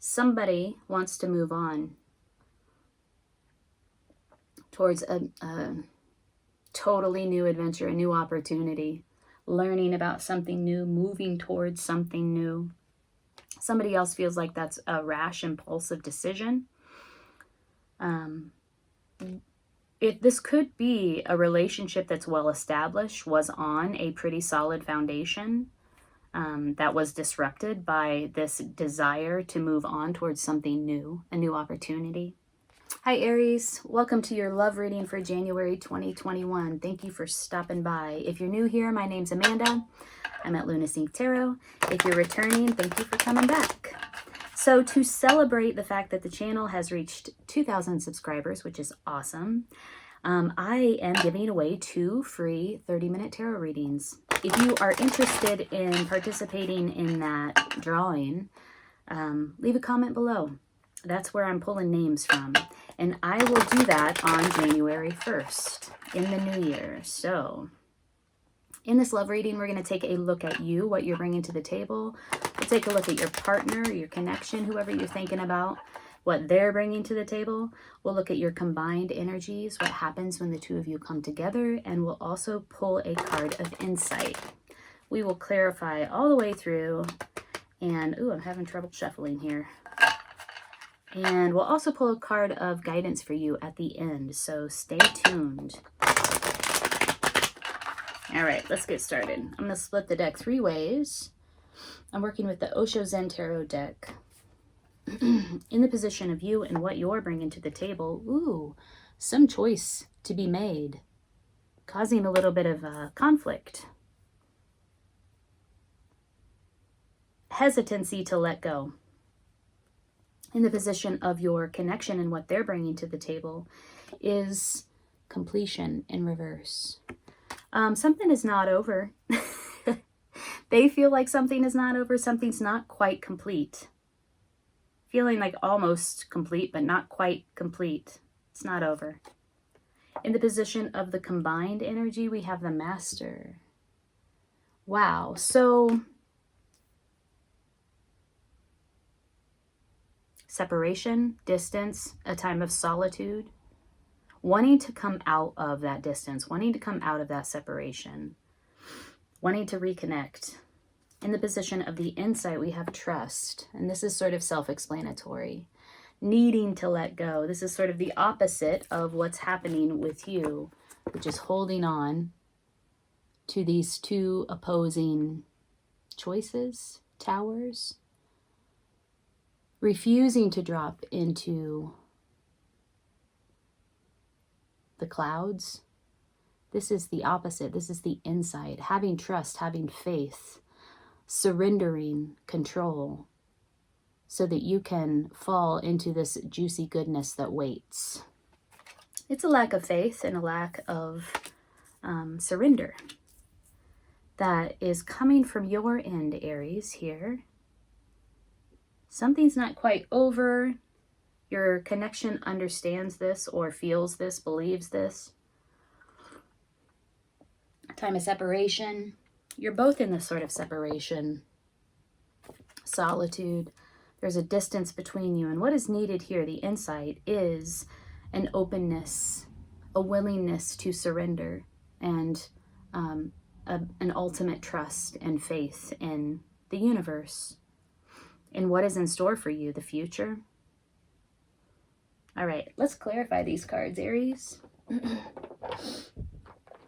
Somebody wants to move on towards a totally new adventure, a new opportunity, learning about something new, moving towards something new. Somebody else feels like that's a rash, impulsive decision. This could be a relationship that's well established, was on a pretty solid foundation, that was disrupted by this desire to move on towards something new, a new opportunity. Hi Aries, welcome to your love reading for January 2021. Thank you for stopping by. If you're new here, my name's Amanda. I'm at Lunacy Tarot. If you're returning, thank you for coming back. So to celebrate the fact that the channel has reached 2,000 subscribers, which is awesome, I am giving away 2 free 30-minute tarot readings. If you are interested in participating in that drawing, leave a comment below. That's where I'm pulling names from. And I will do that on January 1st in the new year. So in this love reading, we're going to take a look at you, what you're bringing to the table. We'll take a look at your partner, your connection, whoever you're thinking about, what they're bringing to the table. We'll look at your combined energies, what happens when the two of you come together, and we'll also pull a card of insight. We will clarify all the way through, and ooh, I'm having trouble shuffling here. And we'll also pull a card of guidance for you at the end, so stay tuned. All right, let's get started. I'm going to split the deck 3 ways. I'm working with the Osho Zen Tarot deck. In the position of you and what you're bringing to the table, ooh, some choice to be made, causing a little bit of conflict. Hesitancy to let go. In the position of your connection and what they're bringing to the table is completion in reverse. Something is not over. They feel like something is not over. Something's not quite complete. Feeling like almost complete, but not quite complete. It's not over. In the position of the combined energy, we have the Master. Wow. So separation, distance, a time of solitude, wanting to come out of that distance, wanting to come out of that separation, wanting to reconnect. In the position of the insight, we have trust, and this is sort of self-explanatory. Needing to let go. This is sort of the opposite of what's happening with you, which is holding on to these 2 opposing choices, towers. Refusing to drop into the clouds. This is the opposite. This is the insight. Having trust, having faith, surrendering control so that you can fall into this juicy goodness that waits. It's a lack of faith and a lack of surrender that is coming from your end, Aries, here. Something's not quite over. Your connection understands this or feels this, believes this. Time of separation. You're both in this sort of separation. Solitude. There's a distance between you. And what is needed here, the insight, is an openness, a willingness to surrender, and an ultimate trust and faith in the universe. And what is in store for you, the future. All right, let's clarify these cards, Aries.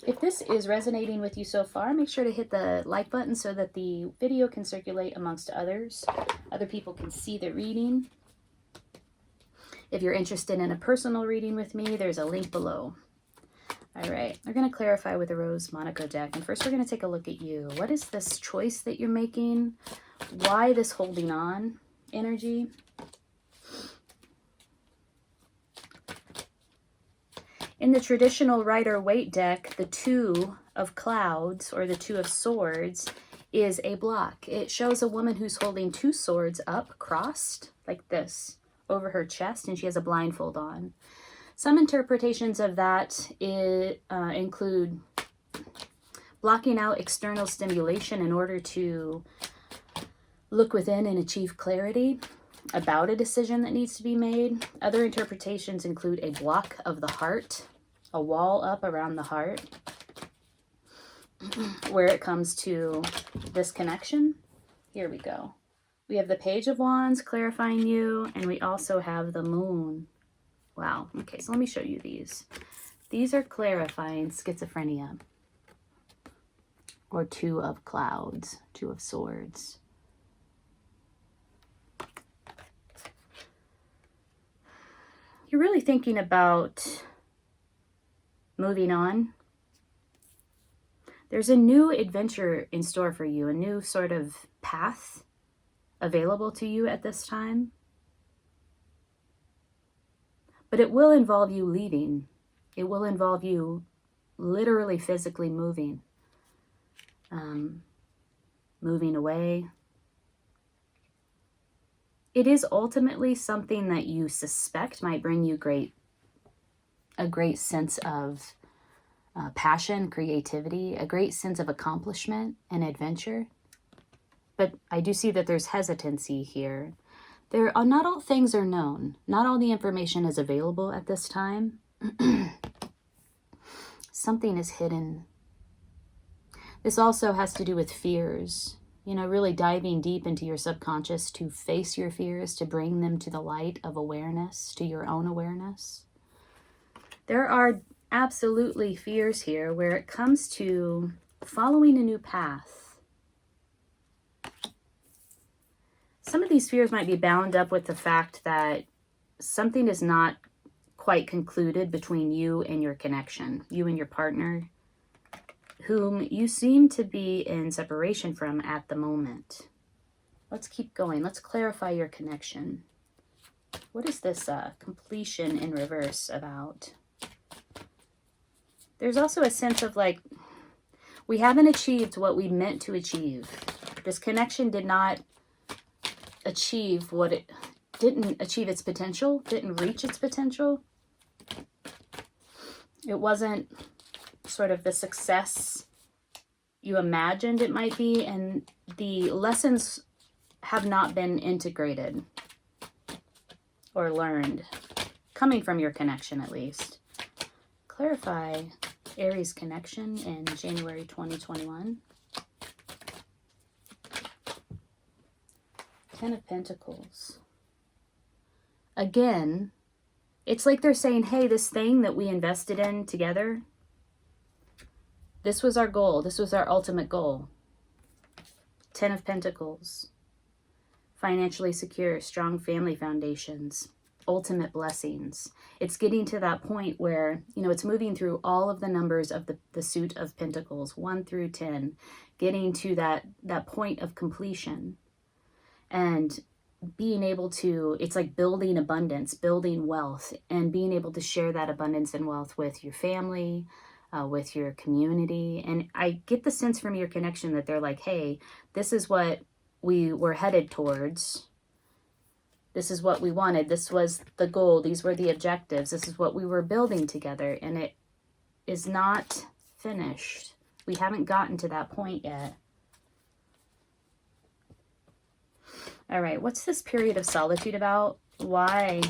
If this is resonating with you so far, make sure to hit the like button so that the video can circulate amongst others. Other people can see the reading. If you're interested in a personal reading with me, there's a link below. All right, we're going to clarify with the Rose Monaco deck. And first we're going to take a look at you. What is this choice that you're making? Why this holding on energy? In the traditional Ryder Waite deck, the 2 of clouds, or the 2 of swords, is a block. It shows a woman who's holding 2 swords up, crossed, like this, over her chest, and she has a blindfold on. Some interpretations of that include blocking out external stimulation in order to look within and achieve clarity. about a decision that needs to be made. Other interpretations include a block of the heart, a wall up around the heart, where it comes to this connection. Here we go. We have the Page of Wands clarifying you, and we also have the Moon. Wow. Okay, so let me show you these. These are clarifying schizophrenia, or Two of Clouds, Two of Swords. You're really thinking about moving on. There's a new adventure in store for you, a new sort of path available to you at this time. But it will involve you leaving. It will involve you literally physically moving. Moving away. It is ultimately something that you suspect might bring you a great sense of passion, creativity, a great sense of accomplishment and adventure. But I do see that there's hesitancy here. Not all things are known. Not all the information is available at this time. Something is hidden. This also has to do with fears. You know, really diving deep into your subconscious to face your fears, to bring them to the light of awareness, to your own awareness. There are absolutely fears here where it comes to following a new path. Some of these fears might be bound up with the fact that something is not quite concluded between you and your connection, you and your partner, whom you seem to be in separation from at the moment. Let's keep going. Let's clarify your connection. What is this completion in reverse about? There's also a sense of like, we haven't achieved what we meant to achieve. This connection did not achieve didn't achieve its potential, didn't reach its potential. It wasn't sort of the success you imagined it might be, and the lessons have not been integrated or learned, coming from your connection at least. Clarify Aries connection in January 2021. 10 of Pentacles. Again, it's like they're saying, hey, this thing that we invested in together, this was our goal. This was our ultimate goal. 10 of Pentacles. Financially secure, strong family foundations, ultimate blessings. It's getting to that point where, you know, it's moving through all of the numbers of the suit of Pentacles, 1 through 10, getting to that point of completion. And being able to, it's like building abundance, building wealth, and being able to share that abundance and wealth with your family, with your community. And I get the sense from your connection that they're like, hey, this is what we were headed towards. This is what we wanted. This was the goal. These were the objectives. This is what we were building together. And it is not finished. We haven't gotten to that point yet. All right, what's this period of solitude about? Why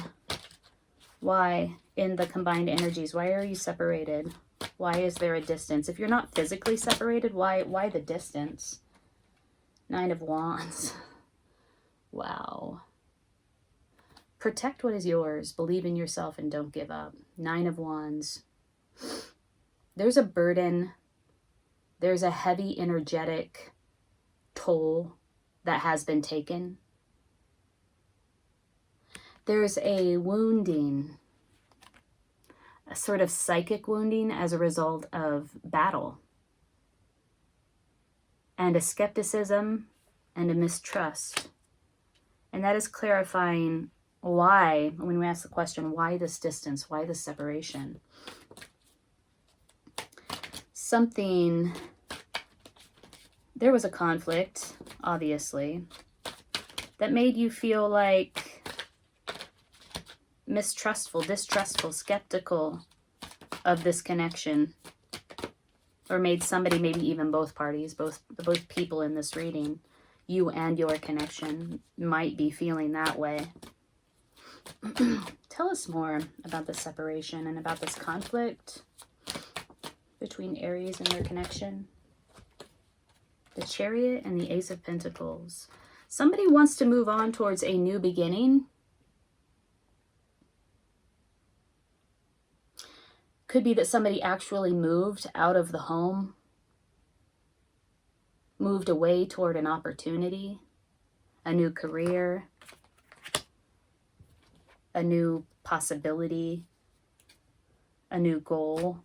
in the combined energies? Why are you separated? Why is there a distance? If you're not physically separated, why the distance? 9 of Wands. Wow. Protect what is yours. Believe in yourself and don't give up. 9 of Wands. There's a burden. There's a heavy energetic toll that has been taken. There's a wounding, a sort of psychic wounding as a result of battle, and a skepticism and a mistrust. And that is clarifying why, when we ask the question, why this distance, why this separation? There was a conflict, obviously, that made you feel like mistrustful, distrustful, skeptical of this connection, or made somebody, maybe even both parties, both people in this reading, you and your connection might be feeling that way. Tell us more about the separation and about this conflict between Aries and their connection. The Chariot and the Ace of Pentacles. Somebody wants to move on towards a new beginning. Could be that somebody actually moved out of the home, moved away toward an opportunity, a new career, a new possibility, a new goal.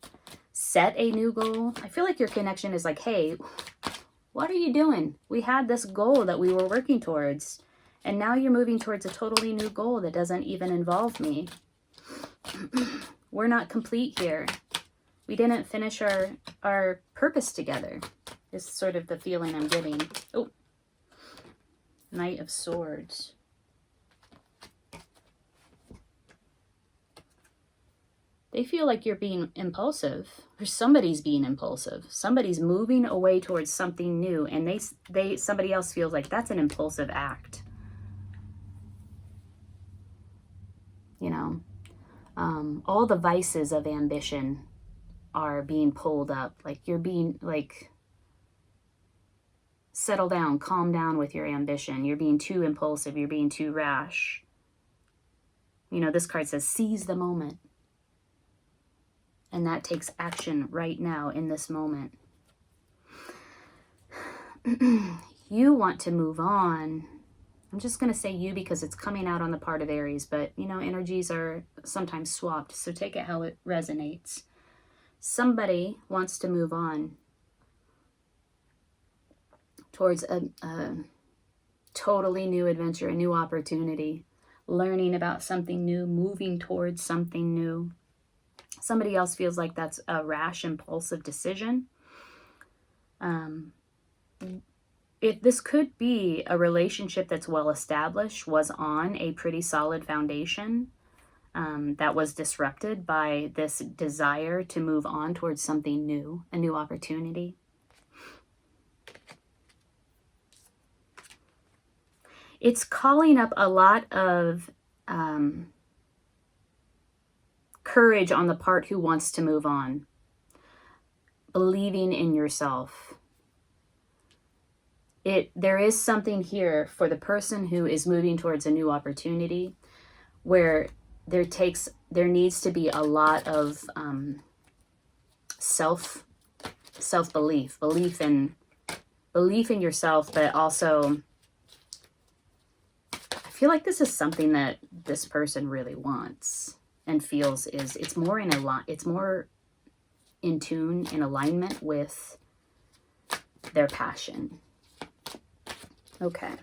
Set a new goal. I feel like your connection is like, hey, what are you doing? We had this goal that we were working towards, and now you're moving towards a totally new goal that doesn't even involve me. We're not complete here. We didn't finish our purpose together, is sort of the feeling I'm getting. Oh, Knight of Swords. They feel like you're being impulsive, or somebody's being impulsive. Somebody's moving away towards something new, and somebody else feels like that's an impulsive act. You know, all the vices of ambition are being pulled up. Like you're being like, settle down, calm down with your ambition. You're being too impulsive. You're being too rash. You know, this card says seize the moment. And that takes action right now in this moment. You want to move on. I'm just going to say you because it's coming out on the part of Aries, but you know, energies are sometimes swapped, so take it how it resonates. Somebody wants to move on towards a totally new adventure, a new opportunity, learning about something new, moving towards something new. Somebody else feels like that's a rash, impulsive decision. This could be a relationship that's well established, was on a pretty solid foundation, that was disrupted by this desire to move on towards something new, a new opportunity. It's calling up a lot of courage on the part who wants to move on. Believing in yourself. There is something here for the person who is moving towards a new opportunity where there needs to be a lot of self-belief, belief in yourself, but also I feel like this is something that this person really wants and feels it's more in tune, in alignment with their passion. Okay,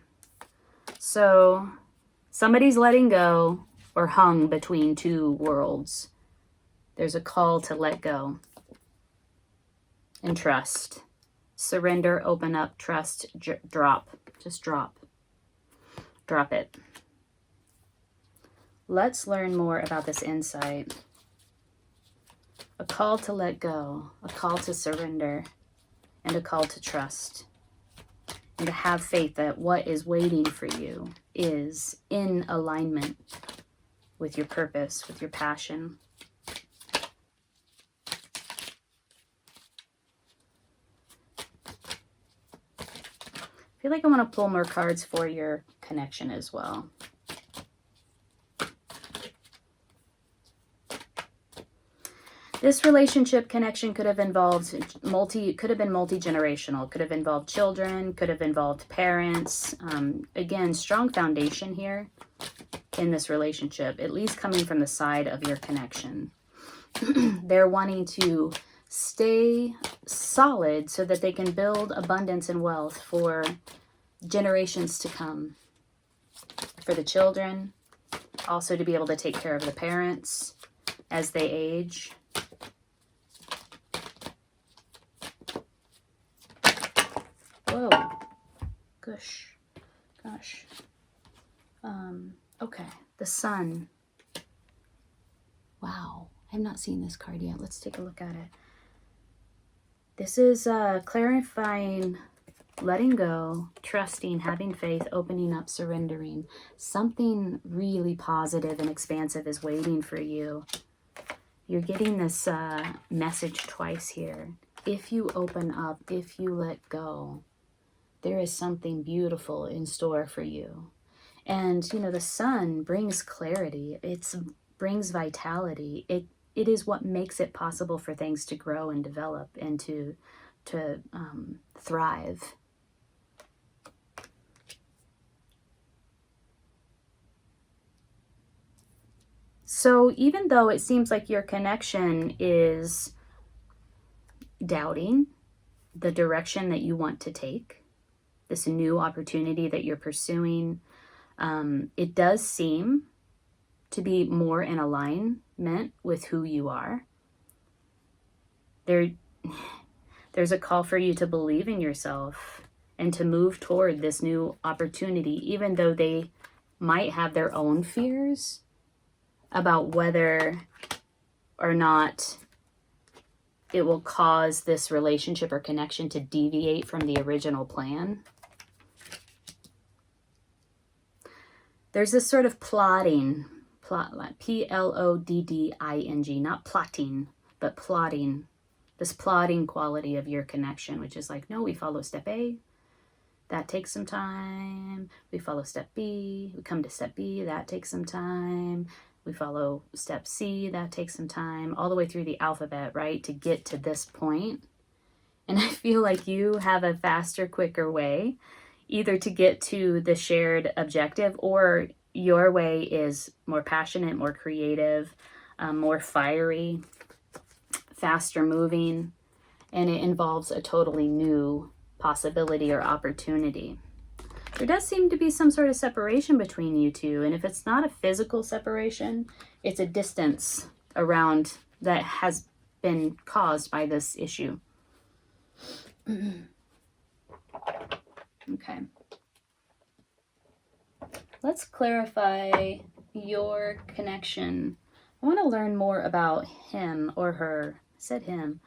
so somebody's letting go or hung between two worlds. There's a call to let go and trust. Surrender, open up, trust, drop. Just drop. Drop it. Let's learn more about this insight. A call to let go, a call to surrender, and a call to trust. And to have faith that what is waiting for you is in alignment with your purpose, with your passion. I feel like I want to pull more cards for your connection as well. This relationship connection could have involved could have been multi-generational, could have involved children, could have involved parents. Again, strong foundation here in this relationship, at least coming from the side of your connection. They're wanting to stay solid so that they can build abundance and wealth for generations to come. For the children, also to be able to take care of the parents as they age. Whoa, gosh. Okay, the Sun. Wow, I've not seen this card yet. Let's take a look at it. This is clarifying letting go, trusting, having faith, opening up, surrendering. Something really positive and expansive is waiting for you. You're getting this message twice here. If you open up, if you let go, there is something beautiful in store for you. And, you know, the sun brings clarity. It brings vitality. It is what makes it possible for things to grow and develop and to thrive. So even though it seems like your connection is doubting the direction that you want to take, this new opportunity that you're pursuing, it does seem to be more in alignment with who you are. There's a call for you to believe in yourself and to move toward this new opportunity, even though they might have their own fears about whether or not it will cause this relationship or connection to deviate from the original plan. There's this sort of plotting, P-L-O-D-D-I-N-G, not plotting, but plotting, this plotting quality of your connection, which is like, no, we follow step A, that takes some time. We follow step B, we come to step B, that takes some time. We follow step C, that takes some time, all the way through the alphabet, right, to get to this point. And I feel like you have a faster, quicker way, either to get to the shared objective, or your way is more passionate, more creative, more fiery, faster moving, and it involves a totally new possibility or opportunity. There does seem to be some sort of separation between you two, and if it's not a physical separation, it's a distance around that has been caused by this issue. Okay. Let's clarify your connection. I want to learn more about him or her. I said him.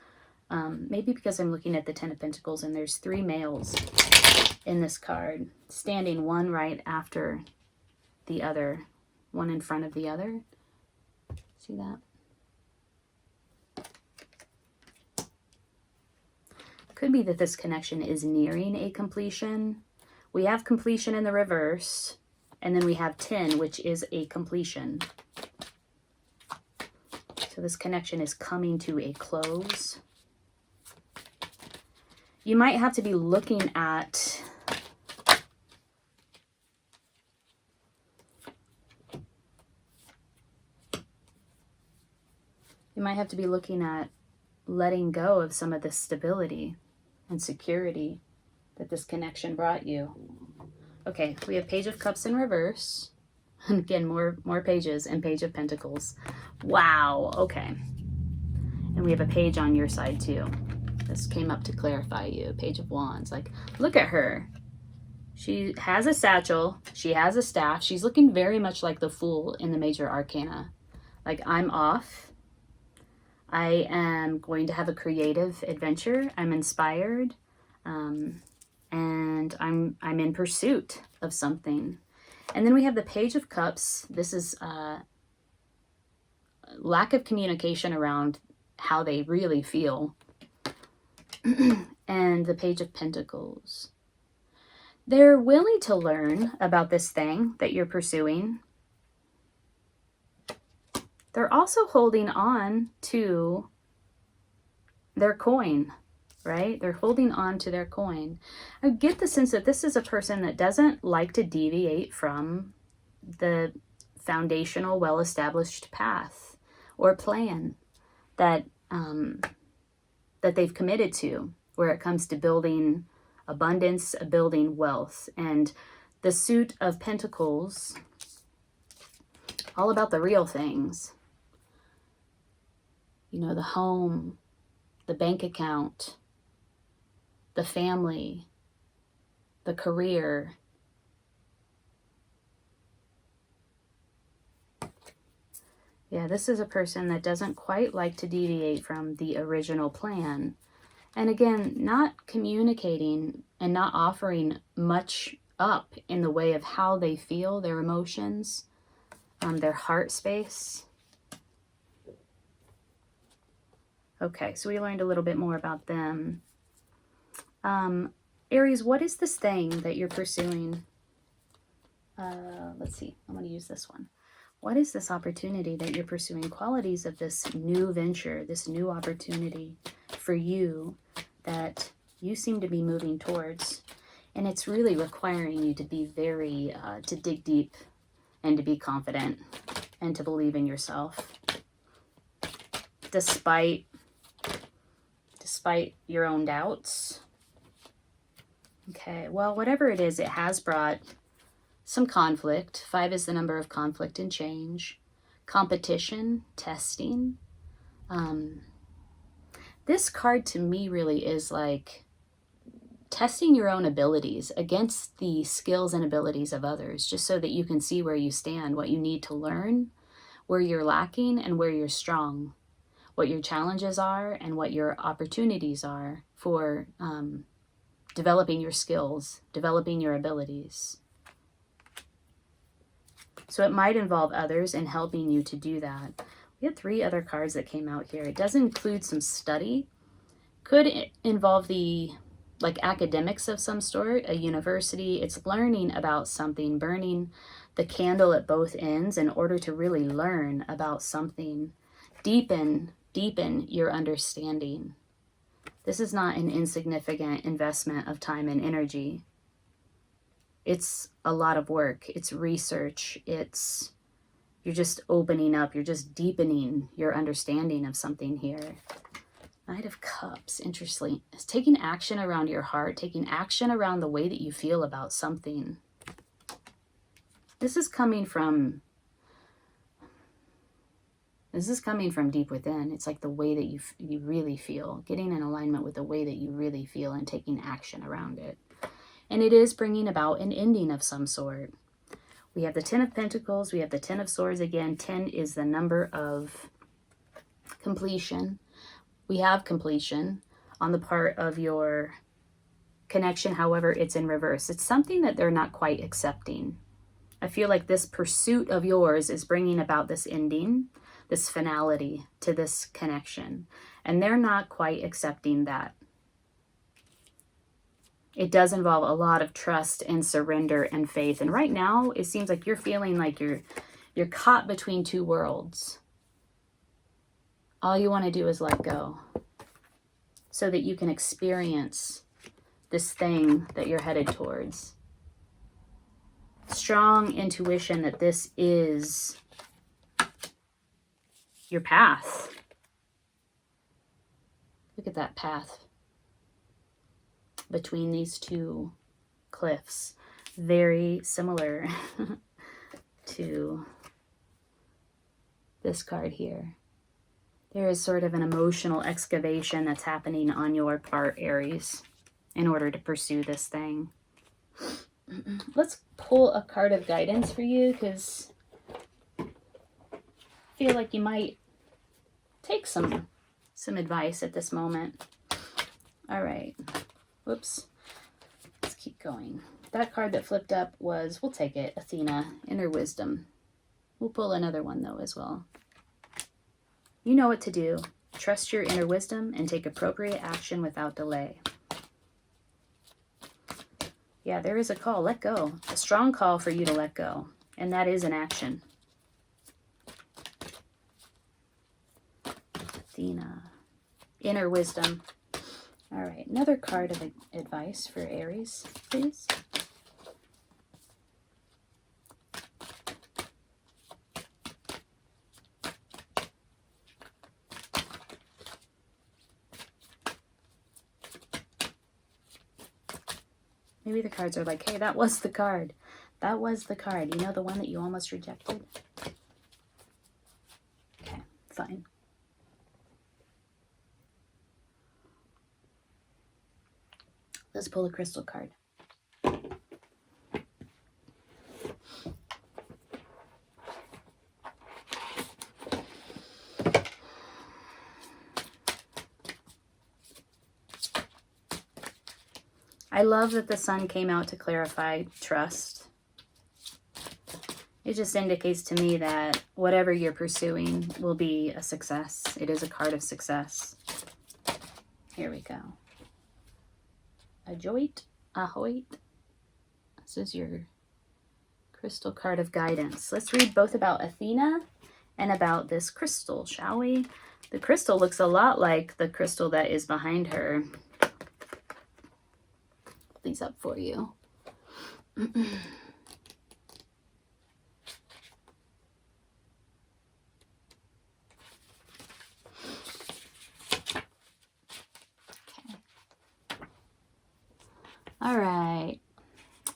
Maybe because I'm looking at the Ten of Pentacles and there's 3 males in this card, standing one right after the other, one in front of the other. See that? Could be that this connection is nearing a completion. We have completion in the reverse, and then we have 10, which is a completion. So this connection is coming to a close. You might have to be looking at letting go of some of the stability and security that this connection brought you. Okay, we have Page of Cups in reverse. And again, more pages, and Page of Pentacles. Wow, okay. And we have a page on your side too. This came up to clarify you. Page of Wands. Like, look at her. She has a satchel. She has a staff. She's looking very much like the Fool in the Major Arcana. Like, I'm off. I am going to have a creative adventure. I'm inspired. And I'm in pursuit of something. And then we have the Page of Cups. This is lack of communication around how they really feel. And the Page of Pentacles. They're willing to learn about this thing that you're pursuing. They're also holding on to their coin, right? They're holding on to their coin. I get the sense that this is a person that doesn't like to deviate from the foundational, well-established path or plan that they've committed to, where it comes to building abundance, building wealth. And the Suit of Pentacles, all about the real things. You know, the home, the bank account, the family, the career. Yeah, this is a person that doesn't quite like to deviate from the original plan. And again, not communicating and not offering much up in the way of how they feel, their emotions, their heart space. Okay, so we learned a little bit more about them. Aries, what is this thing that you're pursuing? Let's see, I'm going to use this one. What is this opportunity that you're pursuing? Qualities of this new venture, this new opportunity for you that you seem to be moving towards. And it's really requiring you to be very, to dig deep and to be confident and to believe in yourself. Despite your own doubts. Okay, well, whatever it is, it has brought some conflict. 5 is the number of conflict and change. Competition, testing. This card to me really is like testing your own abilities against the skills and abilities of others, just so that you can see where you stand, what you need to learn, where you're lacking and where you're strong, what your challenges are and what your opportunities are for developing your skills, developing your abilities. So it might involve others in helping you to do that. We had 3 other cards that came out here. It does include some study. Could involve the academics of some sort, a university. It's learning about something, burning the candle at both ends in order to really learn about something. Deepen your understanding. This is not an insignificant investment of time and energy. It's a lot of work. It's research. You're just opening up. You're just deepening your understanding of something here. Knight of Cups, interestingly. It's taking action around your heart, taking action around the way that you feel about something. This is coming from deep within. It's like the way that you really feel, getting in alignment with the way that you really feel and taking action around it. And it is bringing about an ending of some sort. We have the 10 of Pentacles. We have the 10 of Swords again. 10 is the number of completion. We have completion on the part of your connection. However, it's in reverse. It's something that they're not quite accepting. I feel like this pursuit of yours is bringing about this ending, this finality to this connection. And they're not quite accepting that. It does involve a lot of trust and surrender and faith. And right now, it seems like you're feeling like you're caught between 2 worlds. All you want to do is let go so that you can experience this thing that you're headed towards. Strong intuition that this is your path. Look at that path between these 2 cliffs. Very similar to this card here. There is sort of an emotional excavation that's happening on your part, Aries, in order to pursue this thing. Let's pull a card of guidance for you, because I feel like you might take some advice at this moment. All right. Whoops. Let's keep going. That card that flipped up was, we'll take it, Athena, Inner Wisdom. We'll pull another one, though, as well. You know what to do. Trust your inner wisdom and take appropriate action without delay. Yeah, there is a call. Let go. A strong call for you to let go. And that is an action. Athena. Inner wisdom. All right. Another card of advice for Aries, please. Maybe the cards are like, hey, that was the card. That was the card. You know, the one that you almost rejected? Okay, fine. Let's pull a crystal card. I love that the sun came out to clarify trust. It just indicates to me that whatever you're pursuing will be a success. It is a card of success. Here we go. Ajoit, ahoit. This is your crystal card of guidance. Let's read both about Athena and about this crystal, shall we? The crystal looks a lot like the crystal that is behind her. Put these up for you. All right.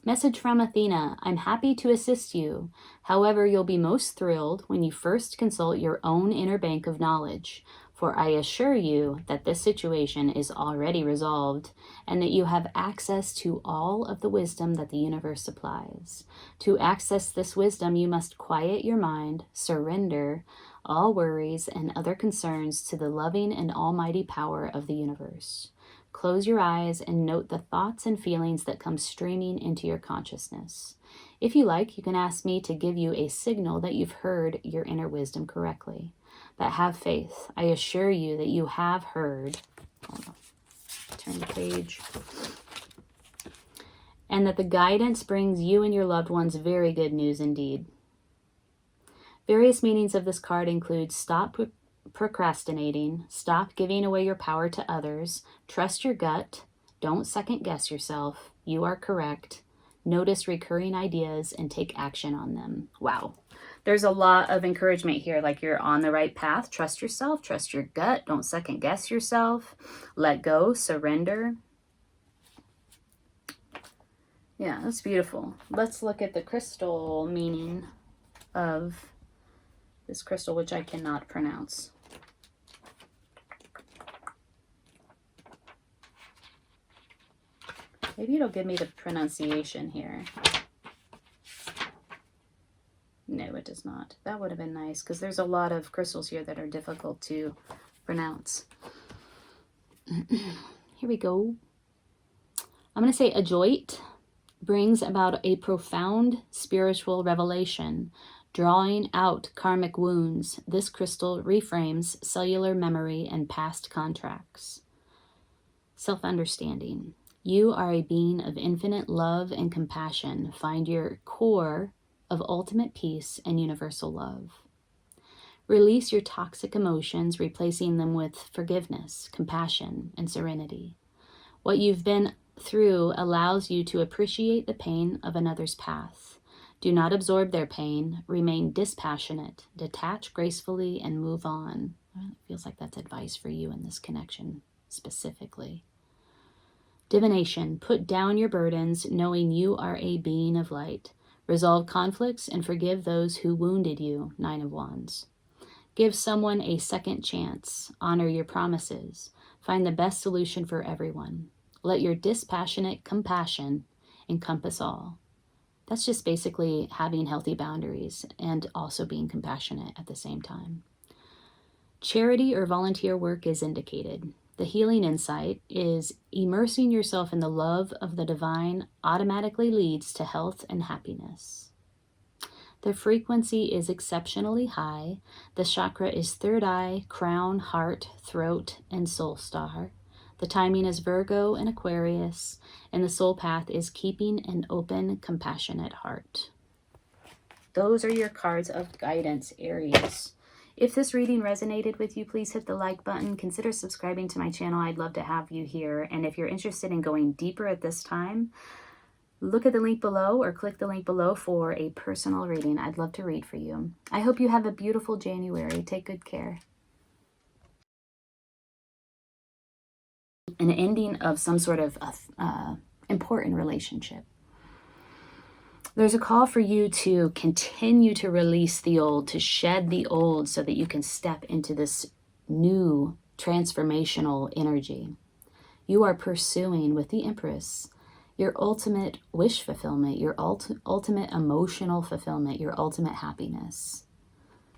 Message from Athena. I'm happy to assist you. However, you'll be most thrilled when you first consult your own inner bank of knowledge, for I assure you that this situation is already resolved and that you have access to all of the wisdom that the universe supplies. To access this wisdom, you must quiet your mind, surrender all worries and other concerns to the loving and almighty power of the universe. Close your eyes and note the thoughts and feelings that come streaming into your consciousness. If you like, you can ask me to give you a signal that you've heard your inner wisdom correctly. But have faith. I assure you that you have heard. Hold on. Turn the page. And that the guidance brings you and your loved ones very good news indeed. Various meanings of this card include stop procrastinating, stop giving away your power to others, trust your gut, don't second guess yourself, you are correct, notice recurring ideas and take action on them. Wow. There's a lot of encouragement here, like you're on the right path. Trust yourself, trust your gut, don't second guess yourself, let go, surrender. Yeah, that's beautiful. Let's look at the crystal meaning of this crystal, which I cannot pronounce. Maybe it'll give me the pronunciation here. No, it does not. That would have been nice, because there's a lot of crystals here that are difficult to pronounce. Here we go. I'm going to say Ajoit brings about a profound spiritual revelation, drawing out karmic wounds. This crystal reframes cellular memory and past contracts. Self-understanding. You are a being of infinite love and compassion. Find your core of ultimate peace and universal love. Release your toxic emotions, replacing them with forgiveness, compassion, and serenity. What you've been through allows you to appreciate the pain of another's path. Do not absorb their pain. Remain dispassionate. Detach gracefully and move on. Well, it feels like that's advice for you in this connection specifically. Divination. Put down your burdens, knowing you are a being of light. Resolve conflicts and forgive those who wounded you. 9 of Wands. Give someone a second chance. Honor your promises. Find the best solution for everyone. Let your dispassionate compassion encompass all. That's just basically having healthy boundaries and also being compassionate at the same time. Charity or volunteer work is indicated. The healing insight is immersing yourself in the love of the divine automatically leads to health and happiness. The frequency is exceptionally high. The chakra is third eye, crown, heart, throat, and soul star. The timing is Virgo and Aquarius, and the soul path is keeping an open, compassionate heart. Those are your cards of guidance, Aries. If this reading resonated with you, please hit the like button. Consider subscribing to my channel. I'd love to have you here. And if you're interested in going deeper at this time, look at the link below or click the link below for a personal reading. I'd love to read for you. I hope you have a beautiful January. Take good care. An ending of some sort of important relationship. There's a call for you to continue to release the old, to shed the old so that you can step into this new transformational energy. You are pursuing with the Empress your ultimate wish fulfillment, your ultimate emotional fulfillment, your ultimate happiness.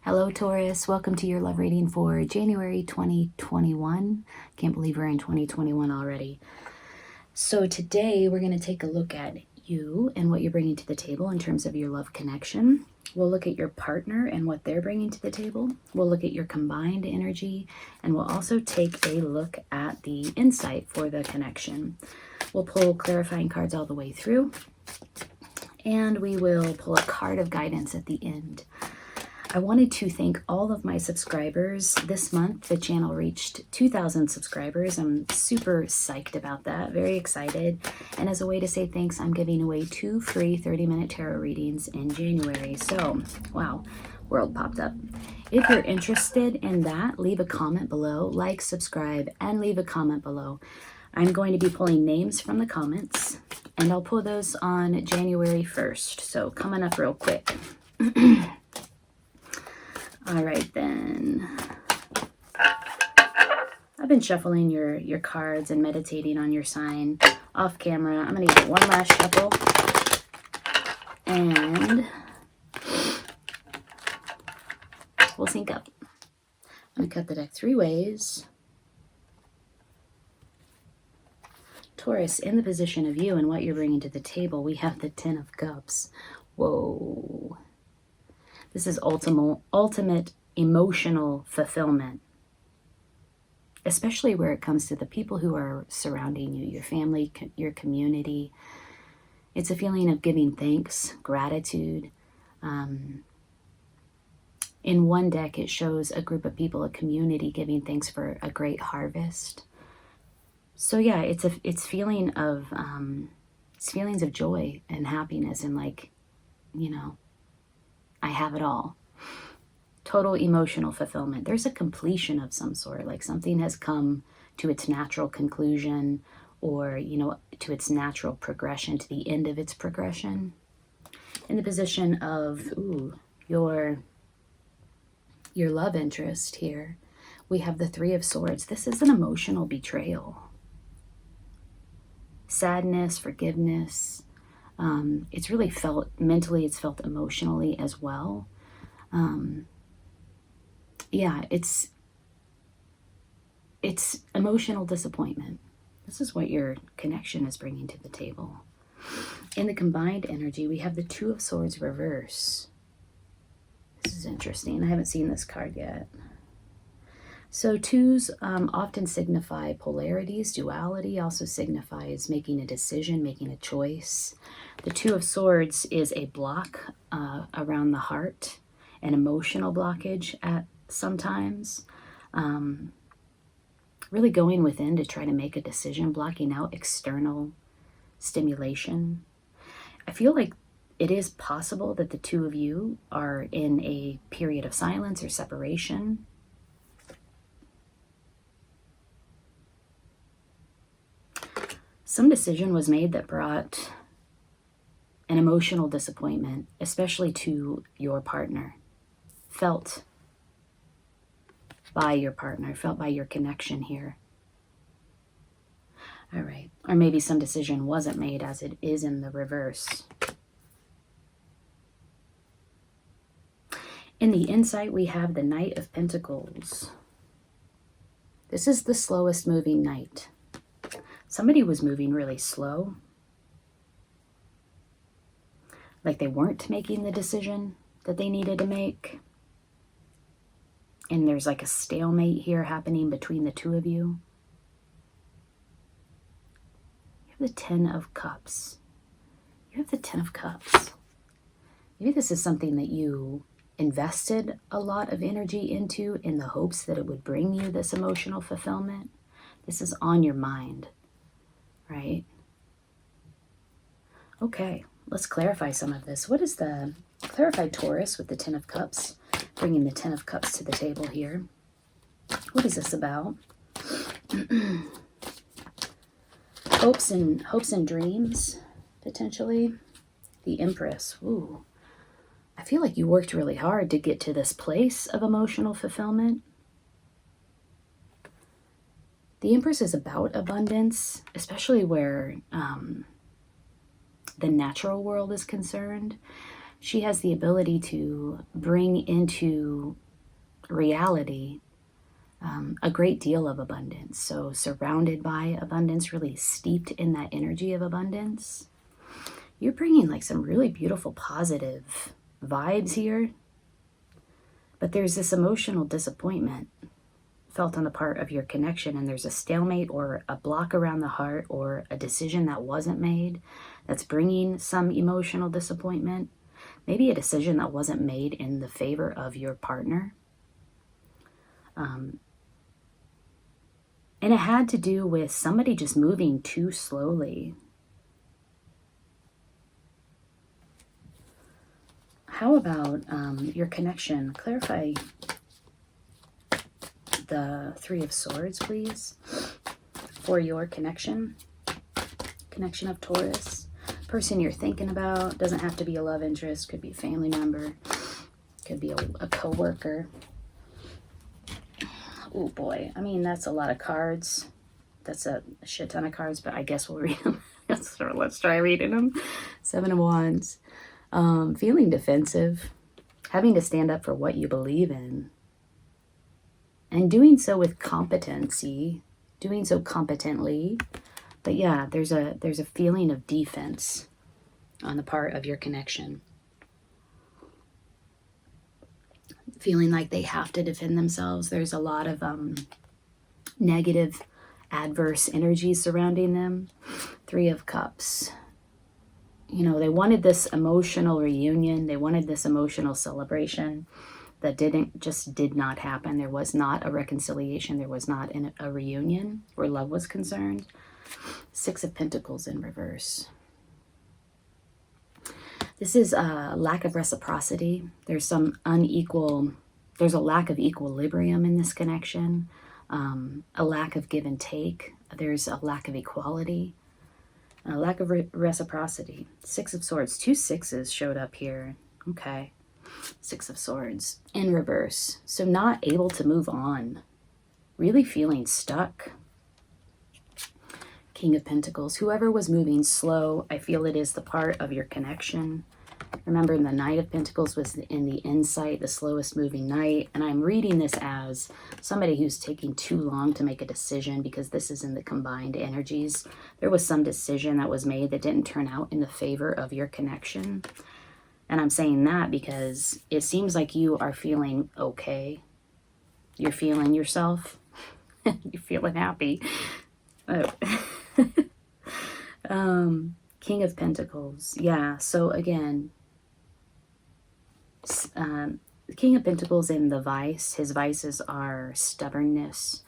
Hello, Taurus. Welcome to your love reading for January 2021. Can't believe we're in 2021 already. So today we're going to take a look at you and what you're bringing to the table in terms of your love connection. We'll look at your partner and what they're bringing to the table. We'll look at your combined energy, and we'll also take a look at the insight for the connection. We'll pull clarifying cards all the way through, and we will pull a card of guidance at the end. I wanted to thank all of my subscribers. This month, the channel reached 2,000 subscribers. I'm super psyched about that, very excited. And as a way to say thanks, I'm giving away 2 free 30-minute tarot readings in January. So, wow, world popped up. If you're interested in that, leave a comment below, like, subscribe, and leave a comment below. I'm going to be pulling names from the comments, and I'll pull those on January 1st. So, coming up real quick. All right, then. I've been shuffling your cards and meditating on your sign off camera. I'm going to give it one last shuffle. And we'll sync up. I'm going to cut the deck 3 ways. Taurus, in the position of you and what you're bringing to the table, we have the 10 of Cups. Whoa. This is ultimate emotional fulfillment, especially where it comes to the people who are surrounding you, your family, your community. It's a feeling of giving thanks, gratitude. In one deck, it shows a group of people, a community, giving thanks for a great harvest. So yeah, it's feelings of joy and happiness, and like, you know, I have it all. Total emotional fulfillment. There's a completion of some sort, like something has come to its natural conclusion, or, you know, to its natural progression, to the end of its progression. In the position of your love interest here, we have the 3 of Swords. This is an emotional betrayal. Sadness, forgiveness. It's really felt mentally, it's felt emotionally as well. Yeah, it's emotional disappointment. This is what your connection is bringing to the table. In the combined energy, we have the 2 of Swords reverse. This is interesting. I haven't seen this card yet. So 2s often signify polarities. Duality also signifies making a decision, making a choice. The 2 of Swords is a block around the heart, an emotional blockage at sometimes. Really going within to try to make a decision, blocking out external stimulation. I feel like it is possible that the 2 of you are in a period of silence or separation. Some decision was made that brought an emotional disappointment, especially to your partner, felt by your partner, felt by your connection here. All right. Or maybe some decision wasn't made, as it is in the reverse. In the insight, we have the Knight of Pentacles. This is the slowest moving knight. Somebody was moving really slow. Like they weren't making the decision that they needed to make. And there's like a stalemate here happening between the 2 of you. You have the 10 of Cups. You have the 10 of Cups. Maybe this is something that you invested a lot of energy into in the hopes that it would bring you this emotional fulfillment. This is on your mind, right? Okay, let's clarify some of this. What is the clarified Taurus with the 10 of Cups? Bringing the 10 of Cups to the table here. What is this about? Hopes and dreams, potentially. The Empress. Ooh. I feel like you worked really hard to get to this place of emotional fulfillment. The Empress is about abundance, especially where the natural world is concerned. She has the ability to bring into reality a great deal of abundance. So surrounded by abundance, really steeped in that energy of abundance. You're bringing like some really beautiful positive vibes here. But there's this emotional disappointment felt on the part of your connection, and there's a stalemate or a block around the heart or a decision that wasn't made that's bringing some emotional disappointment. Maybe a decision that wasn't made in the favor of your partner. And it had to do with somebody just moving too slowly. How about your connection? Clarify the Three of Swords, please, for your connection. Connection of Taurus. Person you're thinking about. Doesn't have to be a love interest. Could be a family member. Could be a co-worker. Oh boy, I mean, that's a lot of cards. That's a shit ton of cards, but I guess we'll read them. Let's try reading them. Seven of Wands. Feeling defensive. Having to stand up for what you believe in. And doing so with competency. Doing so competently. But yeah, there's a feeling of defense on the part of your connection. Feeling like they have to defend themselves. There's a lot of negative, adverse energies surrounding them. Three of Cups. You know, they wanted this emotional reunion. They wanted this emotional celebration that did not happen. There was not a reconciliation. There was not a reunion where love was concerned. Six of Pentacles in reverse. This is a lack of reciprocity. There's a lack of equilibrium in this connection. A lack of give and take. There's a lack of equality. A lack of reciprocity. Six of Swords. Two sixes showed up here. Okay. Six of Swords in reverse. So not able to move on. Really feeling stuck. King of Pentacles. Whoever was moving slow, I feel it is the part of your connection. Remember, the Knight of Pentacles was in the insight, the slowest moving knight. And I'm reading this as somebody who's taking too long to make a decision, because this is in the combined energies. There was some decision that was made that didn't turn out in the favor of your connection. And I'm saying that because it seems like you are feeling okay. You're feeling yourself. You're feeling happy. King of Pentacles. Yeah, so again, the King of Pentacles in the vice. His vices are stubbornness,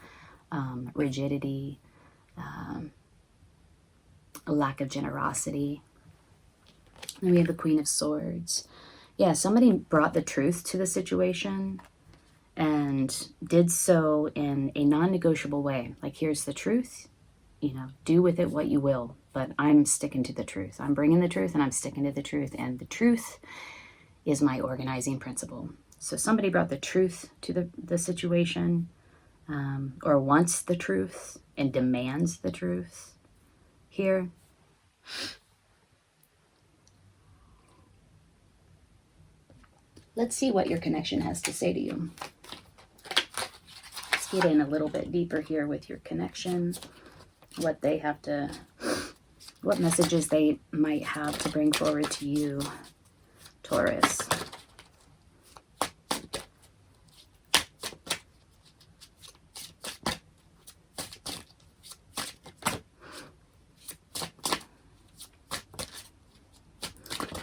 rigidity, a lack of generosity. And we have the Queen of Swords. Yeah, somebody brought the truth to the situation and did so in a non-negotiable way. Like, here's the truth. You know, do with it what you will. But I'm sticking to the truth. I'm bringing the truth and I'm sticking to the truth. And the truth is my organizing principle. So somebody brought the truth to the situation, or wants the truth and demands the truth here. Let's see what your connection has to say to you. Let's get in a little bit deeper here with your connection. What they have to, what messages they might have to bring forward to you, Taurus.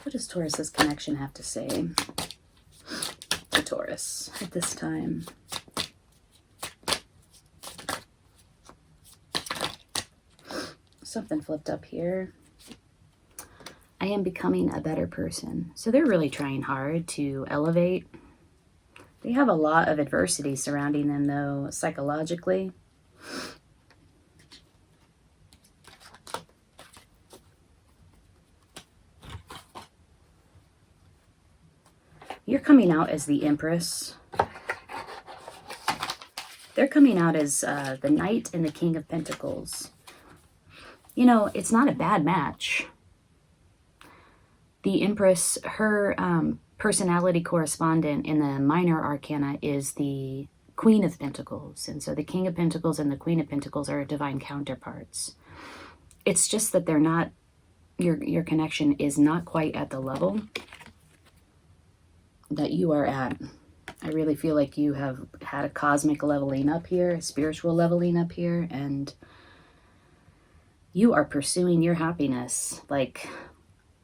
What does Taurus's connection have to say to Taurus at this time? Something flipped up here. I am becoming a better person. So they're really trying hard to elevate. They have a lot of adversity surrounding them, though, psychologically. You're coming out as the Empress. They're coming out as the Knight and the King of Pentacles. You know, it's not a bad match. The Empress, her personality correspondent in the minor arcana is the Queen of Pentacles. And so the King of Pentacles and the Queen of Pentacles are divine counterparts. It's just that they're not, your connection is not quite at the level that you are at. I really feel like you have had a cosmic leveling up here, a spiritual leveling up here, and you are pursuing your happiness like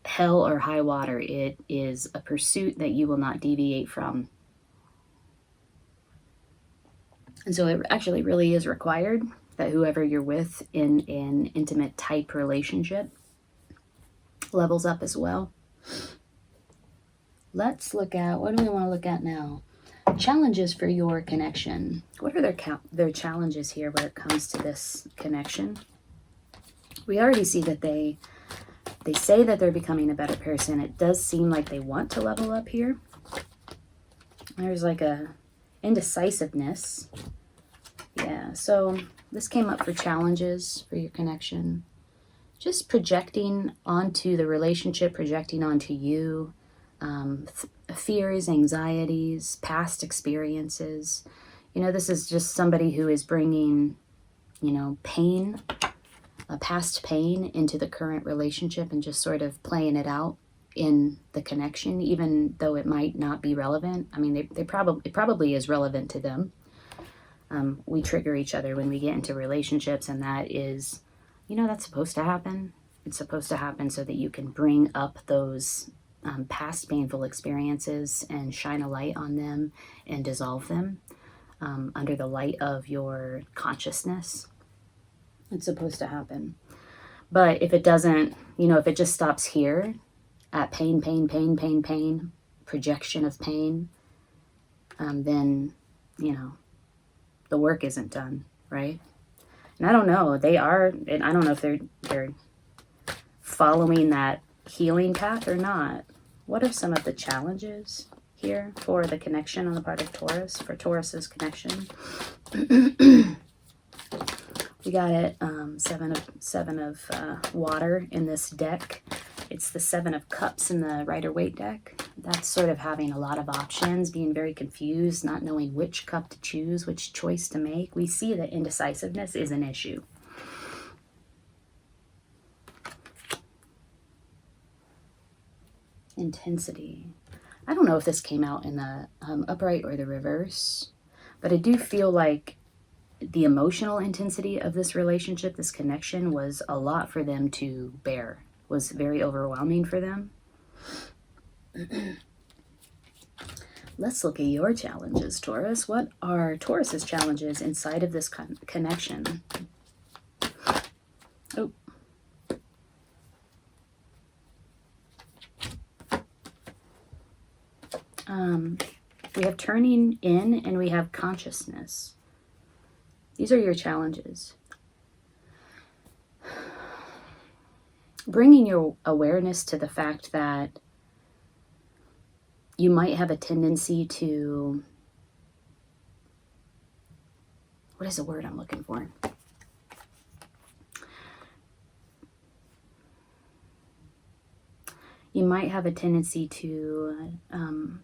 hell or high water. It is a pursuit that you will not deviate from. And so it actually really is required that whoever you're with in an intimate type relationship levels up as well. Let's look at, what do we want to look at now? Challenges for your connection. What are their challenges here when it comes to this connection? We already see that they say that they're becoming a better person. It does seem like they want to level up here. There's like a indecisiveness. Yeah, so this came up for challenges for your connection. Just projecting onto the relationship, projecting onto you, fears, anxieties, past experiences. You know, this is just somebody who is bringing, you know, pain, past pain into the current relationship and just sort of playing it out in the connection, even though it might not be relevant. I mean, it probably is relevant to them. We trigger each other when we get into relationships, and that is, you know, that's supposed to happen. It's supposed to happen so that you can bring up those past painful experiences and shine a light on them and dissolve them under the light of your consciousness. It's supposed to happen. But if it doesn't, you know, if it just stops here at pain, projection of pain, then, you know, the work isn't done, right? And I don't know, and I don't know if they're following that healing path or not. What are some of the challenges here for the connection on the part of Taurus, for Taurus's connection? We got it, seven of water in this deck. It's the 7 of Cups in the Ryder Waite deck. That's sort of having a lot of options, being very confused, not knowing which cup to choose, which choice to make. We see that indecisiveness is an issue. Intensity. I don't know if this came out in the upright or the reverse, but I do feel like the emotional intensity of this relationship, this connection, was a lot for them to bear. Was very overwhelming for them. Let's look at your challenges, Taurus. What are Taurus's challenges inside of this connection? Oh. We have turning in and we have consciousness. These are your challenges. Bringing your awareness to the fact that you might have a tendency to, what is the word I'm looking for? You might have a tendency to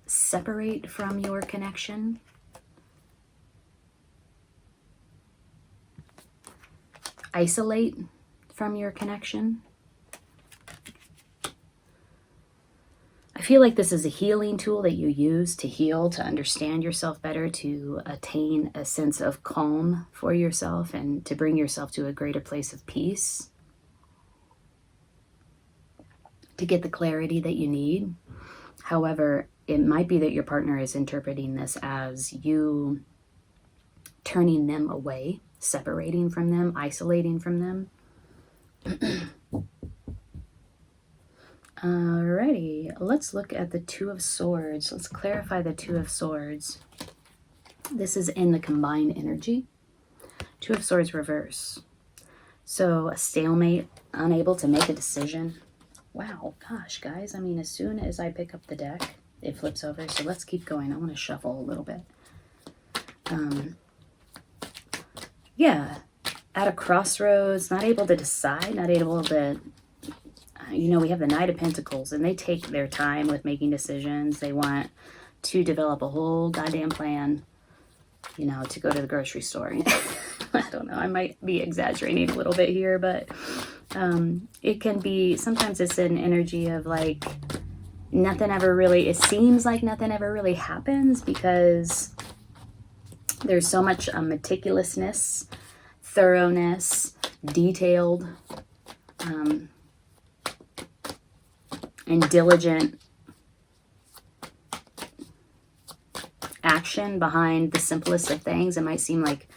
separate from your connection. Isolate from your connection. I feel like this is a healing tool that you use to heal, to understand yourself better, to attain a sense of calm for yourself and to bring yourself to a greater place of peace, to get the clarity that you need. However, it might be that your partner is interpreting this as you turning them away, separating from them, isolating from them. Alrighty, let's look at the Two of Swords. Let's clarify the Two of Swords. This is in the combined energy. Two of Swords reverse. So a stalemate, unable to make a decision. Wow, gosh, guys. I mean, as soon as I pick up the deck, it flips over. So let's keep going. I want to shuffle a little bit. Yeah, at a crossroads, not able to decide, not able to... You know, we have the Knight of Pentacles, and they take their time with making decisions. They want to develop a whole goddamn plan. you know, to go to the grocery store. I don't know, I might be exaggerating a little bit here, but it can be, sometimes it's an energy of like nothing ever really, it seems like nothing ever really happens because there's so much meticulousness, thoroughness, detailed, and diligent action behind the simplest of things. It might seem like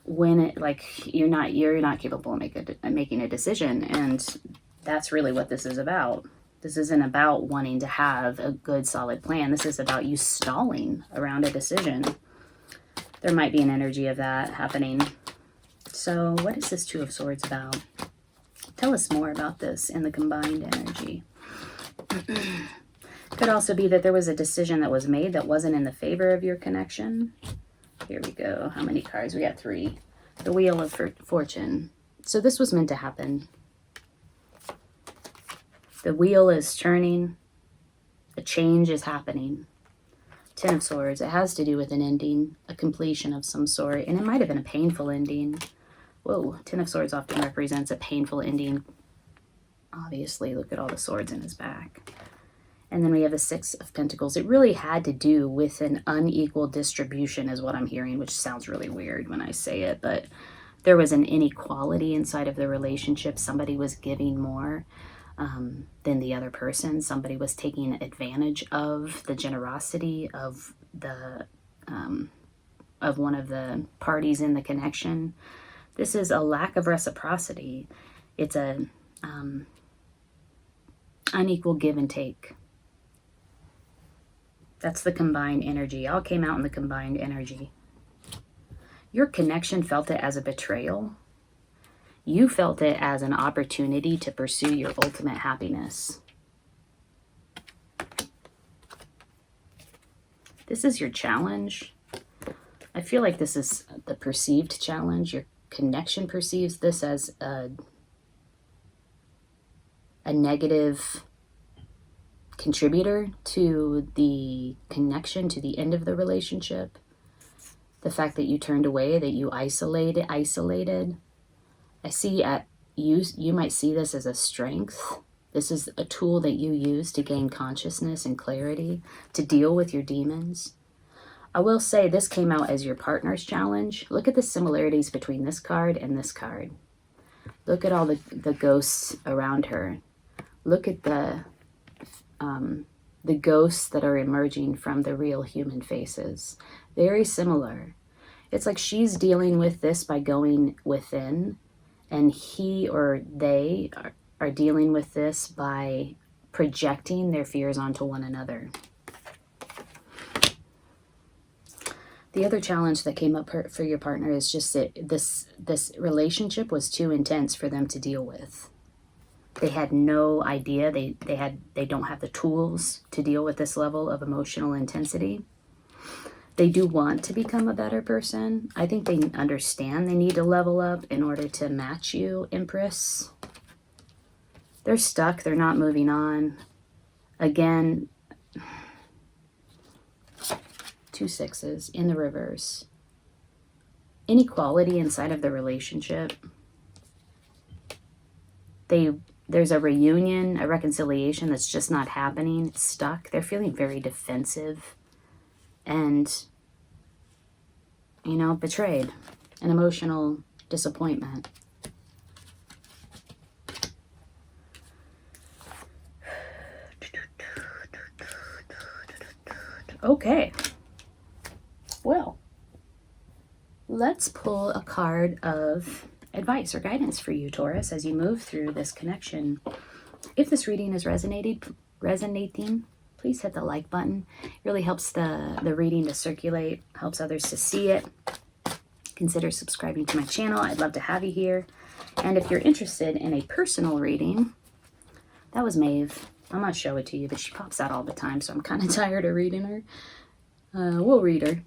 when it, like, you're not capable of making a decision, and that's really what this is about. This isn't about wanting to have a good solid plan. This is about you stalling around a decision. There might be an energy of that happening. So what is this Two of Swords about? Tell us more about this in the combined energy. Could also be that there was a decision that was made that wasn't in the favor of your connection. Here we go. How many cards? We got 3. The Wheel of Fortune. So this was meant to happen. The wheel is turning. A change is happening. 10 of Swords. It has to do with an ending, a completion of some sort. And it might have been a painful ending. Whoa. 10 of Swords often represents a painful ending. Obviously, look at all the swords in his back. And then we have the 6 of Pentacles. It really had to do with an unequal distribution is what I'm hearing, which sounds really weird when I say it. But there was an inequality inside of the relationship. Somebody was giving more than the other person. Somebody was taking advantage of the generosity of the of one of the parties in the connection. This is a lack of reciprocity. It's a unequal give and take. That's the combined energy. All came out in the combined energy. Your connection felt it as a betrayal. You felt it as an opportunity to pursue your ultimate happiness. This is your challenge. I feel like this is the perceived challenge. Your connection perceives this as a negative contributor to the connection, to the end of the relationship. The fact that you turned away, that you isolated. I see you might see this as a strength. This is a tool that you use to gain consciousness and clarity, to deal with your demons. I will say this came out as your partner's challenge. Look at the similarities between this card and this card. Look at all the ghosts around her. Look at the ghosts that are emerging from the real human faces. Very similar. It's like she's dealing with this by going within, and he or they are dealing with this by projecting their fears onto one another. The other challenge that came up for your partner is just that this relationship was too intense for them to deal with. They had no idea. They don't have the tools to deal with this level of emotional intensity. They do want to become a better person. I think they understand they need to level up in order to match you, Empress. They're stuck. They're not moving on. Again, 2 6s in the reverse. Inequality inside of the relationship. There's a reunion, a reconciliation that's just not happening. It's stuck. They're feeling very defensive and, you know, betrayed. An emotional disappointment. Okay. Well, let's pull a card of advice or guidance for you, Taurus, as you move through this connection. If this reading is resonating, please hit the like button. It really helps the reading to circulate, helps others to see it. Consider subscribing to my channel. I'd love to have you here. And if you're interested in a personal reading, that was Maeve. I might show it to you, but she pops out all the time, so I'm kind of tired of reading her. We'll read her.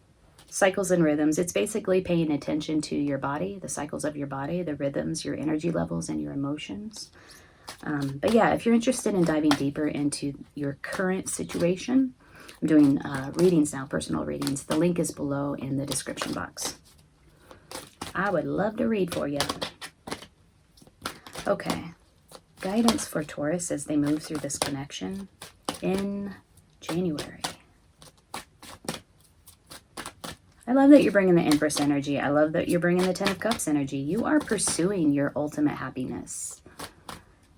Cycles and rhythms. It's basically paying attention to your body, the cycles of your body, the rhythms, your energy levels, and your emotions. But yeah, if you're interested in diving deeper into your current situation, I'm doing readings now, personal readings. The link is below in the description box. I would love to read for you. Okay. Guidance for Taurus as they move through this connection in January. I love that you're bringing the Empress energy. I love that you're bringing the Ten of Cups energy. You are pursuing your ultimate happiness.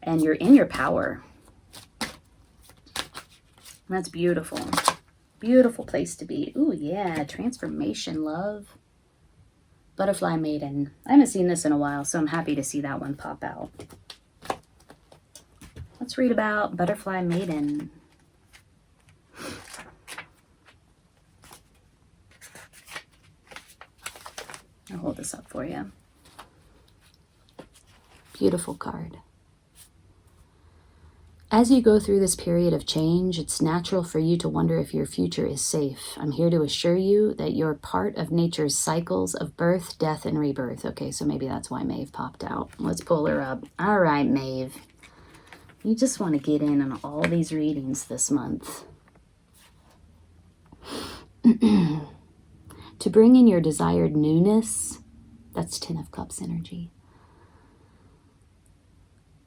And you're in your power. That's beautiful. Beautiful place to be. Ooh, yeah. Transformation, love. Butterfly Maiden. I haven't seen this in a while, so I'm happy to see that one pop out. Let's read about Butterfly Maiden. I'll hold this up for you. Beautiful card. As you go through this period of change, it's natural for you to wonder if your future is safe. I'm here to assure you that you're part of nature's cycles of birth, death, and rebirth. Okay, so maybe that's why Maeve popped out. Let's pull her up. All right, Maeve. You just want to get in on all these readings this month. To bring in your desired newness, that's Ten of Cups energy.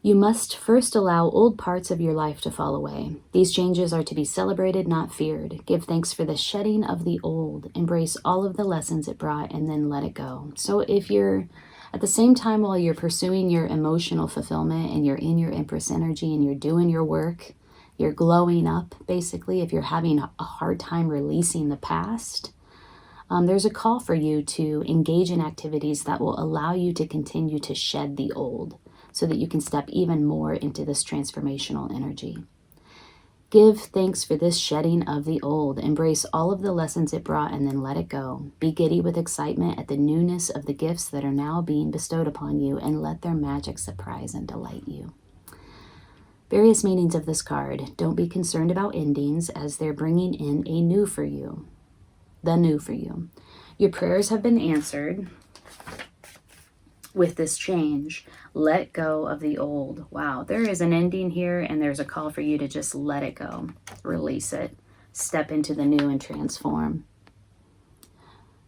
You must first allow old parts of your life to fall away. These changes are to be celebrated, not feared. Give thanks for the shedding of the old. Embrace all of the lessons it brought and then let it go. So if you're at the same time while you're pursuing your emotional fulfillment and you're in your Empress energy and you're doing your work, you're glowing up, basically, if you're having a hard time releasing the past, there's a call for you to engage in activities that will allow you to continue to shed the old so that you can step even more into this transformational energy. Give thanks for this shedding of the old. Embrace all of the lessons it brought and then let it go. Be giddy with excitement at the newness of the gifts that are now being bestowed upon you and let their magic surprise and delight you. Various meanings of this card. Don't be concerned about endings as they're bringing in a new for you. The new for you. Your prayers have been answered with this change. Let go of the old. Wow, there is an ending here and there's a call for you to just let it go. Release it. Step into the new and transform.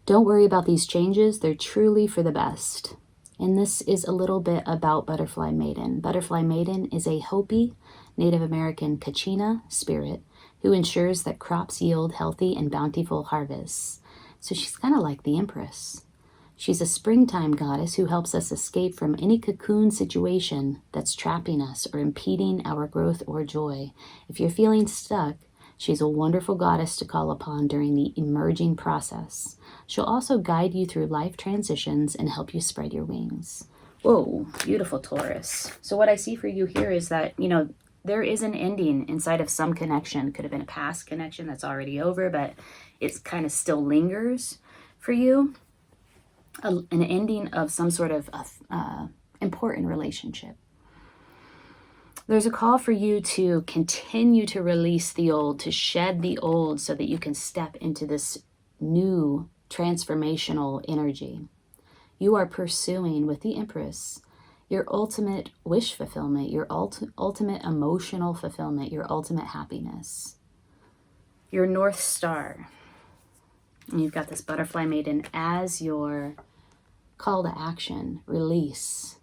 Don't worry about these changes. They're truly for the best. And this is a little bit about Butterfly Maiden. Butterfly Maiden is a Hopi Native American Kachina spirit who ensures that crops yield healthy and bountiful harvests. So she's kind of like the Empress. She's a springtime goddess who helps us escape from any cocoon situation that's trapping us or impeding our growth or joy. If you're feeling stuck, she's a wonderful goddess to call upon during the emerging process. She'll also guide you through life transitions and help you spread your wings. Whoa, beautiful Taurus. So what I see for you here is that, there is an ending inside of some connection. Could have been a past connection that's already over, but it's kind of still lingers for you. An ending of some sort of important relationship. There's a call for you to continue to release the old, to shed the old so that you can step into this new transformational energy. You are pursuing with the Empress your ultimate wish fulfillment, your ultimate emotional fulfillment, your ultimate happiness. Your North Star. And you've got this Butterfly Maiden as your call to action, release,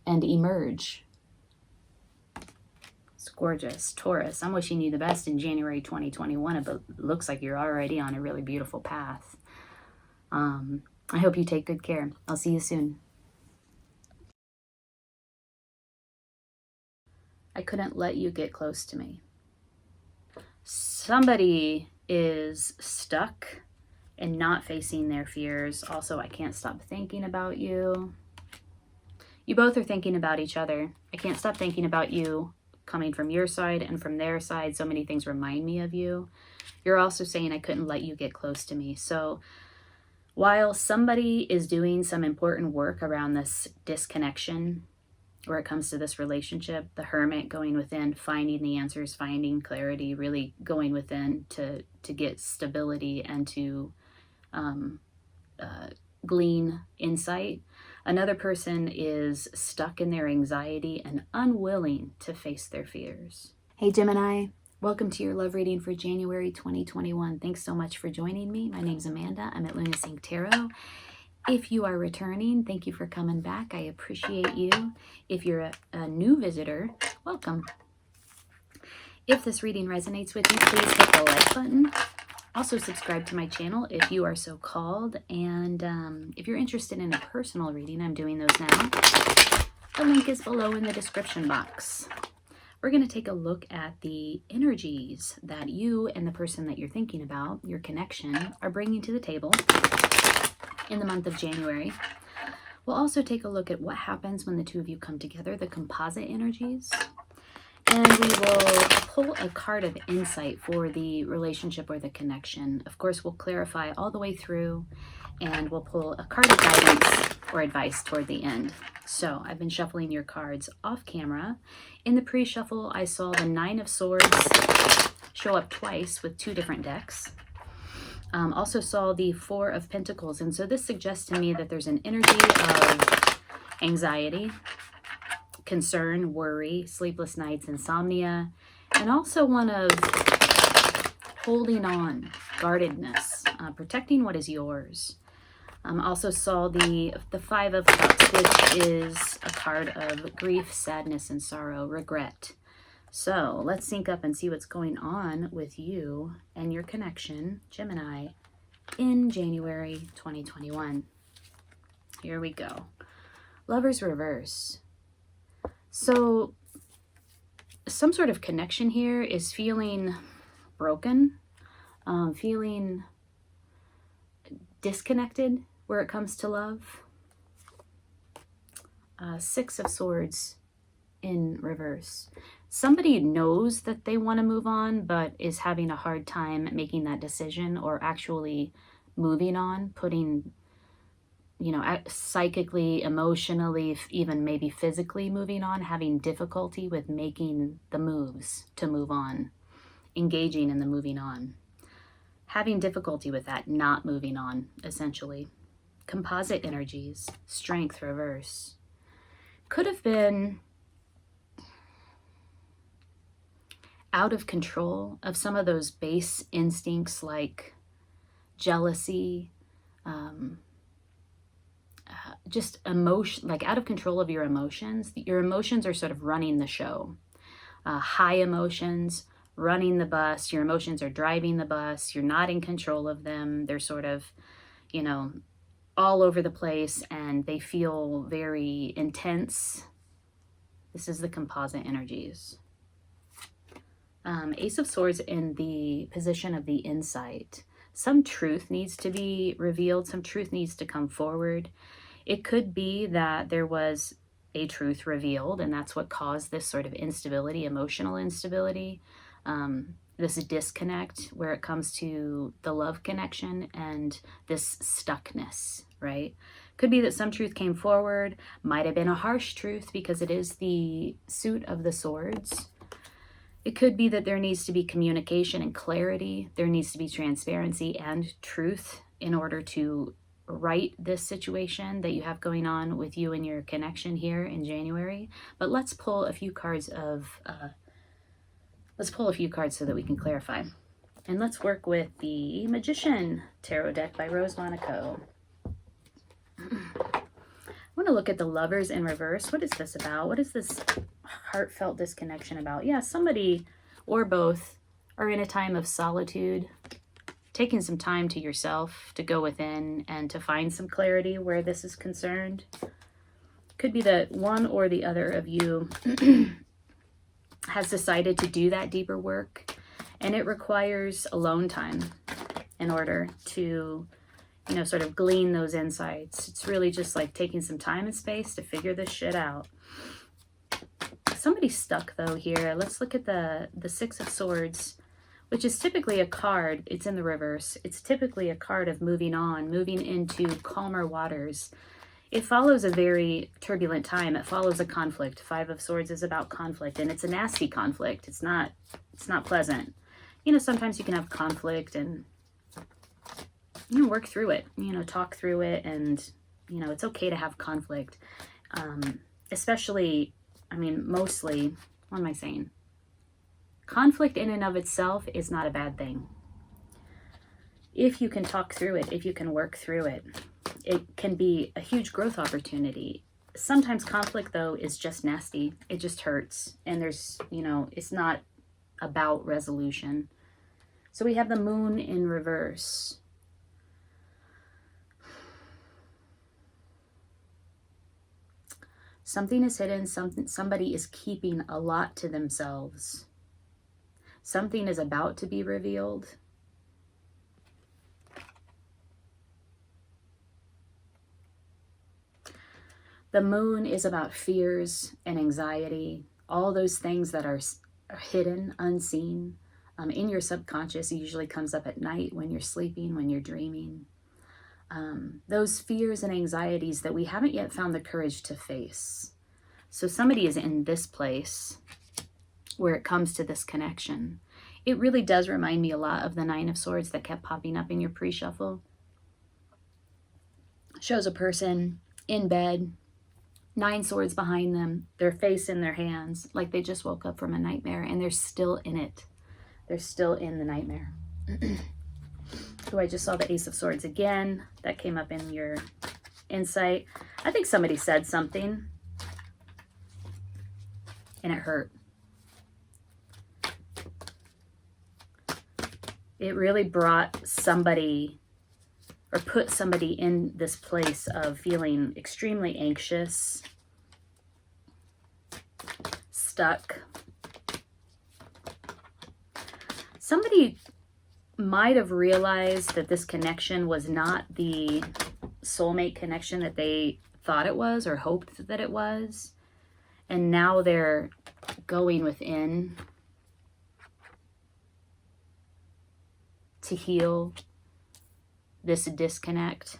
and emerge. It's gorgeous. Taurus, I'm wishing you the best in January 2021, but it looks like you're already on a really beautiful path. I hope you take good care. I'll see you soon. I couldn't let you get close to me. Somebody is stuck and not facing their fears. Also, I can't stop thinking about you. You both are thinking about each other. I can't stop thinking about you coming from your side and from their side. So many things remind me of you. You're also saying I couldn't let you get close to me. So while somebody is doing some important work around this disconnection, where it comes to this relationship, the Hermit going within, finding the answers, finding clarity, really going within to get stability and to glean insight. Another person is stuck in their anxiety and unwilling to face their fears. Hey Gemini, Welcome to your love reading for January 2021. Thanks so much for joining me. My name's Amanda. I'm at Luna Sync Tarot. If you are returning, thank you for coming back. I appreciate you. If you're a new visitor, welcome. If this reading resonates with you, please hit the like button. Also subscribe to my channel if you are so called. And if you're interested in a personal reading, I'm doing those now. The link is below in the description box. We're going to take a look at the energies that you and the person that you're thinking about, your connection, are bringing to the table in the month of January. We'll also take a look at what happens when the two of you come together, the composite energies. And we will pull a card of insight for the relationship or the connection. Of course, we'll clarify all the way through, and we'll pull a card of guidance or advice toward the end. So I've been shuffling your cards off camera. In the pre-shuffle, I saw the Nine of Swords show up twice with two different decks. Also saw the Four of Pentacles. And so this suggests to me that there's an energy of anxiety, concern, worry, sleepless nights, insomnia, and also one of holding on, guardedness, protecting what is yours. Also saw the Five of Cups, which is a card of grief, sadness, and sorrow, regret. So let's sync up and see what's going on with you and your connection, Gemini, in January 2021. Here we go. Lovers reverse. So some sort of connection here is feeling broken, feeling disconnected where it comes to love. Six of Swords in reverse. Somebody knows that they want to move on, but is having a hard time making that decision or actually moving on, putting, psychically, emotionally, even maybe physically moving on, having difficulty with making the moves to move on, engaging in the moving on. Having difficulty with that, not moving on, essentially. Composite energies, strength reverse. Could have been out of control of some of those base instincts like jealousy, just emotion, like out of control of your emotions. Your emotions are sort of running the show. High emotions, running the bus. Your emotions are driving the bus. You're not in control of them. They're sort of, all over the place, and they feel very intense. This is the composite energies. Ace of Swords in the position of the insight. Some truth needs to be revealed. Some truth needs to come forward. It could be that there was a truth revealed, and that's what caused this sort of instability, emotional instability. This disconnect where it comes to the love connection and this stuckness, right? Could be that some truth came forward, might have been a harsh truth because it is the suit of the swords. It could be that there needs to be communication and clarity. There needs to be transparency and truth in order to right this situation that you have going on with you and your connection here in January. But let's pull a few cards of so that we can clarify. And let's work with the Magician Tarot deck by Rose Monaco. I want to look at the Lovers in reverse. What is this about? What is this heartfelt disconnection about? Yeah, somebody or both are in a time of solitude, taking some time to yourself to go within and to find some clarity where this is concerned. Could be that one or the other of you has decided to do that deeper work, and it requires alone time in order to, sort of glean those insights. It's really just like taking some time and space to figure this shit out. Somebody's stuck though here. Let's look at the Six of Swords, which is typically a card. It's in the reverse. It's typically a card of moving on, moving into calmer waters. It follows a very turbulent time. It follows a conflict. Five of Swords is about conflict, and it's a nasty conflict. It's not pleasant. Sometimes you can have conflict and, work through it, talk through it. And, it's okay to have conflict. Especially, mostly, what am I saying? conflict in and of itself is not a bad thing. If you can talk through it, if you can work through it, it can be a huge growth opportunity. Sometimes conflict, though, is just nasty. It just hurts. And there's, you know, it's not about resolution. So we have the moon in reverse. Something is hidden. Somebody is keeping a lot to themselves. Something is about to be revealed. The moon is about fears and anxiety, all those things that are hidden, unseen. In your subconscious, it usually comes up at night when you're sleeping, when you're dreaming. Those fears and anxieties that we haven't yet found the courage to face. So somebody is in this place where it comes to this connection. It really does remind me a lot of the Nine of Swords that kept popping up in your pre-shuffle. Shows a person in bed, 9 swords behind them, their face in their hands, like they just woke up from a nightmare, and they're still in it. They're still in the nightmare. Oh, I just saw the Ace of Swords again. That came up in your insight. I think somebody said something, and it hurt. It really brought somebody, or put somebody in this place of feeling extremely anxious, stuck. Somebody might have realized that this connection was not the soulmate connection that they thought it was or hoped that it was. And now they're going within to heal this disconnect.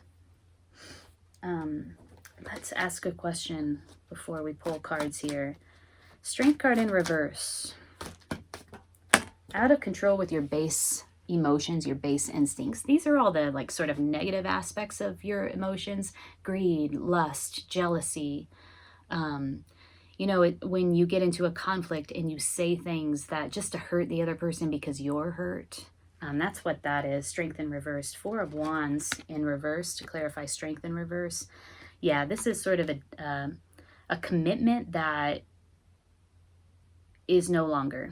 Let's ask a question before we pull cards here. Strength card in reverse. Out of control with your base emotions, your base instincts. These are all the like sort of negative aspects of your emotions. Greed, lust, jealousy. You know, when you get into a conflict and you say things that just to hurt the other person because you're hurt. That's what that is. Strength in reverse. 4 of Wands in reverse, to clarify strength in reverse. Yeah, this is sort of a commitment that is no longer.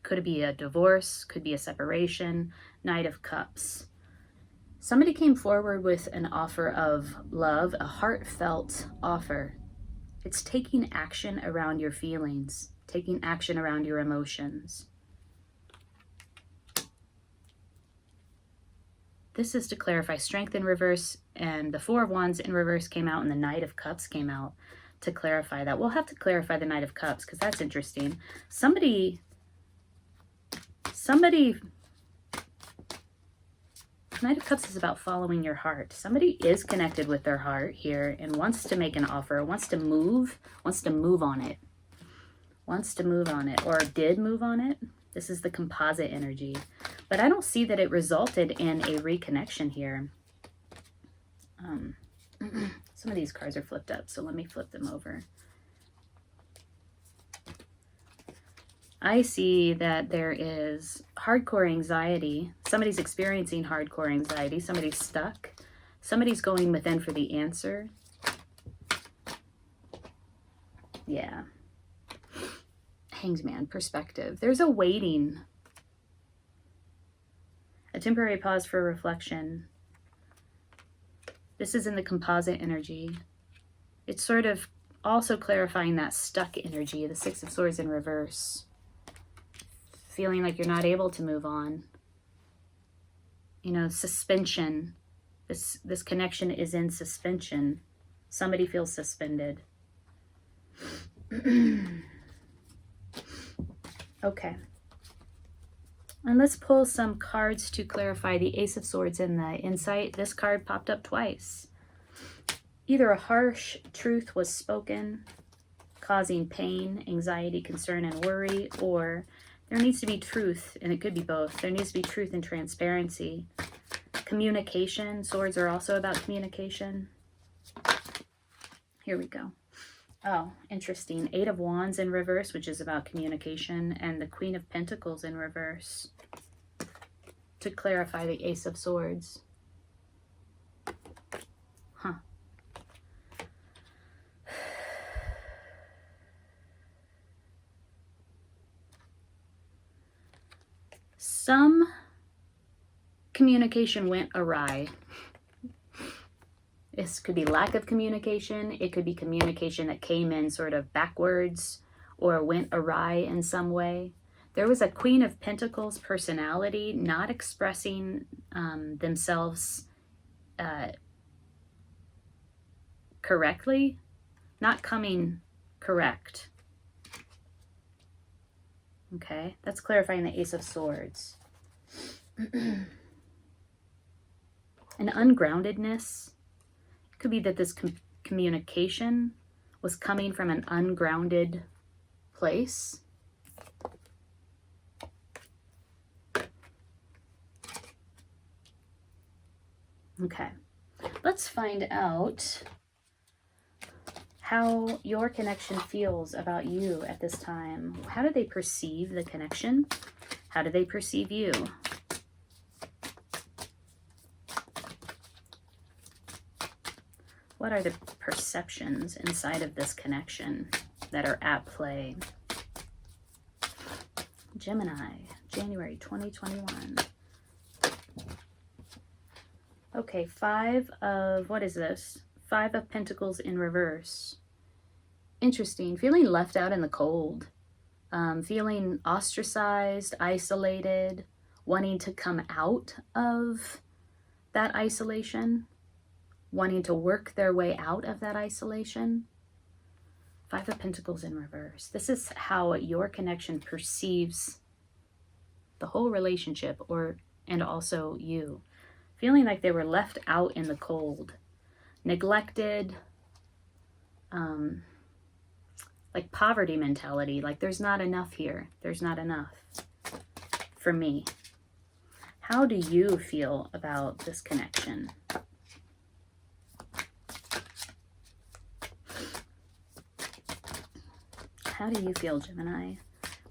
Could be a divorce, could be a separation. Knight of Cups. Somebody came forward with an offer of love, a heartfelt offer. It's taking action around your feelings, taking action around your emotions. This is to clarify strength in reverse, and the 4 of Wands in reverse came out and the Knight of Cups came out to clarify that. We'll have to clarify the Knight of Cups because that's interesting. Somebody, Knight of Cups is about following your heart. Somebody is connected with their heart here and wants to make an offer, wants to move on it. Wants to move on it, or did move on it. This is the composite energy. But I don't see that it resulted in a reconnection here. Some of these cards are flipped up, so let me flip them over. I see that there is hardcore anxiety. Somebody's experiencing hardcore anxiety. Somebody's stuck. Somebody's going within for the answer. Yeah. Hanged Man, perspective. There's a waiting. A temporary pause for reflection. This is in the composite energy. It's sort of also clarifying that stuck energy, the 6 of Swords in reverse. Feeling like you're not able to move on. You know, suspension. This connection is in suspension. Somebody feels suspended. Okay. And let's pull some cards to clarify the Ace of Swords in the insight. This card popped up twice. Either a harsh truth was spoken, causing pain, anxiety, concern, and worry, or there needs to be truth, and it could be both. There needs to be truth and transparency. Communication. Swords are also about communication. Here we go. Oh, interesting. 8 of Wands in reverse, which is about communication, and the Queen of Pentacles in reverse to clarify the Ace of Swords. Huh. Some communication went awry. This could be lack of communication. It could be communication that came in sort of backwards or went awry in some way. There was a Queen of Pentacles personality not expressing themselves correctly, not coming correct. Okay, that's clarifying the Ace of Swords. An ungroundedness. Could be that this communication was coming from an ungrounded place. Okay, let's find out how your connection feels about you at this time. How do they perceive the connection? How do they perceive you? What are the perceptions inside of this connection that are at play? Gemini, January 2021. Okay, 5 of, what is this? 5 of Pentacles in reverse. Interesting. Feeling left out in the cold. Feeling ostracized, isolated, wanting to come out of that isolation. Wanting to work their way out of that isolation. 5 of Pentacles in reverse. This is how your connection perceives the whole relationship, and also you. Feeling like they were left out in the cold, neglected, like poverty mentality, like there's not enough here. There's not enough for me. How do you feel about this connection? How do you feel, Gemini,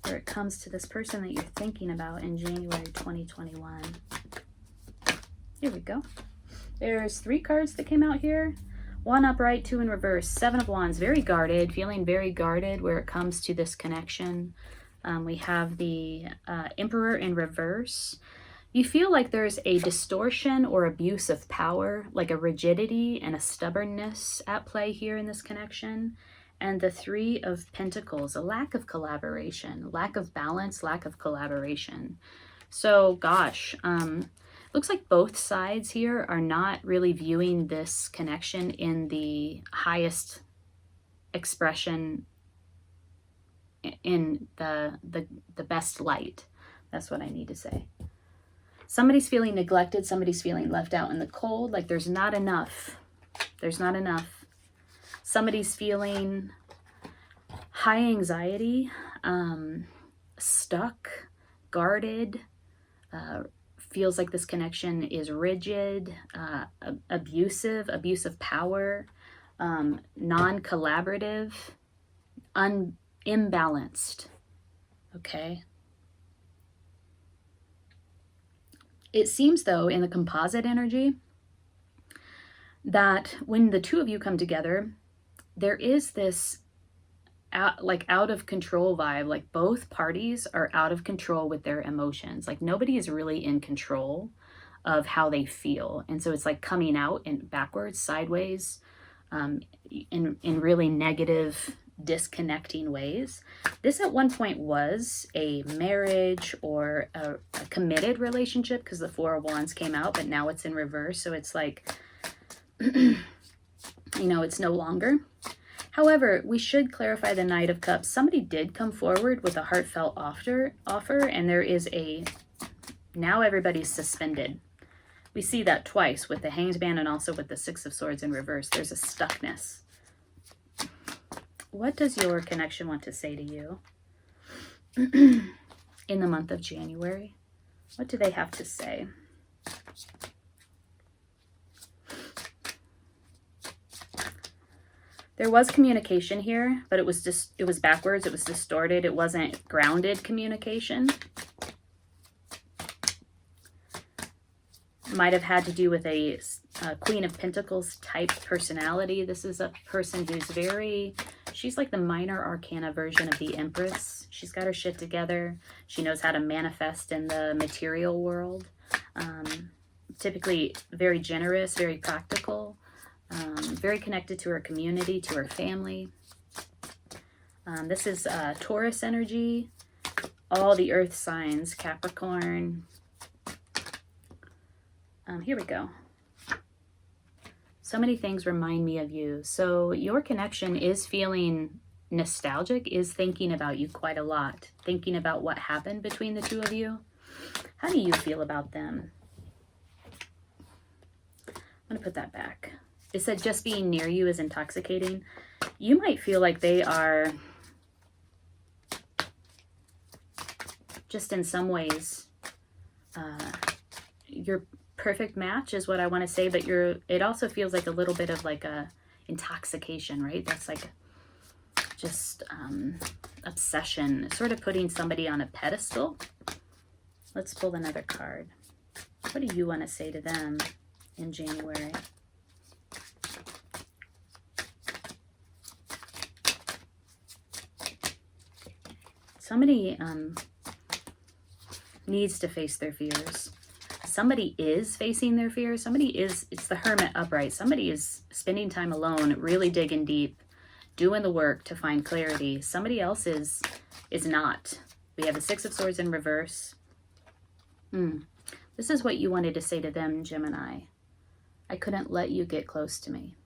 where it comes to this person that you're thinking about in January 2021? Here we go. There's 3 cards that came out here. 1 upright, 2 in reverse. 7 of Wands, very guarded, feeling very guarded where it comes to this connection. We have the Emperor in reverse. You feel like there's a distortion or abuse of power, like a rigidity and a stubbornness at play here in this connection. And the 3 of Pentacles, a lack of collaboration, lack of balance, lack of collaboration. So, gosh, looks like both sides here are not really viewing this connection in the highest expression, in the best light. That's what I need to say. Somebody's feeling neglected. Somebody's feeling left out in the cold. Like there's not enough. There's not enough. Somebody's feeling high anxiety, stuck, guarded, feels like this connection is rigid, abusive power, non-collaborative, imbalanced. Okay. It seems, though, in the composite energy, that when the 2 of you come together, there is this out of control vibe. Like both parties are out of control with their emotions. Like nobody is really in control of how they feel. And so it's like coming out in backwards, sideways, in really negative, disconnecting ways. This at one point was a marriage or a committed relationship because the 4 of Wands came out, but now it's in reverse. So it's like, it's no longer. However, we should clarify the Knight of Cups. Somebody did come forward with a heartfelt offer, and there is now everybody's suspended. We see that twice with the Hanged Man and also with the 6 of Swords in reverse. There's a stuckness. What does your connection want to say to you in the month of January? What do they have to say? There was communication here, but it was just, it was backwards. It was distorted. It wasn't grounded communication. Might have had to do with a Queen of Pentacles type personality. This is a person who's very, she's like the minor arcana version of the Empress. She's got her shit together. She knows how to manifest in the material world. Typically very generous, very practical, very connected to her community, to her family. This is Taurus energy. All the earth signs, Capricorn. Here we go. So many things remind me of you. So your connection is feeling nostalgic, is thinking about you quite a lot, thinking about what happened between the two of you. How do you feel about them? I'm going to put that back. It said just being near you is intoxicating. You might feel like they are just in some ways your perfect match is what I want to say, but it also feels like a little bit of like a intoxication, right? That's like just obsession, sort of putting somebody on a pedestal. Let's pull another card. What do you want to say to them in January? Somebody needs to face their fears. Somebody is facing their fears. Somebody is, it's the Hermit upright. Somebody is spending time alone, really digging deep, doing the work to find clarity. Somebody else is not. We have the Six of Swords in reverse. This is what you wanted to say to them, Gemini. I couldn't let you get close to me.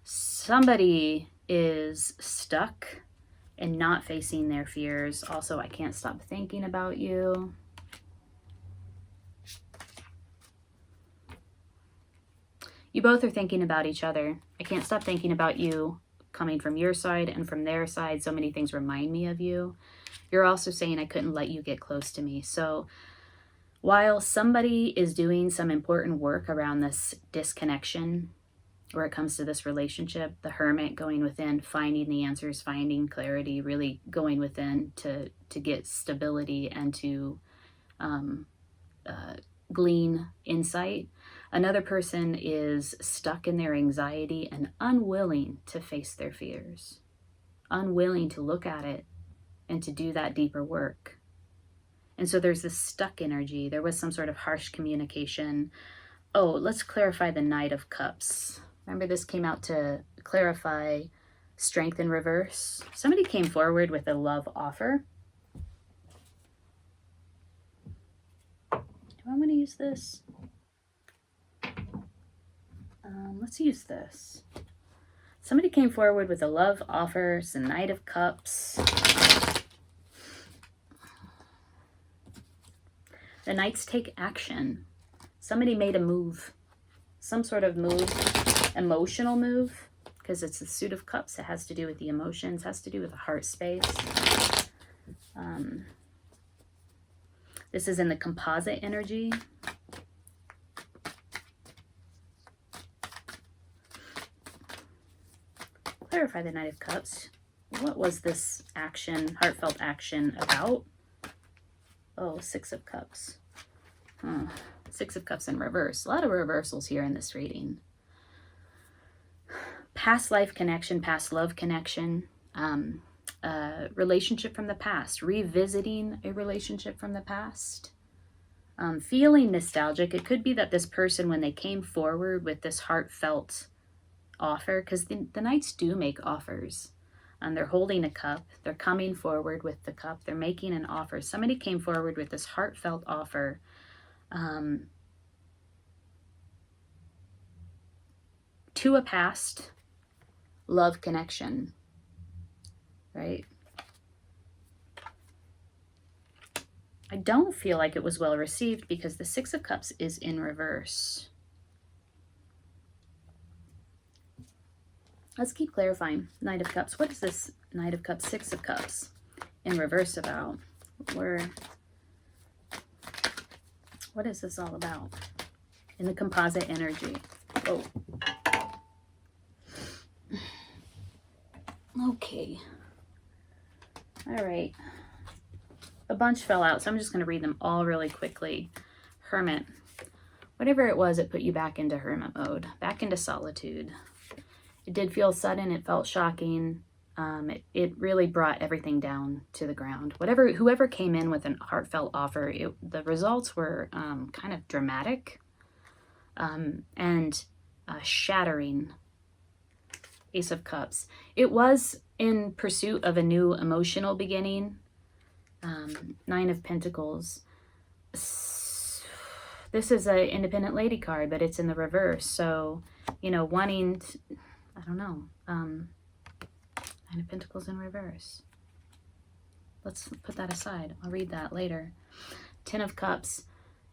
Somebody is stuck and not facing their fears. Also, I can't stop thinking about you. You both are thinking about each other. I can't stop thinking about you coming from your side and from their side. So many things remind me of you. You're also saying I couldn't let you get close to me. So while somebody is doing some important work around this disconnection, where it comes to this relationship, the Hermit going within, finding the answers, finding clarity, really going within to get stability and to glean insight. Another person is stuck in their anxiety and unwilling to face their fears, unwilling to look at it and to do that deeper work. And so there's this stuck energy. There was some sort of harsh communication. Oh, let's clarify the Knight of Cups. Remember, this came out to clarify strength in reverse. Somebody came forward with a love offer. Do I want to use this? Let's use this. Somebody came forward with a love offer. It's the Knight of Cups. The Knights take action. Somebody made a move. Some sort of move. Emotional move, because it's the Suit of Cups. It has to do with the emotions, has to do with the heart space. This is in the composite energy. Clarify the Knight of Cups. What was this action, heartfelt action about? Oh, Six of Cups. Six of Cups in reverse. A lot of reversals here in this reading. Past life connection, past love connection, relationship from the past, revisiting a relationship from the past, feeling nostalgic. It could be that this person, when they came forward with this heartfelt offer, because the Knights do make offers, and they're holding a cup, they're coming forward with the cup, they're making an offer. Somebody came forward with this heartfelt offer. To a past love connection, right? I don't feel like it was well received because the Six of Cups is in reverse. Let's keep clarifying. Knight of Cups. What is this Knight of Cups, Six of Cups in reverse about? What is this all about? In the composite energy. Oh. Okay. All right. A bunch fell out, so I'm just going to read them all really quickly. Hermit. Whatever it was, it put you back into hermit mode, back into solitude. It did feel sudden. It felt shocking. It really brought everything down to the ground. Whoever came in with a heartfelt offer, the results were kind of dramatic and shattering. Ace of Cups. It was in pursuit of a new emotional beginning. Nine of Pentacles. This is an independent lady card, but it's in the reverse. So, you know, wanting to, I don't know. Nine of Pentacles in reverse. Let's put that aside. I'll read that later. Ten of Cups.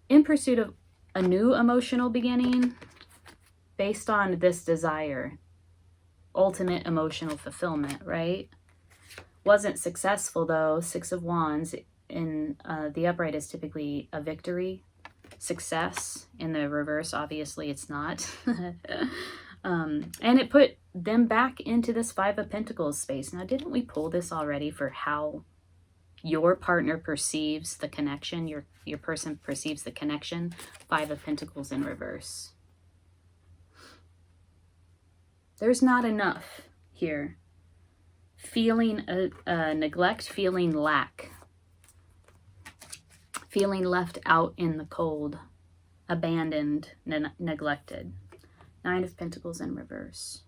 In pursuit of a new emotional beginning based on this desire. Ultimate emotional fulfillment, right? Wasn't successful though. Six of Wands in the upright is typically a victory. Success. In the reverse, obviously it's not. And it put them back into this Five of Pentacles space. Now, didn't we pull this already for how your partner perceives the connection? Your person perceives the connection. Five of Pentacles in reverse. There's not enough here. Feeling neglect, feeling lack. Feeling left out in the cold. Abandoned, neglected. Nine of Pentacles in reverse.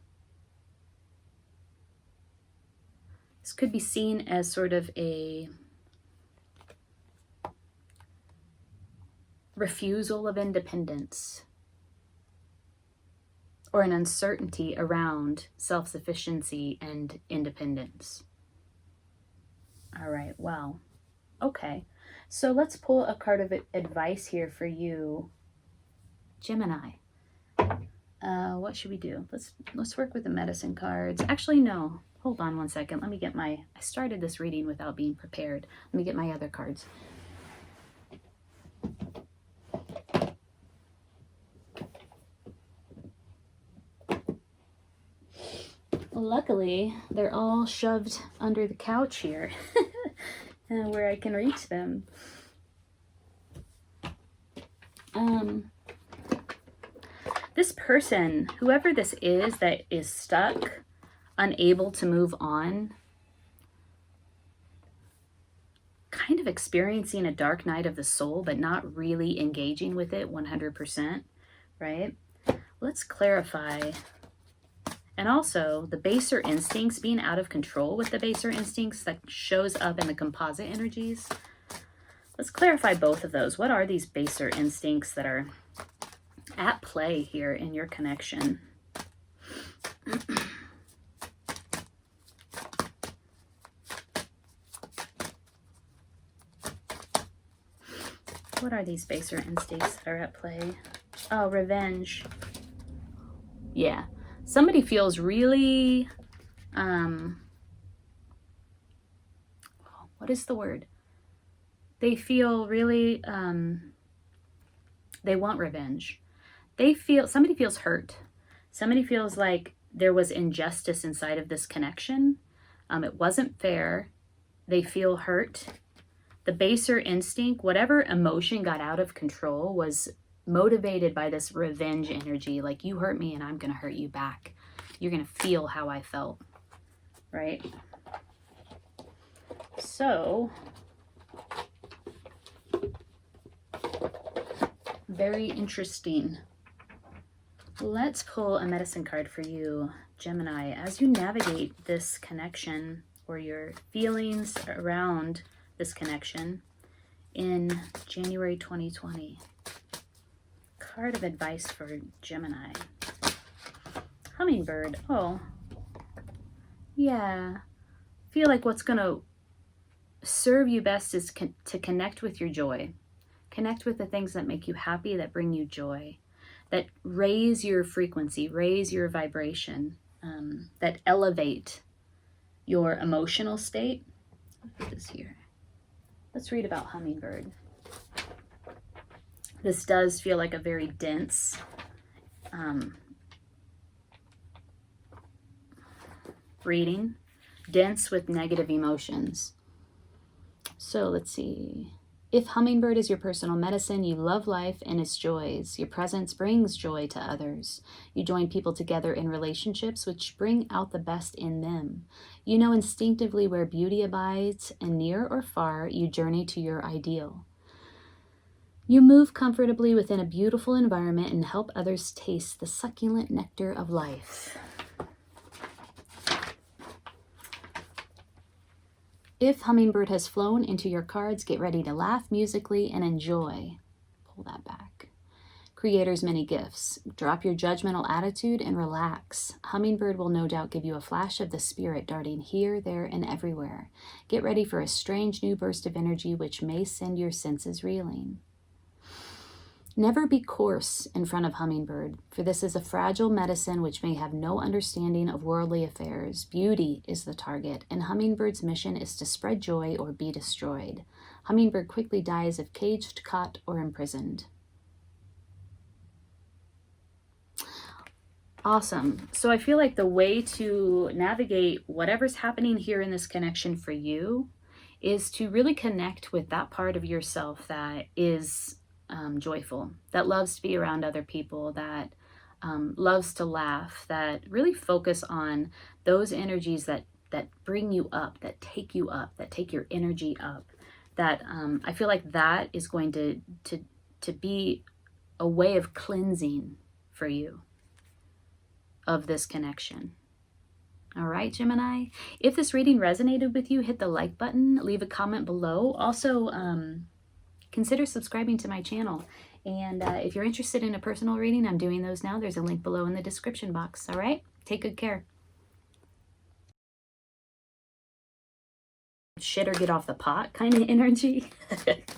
This could be seen as sort of a refusal of independence, or an uncertainty around self-sufficiency and independence. All right, wow. Okay, so let's pull a card of advice here for you, Gemini. What should we do? Let's work with the medicine cards. Actually, no. Hold on one second. Let me get I started this reading without being prepared. Let me get my other cards. Luckily, they're all shoved under the couch here where I can reach them. This person, whoever this is that is stuck, unable to move on, kind of experiencing a dark night of the soul, but not really engaging with it 100%, right? Let's clarify. And also the baser instincts, being out of control with the baser instincts that shows up in the composite energies. Let's clarify both of those. What are these baser instincts that are at play here in your connection? What are these baser instincts that are at play? Oh, revenge. Yeah. Somebody feels really, what is the word? They feel really, they want revenge. Somebody feels hurt. Somebody feels like there was injustice inside of this connection. It wasn't fair. They feel hurt. The baser instinct, whatever emotion got out of control, was motivated by this revenge energy. Like, you hurt me and I'm going to hurt you back. You're going to feel how I felt. Right? So, very interesting. Let's pull a medicine card for you, Gemini, as you navigate this connection, or your feelings around this connection in January 2020. Card of advice for Gemini. Hummingbird. Oh, yeah. Feel like what's going to serve you best is to connect with your joy. Connect with the things that make you happy, that bring you joy, that raise your frequency, raise your vibration, that elevate your emotional state. What is here? Let's read about hummingbird. This does feel like a very dense reading. dense with negative emotions. So let's see. If hummingbird is your personal medicine, you love life and its joys. Your presence brings joy to others. You join people together in relationships which bring out the best in them. You know instinctively where beauty abides, and near or far, you journey to your ideal. You move comfortably within a beautiful environment and help others taste the succulent nectar of life. If hummingbird has flown into your cards, get ready to laugh musically and enjoy. Pull that back. Creator's many gifts. Drop your judgmental attitude and relax. Hummingbird will no doubt give you a flash of the spirit darting here, there, and everywhere. Get ready for a strange new burst of energy which may send your senses reeling. Never be coarse in front of hummingbird, for this is a fragile medicine which may have no understanding of worldly affairs. Beauty is the target, and hummingbird's mission is to spread joy or be destroyed. Hummingbird quickly dies if caged, caught, or imprisoned. Awesome. So I feel like the way to navigate whatever's happening here in this connection for you is to really connect with that part of yourself that is joyful, that loves to be around other people, that loves to laugh, that really focus on those energies that bring you up, that take you up, that take your energy up. That I feel like that is going to be a way of cleansing for you of this connection. All right, Gemini. If this reading resonated with you, hit the like button, leave a comment below. Also, consider subscribing to my channel. And if you're interested in a personal reading, I'm doing those now. There's a link below in the description box. All right? Take good care. Shit or get off the pot kind of energy.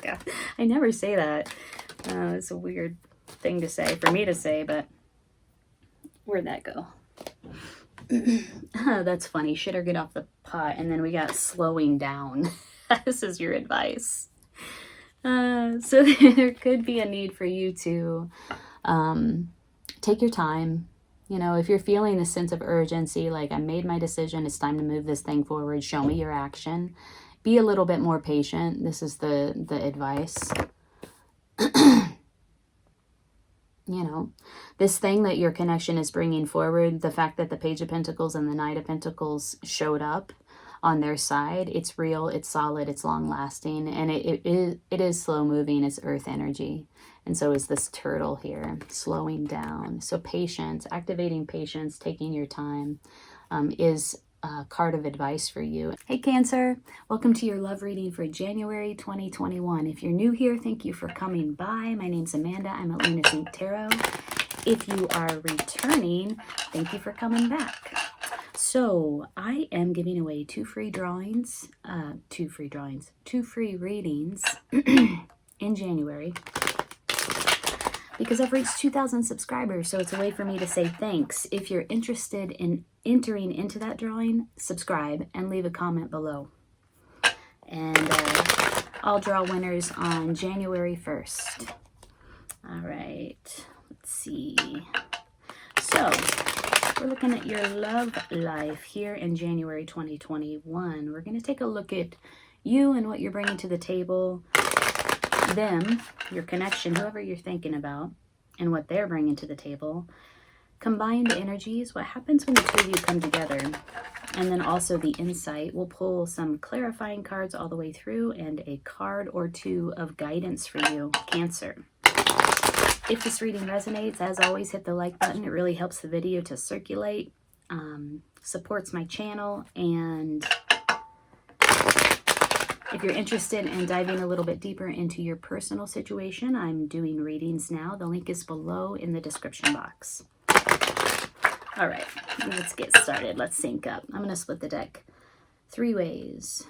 God, I never say that. It's a weird thing to say, for me to say, but where'd that go? That's funny. Shit or get off the pot. And then we got slowing down. This is your advice. So there could be a need for you to take your time. You know, if you're feeling a sense of urgency, like I made my decision, it's time to move this thing forward, show me your action. Be a little bit more patient. This is the advice. You know, this thing that your connection is bringing forward, the fact that the Page of Pentacles and the Knight of Pentacles showed up on their side, it's real, it's solid, it's long lasting, and it is slow moving. It's earth energy, and so is this turtle here, slowing down. So patience, activating patience, taking your time is a card of advice for you. Hey Cancer, welcome to your love reading for January 2021. If you're new here, thank you for coming by. My name's Amanda. I'm at Luna Zinc Tarot. If you are returning, thank you for coming back. So I am giving away two free readings in January because I've reached 2,000 subscribers. So it's a way for me to say thanks. If you're interested in entering into that drawing, subscribe and leave a comment below. And I'll draw winners on January 1st. All right, let's see. So we're looking at your love life here in January 2021. We're going to take a look at you and what you're bringing to the table, them, your connection, whoever you're thinking about, and what they're bringing to the table. Combined energies, what happens when the two of you come together, and then also the insight. We'll pull some clarifying cards all the way through and a card or two of guidance for you, Cancer. If this reading resonates, as always, hit the like button. It really helps the video to circulate, supports my channel, and if you're interested in diving a little bit deeper into your personal situation, I'm doing readings now. The link is below in the description box. All right, let's get started. Let's sync up. I'm going to split the deck 3 ways.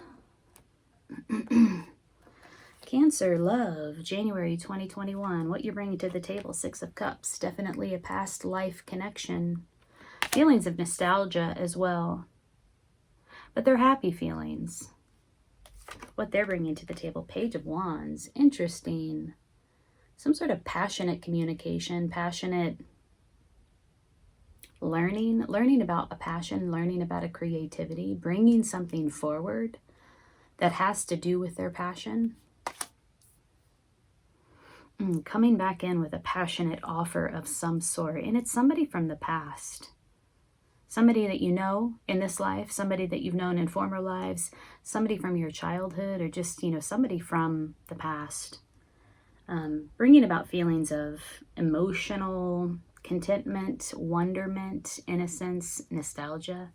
Cancer, love, January 2021. What you're bringing to the table, 6 of Cups. Definitely a past life connection. Feelings of nostalgia as well. But they're happy feelings. What they're bringing to the table, Page of Wands. Interesting. Some sort of passionate communication, passionate learning about a passion, learning about a creativity, bringing something forward that has to do with their passion. Coming back in with a passionate offer of some sort. And it's somebody from the past. Somebody that you know in this life, somebody that you've known in former lives, somebody from your childhood, or just, you know, somebody from the past. Bringing about feelings of emotional contentment, wonderment, innocence, nostalgia.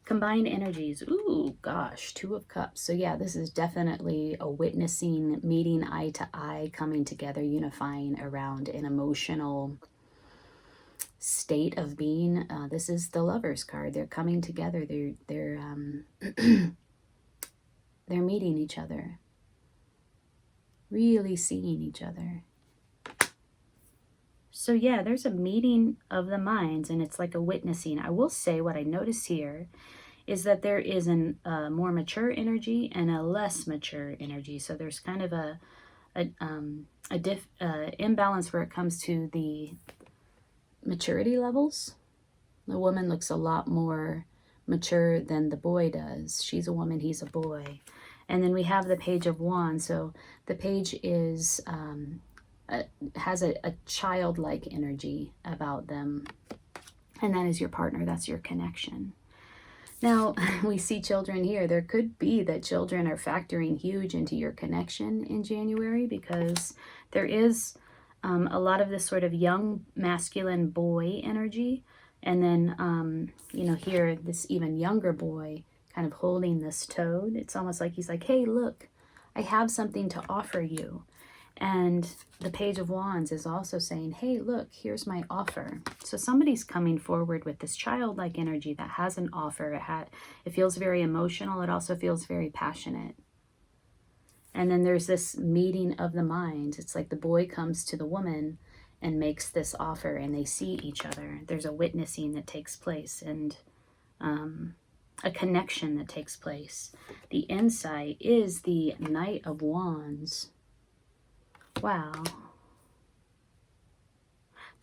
Combined energies. Ooh, gosh, 2 of Cups. So yeah, this is definitely a witnessing, meeting eye to eye, coming together, unifying around an emotional state of being. This is the Lovers card. They're coming together. They're they're meeting each other. Really seeing each other. So yeah, there's a meeting of the minds, and it's like a witnessing. I will say what I notice here is that there is a more mature energy and a less mature energy. So there's kind of a imbalance where it comes to the maturity levels. The woman looks a lot more mature than the boy does. She's a woman, he's a boy. And then we have the Page of Wands. So the page is has a childlike energy about them. And that is your partner. That's your connection. Now, we see children here. There could be that children are factoring huge into your connection in January, because there is a lot of this sort of young masculine boy energy. And then, you know, here, this even younger boy kind of holding this toad. It's almost like he's like, hey, look, I have something to offer you. And the Page of Wands is also saying, hey, look, here's my offer. So somebody's coming forward with this childlike energy that has an offer. It feels very emotional. It also feels very passionate. And then there's this meeting of the minds. It's like the boy comes to the woman and makes this offer, and they see each other. There's a witnessing that takes place, and a connection that takes place. The insight is the Knight of Wands. Wow.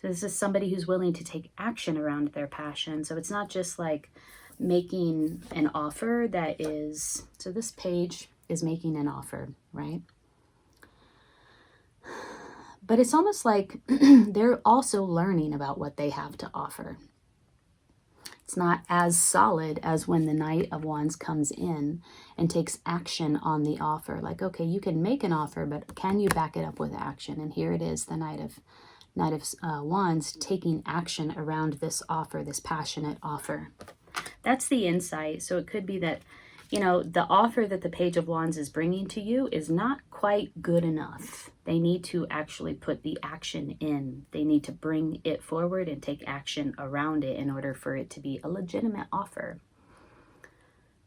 So this is somebody who's willing to take action around their passion. So it's not just like making an offer that is, so this page is making an offer, right? But it's almost like they're also learning about what they have to offer. It's not as solid as when the Knight of Wands comes in and takes action on the offer. Like, okay, you can make an offer, but can you back it up with action? And here it is, the Knight of Wands taking action around this offer, this passionate offer. That's the insight. So it could be that, you know, the offer that the Page of Wands is bringing to you is not quite good enough. They need to actually put the action in. They need to bring it forward and take action around it in order for it to be a legitimate offer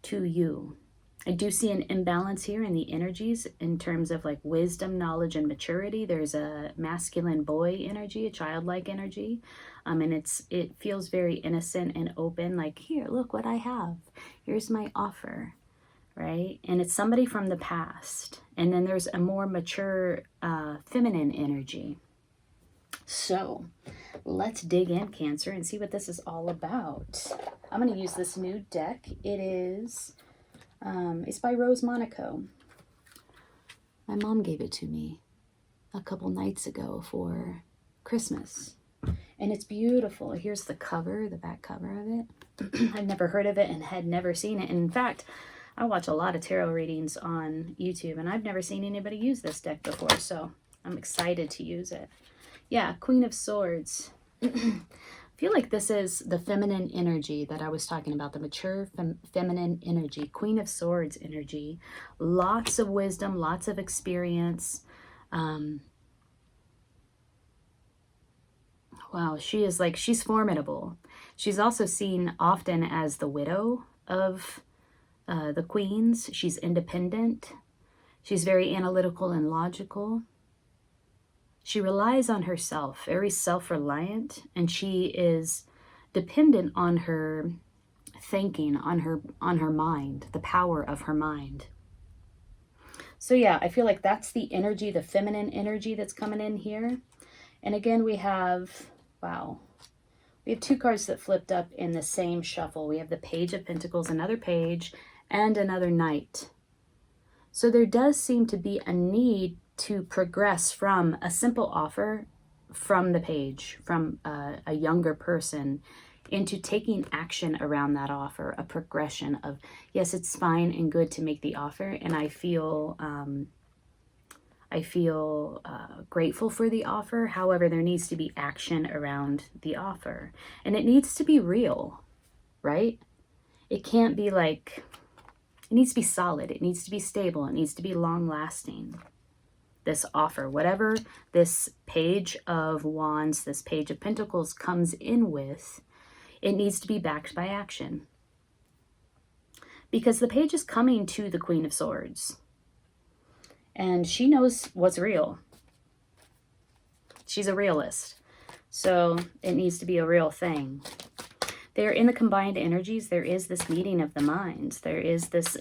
to you. I do see an imbalance here in the energies in terms of like wisdom, knowledge, and maturity. There's a masculine boy energy, a childlike energy. And it feels very innocent and open, like, here, look what I have. Here's my offer, right? And it's somebody from the past. And then there's a more mature feminine energy. So let's dig in, Cancer, and see what this is all about. I'm going to use this new deck. It is, it's by Rose Monaco. My mom gave it to me a couple nights ago for Christmas. And it's beautiful. Here's the cover, the back cover of it. I've never heard of it and had never seen it. And in fact, I watch a lot of tarot readings on YouTube, and I've never seen anybody use this deck before, so I'm excited to use it. Yeah, Queen of Swords. I feel like this is the feminine energy that I was talking about, the mature feminine energy, Queen of Swords energy. Lots of wisdom, lots of experience. Wow, she's formidable. She's also seen often as the widow of the queens. She's independent. She's very analytical and logical. She relies on herself, very self-reliant, and she is dependent on her thinking, on her mind, the power of her mind. So yeah, I feel like that's the energy, the feminine energy that's coming in here. And again, we have, wow, We have two cards that flipped up in the same shuffle. We have the Page of Pentacles, another page, and another Knight. So there does seem to be a need to progress from a simple offer from the page, from a younger person, into taking action around that offer, a progression of, yes, it's fine and good to make the offer, and I feel grateful for the offer. However, there needs to be action around the offer, and it needs to be real, right? It can't be like, it needs to be solid. It needs to be stable. It needs to be long lasting. This offer, whatever this Page of Wands, this Page of Pentacles comes in with, it needs to be backed by action. Because the page is coming to the Queen of Swords. And she knows what's real. She's a realist. So it needs to be a real thing. There, in the combined energies, there is this meeting of the minds. There is this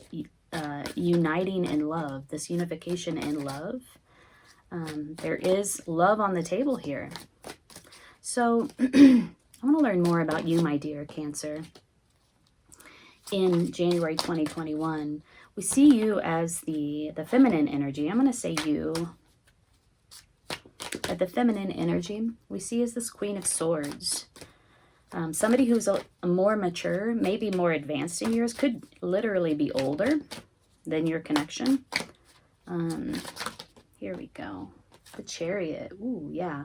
uniting in love, this unification in love. There is love on the table here. So I want to learn more about you, my dear Cancer. In January 2021, we see you as the feminine energy. I'm going to say you. At the feminine energy, we see as this Queen of Swords. Somebody who's a more mature, maybe more advanced in years, could literally be older than your connection. Here we go. The Chariot. Ooh, yeah.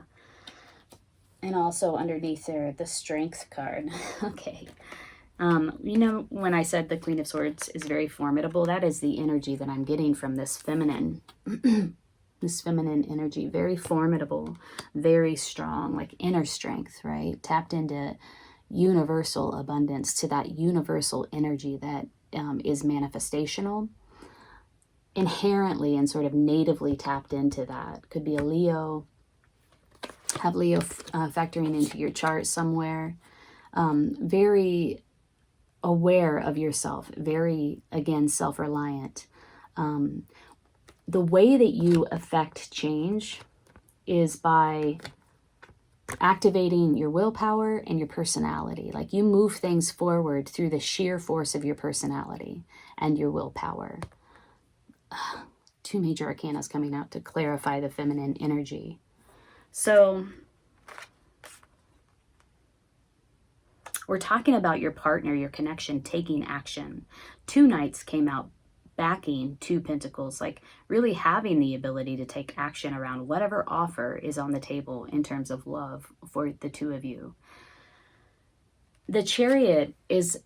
And also underneath there, the Strength card. Okay. You know, when I said the Queen of Swords is very formidable, that is the energy that I'm getting from this feminine, this feminine energy. Very formidable, very strong, like inner strength, right? Tapped into universal abundance, to that universal energy that is manifestational. Inherently and sort of natively tapped into that. Could be a Leo. Have Leo factoring into your chart somewhere. Very aware of yourself, very, again, self-reliant. The way that you affect change is by activating your willpower and your personality. Like, you move things forward through the sheer force of your personality and your willpower. Two major arcanas coming out to clarify the feminine energy. So we're talking about your partner, your connection, taking action. Two Knights came out backing two Pentacles, like really having the ability to take action around whatever offer is on the table in terms of love for the two of you. The Chariot is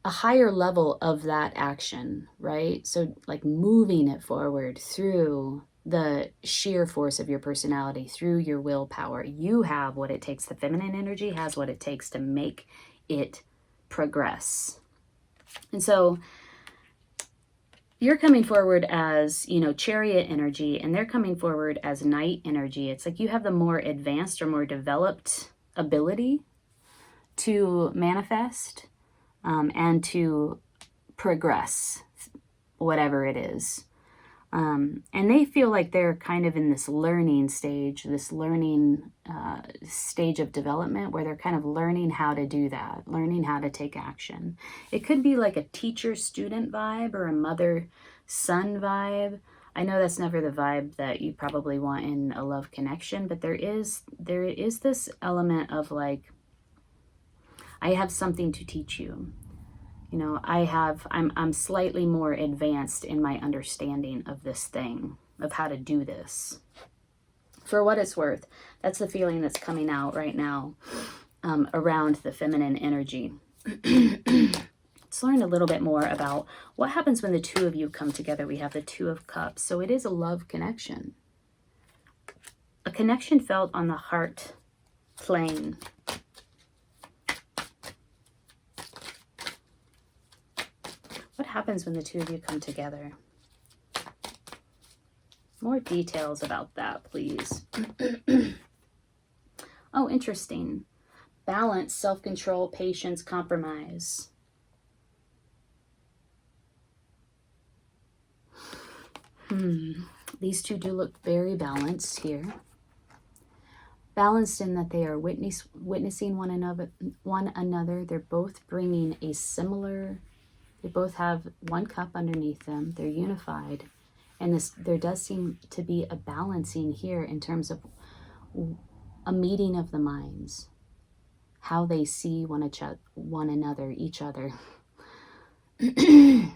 a higher level of that action, right? So like moving it forward through the sheer force of your personality, through your willpower. You have what it takes. The feminine energy has what it takes to make it progress. And so you're coming forward as, you know, Chariot energy, and they're coming forward as Knight energy. It's like you have the more advanced or more developed ability to manifest and to progress, whatever it is. And they feel like they're kind of in this learning stage, this learning stage of development where they're kind of learning how to do that, learning how to take action. It could be like a teacher-student vibe or a mother-son vibe. I know that's never the vibe that you probably want in a love connection, but there is this element of like, I have something to teach you. You know, I'm slightly more advanced in my understanding of this thing, of how to do this. For what it's worth, that's the feeling that's coming out right now around the feminine energy. Let's learn a little bit more about what happens when the two of you come together. We have the Two of Cups. So it is a love connection. A connection felt on the heart plane. What happens when the two of you come together? More details about that, please. Oh, interesting. Balance, self-control, patience, compromise. These two do look very balanced here. Balanced in that they are witnessing one another. They're both bringing a similar, they both have one cup underneath them. They're unified. And there does seem to be a balancing here in terms of a meeting of the minds, how they see one another, each other. I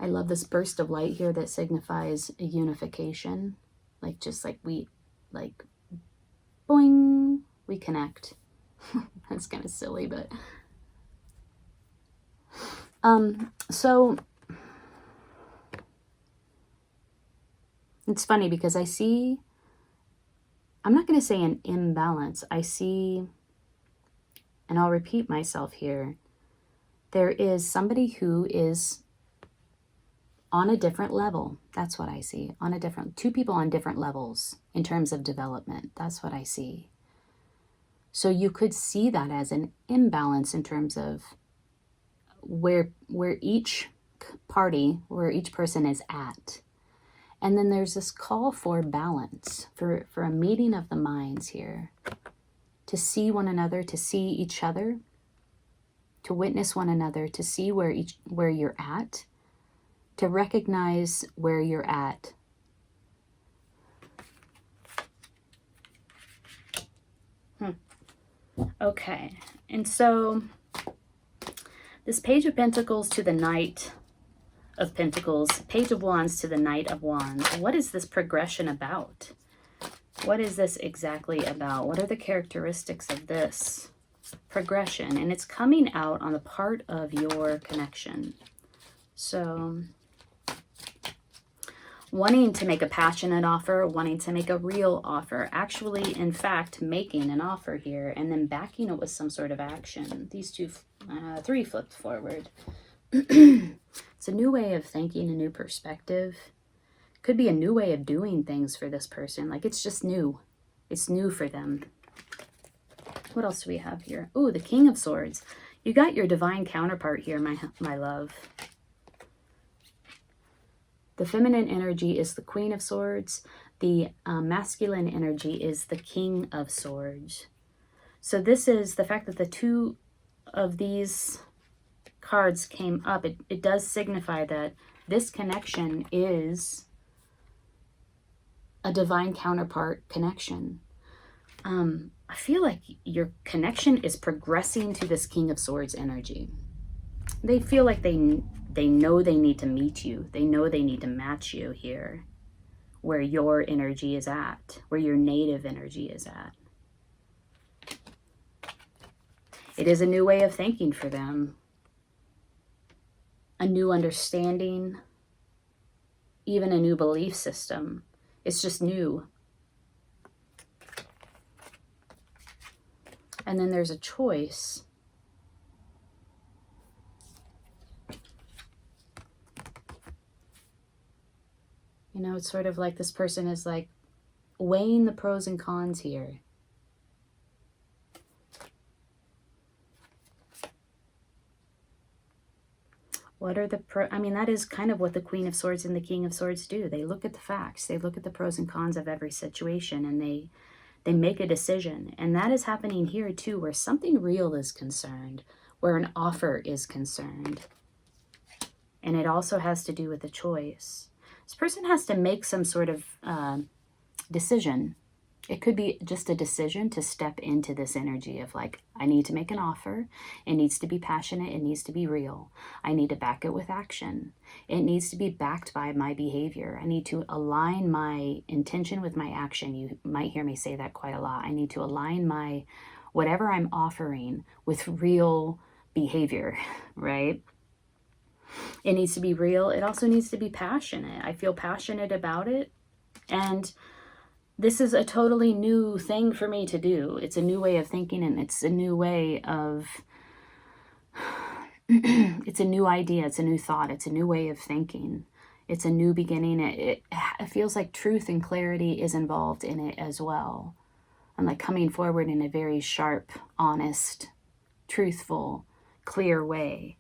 love this burst of light here that signifies a unification. Like, just like like, boing, we connect. That's kind of silly, but so it's funny because I see, I'm not going to say an imbalance. I see, and I'll repeat myself here, there is somebody who is on a different level. That's what I see. On a different, two people on different levels in terms of development. That's what I see. So you could see that as an imbalance in terms of where each party, where each person is at. And then there's this call for balance, for a meeting of the minds here, to see one another, to see each other, to witness one another, to see where you're at, to recognize where you're at. Okay, and so this Page of Pentacles to the Knight of Pentacles, Page of Wands to the Knight of Wands. What is this progression about? What is this exactly about? What are the characteristics of this progression? And it's coming out on the part of your connection. So, wanting to make a passionate offer, wanting to make a real offer, actually, in fact, making an offer here, and then backing it with some sort of action. These three flipped forward. It's a new way of thinking, a new perspective. Could be a new way of doing things for this person. Like, it's just new. It's new for them. What else do we have here? Ooh, the King of Swords. You got your divine counterpart here, my love. The feminine energy is the Queen of Swords. The masculine energy is the King of Swords. So this is the fact that the two of these cards came up. It does signify that this connection is a divine counterpart connection. I feel like your connection is progressing to this King of Swords energy. They feel like they know they need to meet you. They know they need to match you here, where your energy is at, where your native energy is at. It is a new way of thinking for them, a new understanding, even a new belief system. It's just new. And then there's a choice. You know, it's sort of like this person is like weighing the pros and cons here. What are the I mean, that is kind of what the Queen of Swords and the King of Swords do. They look at the facts. They look at the pros and cons of every situation, and they make a decision. And that is happening here too, where something real is concerned, where an offer is concerned. And it also has to do with a choice. This person has to make some sort of decision. It could be just a decision to step into this energy of like, I need to make an offer. It needs to be passionate. It needs to be real. I need to back it with action. It needs to be backed by my behavior. I need to align my intention with my action. You might hear me say that quite a lot. I need to align my, whatever I'm offering with real behavior, right? It needs to be real. It also needs to be passionate. I feel passionate about it. And this is a totally new thing for me to do. It's a new way of thinking, and it's a new way of, it's a new idea. It's a new thought. It's a new way of thinking. It's a new beginning. It feels like truth and clarity is involved in it as well. I'm like coming forward in a very sharp, honest, truthful, clear way.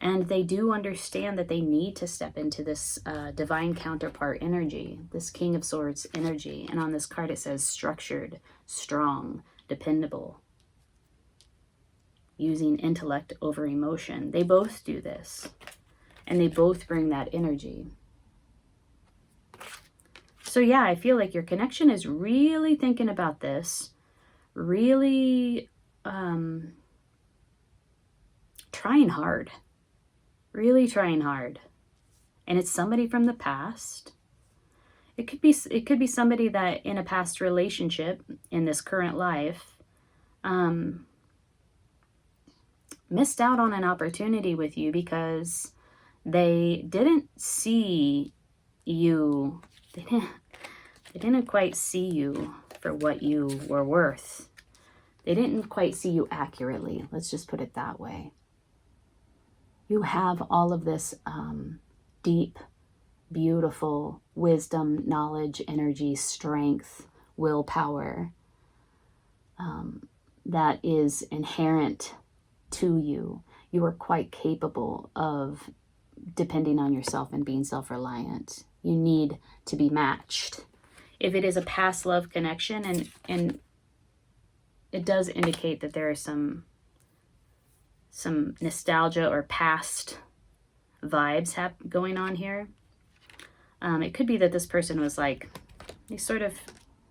And they do understand that they need to step into this divine counterpart energy, this King of Swords energy. And on this card it says structured, strong, dependable, using intellect over emotion. They both do this, and they both bring that energy. So yeah, I feel like your connection is really thinking about this, really trying hard. Really trying hard. And it's somebody from the past. It could be somebody that in a past relationship in this current life missed out on an opportunity with you because they didn't see you. They didn't quite see you for what you were worth. They didn't quite see you accurately. Let's just put it that way. You have all of this deep, beautiful wisdom, knowledge, energy, strength, willpower that is inherent to you. You are quite capable of depending on yourself and being self-reliant. You need to be matched. If it is a past love connection, and it does indicate that there is some nostalgia or past vibes going on here. It could be that this person was like, they sort of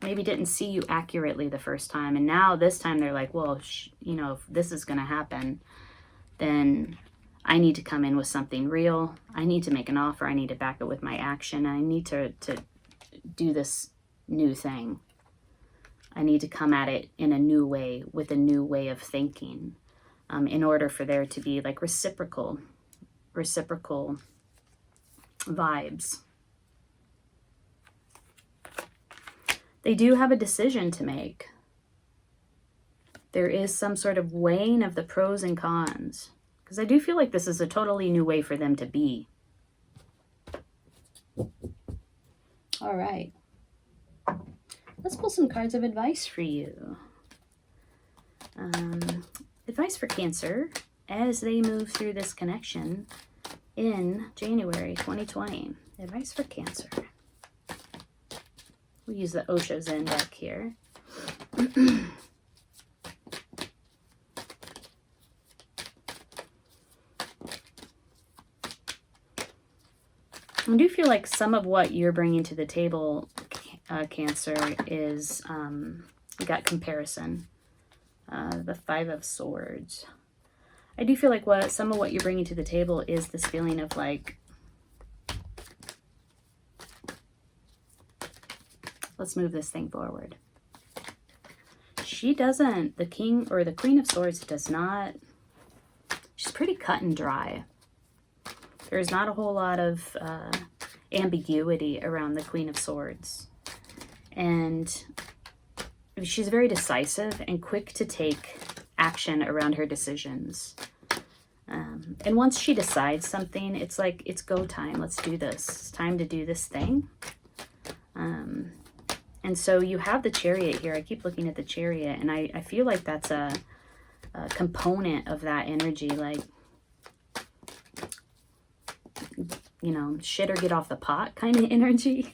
maybe didn't see you accurately the first time. And now this time they're like, well, you know, if this is going to happen, then I need to come in with something real. I need to make an offer. I need to back it with my action. I need to do this new thing. I need to come at it in a new way, with a new way of thinking. In order for there to be like reciprocal vibes. They do have a decision to make. There is some sort of weighing of the pros and cons. Because I do feel like this is a totally new way for them to be. All right. Let's pull some cards of advice for you. Advice for Cancer as they move through this connection in January 2020. Advice for Cancer. We'll use the Osho Zen deck here. I do feel like some of what you're bringing to the table, Cancer, is we got comparison. The Five of Swords. I do feel like some of what you're bringing to the table is this feeling of like, let's move this thing forward. She doesn't, the King or the Queen of Swords does not, she's pretty cut and dry. There's not a whole lot of ambiguity around the Queen of Swords. And she's very decisive and quick to take action around her decisions. And once she decides something, it's like, it's go time. Let's do this. It's time to do this thing. And so you have the Chariot here. I keep looking at the Chariot, and I feel like that's a component of that energy. Like, you know, shit or get off the pot kind of energy.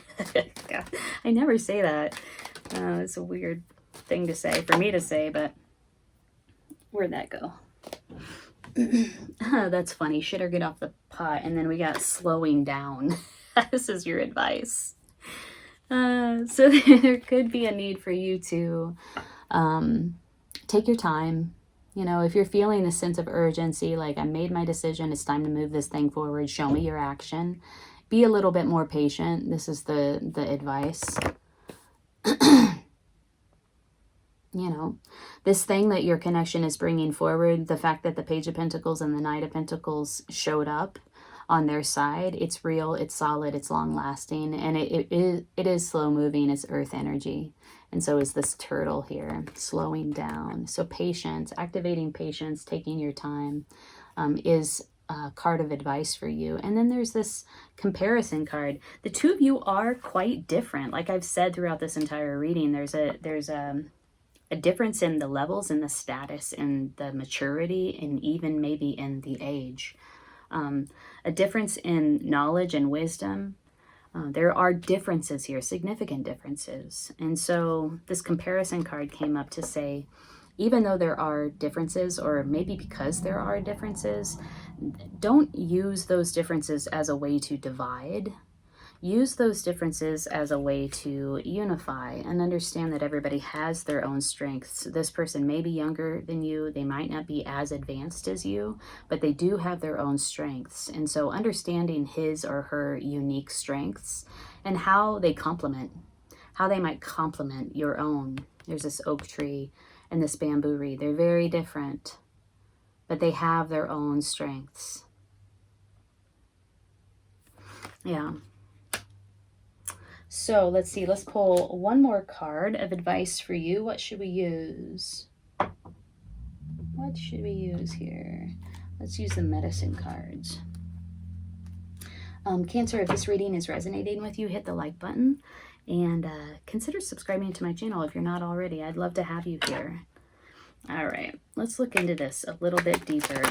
God, I never say that. It's a weird thing to say, for me to say, but where'd that go? Oh, that's funny. Shit or get off the pot. And then we got slowing down. This is your advice. So there could be a need for you to take your time. You know, if you're feeling this sense of urgency, like I made my decision, it's time to move this thing forward, show me your action. Be a little bit more patient. This is the advice. You know, this thing that your connection is bringing forward, the fact that the Page of Pentacles and the Knight of Pentacles showed up on their side, it's real, it's solid, it's long lasting, and it is slow moving. It's earth energy. And so is this turtle here, slowing down. So patience, activating patience, taking your time is a card of advice for you. And then there's this comparison card. The two of you are quite different. Like I've said throughout this entire reading, there's a difference in the levels, in the status, in the maturity, and even maybe in the age. A difference in knowledge and wisdom. There are differences here, significant differences. And so this comparison card came up to say, even though there are differences, or maybe because there are differences, don't use those differences as a way to divide. Use those differences as a way to unify and understand that everybody has their own strengths. This person may be younger than you. They might not be as advanced as you, but they do have their own strengths. And so understanding his or her unique strengths and how they might complement your own. There's this oak tree and this bamboo reed. They're very different, but they have their own strengths. Yeah. So let's see, let's pull one more card of advice for you. What should we use? What should we use here? Let's use the medicine cards. Cancer, if this reading is resonating with you, hit the like button and consider subscribing to my channel if you're not already. I'd love to have you here. All right, let's look into this a little bit deeper.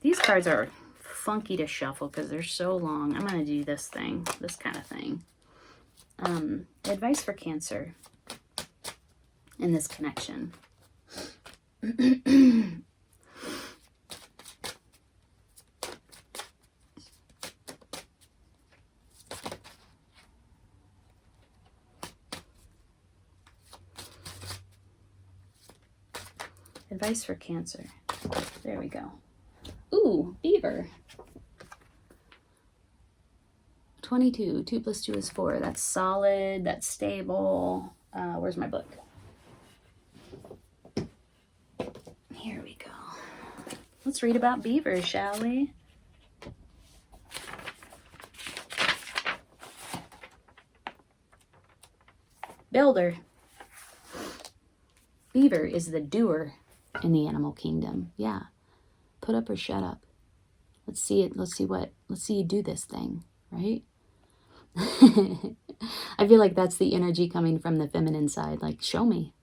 These cards are funky to shuffle because they're so long. I'm going to do this kind of thing. Advice for Cancer in this connection. Advice for Cancer. There we go. Ooh, Beaver. 22. 2 plus 2 is 4. That's solid. That's stable. Where's my book? Here we go. Let's read about beavers, shall we? Builder. Beaver is the doer in the animal kingdom. Yeah. Put up or shut up. Let's see it. Let's see you do this thing, right? I feel like that's the energy coming from the feminine side. Like, show me.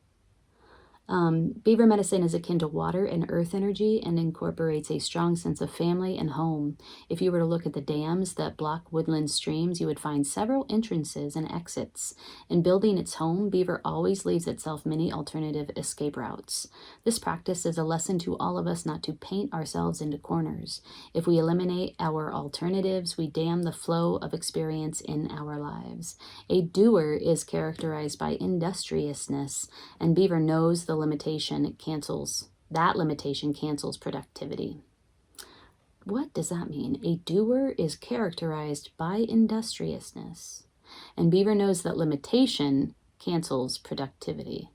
Beaver medicine is akin to water and earth energy and incorporates a strong sense of family and home. If you were to look at the dams that block woodland streams, you would find several entrances and exits. In building its home, beaver always leaves itself many alternative escape routes. This practice is a lesson to all of us not to paint ourselves into corners. If we eliminate our alternatives, we dam the flow of experience in our lives. A doer is characterized by industriousness, and beaver knows the limitation cancels productivity. What does that mean? A doer is characterized by industriousness, and beaver knows that limitation cancels productivity.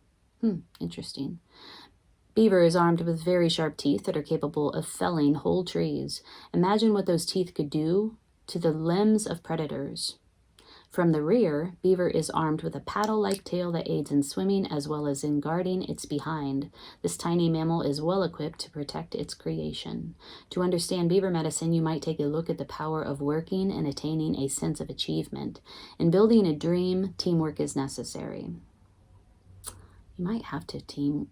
Interesting. Beaver is armed with very sharp teeth that are capable of felling whole trees. Imagine what those teeth could do to the limbs of predators. From the rear, beaver is armed with a paddle-like tail that aids in swimming as well as in guarding its behind. This tiny mammal is well equipped to protect its creation. To understand beaver medicine, you might take a look at the power of working and attaining a sense of achievement. In building a dream, teamwork is necessary. You might have to team.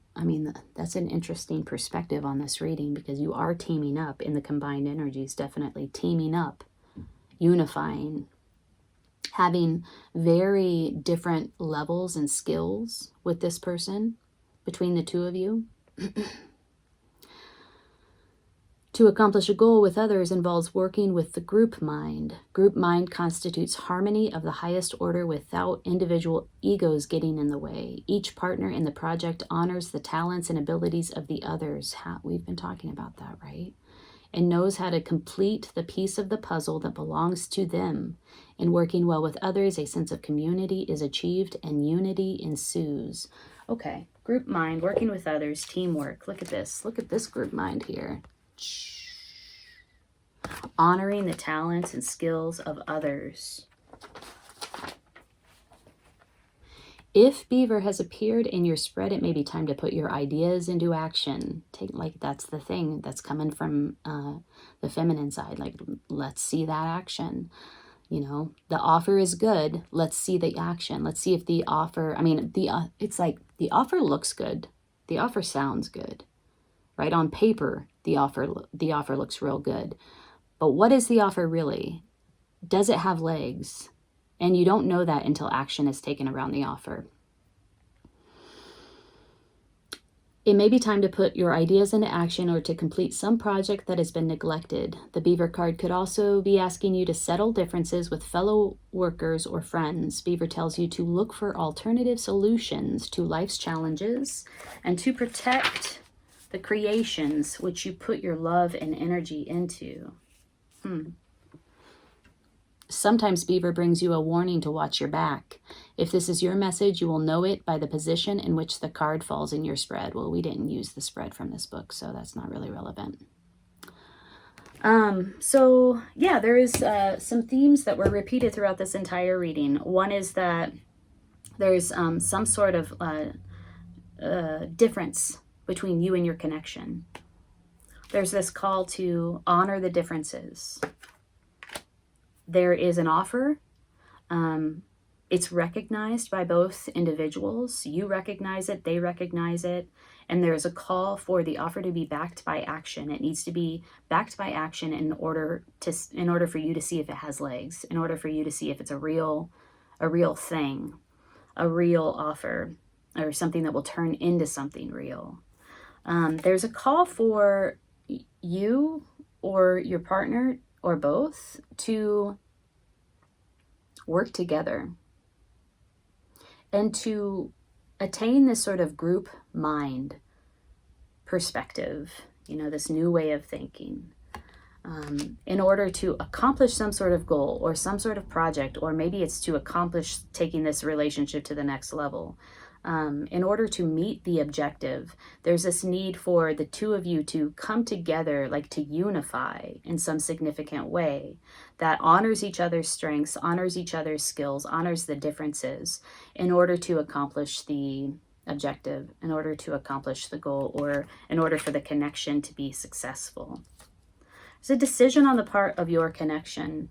That's an interesting perspective on this reading because you are teaming up in the combined energies, definitely teaming up, unifying, having very different levels and skills with this person, between the two of you. To accomplish a goal with others involves working with the group mind. Group mind constitutes harmony of the highest order without individual egos getting in the way. Each partner in the project honors the talents and abilities of the others. We've been talking about that, right? And knows how to complete the piece of the puzzle that belongs to them. In working well with others, a sense of community is achieved and unity ensues. Okay, group mind, working with others, teamwork. Look at this. Look at this group mind here. Honoring the talents and skills of others. If beaver has appeared in your spread, it may be time to put your ideas into action. That's the thing that's coming from the feminine side. Like, let's see that action. The offer is good. Let's see the action. Let's see if the offer, it's like the offer looks good. The offer sounds good, right? On paper, the offer looks real good. But what is the offer really? Does it have legs? And you don't know that until action is taken around the offer. It may be time to put your ideas into action or to complete some project that has been neglected. The Beaver card could also be asking you to settle differences with fellow workers or friends. Beaver tells you to look for alternative solutions to life's challenges and to protect the creations which you put your love and energy into. Sometimes Beaver brings you a warning to watch your back. If this is your message, you will know it by the position in which the card falls in your spread. Well, we didn't use the spread from this book, so that's not really relevant. So yeah, there is some themes that were repeated throughout this entire reading. One is that there's some sort of difference between you and your connection. There's this call to honor the differences. There is an offer. It's recognized by both individuals. You recognize it, they recognize it, and there's a call for the offer to be backed by action. It needs to be backed by action in order for you to see if it has legs, in order for you to see if it's a real thing, a real offer, or something that will turn into something real. There's a call for you or your partner or both to work together and to attain this sort of group mind perspective, this new way of thinking, in order to accomplish some sort of goal or some sort of project, or maybe it's to accomplish taking this relationship to the next level. In order to meet the objective, there's this need for the two of you to come together, like to unify in some significant way that honors each other's strengths, honors each other's skills, honors the differences in order to accomplish the objective, in order to accomplish the goal, or in order for the connection to be successful. It's a decision on the part of your connection,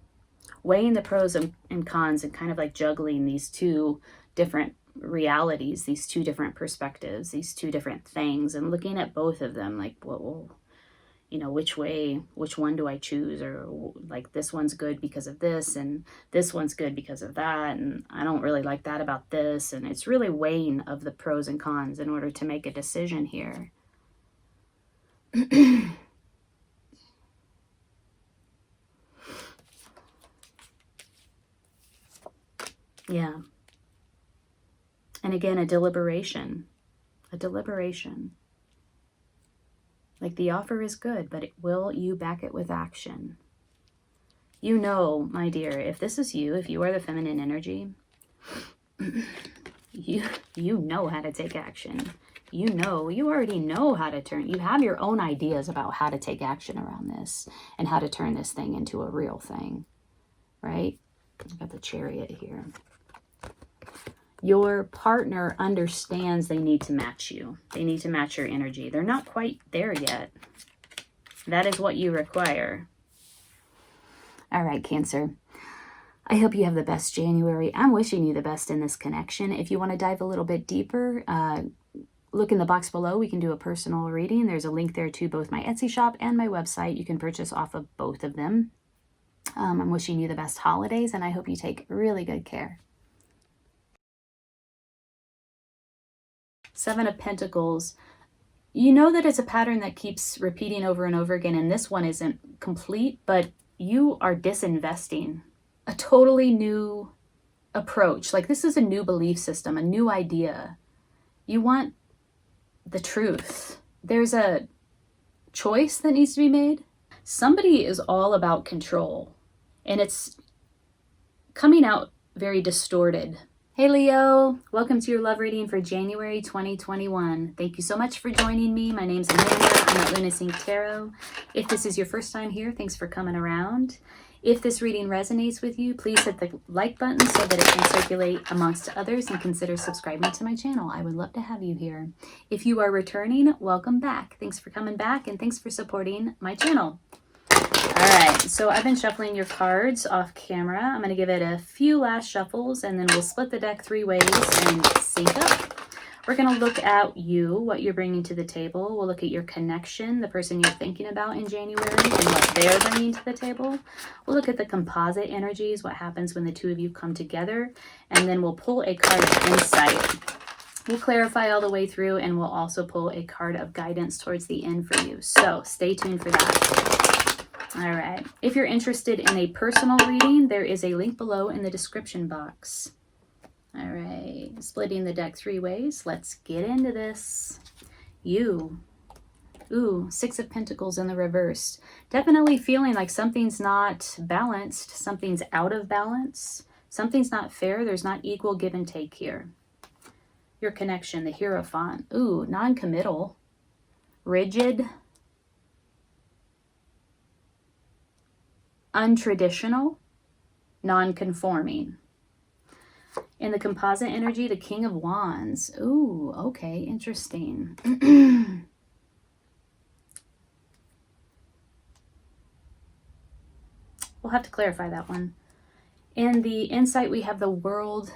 weighing the pros and cons and kind of like juggling these two different realities, these two different perspectives, these two different things, and looking at both of them like, well, which one do I choose? Or like, this one's good because of this, and this one's good because of that, and I don't really like that about this. And it's really weighing of the pros and cons in order to make a decision here. Yeah. And again, a deliberation. Like, the offer is good, but will you back it with action? My dear, if this is you, if you are the feminine energy, you know how to take action. You already know how to turn. You have your own ideas about how to take action around this and how to turn this thing into a real thing, right? I've got the Chariot here. Your partner understands they need to match you. They need to match your energy. They're not quite there yet. That is what you require. All right, Cancer. I hope you have the best January. I'm wishing you the best in this connection. If you want to dive a little bit deeper, look in the box below. We can do a personal reading. There's a link there to both my Etsy shop and my website. You can purchase off of both of them. I'm wishing you the best holidays, and I hope you take really good care. Seven of Pentacles. You know that it's a pattern that keeps repeating over and over again, and this one isn't complete, but you are disinvesting. A totally new approach. Like, this is a new belief system, a new idea. You want the truth. There's a choice that needs to be made. Somebody is all about control, and it's coming out very distorted. Hey Leo, welcome to your love reading for January 2021. Thank you so much for joining me. My name's Amanda. I'm at Lunacy Tarot. If this is your first time here, thanks for coming around. If this reading resonates with you, please hit the like button so that it can circulate amongst others, and consider subscribing to my channel. I would love to have you here. If you are returning, welcome back. Thanks for coming back, and thanks for supporting my channel. All right, so I've been shuffling your cards off camera. I'm going to give it a few last shuffles, and then we'll split the deck 3 ways and sync up. We're going to look at you, what you're bringing to the table. We'll look at your connection, the person you're thinking about in January, and what they're bringing to the table. We'll look at the composite energies, what happens when the two of you come together, and then we'll pull a card of insight. We'll clarify all the way through, and we'll also pull a card of guidance towards the end for you. So stay tuned for that. All right. If you're interested in a personal reading, there is a link below in the description box. All right. Splitting the deck 3 ways. Let's get into this. You. Ooh, 6 of Pentacles in the reverse. Definitely feeling like something's not balanced. Something's out of balance. Something's not fair. There's not equal give and take here. Your connection, the Hierophant. Ooh, non-committal, rigid, untraditional, non-conforming. In the composite energy, the King of Wands. Ooh, okay, interesting. We'll have to clarify that one. In the insight, we have the World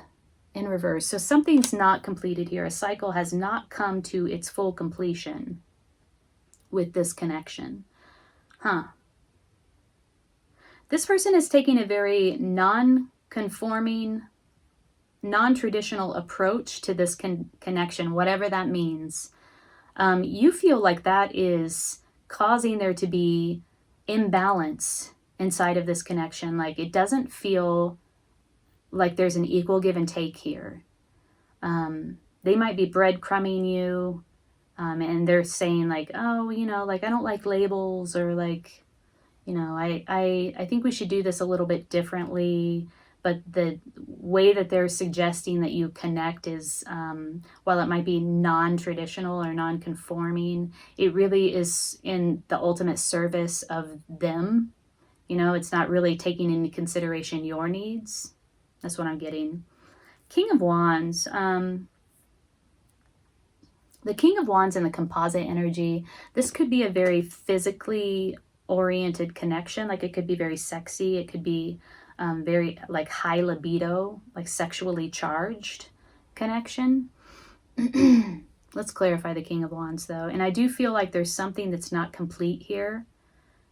in reverse. So something's not completed here. A cycle has not come to its full completion with this connection. This person is taking a very non-conforming, non-traditional approach to this connection, whatever that means. You feel like that is causing there to be imbalance inside of this connection. Like it doesn't feel like there's an equal give and take here. They might be breadcrumbing you, and they're saying like, oh, you know, like I don't like labels, or like, you know, I think we should do this a little bit differently. But the way that they're suggesting that you connect is, while it might be non-traditional or non-conforming, it really is in the ultimate service of them. You know, it's not really taking into consideration your needs. That's what I'm getting. King of Wands. The King of Wands and the composite energy. This could be a very physically oriented connection. Like it could be very sexy. It could be very like high libido, like sexually charged connection. Let's clarify the King of Wands though. And I do feel like there's something that's not complete here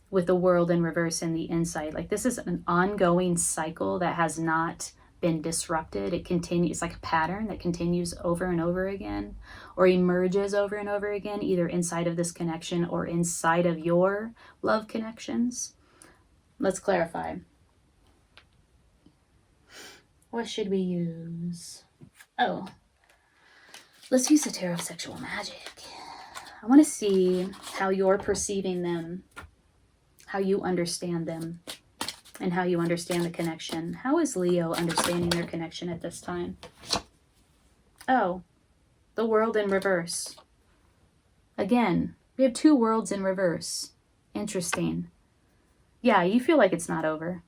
with the World in reverse and the insight. Like this is an ongoing cycle that has not been disrupted. It continues. It's like a pattern that continues over and over again, or emerges over and over again, either inside of this connection or inside of your love connections. Let's clarify. What should we use? Oh, let's use the Tarot of Sexual Magic. I want to see how you're perceiving them, how you understand them, and how you understand the connection. How is Leo understanding their connection at this time? Oh, the World in reverse. Again, we have 2 worlds in reverse. Interesting. Yeah, you feel like it's not over.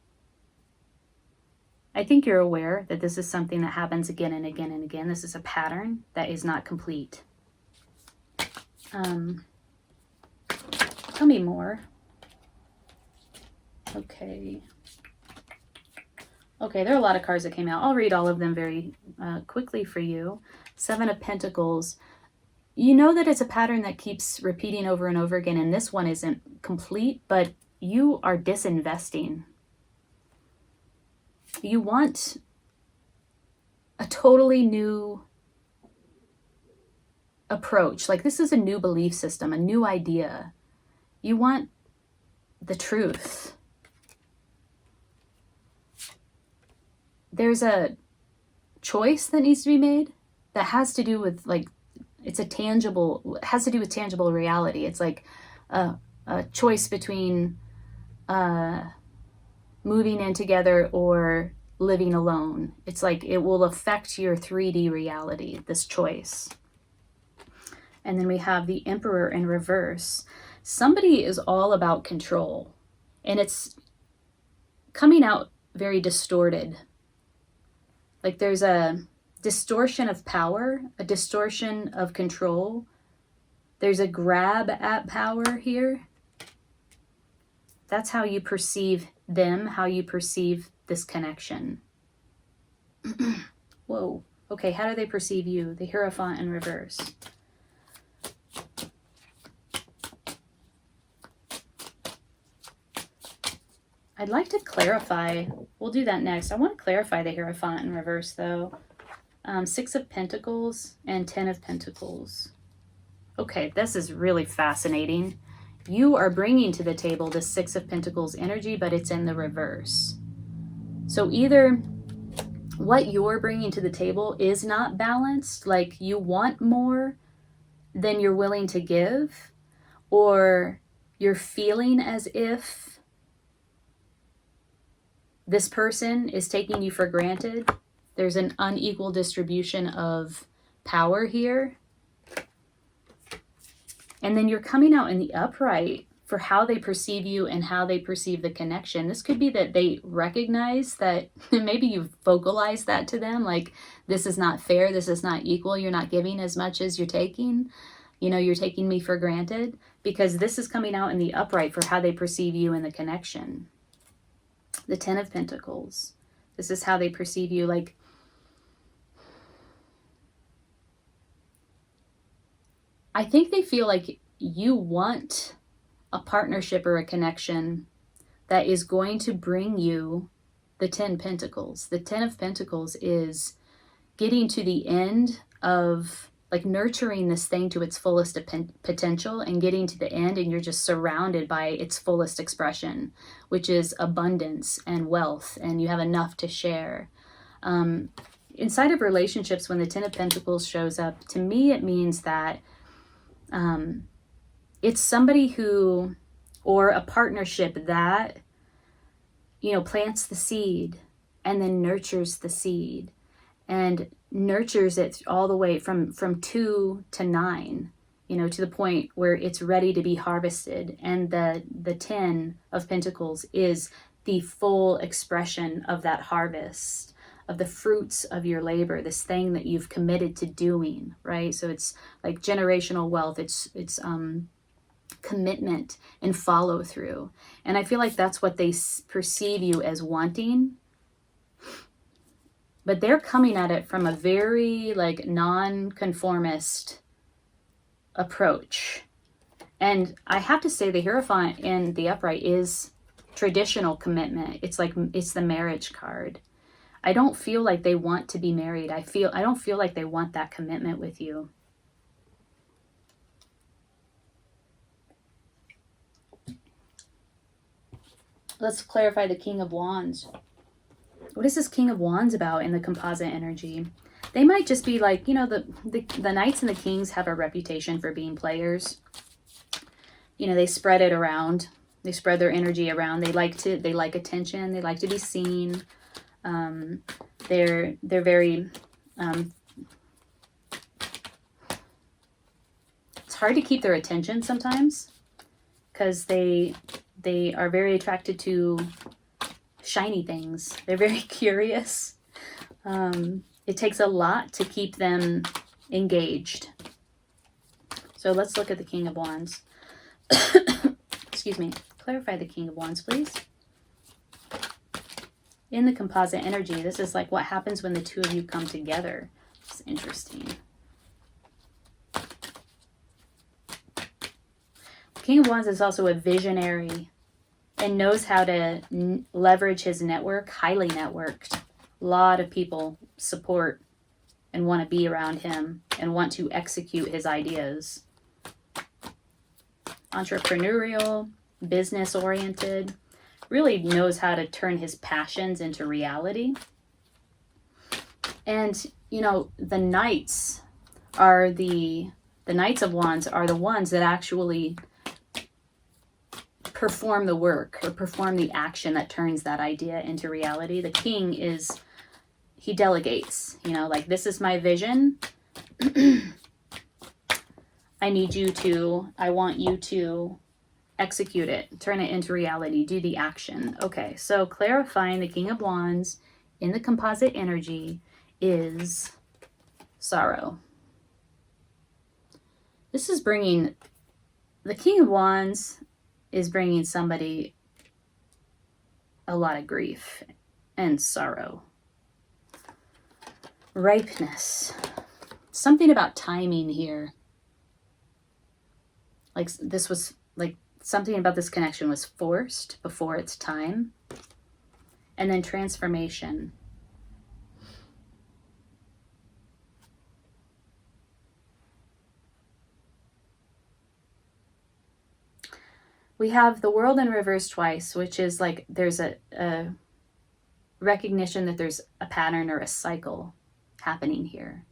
I think you're aware that this is something that happens again and again and again. This is a pattern that is not complete. Tell me more. Okay. Okay, there are a lot of cards that came out. I'll read all of them very quickly for you. 7 of Pentacles. You know that it's a pattern that keeps repeating over and over again, and this one isn't complete, but you are disinvesting. You want a totally new approach. Like this is a new belief system, a new idea. You want the truth. There's a choice that needs to be made that has to do with like, it's a tangible, it has to do with tangible reality. It's like a choice between moving in together or living alone. It's like it will affect your 3D reality, this choice. And then we have the Emperor in reverse. Somebody is all about control, and it's coming out very distorted. Like there's a distortion of power, a distortion of control. There's a grab at power here. That's how you perceive them, how you perceive this connection. Whoa. Okay, how do they perceive you? The Hierophant in reverse. I'd like to clarify. We'll do that next. I want to clarify the Hierophant in reverse, though. 6 of Pentacles and 10 of Pentacles. Okay, this is really fascinating. You are bringing to the table the 6 of Pentacles energy, but it's in the reverse. So either what you're bringing to the table is not balanced, like you want more than you're willing to give, or you're feeling as if this person is taking you for granted. There's an unequal distribution of power here. And then you're coming out in the upright for how they perceive you and how they perceive the connection. This could be that they recognize that maybe you've vocalized that to them, like, this is not fair, this is not equal, you're not giving as much as you're taking. You know, you're taking me for granted, because this is coming out in the upright for how they perceive you and the connection. The 10 of Pentacles. This is how they perceive you. Like, I think they feel like you want a partnership or a connection that is going to bring you the 10 Pentacles. The 10 of Pentacles is getting to the end of, like, nurturing this thing to its fullest potential and getting to the end, and you're just surrounded by its fullest expression, which is abundance and wealth, and you have enough to share. Inside of relationships, when the 10 of Pentacles shows up, to me it means that it's somebody who, or a partnership that, you know, plants the seed and then nurtures the seed and nurtures it all the way from 2 to 9, you know, to the point where it's ready to be harvested. And the 10 of Pentacles is the full expression of that harvest, of the fruits of your labor, this thing that you've committed to doing, right? So it's like generational wealth. It's commitment and follow through. And I feel like that's what they perceive you as wanting. But they're coming at it from a very, like, non-conformist approach. And I have to say the Hierophant in the upright is traditional commitment. It's like, it's the marriage card. I don't feel like they want to be married. I don't feel like they want that commitment with you. Let's clarify the King of Wands. What is this King of Wands about in the composite energy? They might just be like, you know, the Knights and the Kings have a reputation for being players. You know, they spread it around. They spread their energy around. They like attention. They like to be seen. They're very, it's hard to keep their attention sometimes, because they are very attracted to shiny things. They're very curious. It takes a lot to keep them engaged. So let's look at the King of Wands. Excuse me. Clarify the King of Wands, please. In the composite energy, this is like what happens when the two of you come together. It's interesting. King of Wands is also a visionary and knows how to leverage his network, highly networked. A lot of people support and want to be around him and want to execute his ideas. Entrepreneurial, business-oriented, really knows how to turn his passions into reality. And, you know, the Knights are the Knights of Wands are the ones that actually perform the work or perform the action that turns that idea into reality. The King is, he delegates, you know, like, this is my vision. I want you to execute it, turn it into reality, do the action. Okay, so clarifying the King of Wands in the composite energy is sorrow. This is bringing, the King of Wands is bringing somebody a lot of grief and sorrow. Ripeness. Something about timing here. Like this was like something about this connection was forced before its time. And then transformation. We have the world in reverse twice, which is like there's a recognition that there's a pattern or a cycle happening here.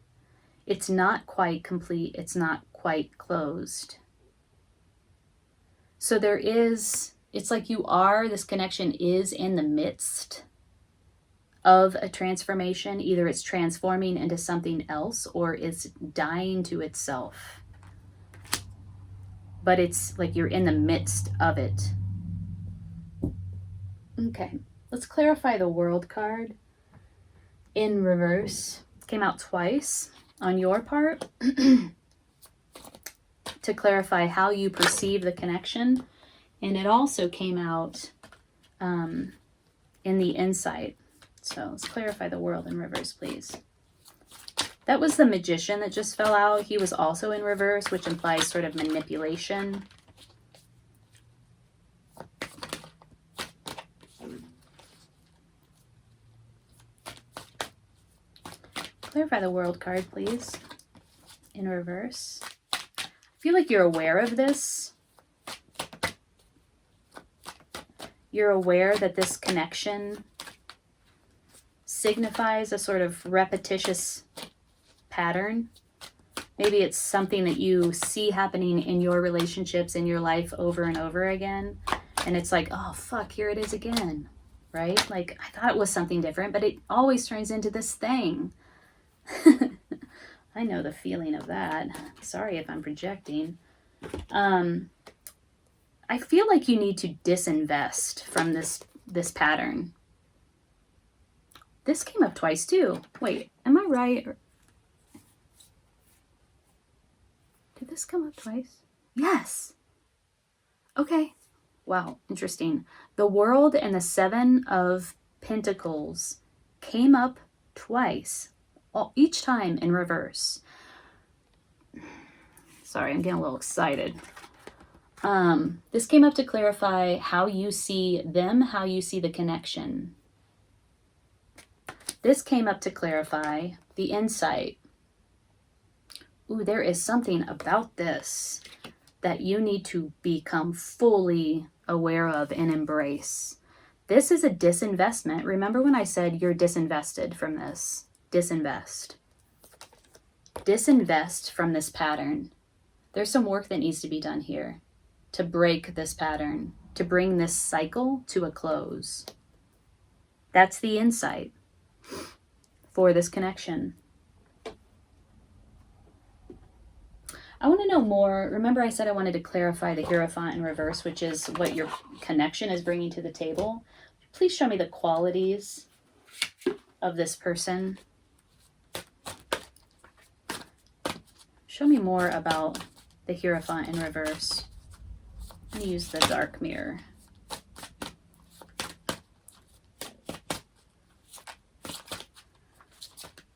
It's not quite complete. It's not quite closed. So there is, it's like this connection is in the midst of a transformation. Either it's transforming into something else or it's dying to itself. But it's like you're in the midst of it. Okay, let's clarify the World card in reverse. Came out twice on your part to clarify how you perceive the connection. And it also came out in the insight. So let's clarify the World in reverse, please. That was the Magician that just fell out. He was also in reverse, which implies sort of manipulation. Clarify the World card, please, in reverse. I feel like you're aware of this. You're aware that this connection signifies a sort of repetitious pattern. Maybe it's something that you see happening in your relationships, in your life over and over again. And it's like, oh, fuck, here it is again, right? Like, I thought it was something different, but it always turns into this thing. I know the feeling of that. Sorry if I'm projecting. I feel like you need to disinvest from this pattern. This came up twice too. Wait, am I right? Did this come up twice? Yes. Okay. Wow, interesting. The World and the Seven of Pentacles came up twice, each time in reverse. Sorry, I'm getting a little excited. This came up to clarify how you see them, how you see the connection. This came up to clarify the insight. Ooh, there is something about this that you need to become fully aware of and embrace. This is a disinvestment. Remember when I said you're disinvested from this? Disinvest. Disinvest from this pattern. There's some work that needs to be done here to break this pattern, to bring this cycle to a close. That's the insight for this connection. I want to know more. Remember I said I wanted to clarify the Hierophant in reverse, which is what your connection is bringing to the table. Please show me the qualities of this person. Show me more about the Hierophant in reverse. I'm going to use the dark mirror.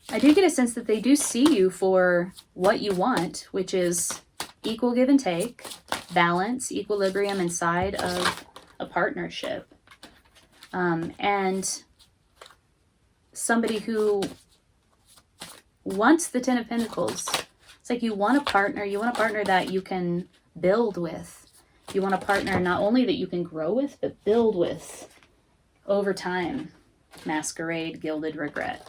I do get a sense that they do see you for what you want, which is equal give and take, balance, equilibrium inside of a partnership. And somebody who wants the Ten of Pentacles. It's like you want a partner that you can build with. You want a partner not only that you can grow with, but build with over time. Masquerade, gilded regret.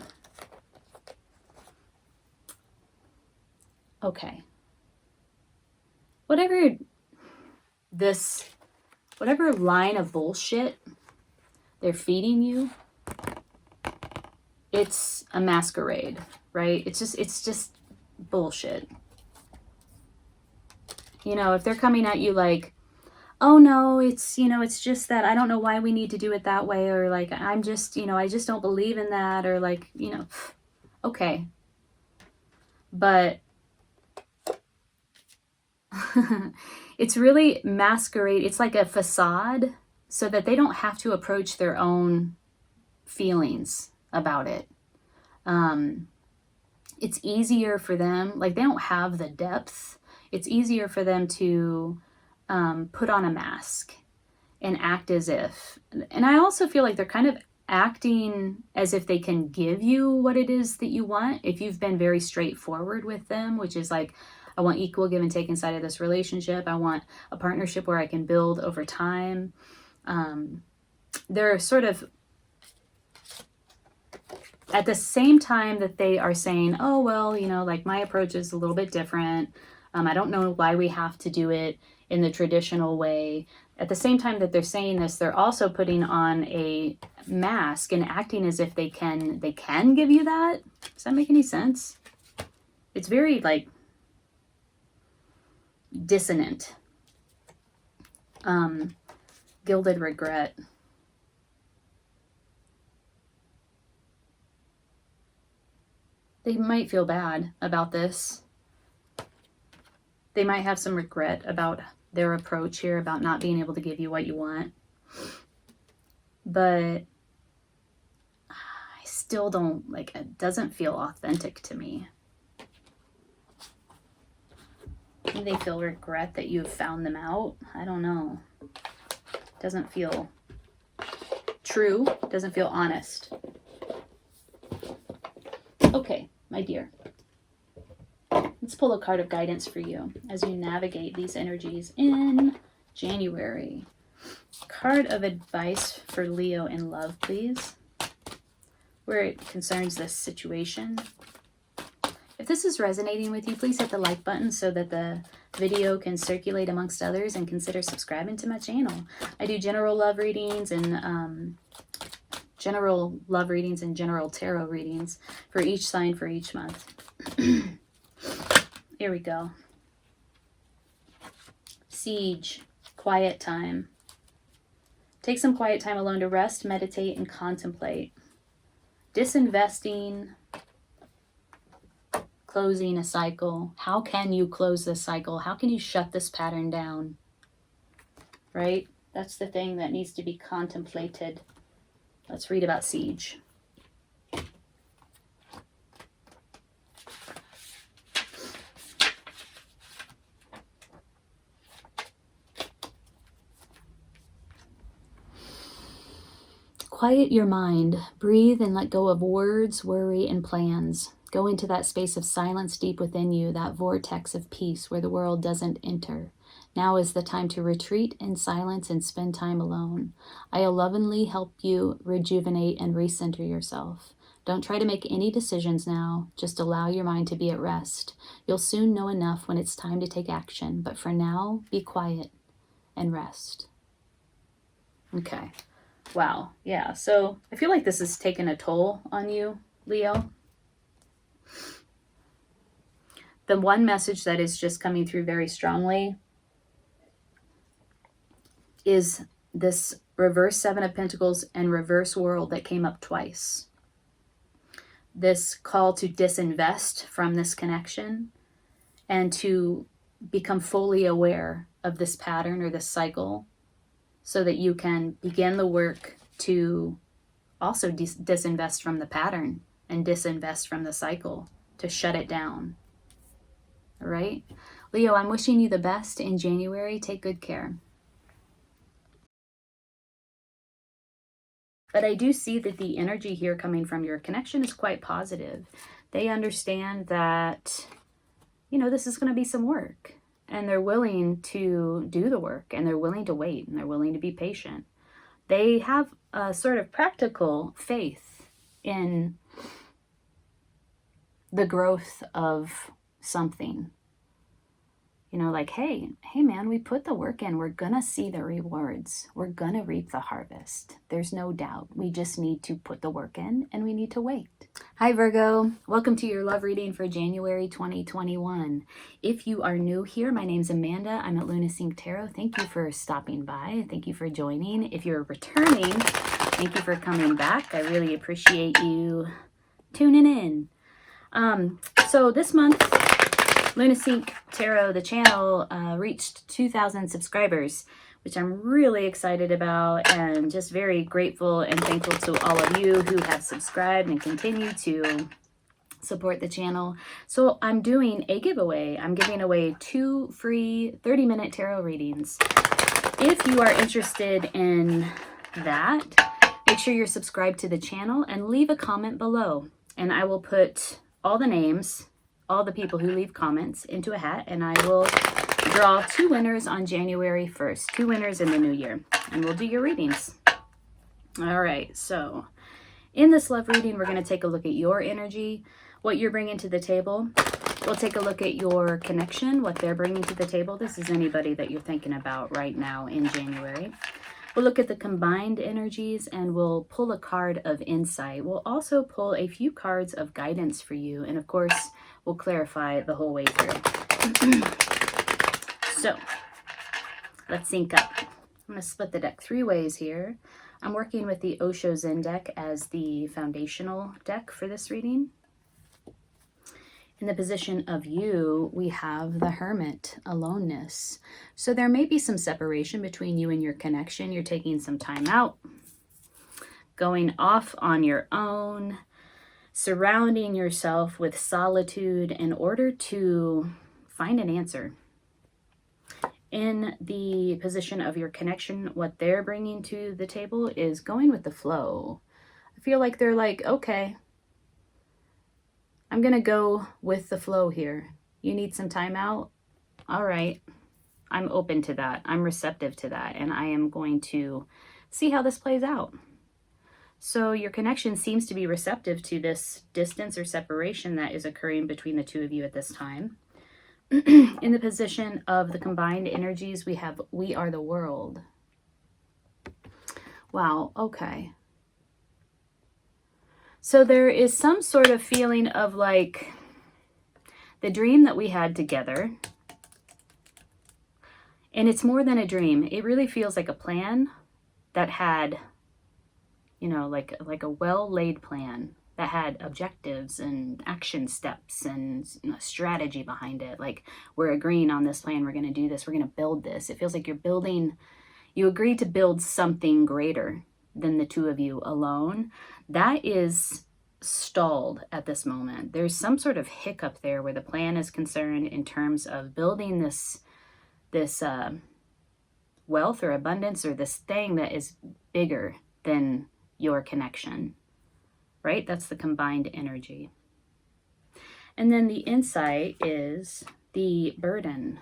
Okay. Whatever line of bullshit they're feeding you, it's a masquerade, right? It's just bullshit. You know, if they're coming at you like, oh no, it's just that I don't know why we need to do it that way, or like, I'm just, I just don't believe in that, or like, okay. But it's really masquerade. It's like a facade so that they don't have to approach their own feelings about it. it's easier for them, like they don't have the depth. It's easier for them to put on a mask and act as if. And I also feel like they're kind of acting as if they can give you what it is that you want. If you've been very straightforward with them, which is like, I want equal give and take inside of this relationship. I want a partnership where I can build over time. They're sort of, at the same time that they are saying, oh, well, you know, like my approach is a little bit different. I don't know why we have to do it in the traditional way. At the same time that they're saying this, they're also putting on a mask and acting as if they can give you that. Does that make any sense? It's very like dissonant. Gilded regret. They might feel bad about this. They might have some regret about their approach here, about not being able to give you what you want. But I still don't, like, it doesn't feel authentic to me. Maybe they feel regret that you've found them out. I don't know. Doesn't feel true. Doesn't feel honest. Okay, my dear. Let's pull a card of guidance for you as you navigate these energies in January. Card of advice for Leo in love, please, where it concerns this situation. If this is resonating with you, please hit the like button so that the video can circulate amongst others, and consider subscribing to my channel. I do general love readings and general tarot readings for each sign for each month. Here we go. Siege, quiet time. Take some quiet time alone to rest, meditate, and contemplate. Disinvesting, closing a cycle. How can you close this cycle? How can you shut this pattern down? Right? That's the thing that needs to be contemplated. Let's read about siege. Quiet your mind. Breathe and let go of words, worry, and plans. Go into that space of silence deep within you, that vortex of peace where the world doesn't enter. Now is the time to retreat in silence and spend time alone. I'll lovingly help you rejuvenate and recenter yourself. Don't try to make any decisions now. Just allow your mind to be at rest. You'll soon know enough when it's time to take action. But for now, be quiet and rest. Okay. Wow. Yeah. So I feel like this has taken a toll on you, Leo. The one message that is just coming through very strongly is this reverse Seven of Pentacles and reverse World that came up twice. This call to disinvest from this connection and to become fully aware of this pattern or this cycle, so that you can begin the work to also disinvest from the pattern and disinvest from the cycle, to shut it down. All right? Leo, I'm wishing you the best in January. Take good care. But I do see that the energy here coming from your connection is quite positive. They understand that, you know, this is going to be some work. And they're willing to do the work, and they're willing to wait, and they're willing to be patient. They have a sort of practical faith in the growth of something. You know, like, hey man, we put the work in. We're going to see the rewards. We're going to reap the harvest. There's no doubt. We just need to put the work in, and we need to wait. Hi, Virgo. Welcome to your love reading for January 2021. If you are new here, my name's Amanda. I'm at Lunasync Tarot. Thank you for stopping by. Thank you for joining. If you're returning, thank you for coming back. I really appreciate you tuning in. So this month, Lunasync Tarot, the channel, reached 2,000 subscribers, which I'm really excited about, and just very grateful and thankful to all of you who have subscribed and continue to support the channel. So I'm doing a giveaway. I'm giving away 2 free 30-minute tarot readings. If you are interested in that, make sure you're subscribed to the channel and leave a comment below. And I will put all the names, all the people who leave comments into a hat, and I will draw 2 winners on January 1st, 2 winners in the new year, and we'll do your readings. All right, so in this love reading, we're going to take a look at your energy, what you're bringing to the table. We'll take a look at your connection, what they're bringing to the table. This is anybody that you're thinking about right now in January. We'll look at the combined energies, and we'll pull a card of insight. We'll also pull a few cards of guidance for you, and of course, we'll clarify the whole way through. So, let's sync up. I'm going to split the deck 3 ways here. I'm working with the Osho Zen deck as the foundational deck for this reading. In the position of you, we have the Hermit, aloneness. So there may be some separation between you and your connection. You're taking some time out, going off on your own, surrounding yourself with solitude in order to find an answer. In the position of your connection, what they're bringing to the table is going with the flow. I feel like they're like, okay, I'm going to go with the flow here. You need some time out? All right. I'm open to that. I'm receptive to that. And I am going to see how this plays out. So your connection seems to be receptive to this distance or separation that is occurring between the 2 of you at this time. In the position of the combined energies, we have we are the world. Wow, okay. So there is some sort of feeling of like the dream that we had together. And it's more than a dream. It really feels like a plan that had, you know, like a well-laid plan that had objectives and action steps and, you know, strategy behind it. Like, we're agreeing on this plan. We're going to do this. We're going to build this. It feels like you agreed to build something greater than the 2 of you alone. That is stalled at this moment. There's some sort of hiccup there where the plan is concerned in terms of building this wealth or abundance or this thing that is bigger than your connection. Right? That's the combined energy. And then the insight is the burden.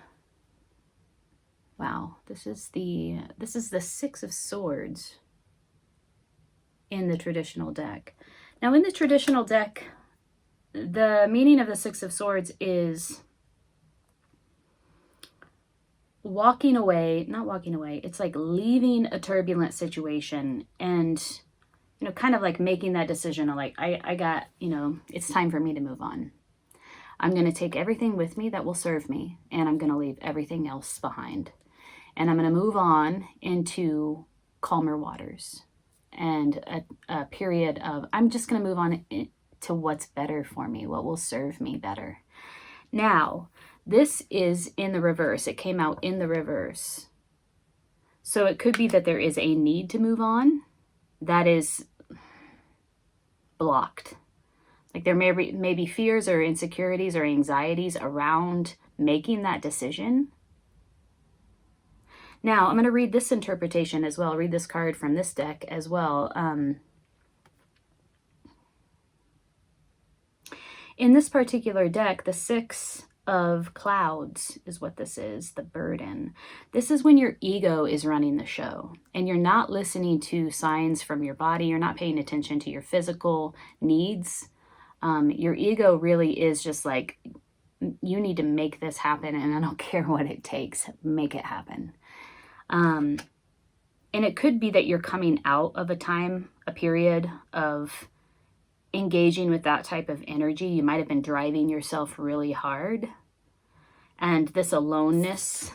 Wow, this is the 6 of Swords in the traditional deck. Now in the traditional deck, the meaning of the 6 of Swords is not walking away. It's like leaving a turbulent situation and, you know, kind of like making that decision of like, I got, you know, it's time for me to move on. I'm going to take everything with me that will serve me, and I'm going to leave everything else behind. And I'm going to move on into calmer waters and a period of, I'm just going to move on to what's better for me, what will serve me better. Now, this is in the reverse. It came out in the reverse. So it could be that there is a need to move on that is blocked. Like there may be fears or insecurities or anxieties around making that decision. Now, I'm going to read this interpretation as well. Read this card from this deck as well. In this particular deck, the 6 of Clouds is what this is, the burden. This is when your ego is running the show and you're not listening to signs from your body. You're not paying attention to your physical needs. Your ego really is just like, you need to make this happen and I don't care what it takes, make it happen. And it could be that you're coming out of a period of engaging with that type of energy. You might have been driving yourself really hard. And this aloneness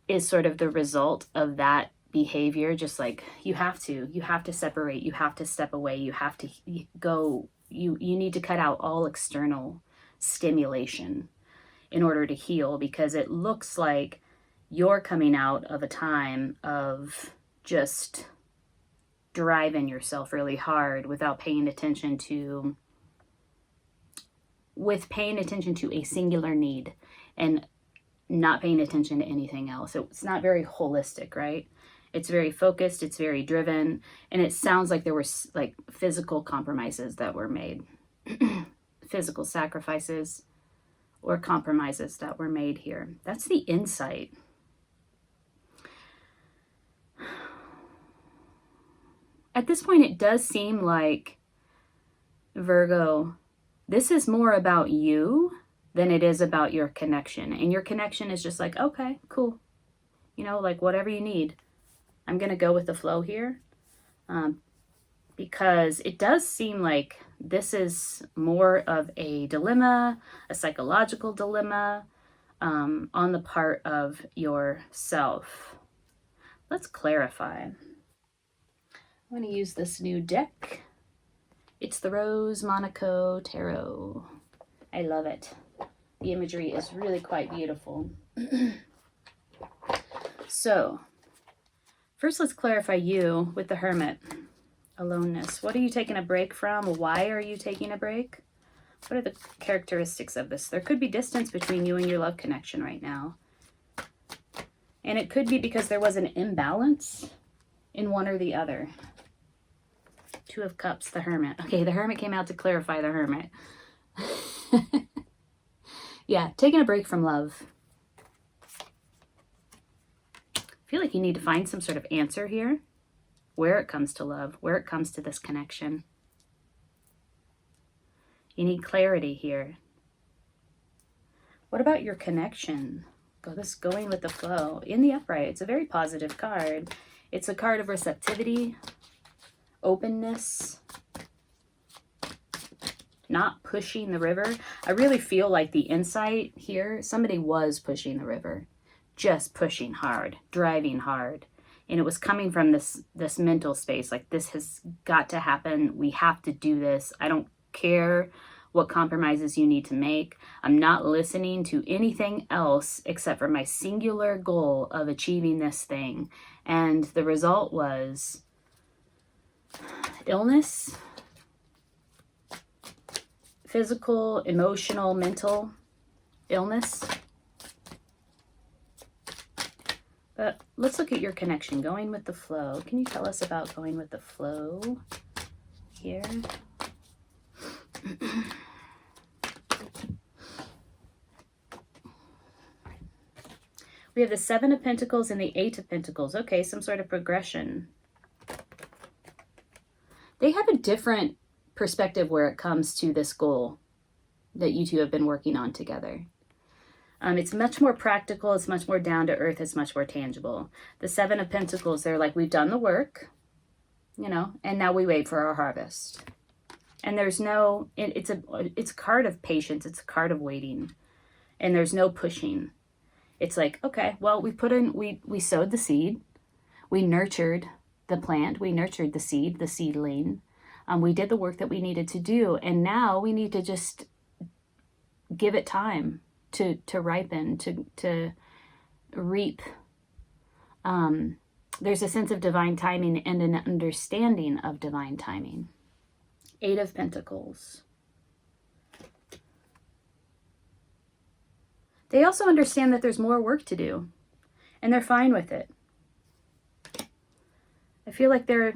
is sort of the result of that behavior. Just like you have to separate, you have to step away, you have to go, you need to cut out all external stimulation in order to heal, because it looks like you're coming out of a time of just driving yourself really hard without paying attention to with paying attention to a singular need and not paying attention to anything else. It's not very holistic, right? It's very focused, it's very driven, and it sounds like there were like physical compromises that were made. Physical sacrifices or compromises that were made here. That's the insight. At this point, it does seem like, Virgo, this is more about you than it is about your connection. And your connection is just like, okay, cool. You know, like whatever you need. I'm going to go with the flow here. Because it does seem like this is more of a dilemma, a psychological dilemma, on the part of yourself. Let's clarify. I'm going to use this new deck. It's the Rose Monaco Tarot. I love it. The imagery is really quite beautiful. So, first let's clarify you with the Hermit. Aloneness. What are you taking a break from? Why are you taking a break? What are the characteristics of this? There could be distance between you and your love connection right now. And it could be because there was an imbalance in one or the other. Two of Cups, the Hermit. Okay, the Hermit came out to clarify the Hermit. Yeah, taking a break from love. I feel like you need to find some sort of answer here. Where it comes to love, where it comes to this connection. You need clarity here. What about your connection? Going with the flow. In the upright, it's a very positive card. It's a card of receptivity, openness, not pushing the river. I really feel like the insight here, somebody was pushing the river, just pushing hard, driving hard. And it was coming from this mental space, like this has got to happen. We have to do this. I don't care what compromises you need to make. I'm not listening to anything else except for my singular goal of achieving this thing. And the result was illness, physical, emotional, mental illness. But let's look at your connection, going with the flow. Can you tell us about going with the flow here? We have the Seven of Pentacles and the Eight of Pentacles. Okay, some sort of progression. They have a different perspective where it comes to this goal that you two have been working on together. It's much more practical. It's much more down to earth. It's much more tangible. The Seven of Pentacles, they're like, we've done the work, you know, and now we wait for our harvest. And there's no, it's a card of patience. It's a card of waiting. And there's no pushing. It's like, okay, well, we sowed the seed. We nurtured the plant. We nurtured the seed, the seedling. We did the work that we needed to do. And now we need to just give it time to ripen, to reap. There's a sense of divine timing and an understanding of divine timing. Eight of Pentacles. They also understand that there's more work to do, and they're fine with it. I feel like they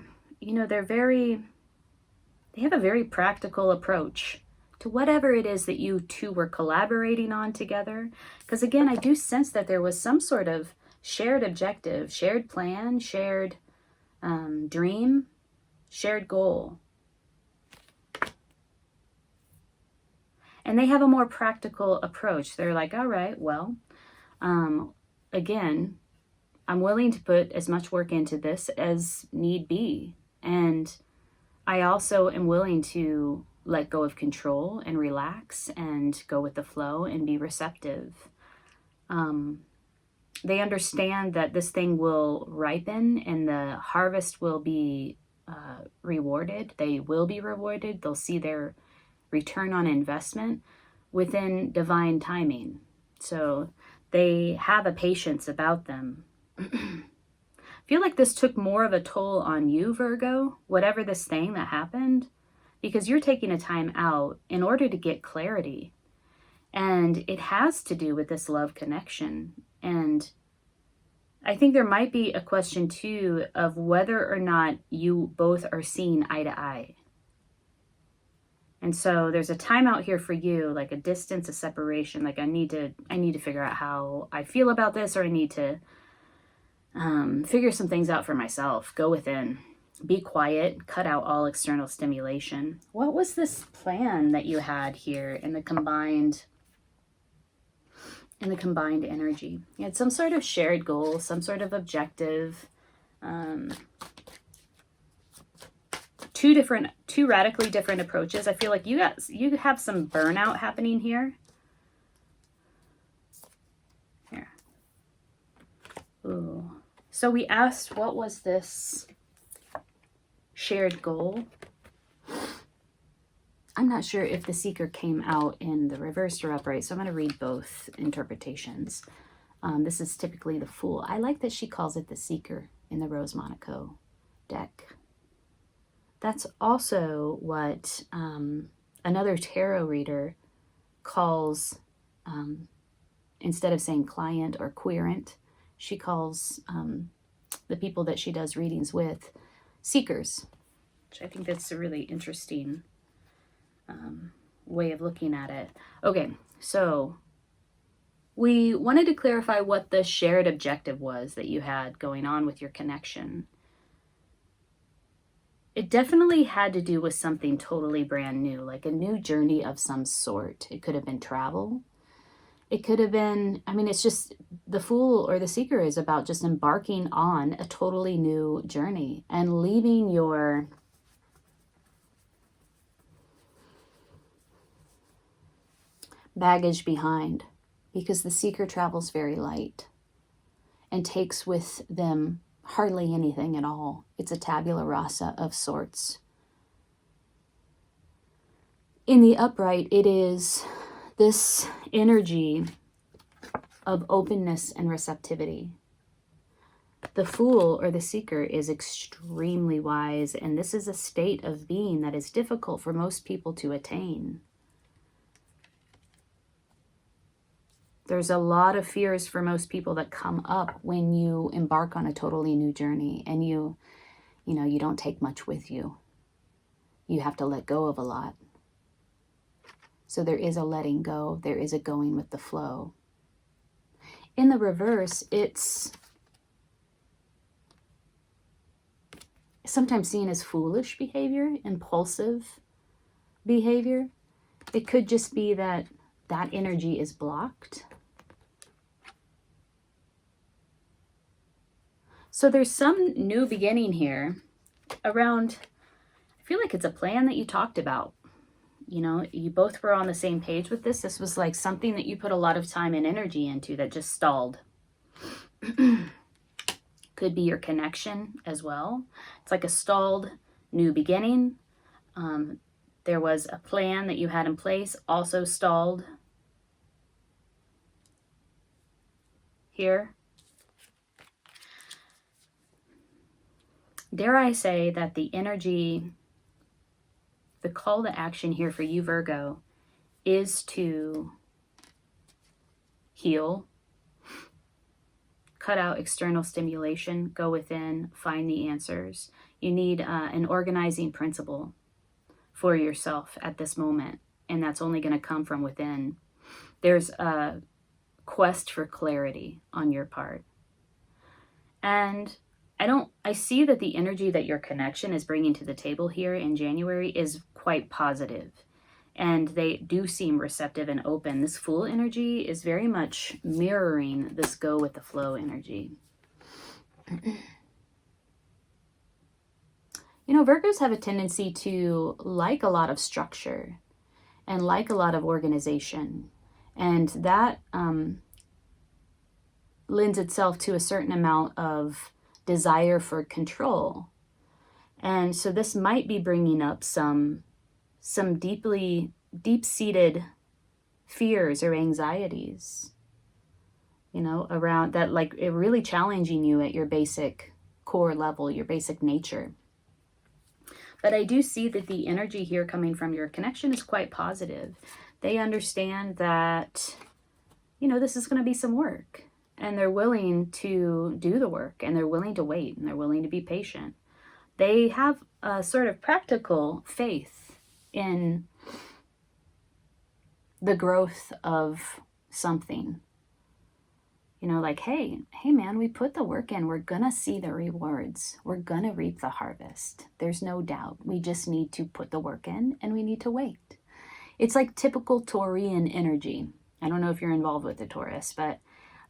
have a very practical approach to whatever it is that you two were collaborating on together. Because again, I do sense that there was some sort of shared objective, shared plan, shared dream, shared goal. And they have a more practical approach. They're like, all right, well, again, I'm willing to put as much work into this as need be. And I also am willing to let go of control and relax and go with the flow and be receptive. They understand that this thing will ripen and the harvest will be rewarded. They will be rewarded. They'll see their return on investment within divine timing. So they have a patience about them. I feel like this took more of a toll on you, Virgo, whatever this thing that happened, because you're taking a time out in order to get clarity. And it has to do with this love connection. And I think there might be a question too of whether or not you both are seeing eye to eye. And so there's a timeout here for you, like a distance, a separation. Like I need to figure out how I feel about this, or I need to figure some things out for myself. Go within, be quiet, cut out all external stimulation. What was this plan that you had here in the combined energy? You had some sort of shared goal, some sort of objective. Two radically different approaches. I feel like you have some burnout happening here. Here. Ooh. So we asked, what was this shared goal? I'm not sure if the Seeker came out in the reversed or upright, so I'm going to read both interpretations. This is typically the Fool. I like that she calls it the Seeker in the Rose Monaco deck. That's also what another tarot reader calls, instead of saying client or querent, she calls the people that she does readings with seekers, which I think that's a really interesting way of looking at it. Okay, so we wanted to clarify what the shared objective was that you had going on with your connection. It definitely had to do with something totally brand new, like a new journey of some sort. It could have been travel. It could have been, I mean, it's just the Fool or the Seeker is about just embarking on a totally new journey and leaving your baggage behind, because the Seeker travels very light and takes with them hardly anything at all. It's a tabula rasa of sorts. In the upright, it is this energy of openness and receptivity. The Fool or the Seeker is extremely wise, and this is a state of being that is difficult for most people to attain. There's a lot of fears for most people that come up when you embark on a totally new journey, and you don't take much with you. You have to let go of a lot. So there is a letting go. There is a going with the flow. In the reverse, it's sometimes seen as foolish behavior, impulsive behavior. It could just be that energy is blocked. So there's some new beginning here around, I feel like it's a plan that you talked about. You know, you both were on the same page with this. This was like something that you put a lot of time and energy into that just stalled. Could be your connection as well. It's like a stalled new beginning. There was a plan that you had in place, also stalled here. Dare I say that the energy, the call to action here for you, Virgo, is to heal, cut out external stimulation, go within, find the answers. You need an organizing principle for yourself at this moment, and that's only going to come from within. There's a quest for clarity on your part. And I see that the energy that your connection is bringing to the table here in January is quite positive, and they do seem receptive and open. This Fool energy is very much mirroring this go with the flow energy. You know, Virgos have a tendency to like a lot of structure and like a lot of organization, and that lends itself to a certain amount of desire for control. And so this might be bringing up some deep-seated fears or anxieties, you know, around that, like it really challenging you at your basic core level, your basic nature. But I do see that the energy here coming from your connection is quite positive. They understand that, you know, this is going to be some work, and they're willing to do the work, and they're willing to wait, and they're willing to be patient. They have a sort of practical faith in the growth of something. You know, like, hey man, we put the work in. We're going to see the rewards. We're going to reap the harvest. There's no doubt. We just need to put the work in, and we need to wait. It's like typical Taurian energy. I don't know if you're involved with the Taurus, but,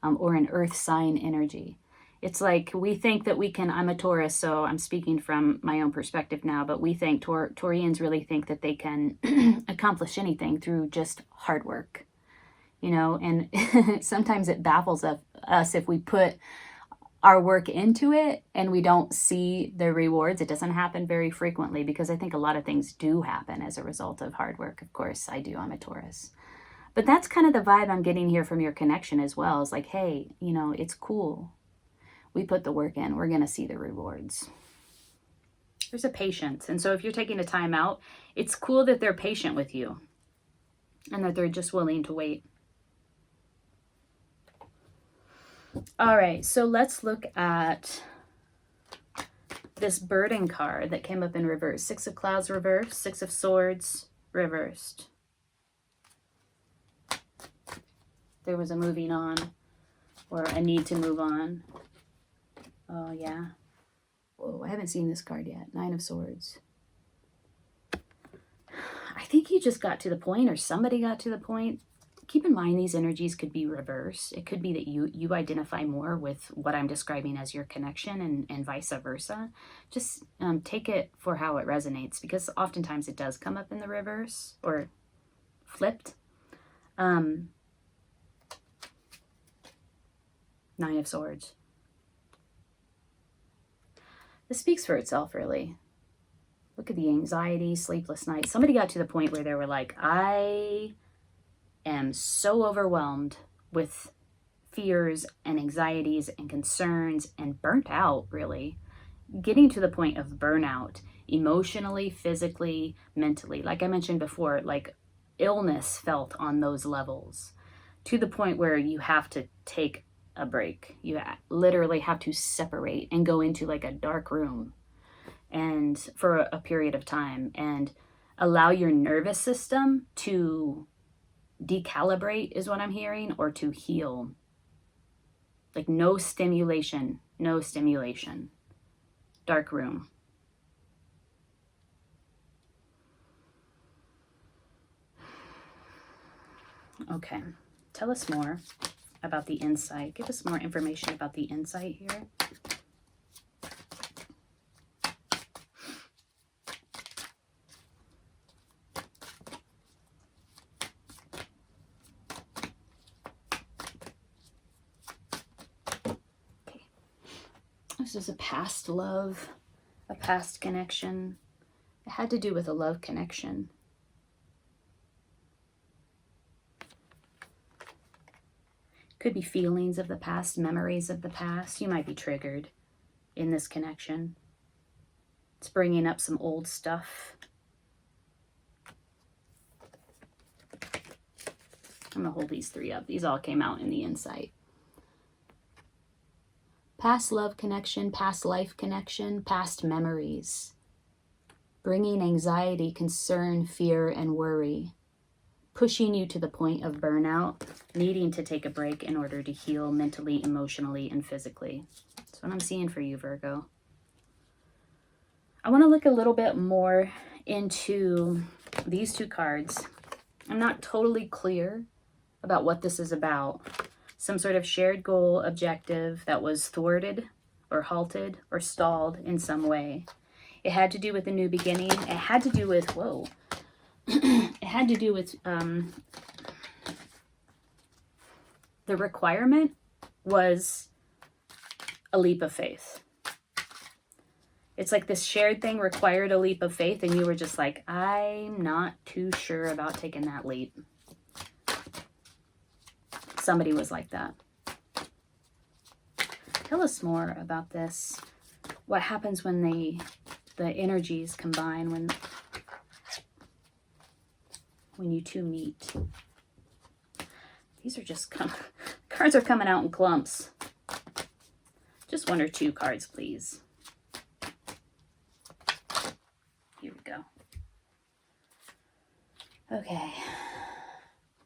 or an earth sign energy. It's like we think that we can, I'm a Taurus, so I'm speaking from my own perspective now, but we think, Taurians really think that they can accomplish anything through just hard work, you know, and sometimes it baffles us if we put our work into it and we don't see the rewards. It doesn't happen very frequently, because I think a lot of things do happen as a result of hard work. Of course, I do. I'm a Taurus. But that's kind of the vibe I'm getting here from your connection as well. It's like, hey, you know, it's cool. We put the work in. We're going to see the rewards. There's a patience. And so if you're taking a time out, it's cool that they're patient with you and that they're just willing to wait. All right, so let's look at this burden card that came up in reverse. Six of Clouds reversed, Six of Swords reversed. There was a moving on, or a need to move on. Oh, yeah. Whoa, I haven't seen this card yet. Nine of Swords. I think you just got to the point, or somebody got to the point. Keep in mind, these energies could be reversed. It could be that you identify more with what I'm describing as your connection, and vice versa. Just take it for how it resonates, because oftentimes it does come up in the reverse or flipped. Nine of Swords. This speaks for itself, really. Look at the anxiety, sleepless nights. Somebody got to the point where they were like, I am so overwhelmed with fears and anxieties and concerns and burnt out, really. Getting to the point of burnout, emotionally, physically, mentally. Like I mentioned before, like illness felt on those levels, to the point where you have to take a break. You literally have to separate and go into like a dark room and for a period of time, and allow your nervous system to decalibrate, is what I'm hearing, or to heal. Like no stimulation, no stimulation. Dark room. Okay, tell us more about the insight. Give us more information about the insight here. This is a past love, a past connection. It had to do with a love connection. Could be feelings of the past, memories of the past. You might be triggered in this connection. It's bringing up some old stuff. I'm going to hold these three up. These all came out in the insight. Past love connection, past life connection, past memories. Bringing anxiety, concern, fear, and worry. Pushing you to the point of burnout, needing to take a break in order to heal mentally, emotionally, and physically. That's what I'm seeing for you, Virgo. I want to look a little bit more into these two cards. I'm not totally clear about what this is about. Some sort of shared goal, objective that was thwarted or halted or stalled in some way. It had to do with a new beginning. It had to do with, whoa. It had to do with the requirement was a leap of faith. It's like this shared thing required a leap of faith, and you were just like, I'm not too sure about taking that leap. Somebody was like that. Tell us more about this. What happens when they the energies combine when you two meet. These are just cards are coming out in clumps. Just 1 or 2 cards, please. Here we go. Okay.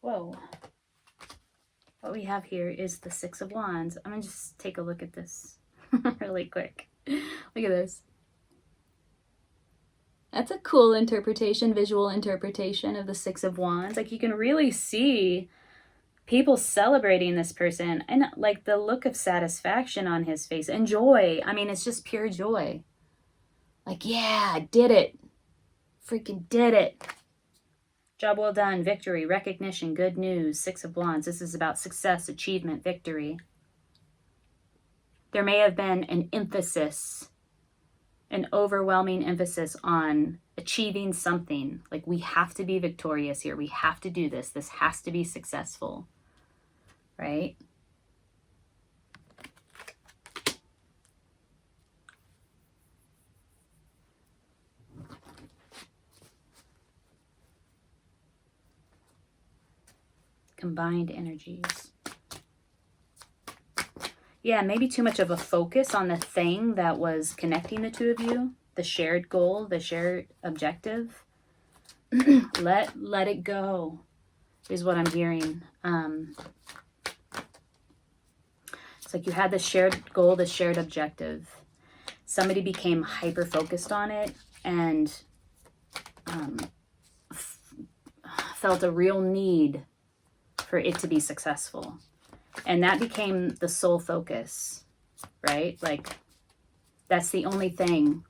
Whoa. What we have here is the 6 of Wands. I'm going to just take a look at this really quick. Look at this. That's a cool interpretation, visual interpretation of the 6 of Wands. Like, you can really see people celebrating this person and like the look of satisfaction on his face and joy. I mean, it's just pure joy. Like, yeah, I did it. Freaking did it. Job well done, victory, recognition, good news, 6 of Wands. This is about success, achievement, victory. There may have been an emphasis, an overwhelming emphasis on achieving something. Like, we have to be victorious here. We have to do this. This has to be successful, right? Combined energies. Yeah, maybe too much of a focus on the thing that was connecting the two of you, the shared goal, the shared objective. Let it go is what I'm hearing. It's like you had the shared goal, the shared objective. Somebody became hyper focused on it and felt a real need for it to be successful. And that became the sole focus, right? Like, that's the only thing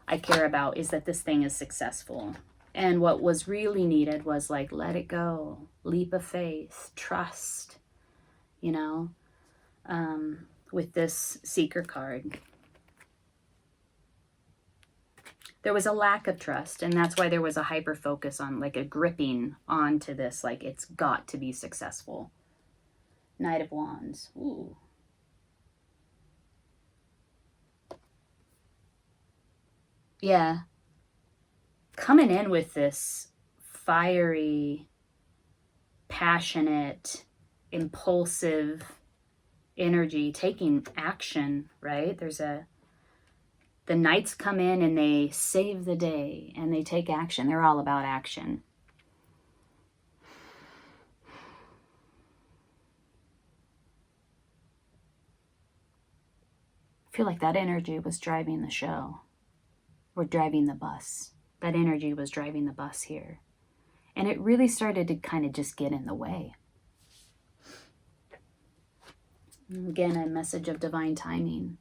I care about, is that this thing is successful. And what was really needed was like, let it go, leap of faith, trust, you know, with this Seeker card. There was a lack of trust, and that's why there was a hyper focus on like a gripping onto this, like it's got to be successful. Knight of Wands. Ooh. Yeah. Coming in with this fiery, passionate, impulsive energy, taking action, right? The knights come in and they save the day and they take action. They're all about action. I feel like that energy was driving the show, or driving the bus. That energy was driving the bus here. And it really started to kind of just get in the way. Again, a message of divine timing.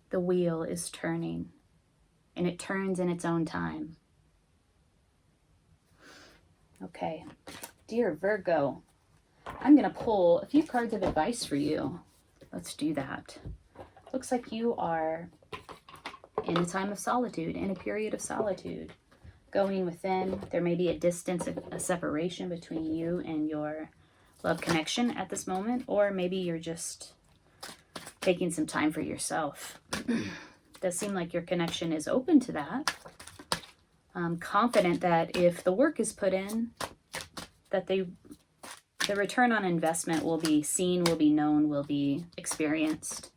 The wheel is turning, and it turns in its own time. Okay, dear Virgo, I'm going to pull a few cards of advice for you. Let's do that. Looks like you are in a time of solitude, in a period of solitude. Going within, there may be a distance, a separation between you and your love connection at this moment, or maybe you're just taking some time for yourself. Does seem like your connection is open to that. I'm confident that if the work is put in, that the return on investment will be seen, will be known, will be experienced.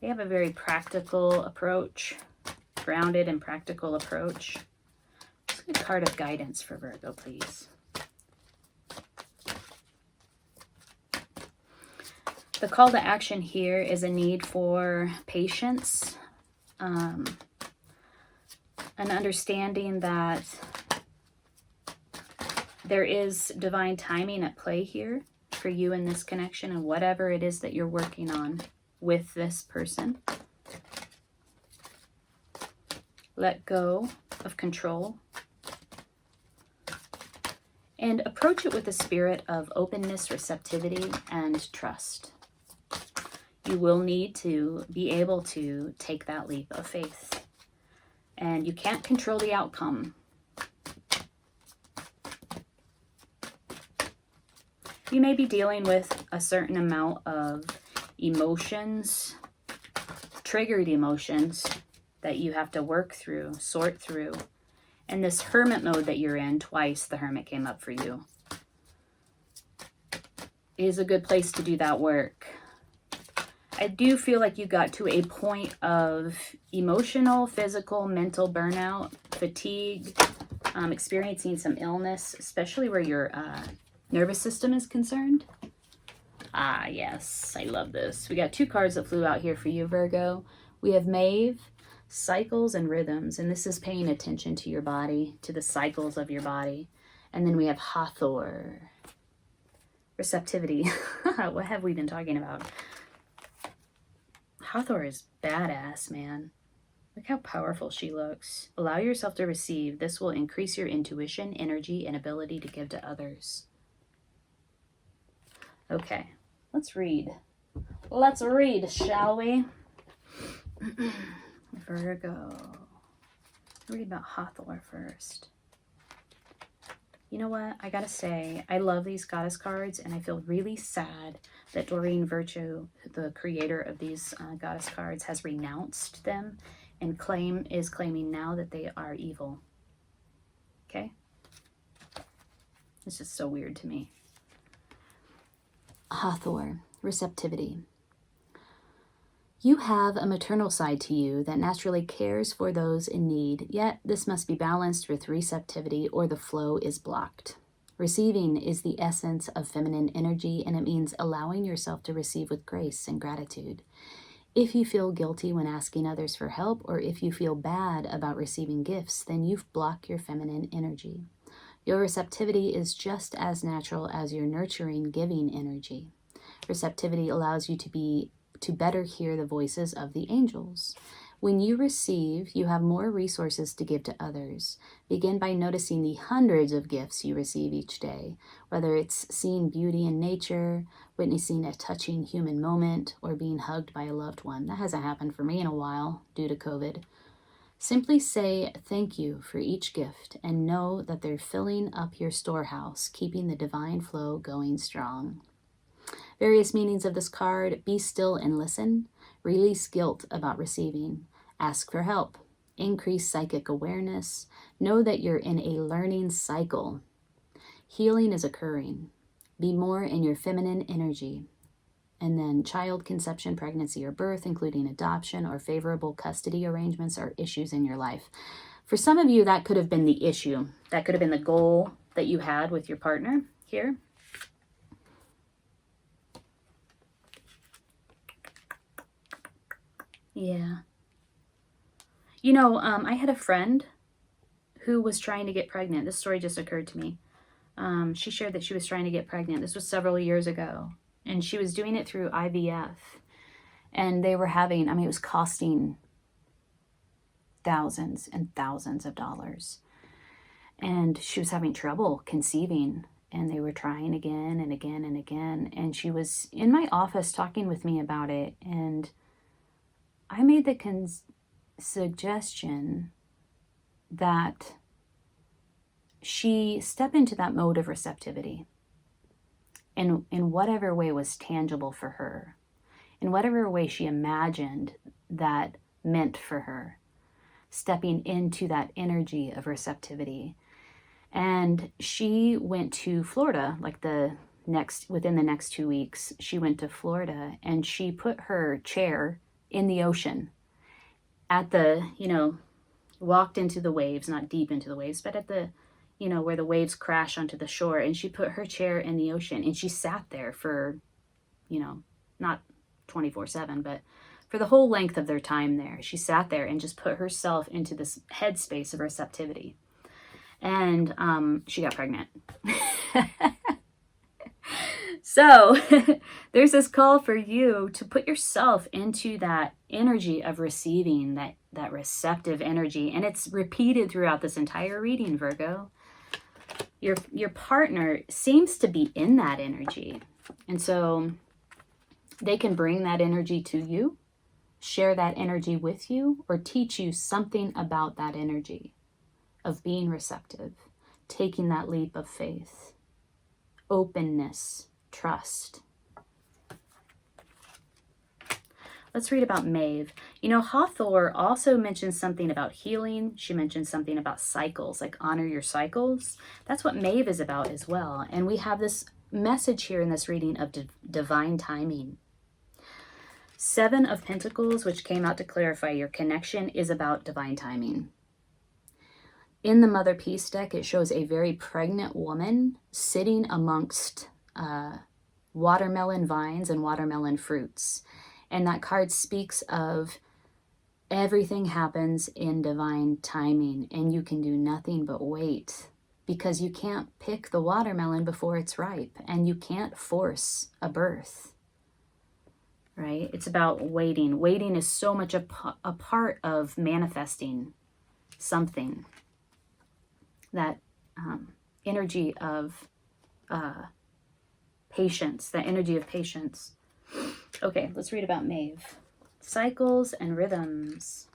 They have a very practical approach, grounded and practical approach. Just a card of guidance for Virgo, please. The call to action here is a need for patience, an understanding that there is divine timing at play here for you in this connection and whatever it is that you're working on with this person. Let go of control and approach it with a spirit of openness, receptivity, and trust. You will need to be able to take that leap of faith, and you can't control the outcome. You may be dealing with a certain amount of emotions, triggered emotions that you have to work through, sort through. And this hermit mode that you're in, twice the hermit came up for you, is a good place to do that work. I do feel like you got to a point of emotional, physical, mental burnout, fatigue, experiencing some illness, especially where your nervous system is concerned. Ah, yes, I love this. We got two cards that flew out here for you, Virgo. We have Maeve, cycles and rhythms, and this is paying attention to your body, to the cycles of your body. And then we have Hathor, receptivity. What have we been talking about? Hathor is badass, man. Look how powerful she looks. Allow yourself to receive. This will increase your intuition, energy, and ability to give to others. Okay, let's read. Let's read, shall we? Virgo. Read about Hathor first. You know what? I gotta say, I love these goddess cards, and I feel really sad that Doreen Virtue, the creator of these goddess cards, has renounced them and is claiming now that they are evil. Okay? It's just so weird to me. Hathor, receptivity. You have a maternal side to you that naturally cares for those in need, yet this must be balanced with receptivity or the flow is blocked. Receiving is the essence of feminine energy, and it means allowing yourself to receive with grace and gratitude. If you feel guilty when asking others for help, or if you feel bad about receiving gifts, then you've blocked your feminine energy. Your receptivity is just as natural as your nurturing, giving energy. Receptivity allows you to better hear the voices of the angels. When you receive, you have more resources to give to others. Begin by noticing the hundreds of gifts you receive each day, whether it's seeing beauty in nature, witnessing a touching human moment, or being hugged by a loved one. That hasn't happened for me in a while due to COVID. Simply say thank you for each gift and know that they're filling up your storehouse, keeping the divine flow going strong. Various meanings of this card: be still and listen, release guilt about receiving, ask for help, increase psychic awareness, know that you're in a learning cycle, healing is occurring, be more in your feminine energy, and then child conception, pregnancy, or birth, including adoption or favorable custody arrangements, are issues in your life. For some of you, that could have been the issue. That could have been the goal that you had with your partner here. Yeah. You know, I had a friend who was trying to get pregnant. This story just occurred to me. She shared that she was trying to get pregnant. This was several years ago. And she was doing it through IVF. And they were having, it was costing thousands and thousands of dollars. And she was having trouble conceiving. And they were trying again and again and again. And she was in my office talking with me about it. And I made the suggestion that she step into that mode of receptivity in whatever way was tangible for her, in whatever way she imagined that meant for her, stepping into that energy of receptivity. And she went to Florida, within the next 2 weeks, she went to Florida, and she put her chair in the ocean at the, walked into the waves, not deep into the waves, but at the, where the waves crash onto the shore. And she put her chair in the ocean, and she sat there for, not 24/7, but for the whole length of their time there. She sat there and just put herself into this headspace of receptivity. And she got pregnant. So there's this call for you to put yourself into that energy of receiving, that receptive energy. And it's repeated throughout this entire reading, Virgo. Your partner seems to be in that energy. And so they can bring that energy to you, share that energy with you, or teach you something about that energy of being receptive, taking that leap of faith, openness, trust. Let's read about Maeve. You know, Hathor also mentions something about healing. She mentions something about cycles, like honor your cycles. That's what Maeve is about as well. And we have this message here in this reading of divine timing. Seven of Pentacles, which came out to clarify your connection, is about divine timing. In the Mother Peace deck, it shows a very pregnant woman sitting amongst watermelon vines and watermelon fruits. And that card speaks of everything happens in divine timing, and you can do nothing but wait, because you can't pick the watermelon before it's ripe, and you can't force a birth, right? It's about waiting. Waiting is so much a part of manifesting something. That energy of patience, that energy of patience. Okay, let's read about Maeve. Cycles and rhythms.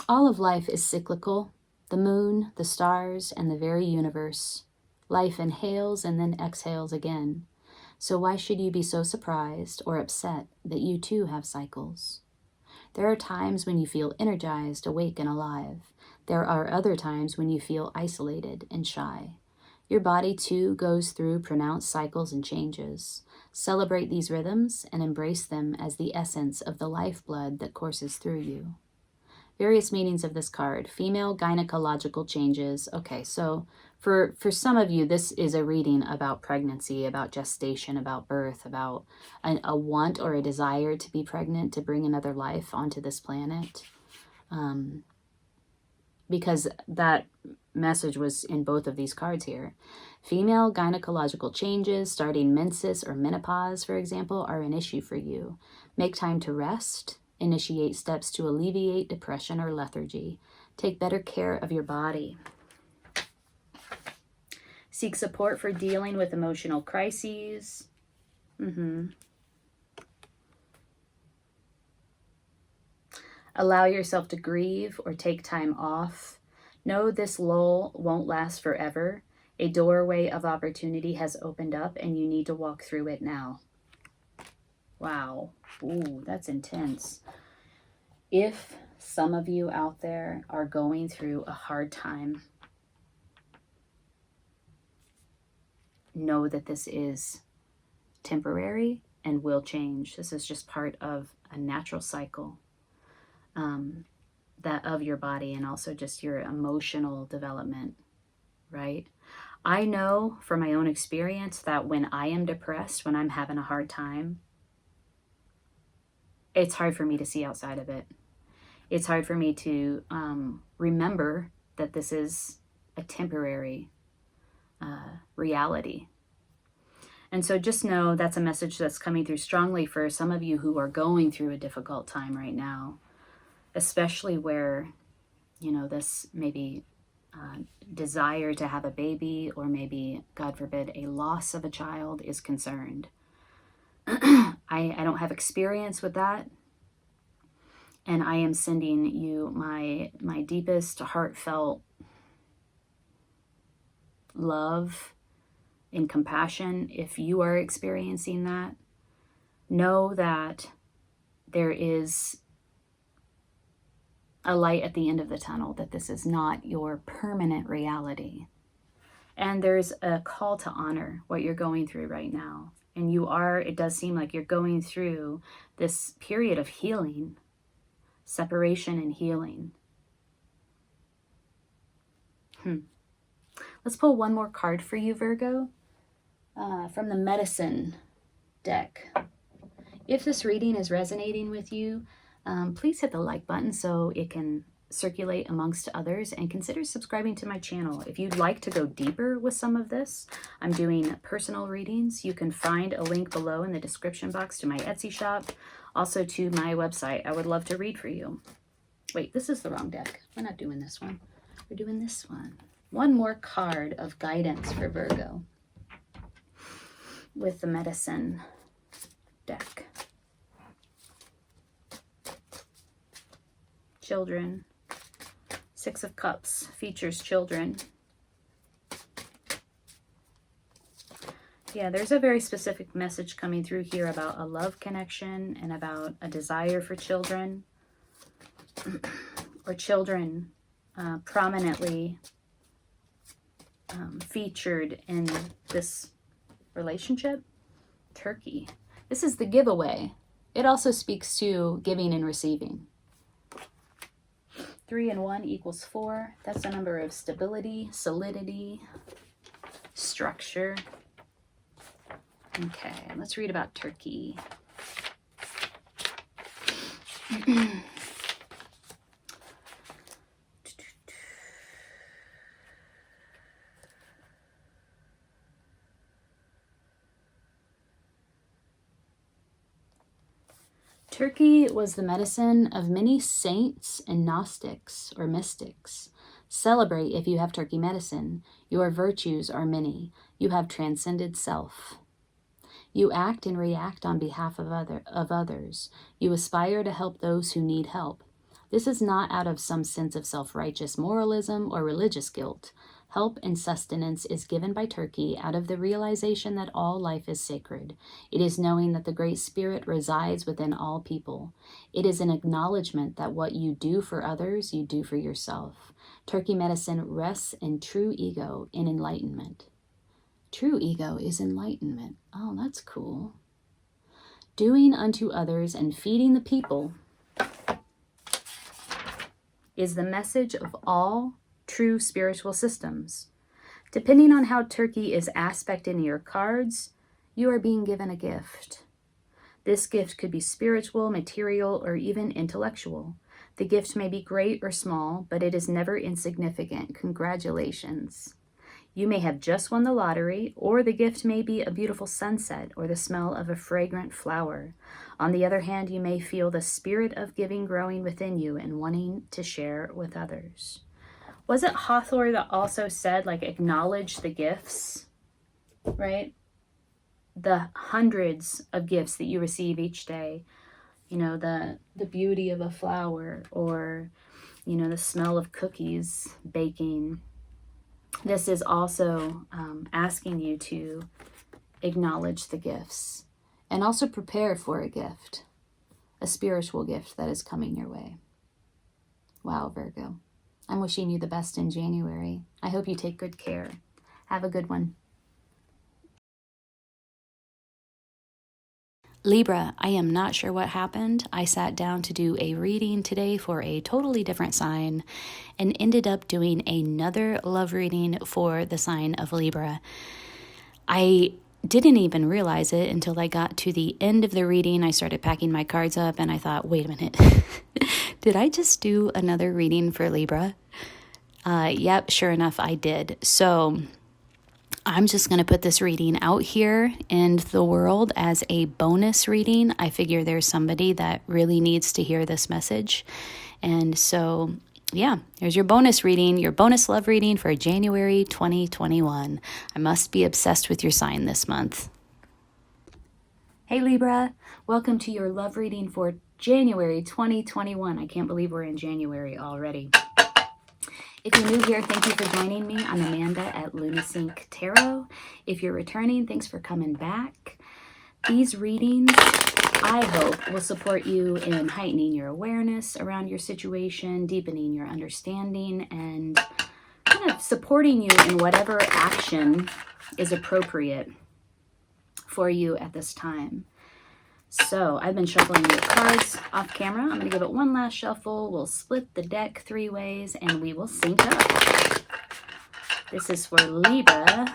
All of life is cyclical. The moon, the stars, and the very universe. Life inhales and then exhales again. So why should you be so surprised or upset that you too have cycles? There are times when you feel energized, awake, and alive. There are other times when you feel isolated and shy. Your body too goes through pronounced cycles and changes. Celebrate these rhythms and embrace them as the essence of the lifeblood that courses through you. Various meanings of this card. Female gynecological changes. Okay, so for some of you, this is a reading about pregnancy, about gestation, about birth, about a want or a desire to be pregnant, to bring another life onto this planet. Because that message was in both of these cards here. Female gynecological changes, starting menses or menopause, for example, are an issue for you. Make time to rest. Initiate steps to alleviate depression or lethargy. Take better care of your body. Seek support for dealing with emotional crises. Allow yourself to grieve or take time off. Know this lull won't last forever. A doorway of opportunity has opened up and you need to walk through it now. Wow. Ooh, that's intense. If some of you out there are going through a hard time, know that this is temporary and will change. This is just part of a natural cycle that of your body, and also just your emotional development, right? I know from my own experience that when I am depressed, when I'm having a hard time, it's hard for me to see outside of it. It's hard for me to remember that this is a temporary reality. And so just know that's a message that's coming through strongly for some of you who are going through a difficult time right now, especially where, you know, this maybe desire to have a baby, or maybe, God forbid, a loss of a child is concerned. I don't have experience with that. And I am sending you my deepest heartfelt love and compassion. If you are experiencing that, know that there is a light at the end of the tunnel, that this is not your permanent reality. And there's a call to honor what you're going through right now. And it does seem like you're going through this period of healing, separation and healing. Let's pull one more card for you, Virgo, from the Medicine deck. If this reading is resonating with you, please hit the like button so it can circulate amongst others, and consider subscribing to my channel. If you'd like to go deeper with some of this, I'm doing personal readings. You can find a link below in the description box to my Etsy shop, also to my website. I would love to read for you. Wait, this is the wrong deck. We're not doing this one. We're doing this one. One more card of guidance for Virgo with the Medicine deck. Children, Six of Cups features children. Yeah, there's a very specific message coming through here about a love connection and about a desire for children, or children prominently featured in this relationship. Turkey. This is the giveaway. It also speaks to giving and receiving. 3 and 1 equals 4. That's a number of stability, solidity, structure. Okay, let's read about Turkey. Turkey was the medicine of many saints and Gnostics or mystics. Celebrate if you have turkey medicine. Your virtues are many. You have transcended self. You act and react on behalf of others. You aspire to help those who need help. This is not out of some sense of self-righteous moralism or religious guilt. Help and sustenance is given by Turkey out of the realization that all life is sacred. It is knowing that the Great Spirit resides within all people. It is an acknowledgement that what you do for others, you do for yourself. Turkey medicine rests in true ego in enlightenment. True ego is enlightenment. Oh, that's cool. Doing unto others and feeding the people is the message of all true spiritual systems. Depending on how Turkey is aspected in your cards, you are being given a gift. This gift could be spiritual, material, or even intellectual. The gift may be great or small, but it is never insignificant. Congratulations. You may have just won the lottery, or the gift may be a beautiful sunset or the smell of a fragrant flower. On the other hand, you may feel the spirit of giving growing within you and wanting to share with others. Was it Hawthorne that also said, like, acknowledge the gifts, right? The hundreds of gifts that you receive each day. You know, the beauty of a flower, or, you know, the smell of cookies baking. This is also asking you to acknowledge the gifts and also prepare for a gift, a spiritual gift that is coming your way. Wow, Virgo. I'm wishing you the best in January. I hope you take good care. Have a good one. Libra, I am not sure what happened. I sat down to do a reading today for a totally different sign and ended up doing another love reading for the sign of Libra. I didn't even realize it until I got to the end of the reading. I started packing my cards up and I thought, wait a minute, did I just do another reading for Libra? Yep, sure enough, I did. So I'm just going to put this reading out here in the world as a bonus reading. I figure there's somebody that really needs to hear this message. And so, yeah, here's your bonus reading, your bonus love reading for January 2021. I must be obsessed with your sign this month. Hey Libra, welcome to your love reading for January 2021. I can't believe we're in January already. If you're new here, thank you for joining me. I'm Amanda at Lunasync Tarot. If you're returning, thanks for coming back. These readings, I hope, will support you in heightening your awareness around your situation, deepening your understanding, and kind of supporting you in whatever action is appropriate for you at this time. So I've been shuffling your cards off camera. I'm going to give it one last shuffle. We'll split the deck 3 ways and we will sync up. This is for Libra,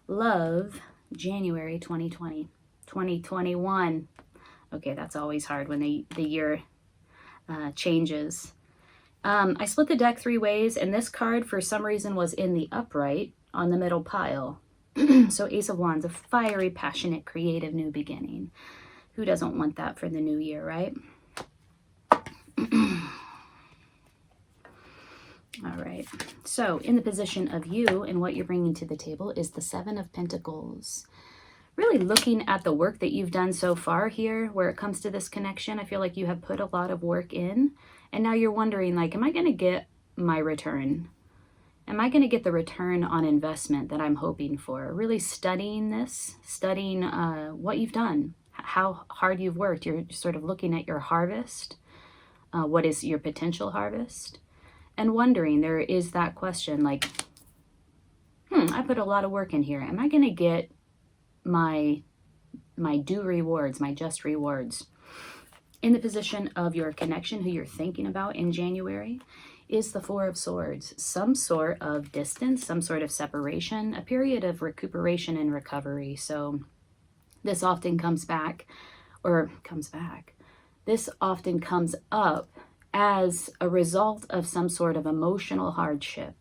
love, January 2020, 2021. Okay, that's always hard when the year changes. I split the deck 3 ways, and this card for some reason was in the upright on the middle pile. So Ace of Wands, a fiery, passionate, creative new beginning. Who doesn't want that for the new year, right? All right. So in the position of you and what you're bringing to the table is the 7 of Pentacles. Really looking at the work that you've done so far here where it comes to this connection. I feel like you have put a lot of work in, and now you're wondering, like, am I going to get my return? Am I going to get the return on investment that I'm hoping for? Really studying this, studying what you've done, how hard you've worked. You're sort of looking at your harvest. What is your potential harvest? And wondering, there is that question like, I put a lot of work in here. Am I going to get my due rewards, my just rewards? In the position of your connection, who you're thinking about in January, is the Four of Swords. Some sort of distance, some sort of separation, a period of recuperation and recovery. So this often comes back. This often comes up as a result of some sort of emotional hardship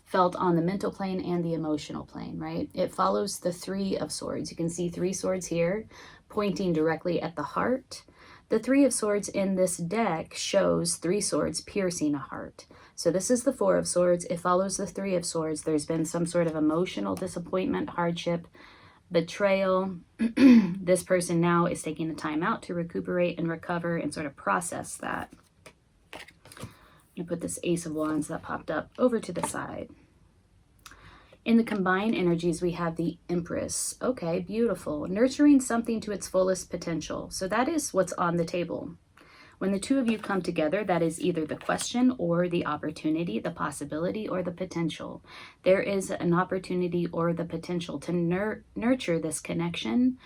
felt on the mental plane and the emotional plane, right? It follows the Three of Swords. You can see 3 swords here pointing directly at the heart. The Three of Swords in this deck shows 3 swords piercing a heart. So this is the Four of Swords. It follows the Three of Swords. There's been some sort of emotional disappointment, hardship, betrayal. This person now is taking the time out to recuperate and recover and sort of process that. I'm going to put this Ace of Wands that popped up over to the side. In the combined energies, we have the Empress. Okay, beautiful. Nurturing something to its fullest potential. So that is what's on the table. When the two of you come together, that is either the question or the opportunity, the possibility or the potential. There is an opportunity or the potential to nurture this connection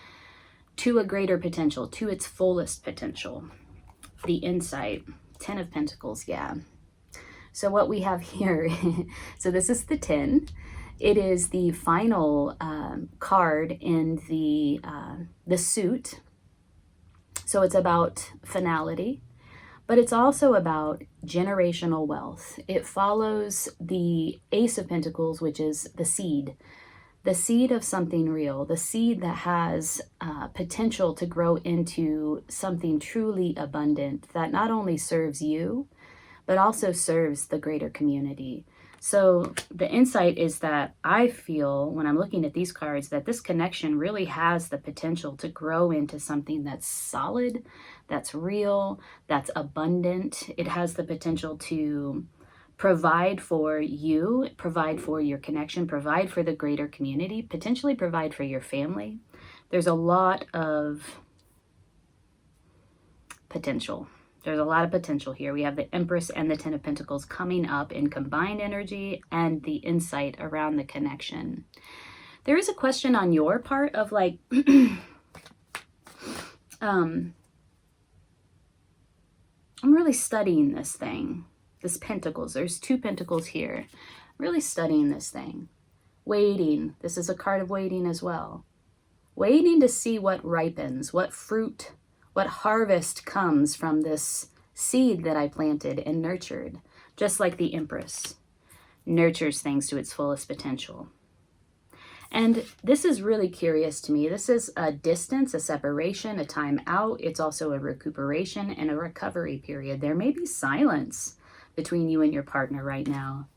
to a greater potential, to its fullest potential. The insight, 10 of Pentacles, yeah. So what we have here, so this is the 10. It is the final card in the suit. So it's about finality, but it's also about generational wealth. It follows the Ace of Pentacles, which is the seed of something real, the seed that has potential to grow into something truly abundant that not only serves you, but also serves the greater community. So the insight is that I feel when I'm looking at these cards that this connection really has the potential to grow into something that's solid, that's real, that's abundant. It has the potential to provide for you, provide for your connection, provide for the greater community, potentially provide for your family. There's a lot of potential. There's a lot of potential here. We have the Empress and the 10 of Pentacles coming up in combined energy and the insight around the connection. There is a question on your part of like, I'm really studying this thing, this Pentacles. There's 2 Pentacles here. Really studying this thing. Waiting. This is a card of waiting as well. Waiting to see what ripens, what fruit, what harvest comes from this seed that I planted and nurtured, just like the Empress nurtures things to its fullest potential. And this is really curious to me. This is a distance, a separation, a time out. It's also a recuperation and a recovery period. There may be silence between you and your partner right now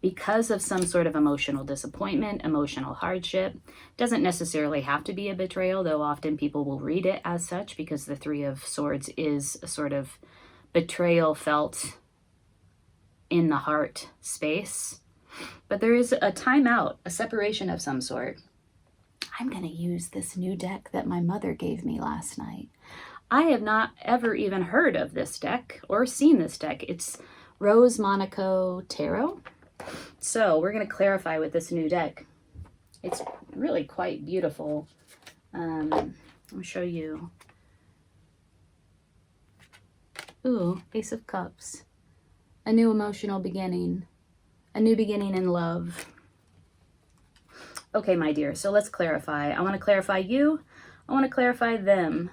because of some sort of emotional disappointment, emotional hardship. Doesn't necessarily have to be a betrayal, though often people will read it as such because the Three of Swords is a sort of betrayal felt in the heart space. But there is a timeout, a separation of some sort. I'm going to use this new deck that my mother gave me last night. I have not ever even heard of this deck or seen this deck. It's Rose Monaco Tarot. So we're going to clarify with this new deck. It's really quite beautiful. I'll show you. Ooh, Ace of Cups. A new emotional beginning. A new beginning in love. Okay, my dear, so let's clarify. I want to clarify you. I want to clarify them.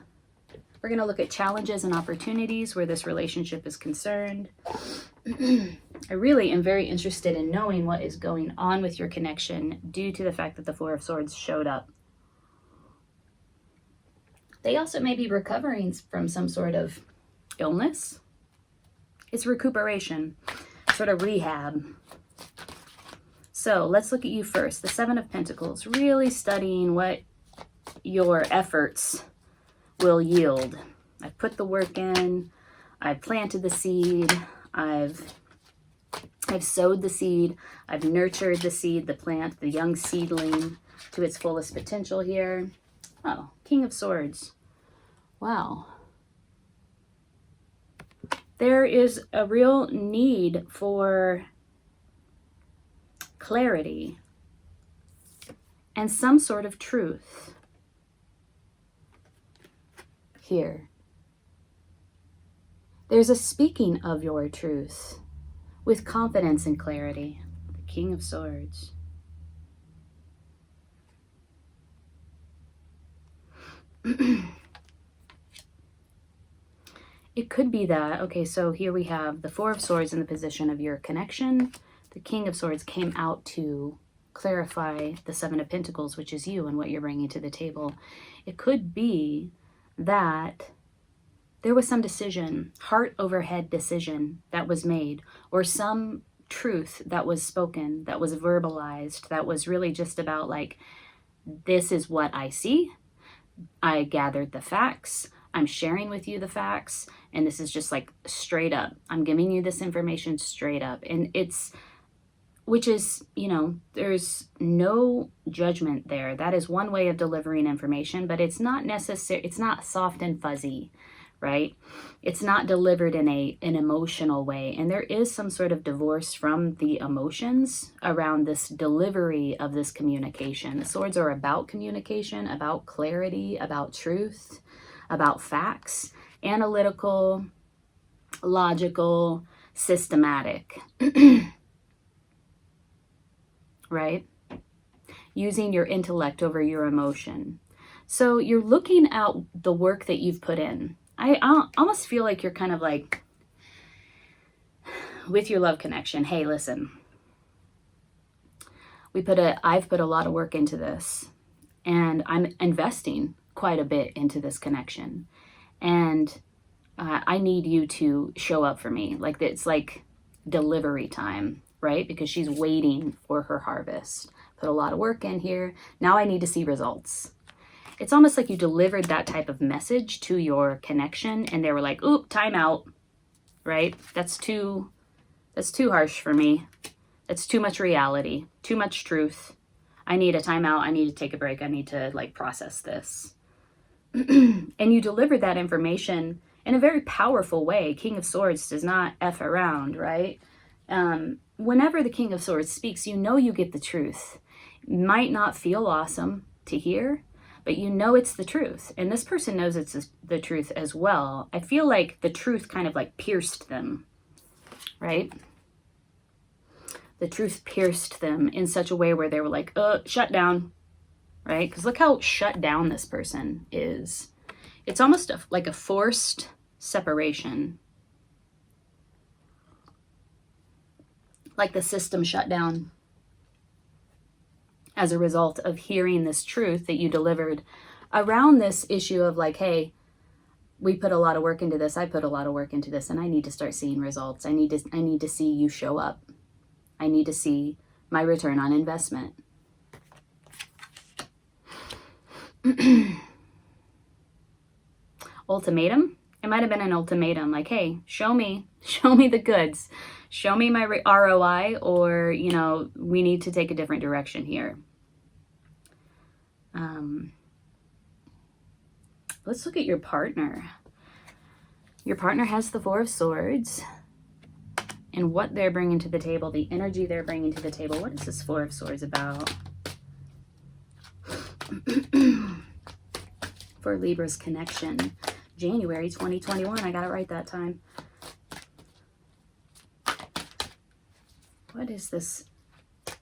We're going to look at challenges and opportunities where this relationship is concerned. I really am very interested in knowing what is going on with your connection due to the fact that the Four of Swords showed up. They also may be recovering from some sort of illness. It's recuperation, sort of rehab. So let's look at you first. The Seven of Pentacles, really studying what your efforts will yield. I've put the work in. I've planted the seed. I've I've sowed the seed. I've nurtured the seed, the plant, the young seedling to its fullest potential here. Oh, King of Swords. Wow. There is a real need for clarity and some sort of truth here. There's a speaking of your truth with confidence and clarity. The King of Swords. It could be that, okay, so here we have the Four of Swords in the position of your connection. The King of Swords came out to clarify the Seven of Pentacles, which is you and what you're bringing to the table. It could be that there was some decision, heart over head decision that was made, or some truth that was spoken, that was verbalized, that was really just about like, this is what I see. I gathered the facts. I'm sharing with you the facts. And this is just like straight up. I'm giving you this information straight up. And it's, which is, you know, there's no judgment there. That is one way of delivering information, but it's not necessary. It's not soft and fuzzy, right? It's not delivered in an emotional way. And there is some sort of divorce from the emotions around this delivery of this communication. The swords are about communication, about clarity, about truth, about facts, analytical, logical, systematic, right? Using your intellect over your emotion. So you're looking at the work that you've put in. I almost feel like you're kind of like, with your love connection, hey, listen, I've put a lot of work into this, and I'm investing quite a bit into this connection, and I need you to show up for me. Like, it's like delivery time, right? Because she's waiting for her harvest. Put a lot of work in here. Now I need to see results. It's almost like you delivered that type of message to your connection, and they were like, oop, time out, right? That's too harsh for me. That's too much reality, too much truth. I need a timeout. I need to take a break. I need to like process this. And you delivered that information in a very powerful way. King of Swords does not F around, right? Whenever the King of Swords speaks, you know you get the truth. It might not feel awesome to hear, but you know it's the truth. And this person knows it's the truth as well. I feel like the truth kind of like pierced them, right? The truth pierced them in such a way where they were like, shut down, right? Because look how shut down this person is. It's almost like a forced separation. Like the system shut down as a result of hearing this truth that you delivered around this issue of like, hey, we put a lot of work into this. I put a lot of work into this, and I need to start seeing results. I need to see you show up. I need to see my return on investment. Ultimatum. It might have been an ultimatum like, hey, show me the goods. Show me my ROI, or, you know, we need to take a different direction here. Let's look at your partner. Your partner has the Four of Swords and what they're bringing to the table, the energy they're bringing to the table. What is this Four of Swords about? For Libra's connection. January 2021. I got it right that time. What is this?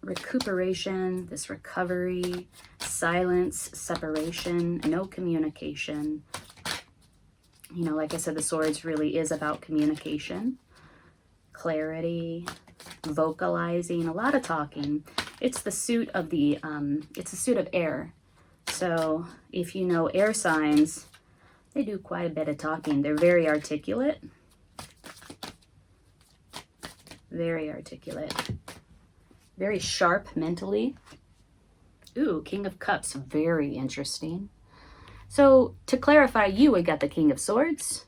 Recuperation, this recovery, silence, separation, no communication. You know, like I said, the Swords really is about communication, clarity, vocalizing, a lot of talking. It's the suit of the, it's a suit of air. So if you know air signs, they do quite a bit of talking. They're very articulate. Very articulate. Very sharp mentally. Ooh, King of Cups. Very interesting. So to clarify you, we got the King of Swords.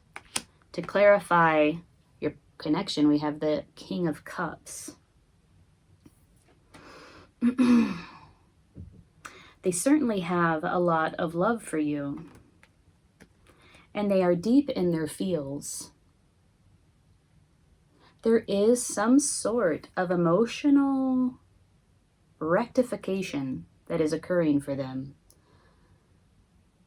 To clarify your connection, we have the King of Cups. They certainly have a lot of love for you. And they are deep in their feels. There is some sort of emotional rectification that is occurring for them.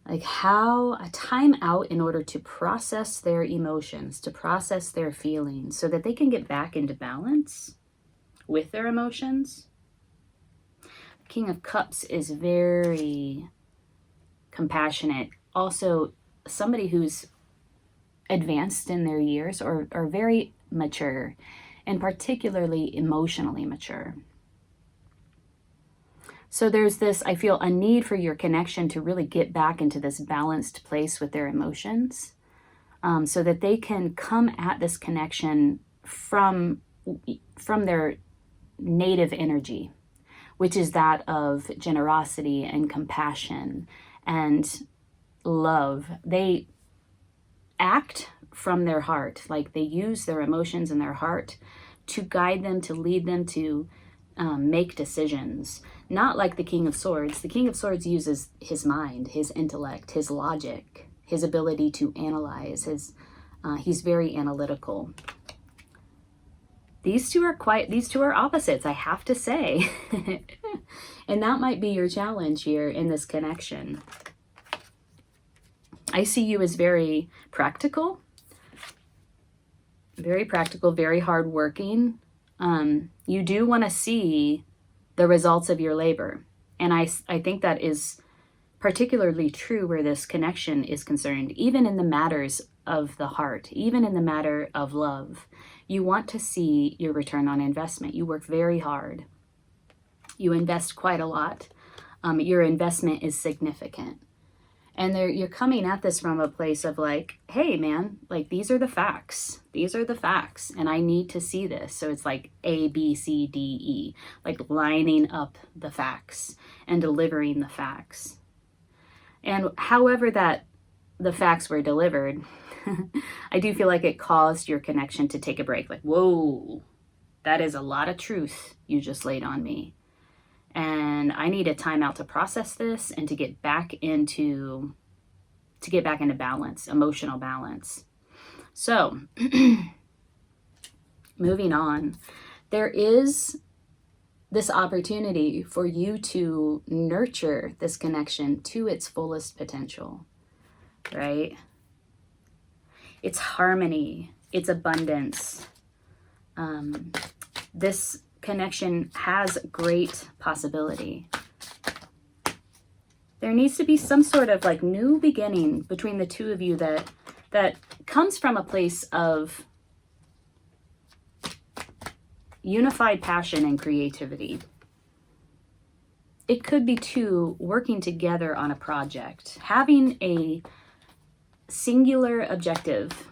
Like how a time out in order to process their emotions, to process their feelings, so that they can get back into balance with their emotions. King of Cups is very compassionate. Also, somebody who's advanced in their years or very mature, and particularly emotionally mature. So there's this, I feel, a need for your connection to really get back into this balanced place with their emotions, so that they can come at this connection from their native energy, which is that of generosity and compassion and love. They act from their heart, like they use their emotions and their heart to guide them, to lead them, to make decisions. Not like the King of Swords. The King of Swords uses his mind, his intellect, his logic, his ability to analyze. He's very analytical. These two are opposites, I have to say. And that might be your challenge here in this connection. I see you as very practical, very hardworking. You do want to see the results of your labor. And I think that is particularly true where this connection is concerned, even in the matters of the heart, even in the matter of love. You want to see your return on investment. You work very hard. You invest quite a lot. Your investment is significant. And you're coming at this from a place of like, hey man, like these are the facts. These are the facts. And I need to see this. So it's like A, B, C, D, E, like lining up the facts and delivering the facts. And however that the facts were delivered, I do feel like it caused your connection to take a break. Like, whoa, that is a lot of truth you just laid on me. And I need a time out to process this and to get back into balance, emotional balance. So, moving on, there is this opportunity for you to nurture this connection to its fullest potential, right? It's harmony, it's abundance. This connection has great possibility. There needs to be some sort of like new beginning between the two of you that comes from a place of unified passion and creativity. It could be two working together on a project, having a singular objective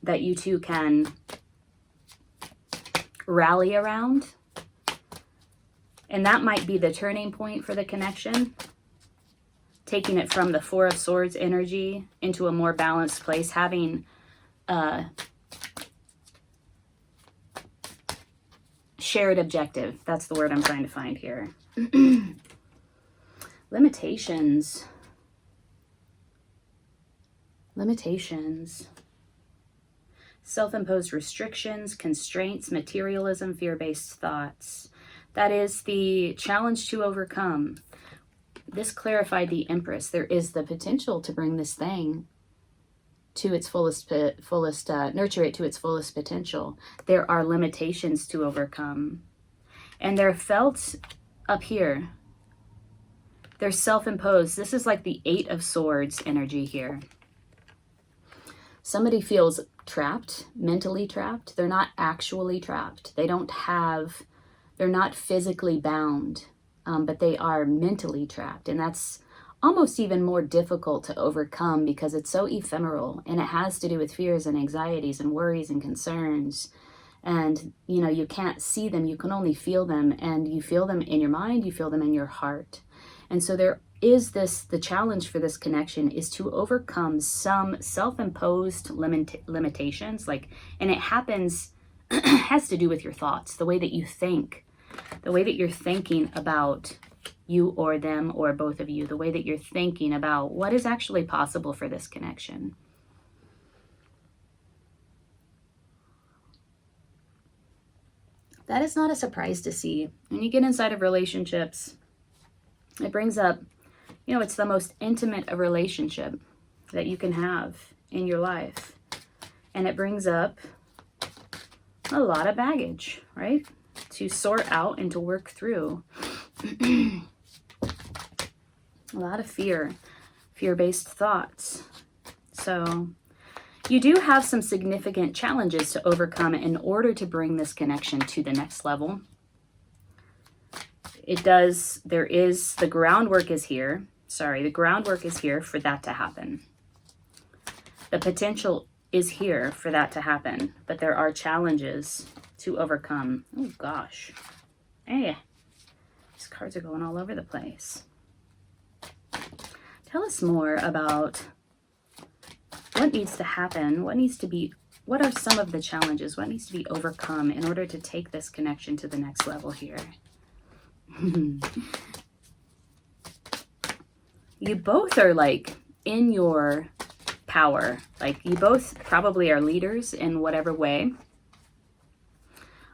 that you two can rally around. And that might be the turning point for the connection, taking it from the Four of Swords energy into a more balanced place, having a shared objective. That's the word I'm trying to find here. Limitations. Self-imposed restrictions, constraints, materialism, fear-based thoughts. That is the challenge to overcome. This clarified the Empress. There is the potential to bring this thing to its fullest, nurture it to its fullest potential. There are limitations to overcome. And they're felt up here. They're self-imposed. This is like the Eight of Swords energy here. Somebody feels trapped, mentally trapped. They're not actually trapped. They're not physically bound, but they are mentally trapped. And that's almost even more difficult to overcome because it's so ephemeral and it has to do with fears and anxieties and worries and concerns. And, you know, you can't see them, you can only feel them, and you feel them in your mind, you feel them in your heart. And so there is the challenge for this connection is to overcome some self-imposed limitations, and it happens, has to do with your thoughts, the way that you think, the way that you're thinking about you or them or both of you, the way that you're thinking about what is actually possible for this connection. That is not a surprise to see. When you get inside of relationships, it brings up, you know, it's the most intimate a relationship that you can have in your life. And it brings up a lot of baggage, right? To sort out and to work through. A lot of fear, fear-based thoughts. So you do have some significant challenges to overcome in order to bring this connection to the next level. The groundwork is here. The groundwork is here for that to happen. The potential is here for that to happen, but there are challenges to overcome. Oh gosh. Hey, these cards are going all over the place. Tell us more about what needs to happen, what are some of the challenges, what needs to be overcome in order to take this connection to the next level here. You both are like in your power, like you both probably are leaders in whatever way.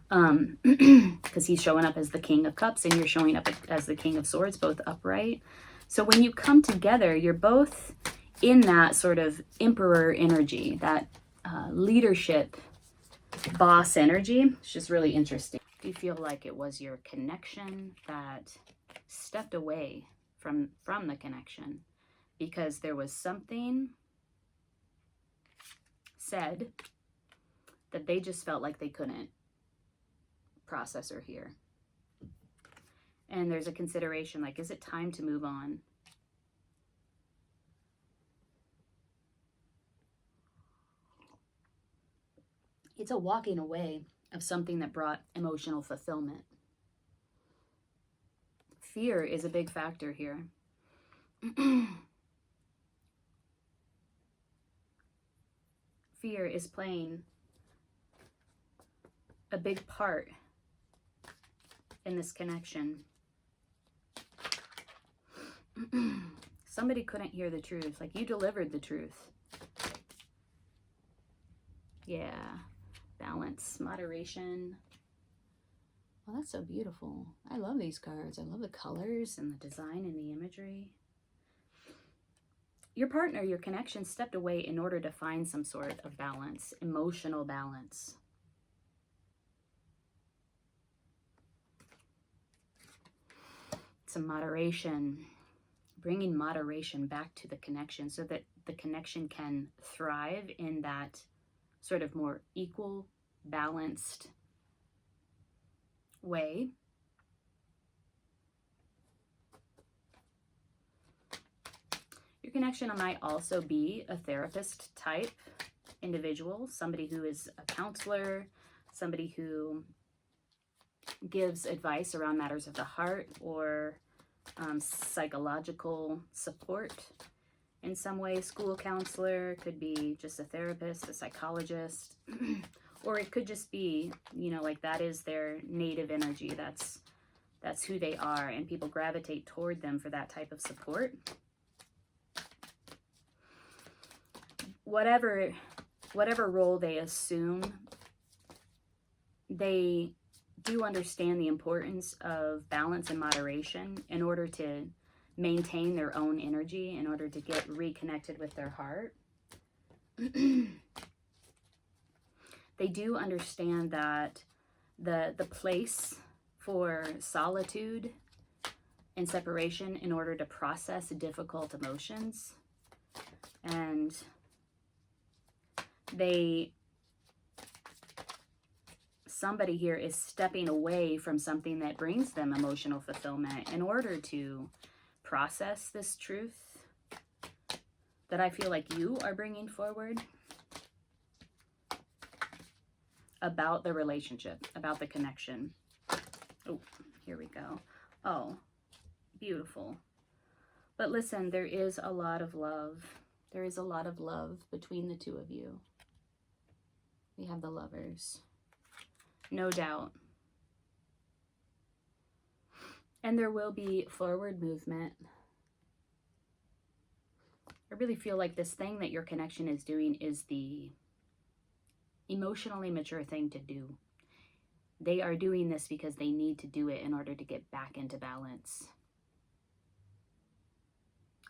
Because he's showing up as the King of Cups and you're showing up as the King of Swords, both upright. So when you come together, you're both in that sort of emperor energy, that leadership boss energy. It's just really interesting. Do you feel like it was your connection that stepped away from the connection because there was something said that they just felt like they couldn't process or hear? And there's a consideration like, is it time to move on? It's a walking away of something that brought emotional fulfillment. Fear is a big factor here. Fear is playing a big part in this connection. Somebody couldn't hear the truth. Like, you delivered the truth. Yeah. Balance, moderation. Well, that's so beautiful. I love these cards. I love the colors and the design and the imagery. Your partner, your connection, stepped away in order to find some sort of balance, emotional balance. Some moderation, bringing moderation back to the connection so that the connection can thrive in that sort of more equal, balanced way. Your connection might also be a therapist type individual, somebody who is a counselor, somebody who gives advice around matters of the heart or psychological support in some way. School counselor, could be just a therapist, a psychologist, or it could just be, you know, like that is their native energy. That's who they are, and people gravitate toward them for that type of support. Whatever role they assume, they do understand the importance of balance and moderation in order to maintain their own energy, in order to get reconnected with their heart. They do understand that the place for solitude and separation in order to process difficult emotions. And somebody here is stepping away from something that brings them emotional fulfillment in order to process this truth that I feel like you are bringing forward about the relationship, about the connection. Oh, here we go. Oh, beautiful. But listen, there is a lot of love. There is a lot of love between the two of you. We have the Lovers. No doubt. And there will be forward movement. I really feel like this thing that your connection is doing is the emotionally mature thing to do. They are doing this because they need to do it in order to get back into balance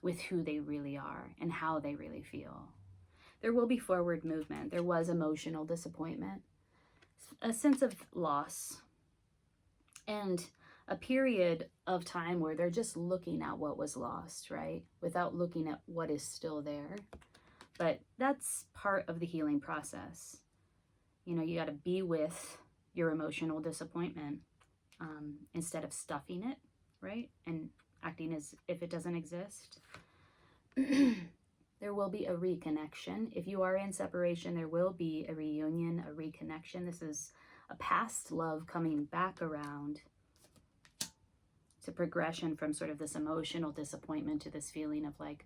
with who they really are and how they really feel. There will be forward movement. There was emotional disappointment, a sense of loss, and a period of time where they're just looking at what was lost, right? Without looking at what is still there. But that's part of the healing process. You know, you got to be with your emotional disappointment instead of stuffing it, right? And acting as if it doesn't exist. There will be a reconnection. If you are in separation, there will be a reunion, a reconnection. This is a past love coming back around. It's a progression from sort of this emotional disappointment to this feeling of like,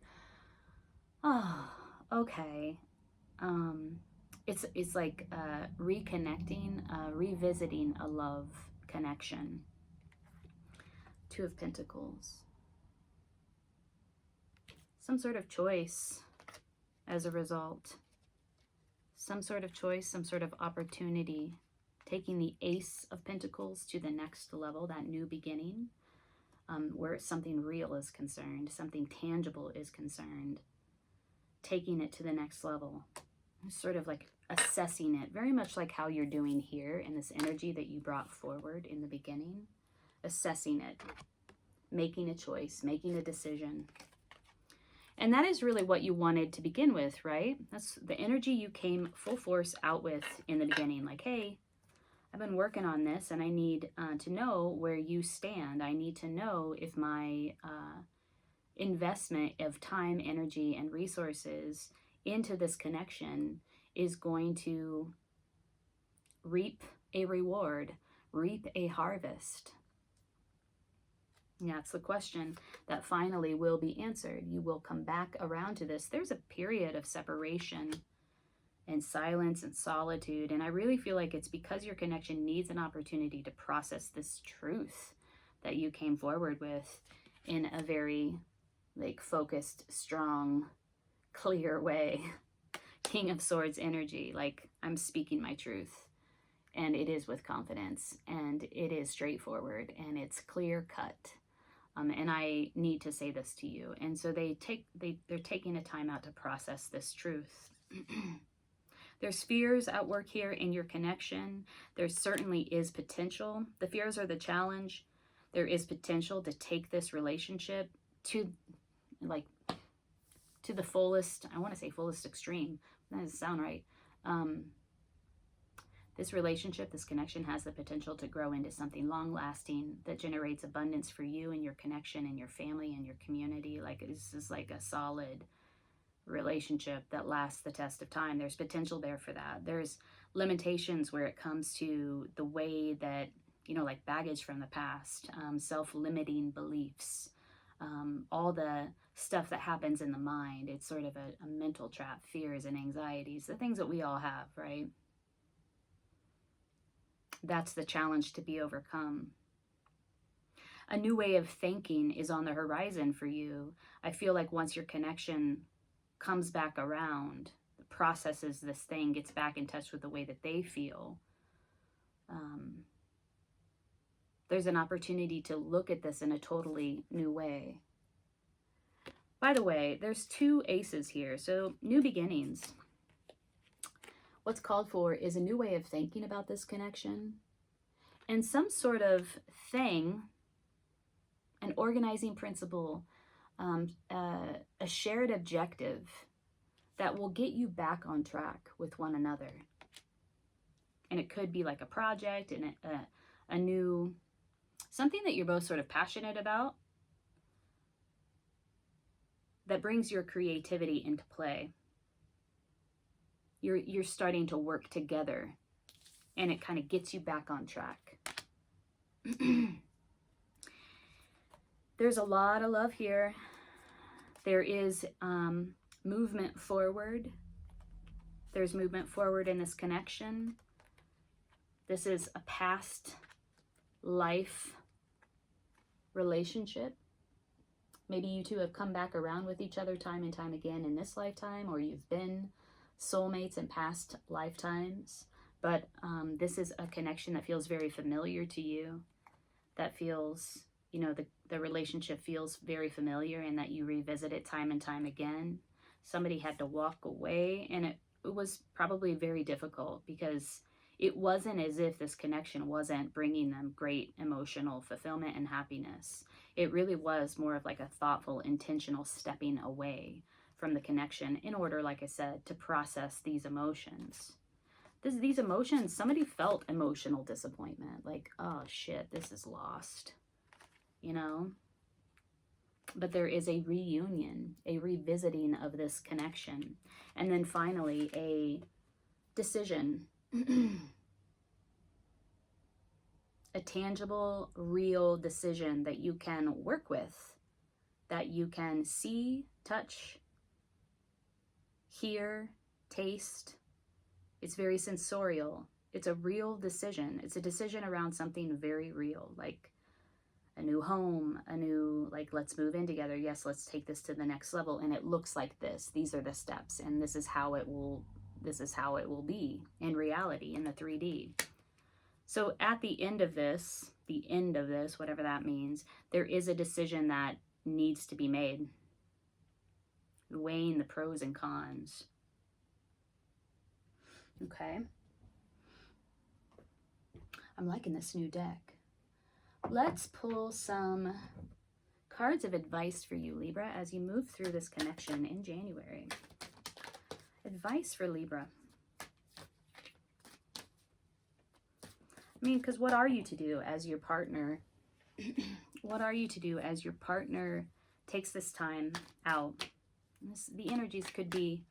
oh, okay. It's like reconnecting, revisiting a love connection. Two of Pentacles. Some sort of choice as a result. Some sort of choice, some sort of opportunity. Taking the Ace of Pentacles to the next level, that new beginning, where something real is concerned, something tangible is concerned. Taking it to the next level. Sort of like assessing it, very much like how you're doing here in this energy that you brought forward in the beginning. Assessing it, making a choice, making a decision. And that is really what you wanted to begin with, right? That's the energy you came full force out with in the beginning. Like, hey, I've been working on this and I need to know where you stand. I need to know if my investment of time, energy, and resources into this connection is going to reap a reward, reap a harvest. That's the question that finally will be answered. You will come back around to this. There's a period of separation and silence and solitude, and I really feel like it's because your connection needs an opportunity to process this truth that you came forward with in a very like focused, strong, clear way. King of Swords energy, like I'm speaking my truth, and it is with confidence, and it is straightforward, and it's clear cut. And I need to say this to you. And so they're taking a time out to process this truth. There's fears at work here in your connection. There certainly is potential. The fears are the challenge. There is potential to take this relationship to the fullest, I want to say fullest extreme. That doesn't sound right. This relationship, this connection has the potential to grow into something long-lasting that generates abundance for you and your connection and your family and your community. Like this is like a solid relationship that lasts the test of time. There's potential there for that. There's limitations where it comes to the way that, you know, like baggage from the past, self-limiting beliefs, all the stuff that happens in the mind. It's sort of a mental trap, fears and anxieties, the things that we all have, right? That's the challenge to be overcome. A new way of thinking is on the horizon for you. I feel like once your connection comes back around, processes this thing, gets back in touch with the way that they feel, there's an opportunity to look at this in a totally new way. By the way, there's two aces here, so new beginnings. What's called for is a new way of thinking about this connection and some sort of thing, an organizing principle, a shared objective that will get you back on track with one another. And it could be like a project and a new, something that you're both sort of passionate about that brings your creativity into play. You're starting to work together and it kind of gets you back on track. There's a lot of love here. There is movement forward. There's movement forward in this connection. This is a past life relationship. Maybe you two have come back around with each other time and time again in this lifetime, or you've been soulmates in past lifetimes. But this is a connection that feels very familiar to you, that feels, you know, the relationship feels very familiar, and that you revisit it time and time again. Somebody had to walk away, and it was probably very difficult, because it wasn't as if this connection wasn't bringing them great emotional fulfillment and happiness. It really was more of like a thoughtful, intentional stepping away from the connection in order, like I said, to process these emotions. These emotions, somebody felt emotional disappointment, like, oh shit, this is lost, you know? But there is a reunion, a revisiting of this connection. And then finally, a decision. A tangible, real decision that you can work with, that you can see, touch, hear, taste. It's very sensorial. It's a real decision. It's a decision around something very real, like a new home, a new, like, let's move in together. Yes, let's take this to the next level. And it looks like this. These are the steps, and this is how it will be in reality, in the 3D. So at the end of this, whatever that means, there is a decision that needs to be made. Weighing the pros and cons. Okay. I'm liking this new deck. Let's pull some cards of advice for you, Libra, as you move through this connection in January. Advice for Libra. I mean, because what are you to do as your partner? What are you to do as your partner takes this time out? The energies could be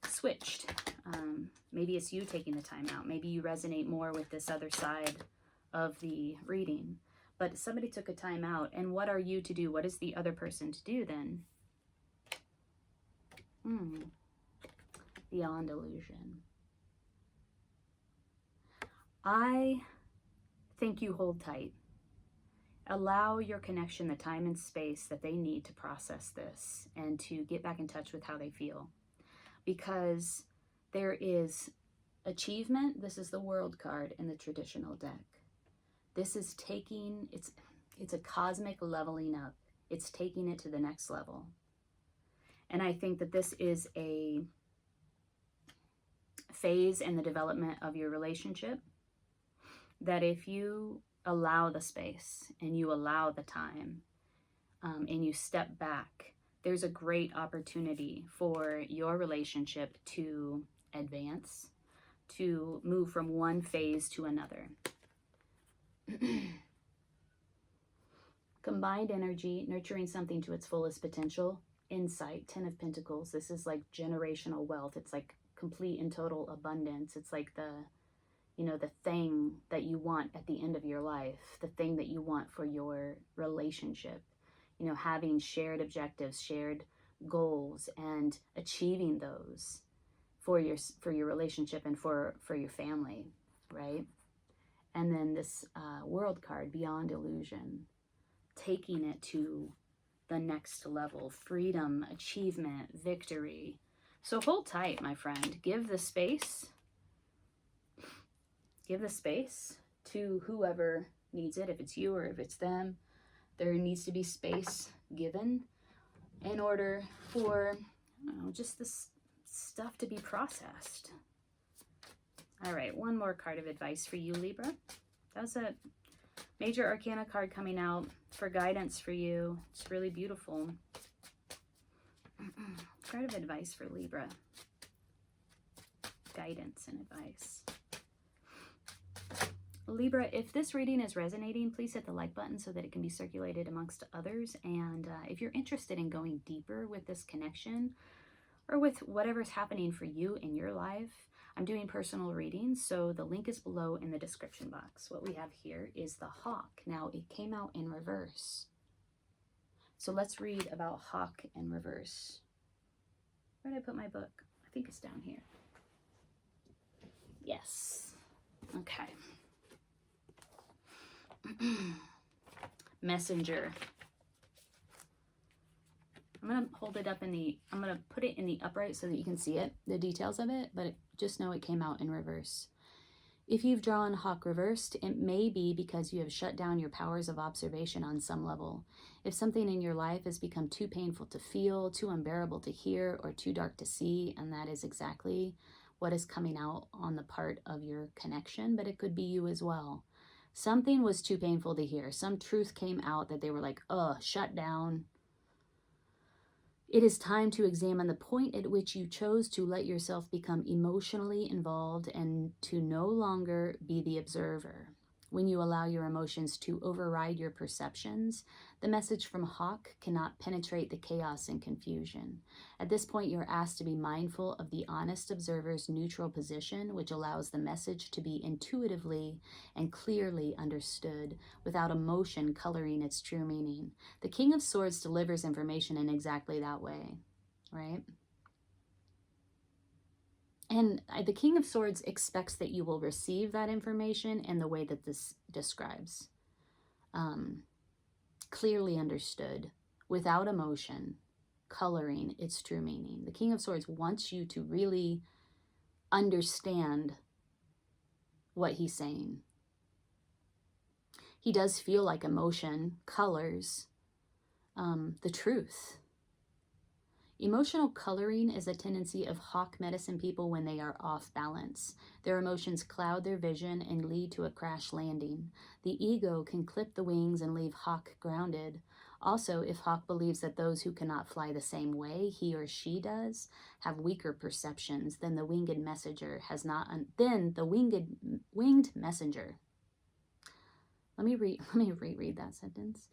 switched. Maybe it's you taking the time out. Maybe you resonate more with this other side of the reading. But somebody took a time out. And what are you to do? What is the other person to do then? Beyond illusion. I think you hold tight. Allow your connection the time and space that they need to process this and to get back in touch with how they feel. Because there is achievement. This is the World card in the traditional deck. This is taking, it's a cosmic leveling up. It's taking it to the next level. And I think that this is a phase in the development of your relationship that if you allow the space and you allow the time and you step back, there's a great opportunity for your relationship to advance, to move from one phase to another. Combined energy, nurturing something to its fullest potential. Insight, 10 of Pentacles. This is like generational wealth. It's like complete and total abundance. It's like the, you know, the thing that you want at the end of your life, the thing that you want for your relationship, you know, having shared objectives, shared goals, and achieving those for your relationship and for your family, right? And then this World card, Beyond Illusion, taking it to the next level, freedom, achievement, victory. So hold tight, my friend. Give the space. Give the space to whoever needs it. If it's you or if it's them, there needs to be space given in order for, I don't know, just this stuff to be processed. All right, one more card of advice for you, Libra. That's a major arcana card coming out for guidance for you. It's really beautiful. Card of advice for Libra. Guidance and advice. Libra, if this reading is resonating, please hit the like button so that it can be circulated amongst others. And if you're interested in going deeper with this connection or with whatever's happening for you in your life, I'm doing personal readings, so the link is below in the description box. What we have here is the Hawk. Now, it came out in reverse. So let's read about Hawk in reverse. Where did I put my book? I think it's down here. Yes. Okay. Messenger. I'm going to hold it up I'm going to put it in the upright so that you can see it, the details of it, but just know it came out in reverse. If you've drawn Hawk reversed, it may be because you have shut down your powers of observation on some level. If something in your life has become too painful to feel, too unbearable to hear, or too dark to see, and that is exactly what is coming out on the part of your connection, but it could be you as well. Something was too painful to hear. Some truth came out that they were like, shut down. It is time to examine the point at which you chose to let yourself become emotionally involved and to no longer be the observer. When you allow your emotions to override your perceptions, the message from Hawk cannot penetrate the chaos and confusion. At this point, you're asked to be mindful of the honest observer's neutral position, which allows the message to be intuitively and clearly understood without emotion coloring its true meaning. The King of Swords delivers information in exactly that way, right? And the King of Swords expects that you will receive that information in the way that this describes. Clearly understood, without emotion, coloring its true meaning. The King of Swords wants you to really understand what he's saying. He does feel like emotion colors the truth. Emotional coloring is a tendency of Hawk medicine people when they are off balance. Their emotions cloud their vision and lead to a crash landing. The ego can clip the wings and leave Hawk grounded. Also, if Hawk believes that those who cannot fly the same way he or she does have weaker perceptions, then the winged messenger has not. Winged messenger. Let me reread that sentence.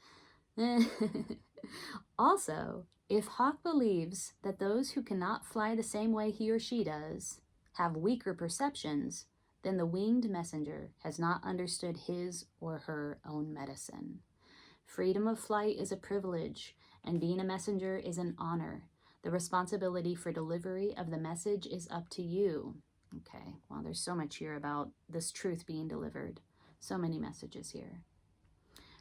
Also, if Hawk believes that those who cannot fly the same way he or she does have weaker perceptions, then the winged messenger has not understood his or her own medicine. Freedom of flight is a privilege, and being a messenger is an honor. The responsibility for delivery of the message is up to you. Okay, well, there's so much here about this truth being delivered. So many messages here.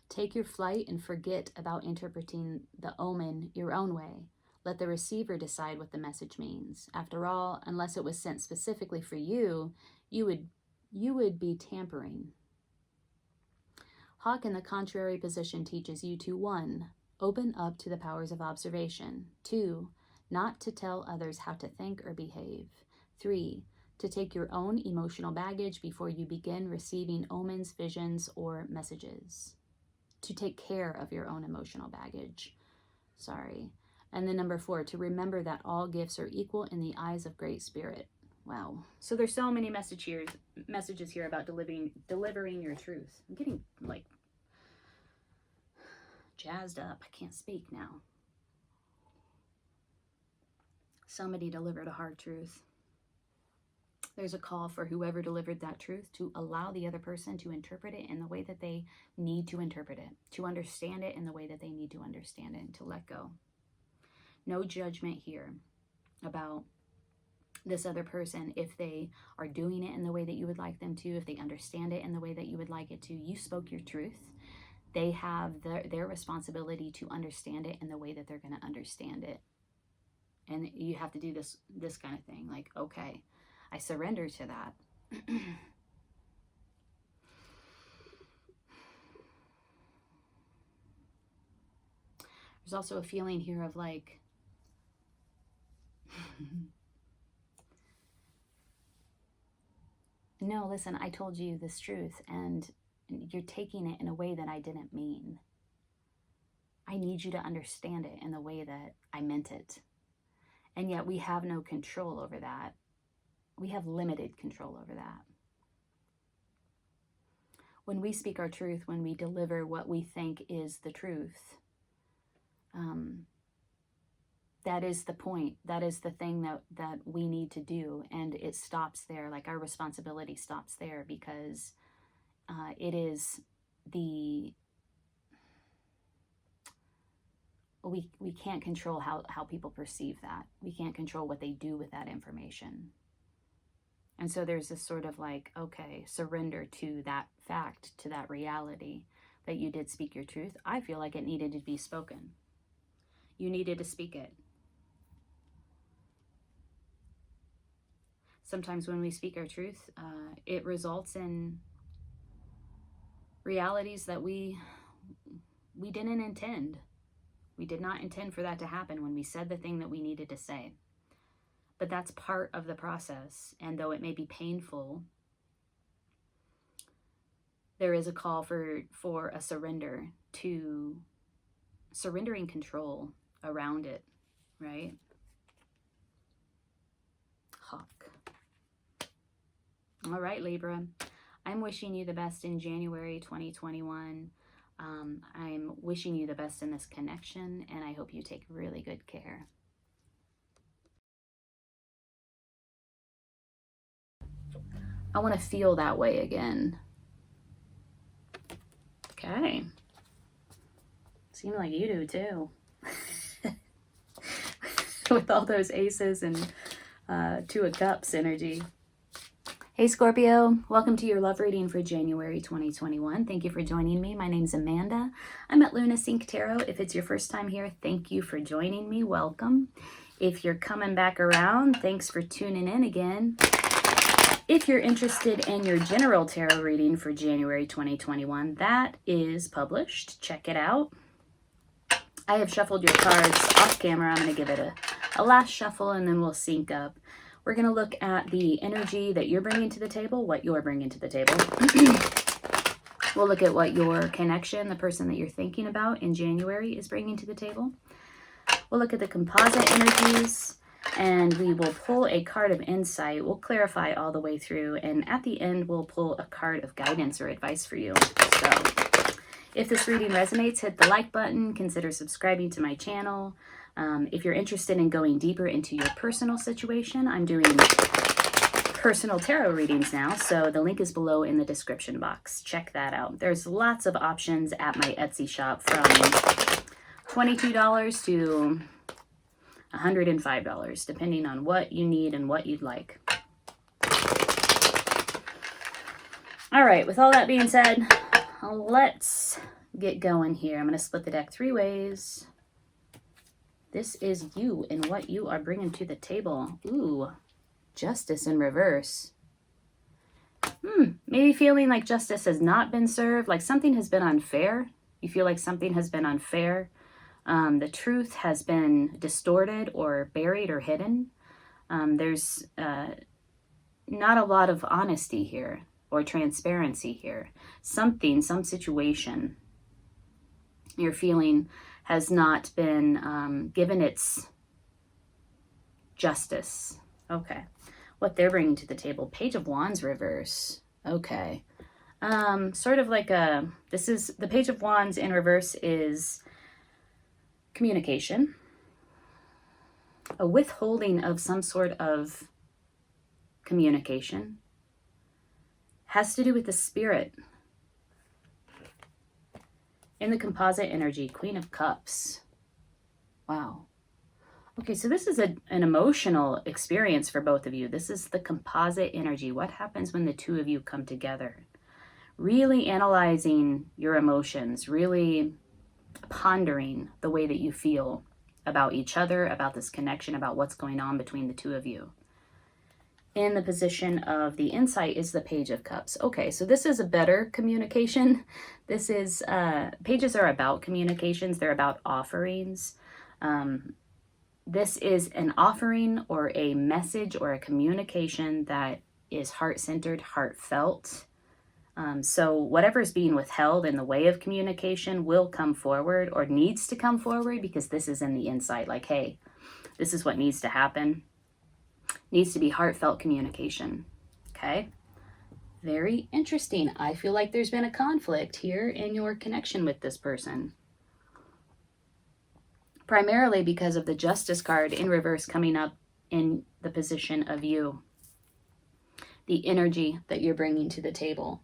Take your flight and forget about interpreting the omen your own way. Let the receiver decide what the message means. After all, unless it was sent specifically for you, you would be tampering. Hawk in the contrary position teaches you to 1. Open up to the powers of observation. 2. Not to tell others how to think or behave. 3. To take your own emotional baggage before you begin receiving omens, visions, or messages. To take care of your own emotional baggage. And then number 4, to remember that all gifts are equal in the eyes of Great Spirit. Wow. So there's so many messages here about delivering your truth. I'm getting like jazzed up. I can't speak now. Somebody delivered a hard truth. There's a call for whoever delivered that truth to allow the other person to interpret it in the way that they need to interpret it, to understand it in the way that they need to understand it, and to let go. No judgment here about this other person if they are doing it in the way that you would like them to, if they understand it in the way that you would like it to. You spoke your truth. They have their responsibility to understand it in the way that they're going to understand it. And you have to do this kind of thing, like, okay, I surrender to that. There's also a feeling here of like, no, listen, I told you this truth and you're taking it in a way that I didn't mean. I need you to understand it in the way that I meant it. And yet we have no control over that. We have limited control over that. When we speak our truth, when we deliver what we think is the truth, that is the point. That is the thing that we need to do. And it stops there. Like our responsibility stops there because it is we can't control how people perceive that. We can't control what they do with that information. And so there's this sort of like, okay, surrender to that fact, to that reality. that you did speak your truth. I feel like it needed to be spoken. You needed to speak it. Sometimes when we speak our truth, it results in realities that we didn't intend. We did not intend for that to happen when we said the thing that we needed to say. But that's part of the process. And though it may be painful, there is a call for a surrender, to surrendering control around it, right? Hawk. All right, Libra. I'm wishing you the best in January 2021. I'm wishing you the best in this connection, and I hope you take really good care. I want to feel that way again. Okay. Seems like you do too. With all those aces and Two of Cups energy. Hey Scorpio, welcome to your love reading for January 2021. Thank you for joining me. My name's Amanda. I'm at Luna Sync Tarot. If it's your first time here, thank you for joining me. Welcome. If you're coming back around, thanks for tuning in again. If you're interested in your general tarot reading for January 2021, that is published. Check it out. I have shuffled your cards off camera. I'm going to give it a last shuffle and then we'll sync up. We're going to look at the energy that you're bringing to the table, what you're bringing to the table. We'll look at what your connection, the person that you're thinking about in January, is bringing to the table. We'll look at the composite energies, and we will pull a card of insight. We'll clarify all the way through, and at the end, we'll pull a card of guidance or advice for you. So if this reading resonates, hit the like button. Consider subscribing to my channel. If you're interested in going deeper into your personal situation, I'm doing personal tarot readings now, so the link is below in the description box. Check that out. There's lots of options at my Etsy shop from $22 to $105, depending on what you need and what you'd like. All right, with all that being said, let's get going here. I'm going to split the deck 3 ways. This is you and what you are bringing to the table. Ooh, justice in reverse. Maybe feeling like justice has not been served, like something has been unfair. You feel like something has been unfair. The truth has been distorted or buried or hidden. There's not a lot of honesty here or transparency here. Some situation you're feeling has not been given its justice. Okay. What they're bringing to the table. Page of Wands reverse. Okay. Sort of like this is, the Page of Wands in reverse is communication. A withholding of some sort of communication. Has to do with the spirit. In the composite energy, Queen of Cups. Wow. Okay, so this is an emotional experience for both of you. This is the composite energy. What happens when the two of you come together? Really analyzing your emotions, really pondering the way that you feel about each other, about this connection, about what's going on between the two of you. In the position of the insight is the Page of Cups. Okay, so this is a better communication. This is, pages are about communications. They're about offerings. This is an offering or a message or a communication that is heart-centered, heartfelt. So whatever is being withheld in the way of communication will come forward or needs to come forward, because this is in the insight. Like, hey, this is what needs to happen. Needs to be heartfelt communication. Okay. Very interesting. I feel like there's been a conflict here in your connection with this person. Primarily because of the Justice card in reverse coming up in the position of you. The energy that you're bringing to the table.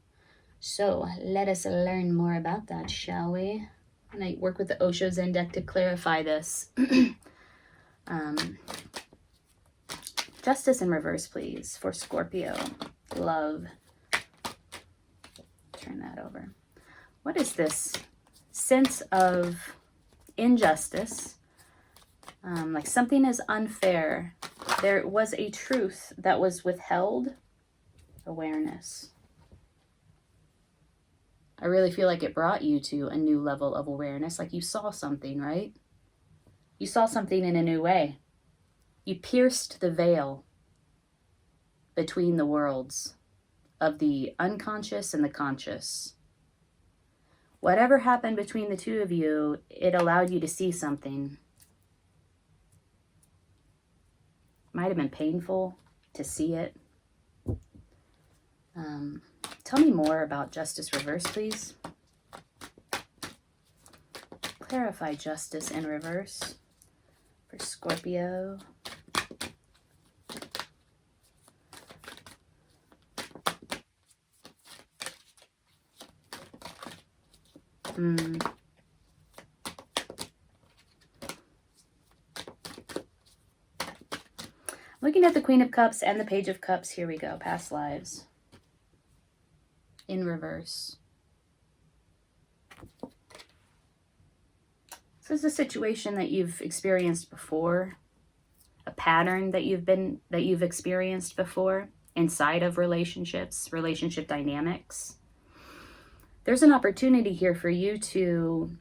So let us learn more about that, shall we? And I work with the Osho Zen deck to clarify this. Justice in reverse, please, for Scorpio. Love. Turn that over. What is this sense of injustice? Like something is unfair. There was a truth that was withheld. Awareness. I really feel like it brought you to a new level of awareness. Like you saw something, right? You saw something in a new way. You pierced the veil between the worlds of the unconscious and the conscious. Whatever happened between the two of you, it allowed you to see something. Might have been painful to see it. Tell me more about justice reverse, please. Clarify justice in reverse for Scorpio. Looking at the Queen of Cups and the Page of Cups, here we go, past lives. In reverse. This is a situation that you've experienced before, a pattern that you've experienced before inside of relationships, relationship dynamics. There's an opportunity here for you to,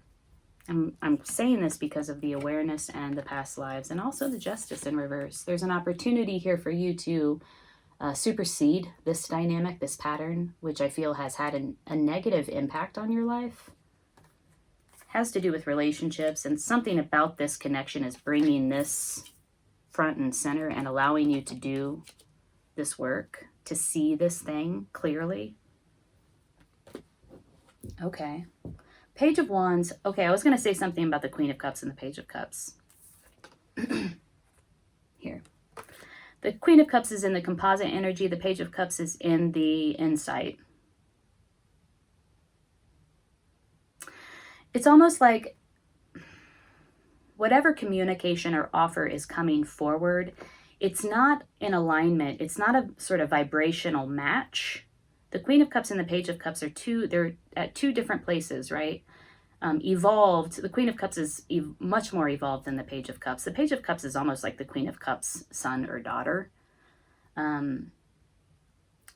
I'm saying this because of the awareness and the past lives and also the justice in reverse. There's an opportunity here for you to supersede this dynamic, this pattern, which I feel has had a negative impact on your life. Has to do with relationships, and something about this connection is bringing this front and center and allowing you to do this work, to see this thing clearly. Okay. Page of Wands. Okay, I was going to say something about the Queen of Cups and the Page of Cups. Here. The Queen of Cups is in the composite energy. The Page of Cups is in the insight. It's almost like whatever communication or offer is coming forward, it's not in alignment. It's not a sort of vibrational match. The Queen of Cups and the Page of Cups they're at two different places, right? Evolved. The Queen of Cups is much more evolved than the Page of Cups. The Page of Cups is almost like the Queen of Cups' son or daughter.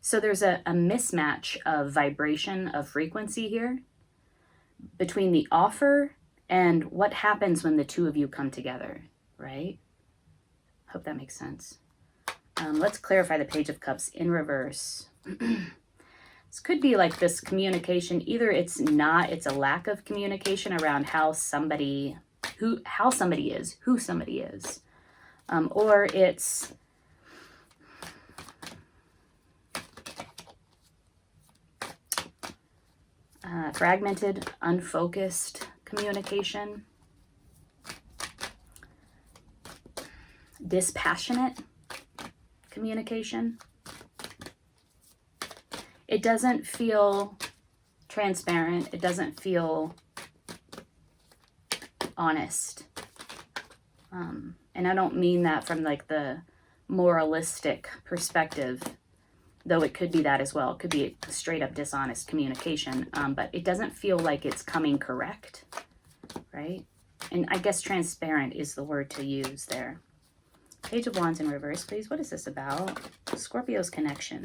So there's a mismatch of vibration, of frequency here between the offer and what happens when the two of you come together, right? Hope that makes sense. Let's clarify the Page of Cups in reverse. This could be like this communication. Either it's a lack of communication around how somebody is, who somebody is. Or it's fragmented, unfocused communication. Dispassionate communication. It doesn't feel transparent. It doesn't feel honest. And I don't mean that from like the moralistic perspective, though it could be that as well. It could be a straight up dishonest communication, but it doesn't feel like it's coming correct, right? And I guess transparent is the word to use there. Page of Wands in reverse, please. What is this about? Scorpio's connection.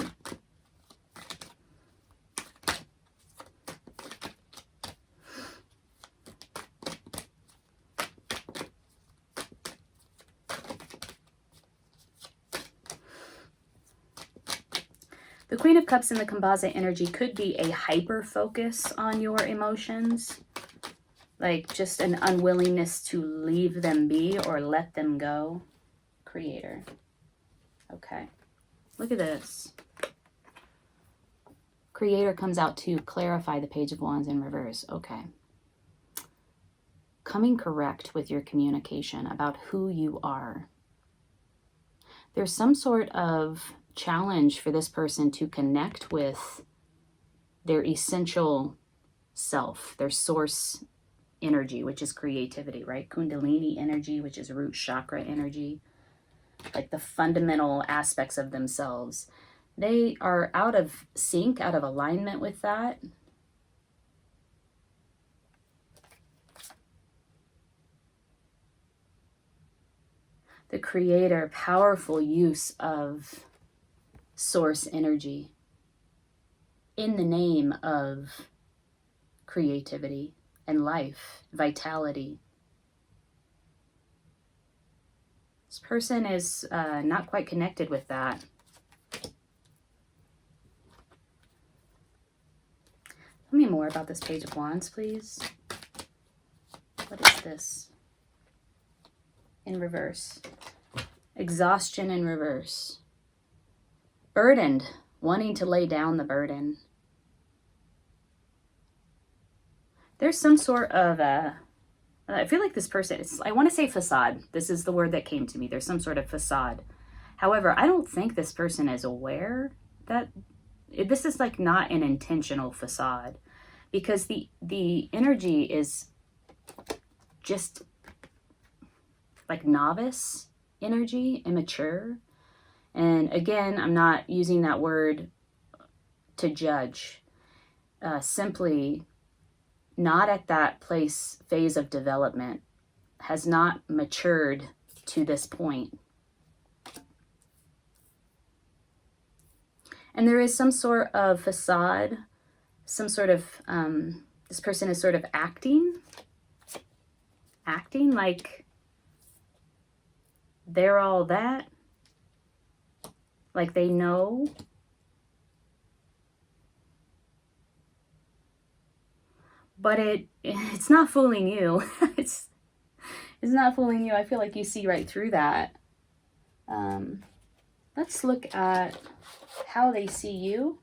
The Queen of Cups in the composite energy could be a hyper focus on your emotions, like just an unwillingness to leave them be or let them go. Creator. Okay. Look at this. Creator comes out to clarify the Page of Wands in reverse. Okay. Coming correct with your communication about who you are. There's some sort of challenge for this person to connect with their essential self, their source energy, which is creativity, right? Kundalini energy, which is root chakra energy, like the fundamental aspects of themselves. They are out of sync, out of alignment with that. the creator, powerful use of source energy in the name of creativity and life, vitality. This person is not quite connected with that. Tell me more about this Page of Wands, please. What is this? In reverse. Exhaustion in reverse. Burdened, wanting to lay down the burden. There's some sort of I feel like this person, I want to say facade. This is the word that came to me. There's some sort of facade. However, I don't think this person is aware that this is like not an intentional facade, because the energy is just like novice energy, immature. And again, I'm not using that word to judge. Simply not at that phase of development, has not matured to this point. And there is some sort of facade, some sort of, this person is sort of acting like they're all that, like they know. But it's not fooling you. It's not fooling you. I feel like you see right through that. Let's look at how they see you.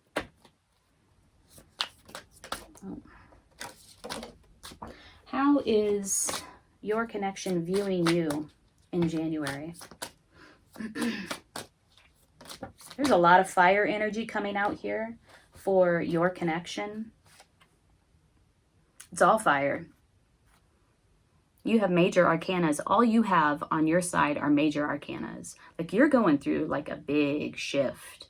How is your connection viewing you in January? There's a lot of fire energy coming out here for your connection. It's all fire. You have major arcanas. All you have on your side are major arcanas. Like you're going through like a big shift,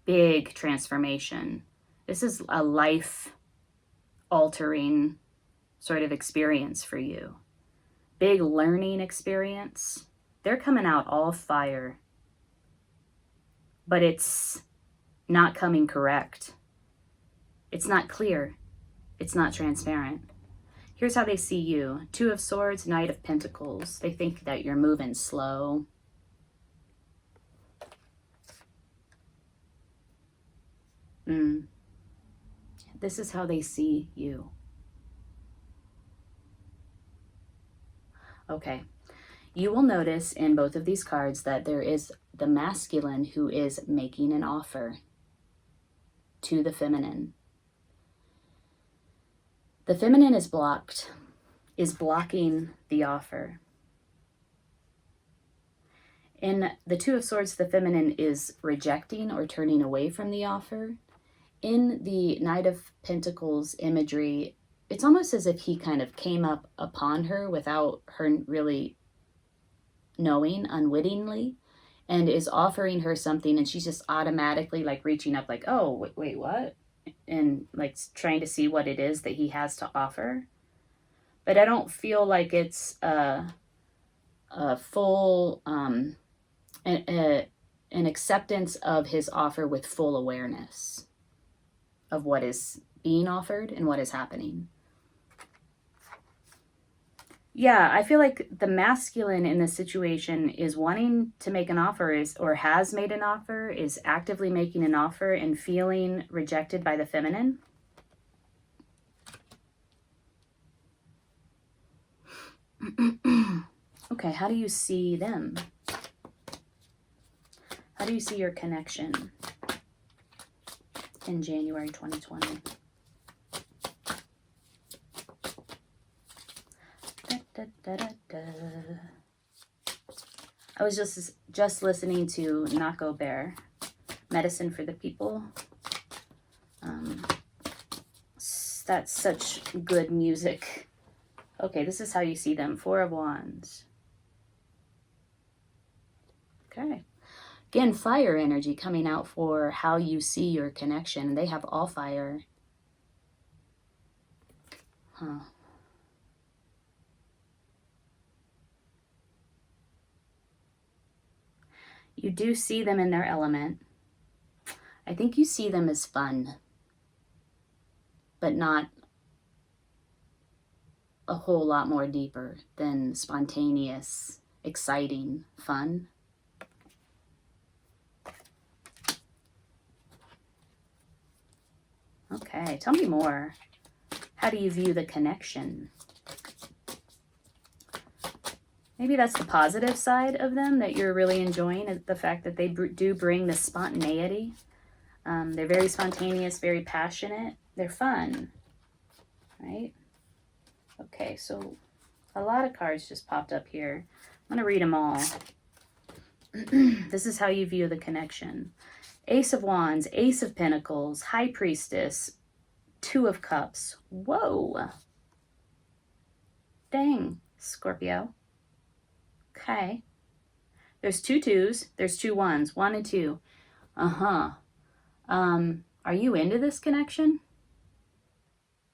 big transformation. This is a life altering sort of experience for you. Big learning experience. They're coming out all fire, but it's not coming correct. It's not clear. It's not transparent. Here's how they see you. Two of Swords, Knight of Pentacles. They think that you're moving slow. This is how they see you. Okay. You will notice in both of these cards that there is the masculine who is making an offer to the feminine. The feminine is blocking the offer. In the Two of Swords, the feminine is rejecting or turning away from the offer. In the Knight of Pentacles imagery, it's almost as if he kind of came up upon her without her really knowing, unwittingly, and is offering her something, and she's just automatically like reaching up like, oh, wait, what? And like trying to see what it is that he has to offer. But I don't feel like it's a full an acceptance of his offer with full awareness of what is being offered and what is happening. Yeah, I feel like the masculine in this situation is wanting to make an offer, or has made an offer, is actively making an offer and feeling rejected by the feminine. Okay, how do you see them? How do you see your connection in January 2020? I was just listening to Nako Bear, Medicine for the People. That's such good music. Okay, this is how you see them. Four of Wands. Okay. Again, fire energy coming out for how you see your connection. They have all fire. Huh. You do see them in their element. I think you see them as fun, but not a whole lot more deeper than spontaneous, exciting fun. Okay, tell me more. How do you view the connection? Maybe that's the positive side of them that you're really enjoying, the fact that they do bring this spontaneity. They're very spontaneous, very passionate. They're fun, right? Okay, so a lot of cards just popped up here. I'm going to read them all. This is how you view the connection. Ace of Wands, Ace of Pentacles, High Priestess, Two of Cups. Whoa. Dang, Scorpio. Okay. There's 2 2s. There's 2 1s. 1 and 2. Uh-huh. Are you into this connection?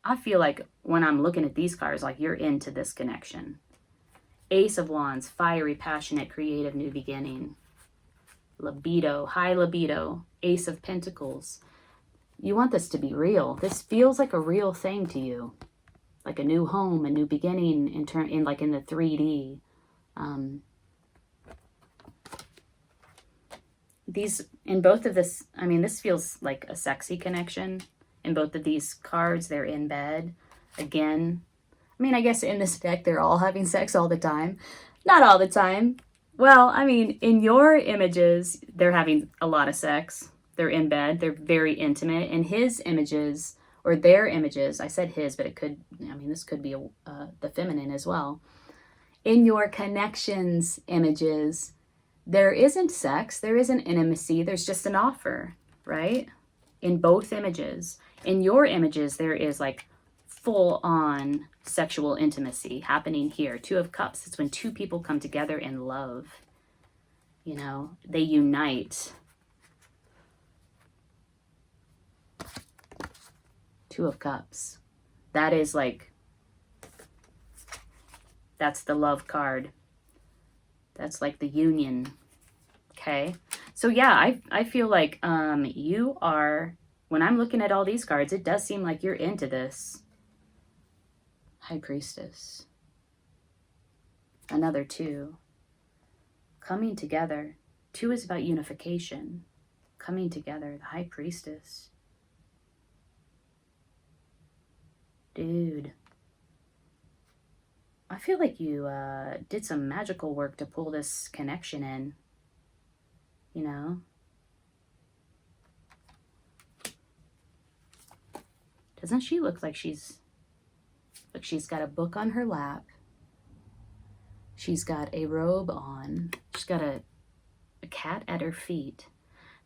I feel like when I'm looking at these cards, like you're into this connection. Ace of Wands, fiery, passionate, creative, new beginning. Libido, high libido. Ace of Pentacles. You want this to be real. This feels like a real thing to you. Like a new home, a new beginning in the 3D. These, in both of this, I mean, this feels like a sexy connection. In both of these cards, they're in bed. Again, I mean, I guess in this deck, they're all having sex all the time. Not all the time. Well, I mean, in your images, they're having a lot of sex. They're in bed. They're very intimate. In his images, or their images, I said his, but it could, I mean, this could be the feminine as well. In your connections images, there isn't sex. There isn't intimacy. There's just an offer, right? In both images. In your images, there is like full-on sexual intimacy happening here. 2 of Cups. It's when 2 people come together in love. You know, they unite. 2 of Cups. That is like, that's the love card. That's like the union. Okay. So yeah, I feel like you are, when I'm looking at all these cards, it does seem like you're into this. High Priestess. Another 2. Coming together. 2 is about unification. Coming together. The High Priestess. Dude. I feel like you did some magical work to pull this connection in. You know? Doesn't she look like she's got a book on her lap? She's got a robe on. She's got a cat at her feet.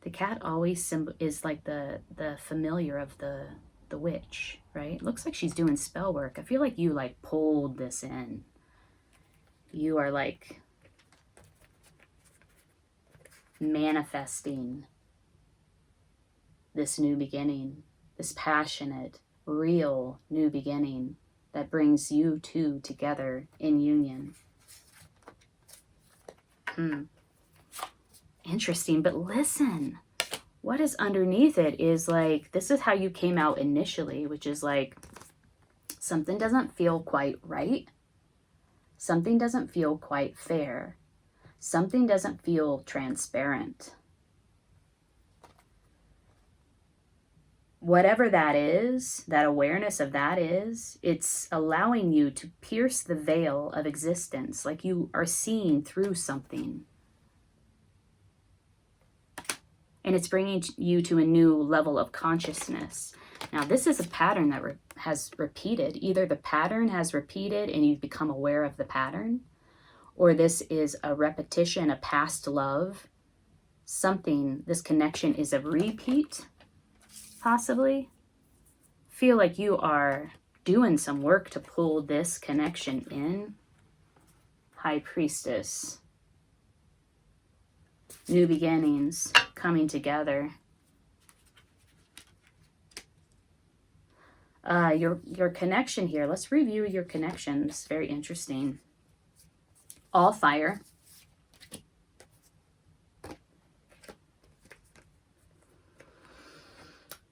The cat always is like the familiar of the witch, right? Looks like she's doing spell work. I feel like you like pulled this in. You are like manifesting this new beginning, this passionate, real new beginning that brings you two together in union. Interesting, but listen. What is underneath it is like, this is how you came out initially, which is like, something doesn't feel quite right. Something doesn't feel quite fair. Something doesn't feel transparent. Whatever that is, that awareness of that is, it's allowing you to pierce the veil of existence, like you are seeing through something. And it's bringing you to a new level of consciousness. Now, this is a pattern that has repeated. Either the pattern has repeated and you've become aware of the pattern, or this is a repetition, a past love. Something, this connection is a repeat, possibly. Feel like you are doing some work to pull this connection in. High Priestess. New beginnings coming together. Your connection here. Let's review your connections. Very interesting. All fire.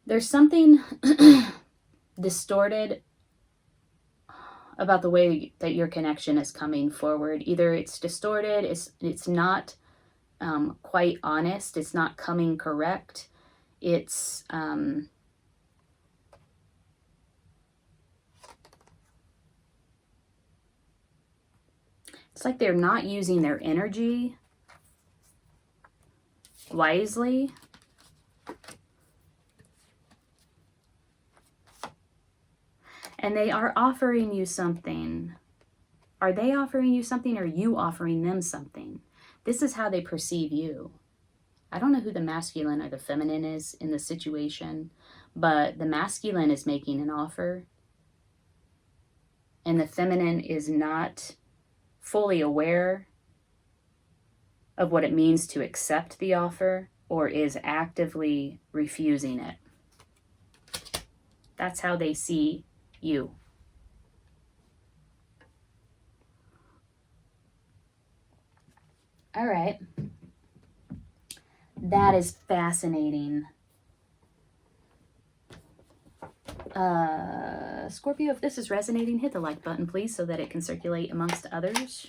There's something distorted about the way that your connection is coming forward. Either it's distorted, it's not quite honest, it's not coming correct, it's like they're not using their energy wisely. And they are offering you something. Are they offering you something, or are you offering them something? This is how they perceive you. I don't know who the masculine or the feminine is in the situation, but the masculine is making an offer, and the feminine is not fully aware of what it means to accept the offer, or is actively refusing it. That's how they see you. All right. That is fascinating. Scorpio, if this is resonating, hit the like button, please, so that it can circulate amongst others.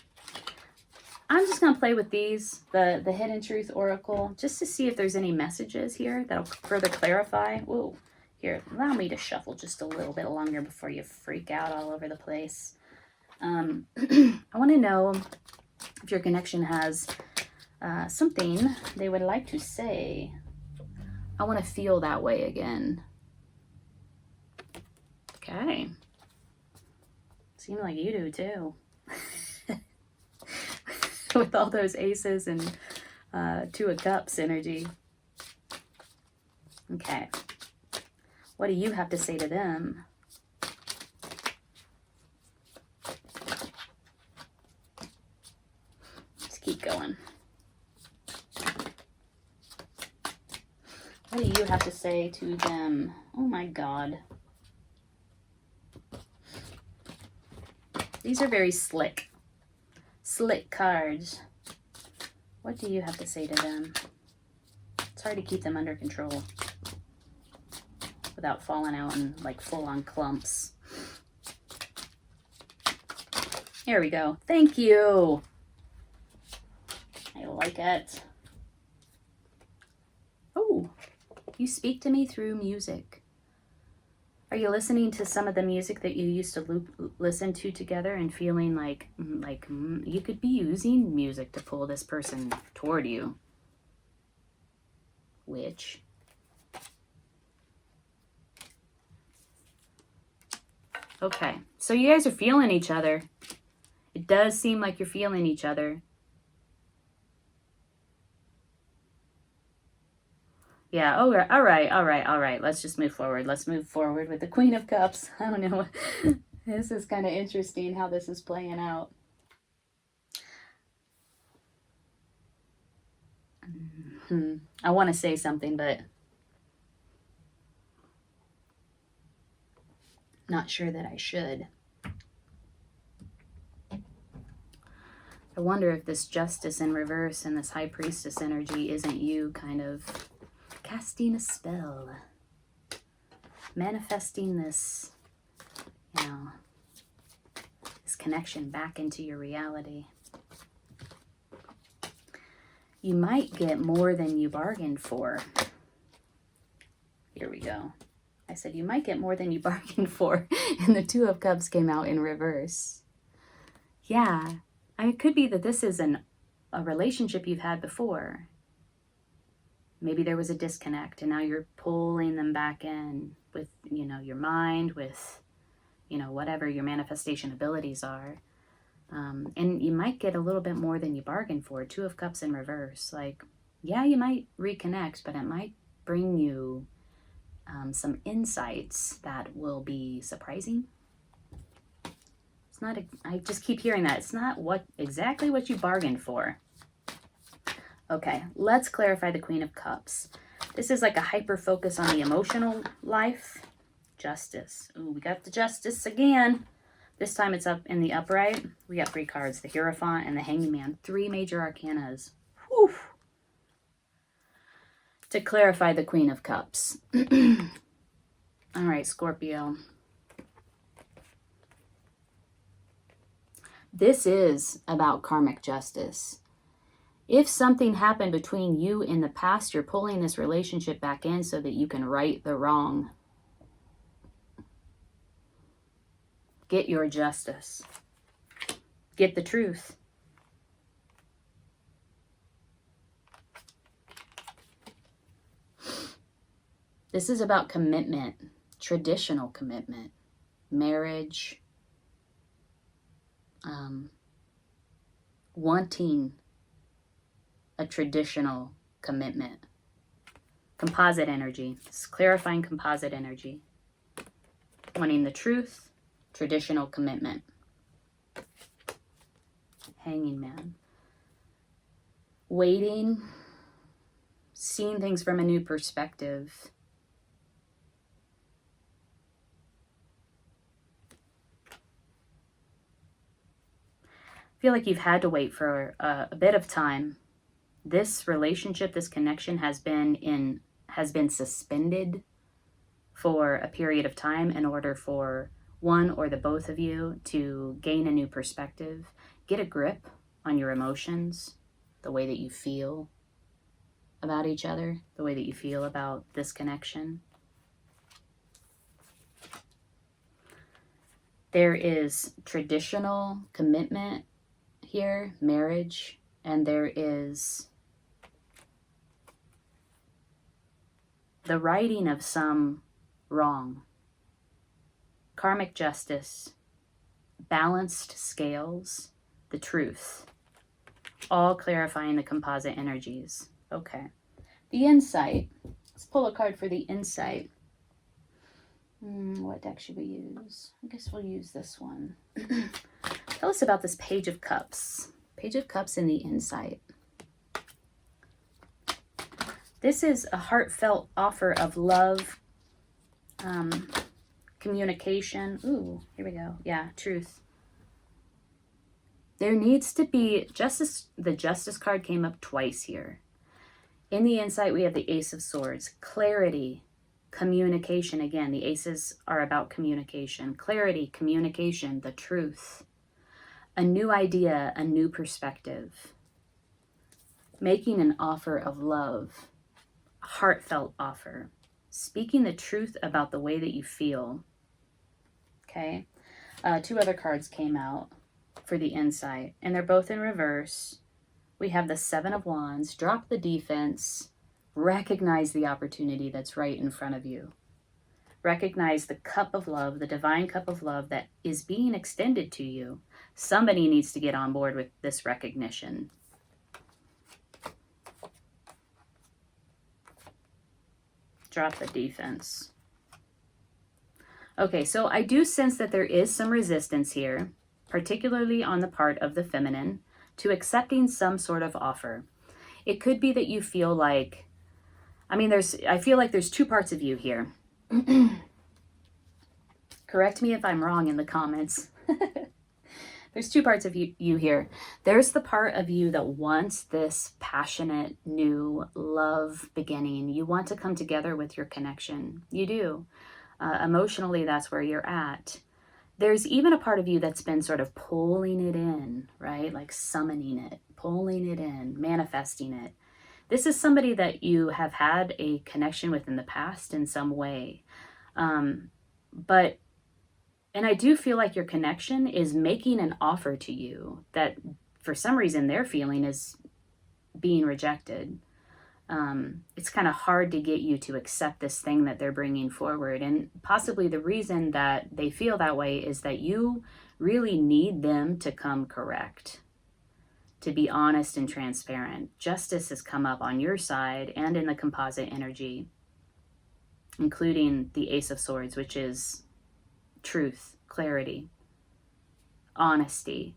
I'm just going to play with these, the Hidden Truth Oracle, just to see if there's any messages here that'll further clarify. Whoa. Here, allow me to shuffle just a little bit longer before you freak out all over the place. I want to know if your connection has something they would like to say. I want to feel that way again. Okay. Seems like you do too. With all those aces and Two of Cups energy. Okay. What do you have to say to them? Let's keep going. What do you have to say to them? Oh my God. These are very slick. Slick cards. What do you have to say to them? It's hard to keep them under control without falling out in like full-on clumps. Here we go. Thank you. I like it. Oh, you speak to me through music. Are you listening to some of the music that you used to listen to together and feeling like you could be using music to pull this person toward you? Which? Okay, so you guys are feeling each other. It does seem like you're feeling each other. Yeah, all right. Let's just move forward. Let's move forward with the Queen of Cups. I don't know. This is kind of interesting how this is playing out. I want to say something, but not sure that I should. I wonder if this Justice in reverse and this High Priestess energy isn't you kind of casting a spell, manifesting this, you know, this connection back into your reality. You might get more than you bargained for. Here we go. I said you might get more than you bargained for, and the Two of Cups came out in reverse. Yeah, it could be that this is a relationship you've had before. Maybe there was a disconnect, and now you're pulling them back in with, you know, your mind, with, you know, whatever your manifestation abilities are. And you might get a little bit more than you bargained for. Two of Cups in reverse. Like, yeah, you might reconnect, but it might bring you some insights that will be surprising. It's not, I just keep hearing that. It's not exactly what you bargained for. Okay, let's clarify the Queen of Cups. This is like a hyper focus on the emotional life. Justice. Ooh, we got the Justice again. This time it's up in the upright. We got 3 cards, the Hierophant and the Hanged Man. 3 major arcanas. Whew. To clarify the Queen of Cups. All right, Scorpio. This is about karmic justice. If something happened between you in the past, you're pulling this relationship back in so that you can right the wrong. Get your justice. Get the truth. This is about commitment, traditional commitment, marriage, wanting a traditional commitment. Composite energy. It's clarifying composite energy. Wanting the truth, traditional commitment. Hanging man. Waiting, seeing things from a new perspective. I feel like you've had to wait for a bit of time. This relationship, this connection has been suspended for a period of time in order for one or the both of you to gain a new perspective, get a grip on your emotions, the way that you feel about each other, the way that you feel about this connection. There is traditional commitment here, marriage, and there is the righting of some wrong. Karmic justice, balanced scales, the truth, all clarifying the composite energies. Okay. The insight. Let's pull a card for the insight. What deck should we use? I guess we'll use this one. Tell us about this Page of Cups. Page of Cups in the insight. This is a heartfelt offer of love, communication. Ooh, here we go. Yeah, truth. There needs to be justice. The Justice card came up twice here. In the insight, we have the Ace of Swords. Clarity, communication. Again, the aces are about communication. Clarity, communication, the truth. A new idea, a new perspective. Making an offer of love. A heartfelt offer. Speaking the truth about the way that you feel. Okay. Two other cards came out for the insight, and they're both in reverse. We have the Seven of Wands. Drop the defense. Recognize the opportunity that's right in front of you. Recognize the cup of love, the divine cup of love that is being extended to you. Somebody needs to get on board with this recognition. Drop the defense. Okay, so I do sense that there is some resistance here, particularly on the part of the feminine, to accepting some sort of offer. It could be that you feel like, I feel like there's two parts of you here. Correct me if I'm wrong in the comments. There's two parts of you here. There's the part of you that wants this passionate new love beginning. You want to come together with your connection. You do. Emotionally, that's where you're at. There's even a part of you that's been sort of pulling it in, right? Like summoning it, pulling it in, manifesting it. This is somebody that you have had a connection with in the past in some way. And I do feel like your connection is making an offer to you that for some reason they're feeling is being rejected. It's kind of hard to get you to accept this thing that they're bringing forward. And possibly the reason that they feel that way is that you really need them to come correct, to be honest and transparent. Justice has come up on your side and in the composite energy, including the Ace of Swords, which is truth, clarity, honesty,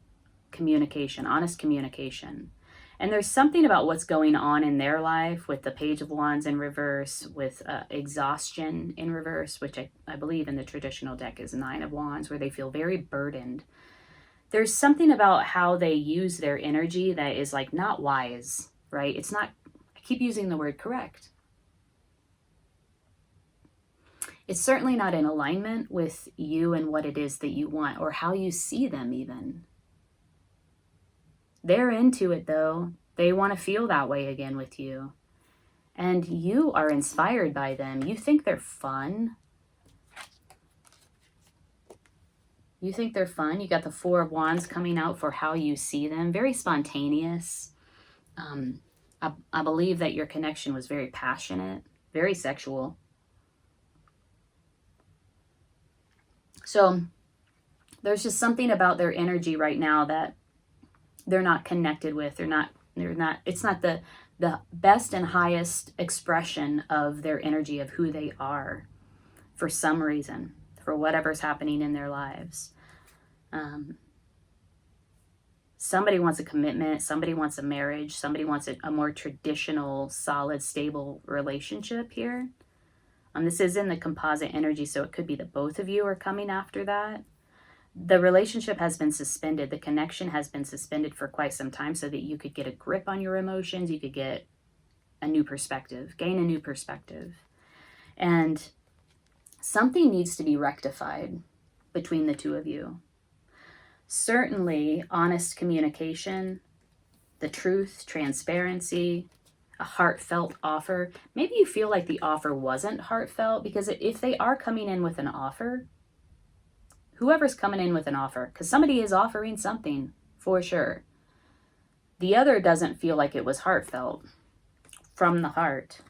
communication, honest communication. And there's something about what's going on in their life with the Page of Wands in reverse, with exhaustion in reverse, which I believe in the traditional deck is Nine of Wands, where they feel very burdened. There's something about how they use their energy that is like not wise, right? It's not, I keep using the word correct. It's certainly not in alignment with you and what it is that you want or how you see them even. They're into it though. They want to feel that way again with you. And you are inspired by them. You think they're fun. You think they're fun. You got the Four of Wands coming out for how you see them. Very spontaneous. I believe that your connection was very passionate, very sexual. So there's just something about their energy right now that they're not connected with. It's not the best and highest expression of their energy, of who they are, for some reason, for whatever's happening in their lives. Somebody wants a commitment, somebody wants a marriage, somebody wants a more traditional, solid, stable relationship here. This is in the composite energy, so it could be that both of you are coming after that. The relationship has been suspended. The connection has been suspended for quite some time so that you could get a grip on your emotions. You could get a new perspective, gain a new perspective. And something needs to be rectified between the two of you. Certainly, honest communication, the truth, transparency, a heartfelt offer. Maybe you feel like the offer wasn't heartfelt, because if they are coming in with an offer, whoever's coming in with an offer, because somebody is offering something for sure, the other doesn't feel like it was heartfelt from the heart.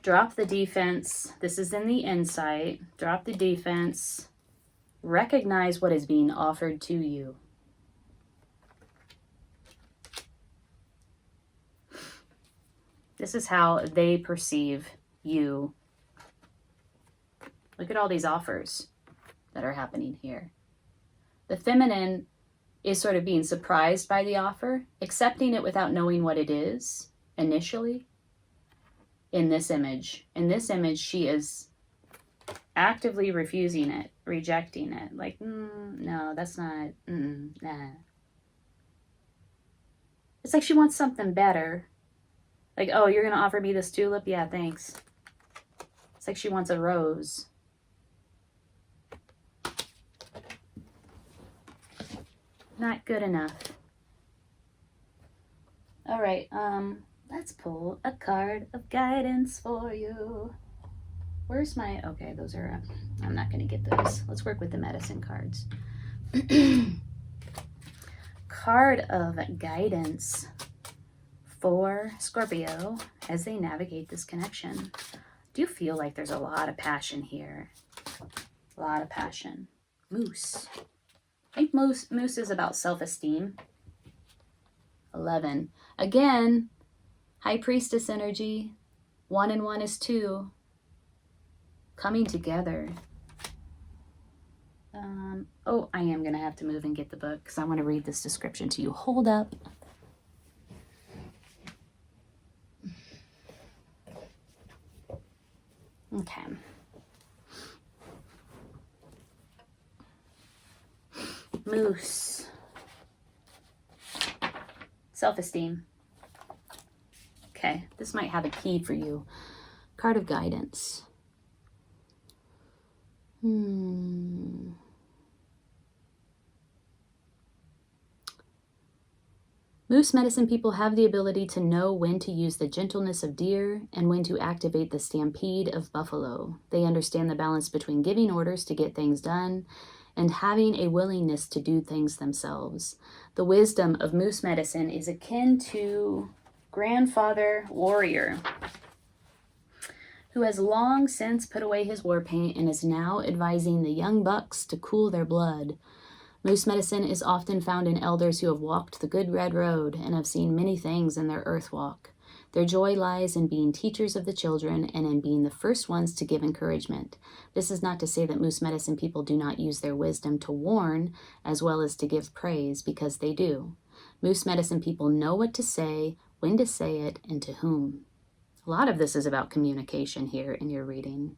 Drop the defense. This is in the insight. Drop the defense. Recognize what is being offered to you. This is how they perceive you. Look at all these offers that are happening here. The feminine is sort of being surprised by the offer, accepting it without knowing what it is initially. In this image, she is actively refusing it, rejecting it. Like, no, that's not, nah. It's like she wants something better. Like, oh, you're going to offer me this tulip? Yeah, thanks. It's like she wants a rose. Not good enough. All right, let's pull a card of guidance for you. Where's my... Okay, those are... I'm not going to get those. Let's work with the medicine cards. Card of guidance for Scorpio as they navigate this connection. Do you feel like there's a lot of passion here? A lot of passion. Moose. I think moose is about self-esteem. 11. Again, High Priestess energy. 1 and 1 is 2. Coming together. Oh, I am going to have to move and get the book because I want to read this description to you. Hold up. Okay. Moose. Self-esteem. Okay, this might have a key for you. Card of guidance. Moose medicine people have the ability to know when to use the gentleness of deer and when to activate the stampede of buffalo. They understand the balance between giving orders to get things done and having a willingness to do things themselves. The wisdom of moose medicine is akin to grandfather warrior, who has long since put away his war paint and is now advising the young bucks to cool their blood. Moose medicine is often found in elders who have walked the good red road and have seen many things in their earth walk. Their joy lies in being teachers of the children and in being the first ones to give encouragement. This is not to say that moose medicine people do not use their wisdom to warn as well as to give praise, because they do. Moose medicine people know what to say, when to say it, and to whom. A lot of this is about communication here in your reading.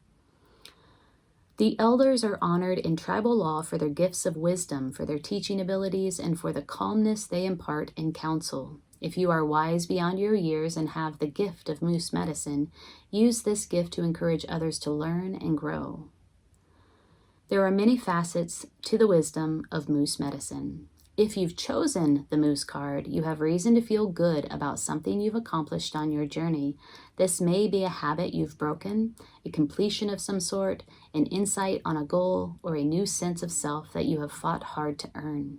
The elders are honored in tribal law for their gifts of wisdom, for their teaching abilities, and for the calmness they impart in council. If you are wise beyond your years and have the gift of moose medicine, use this gift to encourage others to learn and grow. There are many facets to the wisdom of moose medicine. If you've chosen the moose card, you have reason to feel good about something you've accomplished on your journey. This may be a habit you've broken, a completion of some sort, an insight on a goal, or a new sense of self that you have fought hard to earn.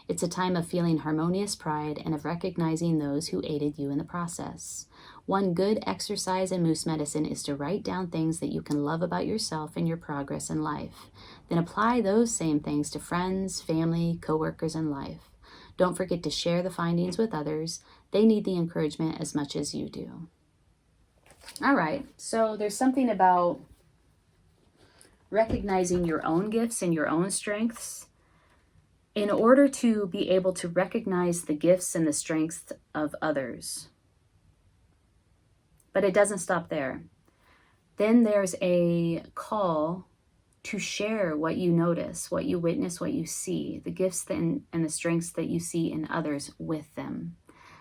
It's a time of feeling harmonious pride and of recognizing those who aided you in the process. One good exercise in moose medicine is to write down things that you can love about yourself and your progress in life. Then apply those same things to friends, family, coworkers, and life. Don't forget to share the findings with others. They need the encouragement as much as you do. All right, so there's something about recognizing your own gifts and your own strengths in order to be able to recognize the gifts and the strengths of others. But it doesn't stop there. Then there's a call to share what you notice, what you witness, what you see, the gifts and the strengths that you see in others with them,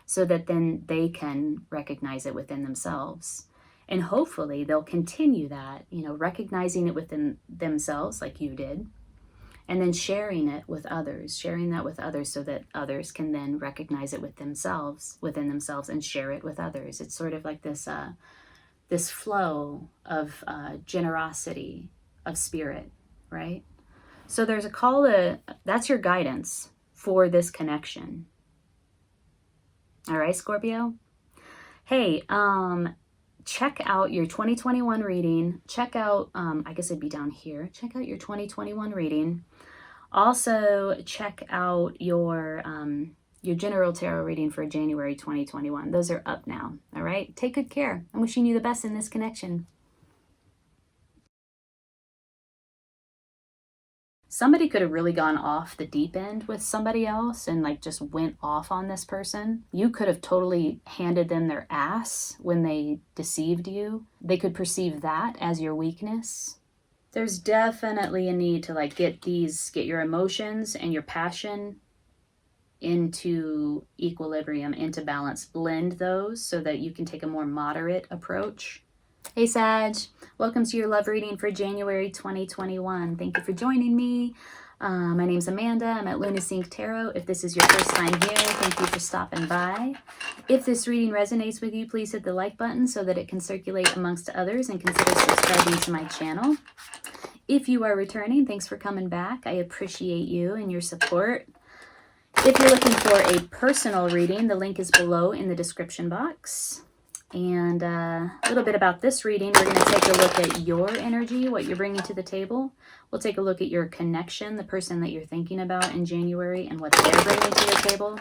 so that then they can recognize it within themselves. And hopefully they'll continue that, recognizing it within themselves like you did, and then sharing it with others, sharing that with others so that others can then recognize it within themselves and share it with others. It's sort of like this flow of generosity of spirit, right? So there's a call that's your guidance for this connection. All right, Scorpio? Hey, check out your 2021 reading. Check out, I guess it'd be down here. Check out your 2021 reading. Also, check out your general tarot reading for January 2021. Those are up now. All right. Take good care. I'm wishing you the best in this connection. Somebody could have really gone off the deep end with somebody else and just went off on this person. You could have totally handed them their ass when they deceived you. They could perceive that as your weakness. There's definitely a need to get your emotions and your passion into equilibrium, into balance. Blend those so that you can take a more moderate approach. Hey Sag, welcome to your love reading for January 2021. Thank you for joining me. My name's Amanda. I'm at Lunasync Tarot. If this is your first time here, thank you for stopping by. If this reading resonates with you, please hit the like button so that it can circulate amongst others, and consider subscribing to my channel. If you are returning, thanks for coming back. I appreciate you and your support. If you're looking for a personal reading, the link is below in the description box. And a little bit about this reading, we're going to take a look at your energy, what you're bringing to the table. We'll take a look at your connection, the person that you're thinking about in January and what they're bringing to the table.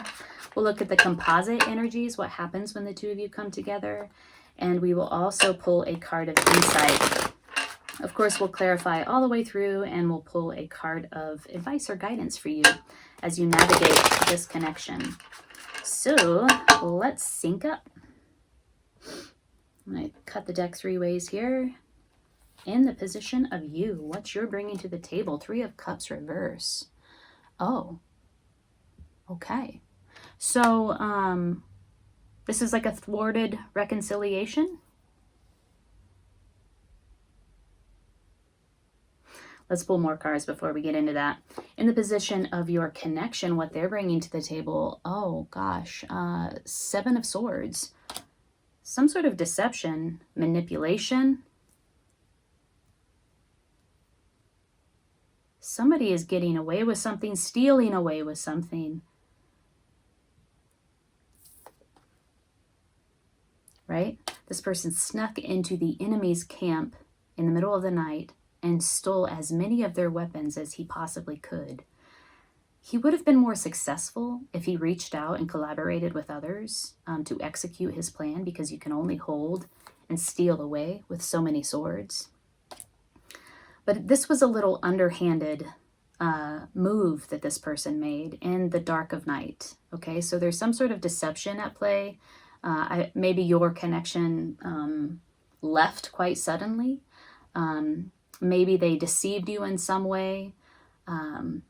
We'll look at the composite energies, what happens when the two of you come together. And we will also pull a card of insight. Of course, we'll clarify all the way through, and we'll pull a card of advice or guidance for you as you navigate this connection. So let's sync up. I'm going to cut the deck 3 ways here. In the position of you, what you're bringing to the table. 3 of Cups reverse. Oh, okay. So this is like a thwarted reconciliation. Let's pull more cards before we get into that. In the position of your connection, what they're bringing to the table. Oh gosh, 7 of Swords. Some sort of deception, manipulation. Somebody is getting away with something, stealing away with something. Right? This person snuck into the enemy's camp in the middle of the night and stole as many of their weapons as he possibly could. He would have been more successful if he reached out and collaborated with others to execute his plan, because you can only hold and steal away with so many swords. But this was a little underhanded move that this person made in the dark of night. Okay, so there's some sort of deception at play. Maybe your connection left quite suddenly. Maybe they deceived you in some way.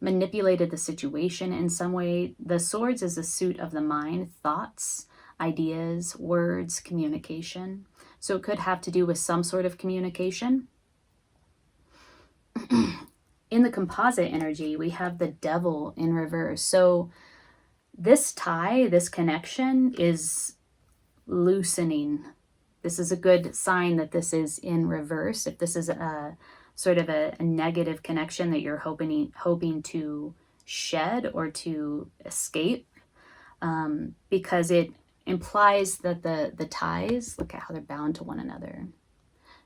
Manipulated the situation in some way. The Swords is a suit of the mind, thoughts, ideas, words, communication. So it could have to do with some sort of communication. In the composite energy, we have the devil in reverse. So this tie, this connection is loosening. This is a good sign that this is in reverse. If this is a sort of a negative connection that you're hoping to shed or to escape, because it implies that the ties, look at how they're bound to one another.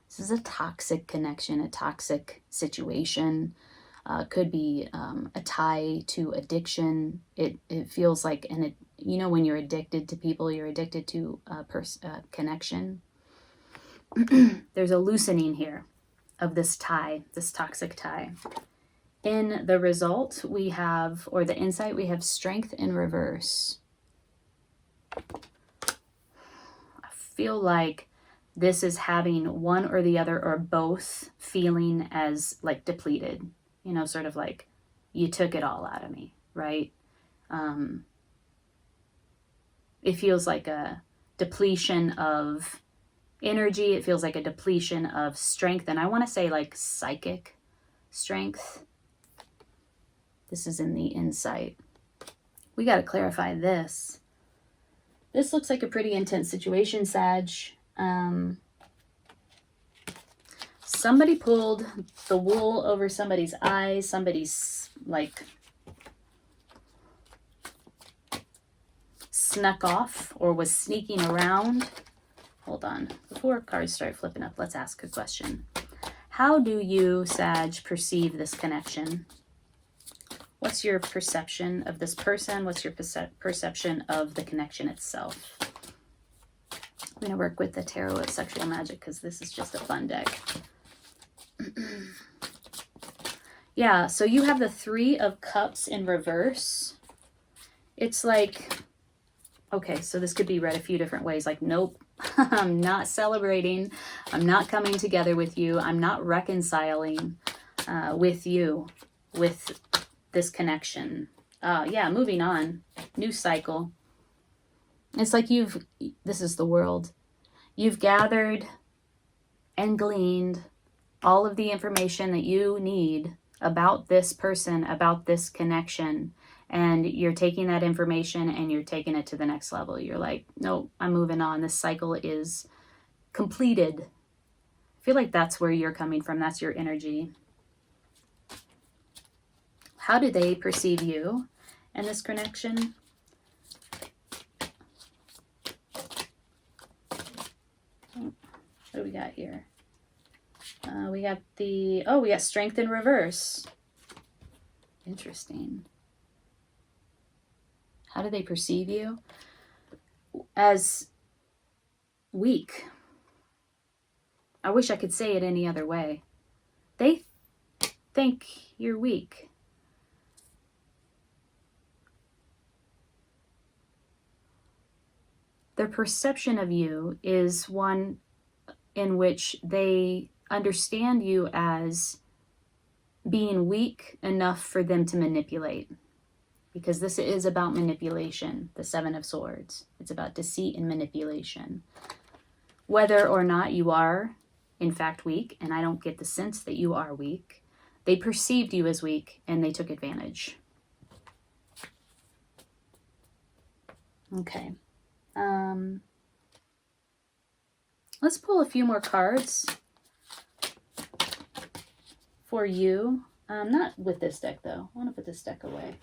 This is a toxic connection, a toxic situation. Could be a tie to addiction. It feels like, and it, you know, when you're addicted to people, you're addicted to a connection. There's a loosening here of this tie, this toxic tie. In the result, we have, or the insight, we have strength in reverse. I feel like this is having one or the other or both feeling as like depleted. You know, sort of like, you took it all out of me, right? It feels like a depletion of energy. It feels like a depletion of strength. And I want to say like psychic strength. This is in the insight. We got to clarify this. This looks like a pretty intense situation, Sag. Somebody pulled the wool over somebody's eyes. Somebody's like snuck off or was sneaking around. Hold on. Before cards start flipping up, let's ask a question. How do you, Sag, perceive this connection? What's your perception of this person? What's your perception of the connection itself? I'm going to work with the Tarot of Sexual Magic because this is just a fun deck. Yeah, so you have the Three of Cups in reverse. It's like, okay, so this could be read a few different ways. Like, nope, I'm not celebrating. I'm not coming together with you. I'm not reconciling with you, with this connection. Yeah, moving on. New cycle. It's like this is the world. You've gathered and gleaned all of the information that you need about this person, about this connection, and you're taking that information and you're taking it to the next level. You're like, nope, I'm moving on. This cycle is completed. I feel like that's where you're coming from. That's your energy. How do they perceive you and this connection? What do we got here? We got we got strength in reverse. Interesting. How do they perceive you? As weak. I wish I could say it any other way. They think you're weak. Their perception of you is one in which they understand you as being weak enough for them to manipulate. Because this is about manipulation, the Seven of Swords. It's about deceit and manipulation. Whether or not you are, in fact, weak, and I don't get the sense that you are weak, they perceived you as weak and they took advantage. Okay. Let's pull a few more cards for you. Not with this deck, though. I want to put this deck away.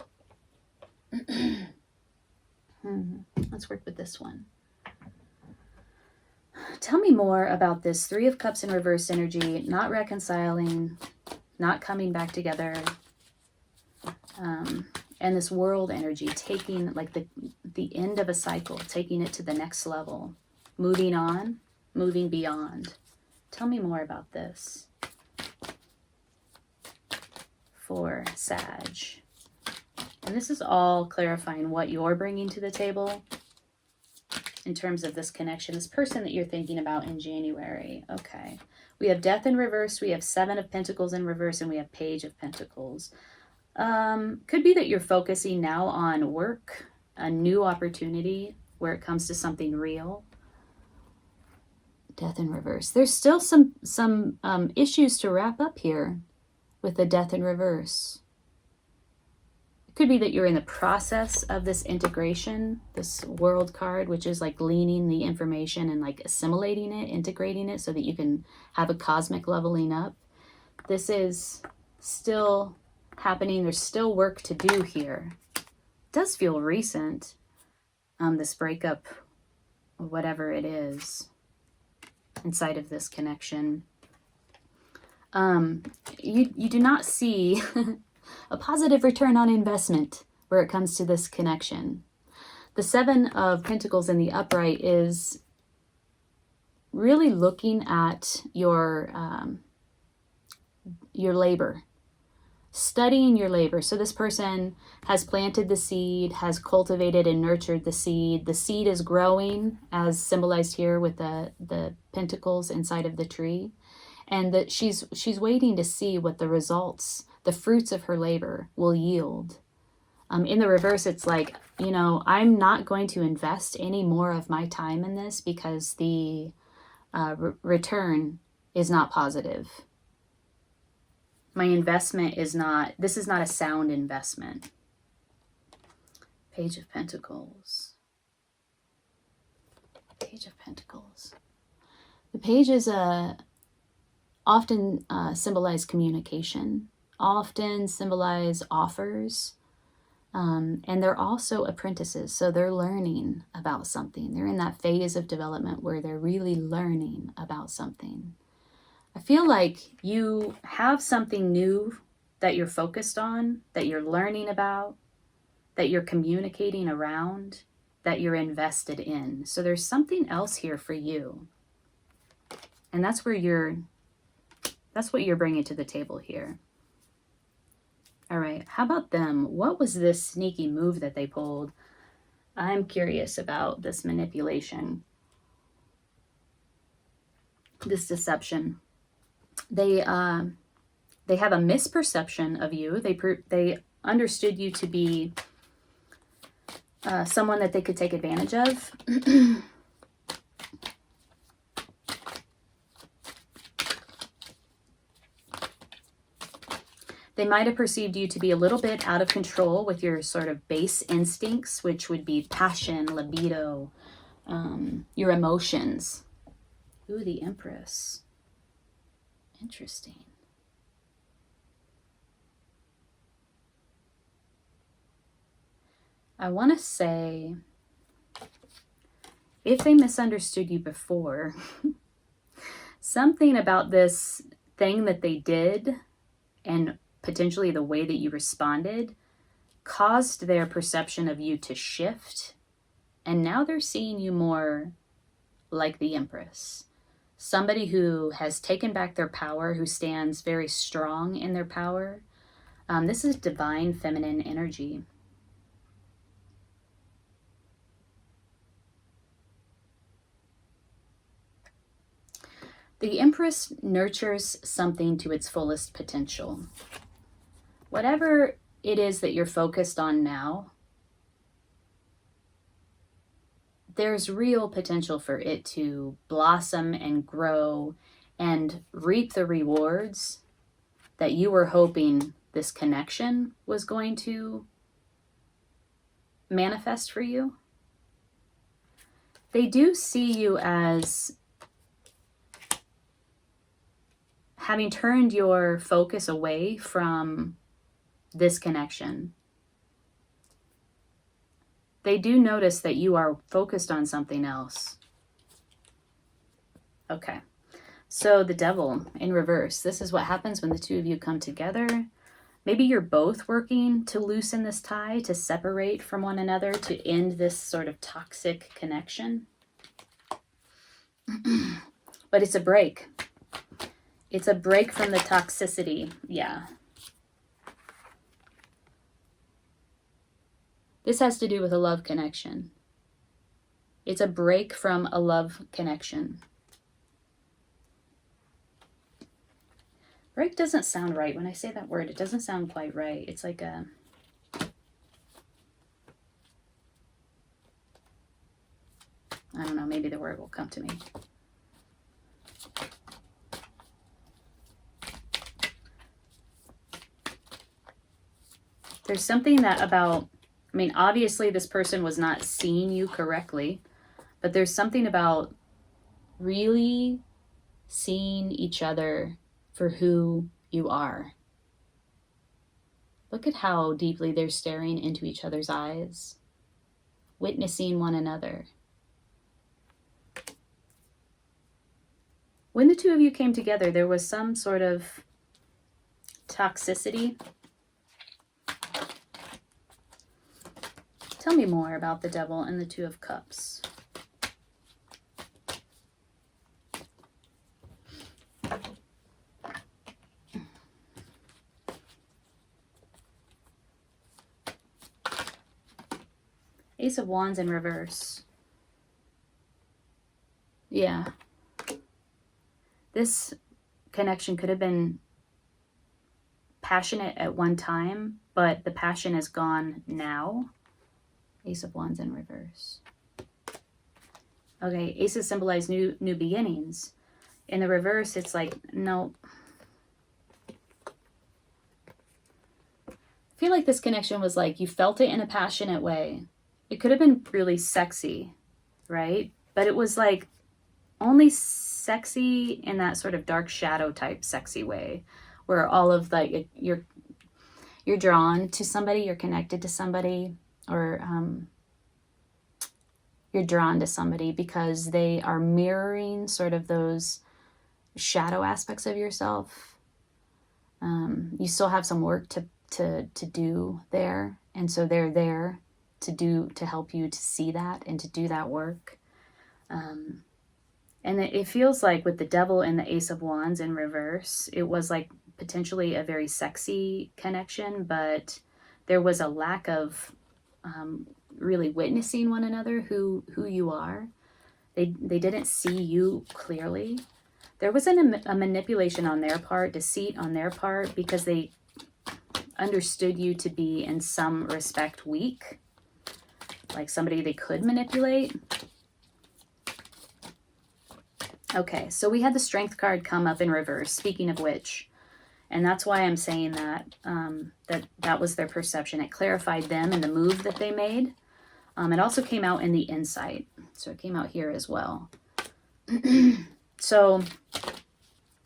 Let's work with this one. Tell me more about this Three of Cups in reverse energy, not reconciling, not coming back together, and this world energy, taking like the end of a cycle, taking it to the next level, moving on, moving beyond. Tell me more about this for Sag. And this is all clarifying what you're bringing to the table in terms of this connection, this person that you're thinking about in January. Okay. We have Death in reverse, we have Seven of Pentacles in reverse, and we have Page of Pentacles. Could be that you're focusing now on work, a new opportunity, where it comes to something real. Death in reverse. There's still some issues to wrap up here with the death in reverse. It could be that you're in the process of this integration, this world card, which is like gleaning the information and like assimilating it, integrating it so that you can have a cosmic leveling up. This is still happening. There's still work to do here. It does feel recent, this breakup, whatever it is, inside of this connection. You do not see a positive return on investment where it comes to this connection. The Seven of Pentacles in the upright is really looking at your labor, studying your labor. So this person has planted the seed, has cultivated and nurtured the seed. The seed is growing, as symbolized here with the pentacles inside of the tree. And that she's waiting to see what the results, the fruits of her labor will yield. In the reverse, it's like, you know, I'm not going to invest any more of my time in this because the return is not positive. My investment is not, this is not a sound investment. Page of Pentacles. Page of Pentacles. The page is often symbolize communication, often symbolize offers, and they're also apprentices. So they're learning about something. They're in that phase of development where they're really learning about something. I feel like you have something new that you're focused on, that you're learning about, that you're communicating around, that you're invested in. So there's something else here for you. And that's where that's what you're bringing to the table here. All right, how about them? What was this sneaky move that they pulled? I'm curious about this manipulation, this deception. They have a misperception of you. They understood you to be someone that they could take advantage of. They might have perceived you to be a little bit out of control with your sort of base instincts, which would be passion, libido, your emotions. Ooh, the Empress. Interesting. I want to say, if they misunderstood you before, something about this thing that they did and potentially the way that you responded caused their perception of you to shift. And now they're seeing you more like the Empress. Somebody who has taken back their power, who stands very strong in their power. This is divine feminine energy. The Empress nurtures something to its fullest potential. Whatever it is that you're focused on now, there's real potential for it to blossom and grow and reap the rewards that you were hoping this connection was going to manifest for you. They do see you as having turned your focus away from this connection. They do notice that you are focused on something else. Okay, so the Devil in reverse. This is what happens when the two of you come together. Maybe you're both working to loosen this tie, to separate from one another, to end this sort of toxic connection. But it's a break. It's a break from the toxicity. Yeah. This has to do with a love connection. It's a break from a love connection. Break doesn't sound right. When I say that word, it doesn't sound quite right. It's like a... I don't know, maybe the word will come to me. There's something that about, I mean, obviously this person was not seeing you correctly, but there's something about really seeing each other for who you are. Look at how deeply they're staring into each other's eyes, witnessing one another. When the two of you came together, there was some sort of toxicity. Tell me more about the Devil and the Two of Cups. Ace of Wands in reverse. Yeah. This connection could have been passionate at one time, but the passion is gone now. Ace of Wands in reverse. Okay, aces symbolize new beginnings. In the reverse, it's like, no. I feel like this connection was like, you felt it in a passionate way. It could have been really sexy, right? But it was like only sexy in that sort of dark shadow type sexy way, where all of like you're drawn to somebody, you're connected to somebody, or you're drawn to somebody because they are mirroring sort of those shadow aspects of yourself. You still have some work to do there, and so they're there to help you to see that and to do that work. And it feels like with the Devil and the Ace of Wands in reverse, it was like potentially a very sexy connection, but there was a lack of really witnessing one another, who you are. They didn't see you clearly. There was a manipulation on their part, deceit on their part, because they understood you to be in some respect weak, like somebody they could manipulate. Okay, so we had the Strength card come up in reverse, speaking of which, and that's why I'm saying that that was their perception. It clarified them and the move that they made. It also came out in the insight, so it came out here as well. So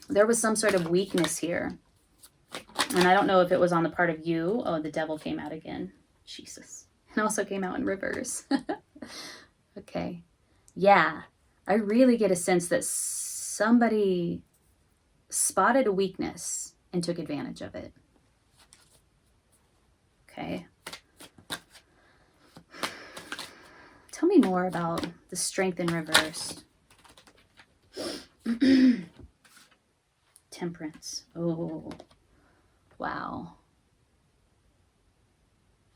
there was some sort of weakness here, and I don't know if it was on the part of you. Oh, the Devil came out again. Jesus. It also came out in reverse. Okay. Yeah. I really get a sense that somebody spotted a weakness and took advantage of it. Okay. Tell me more about the Strength in reverse. Temperance. Oh, wow.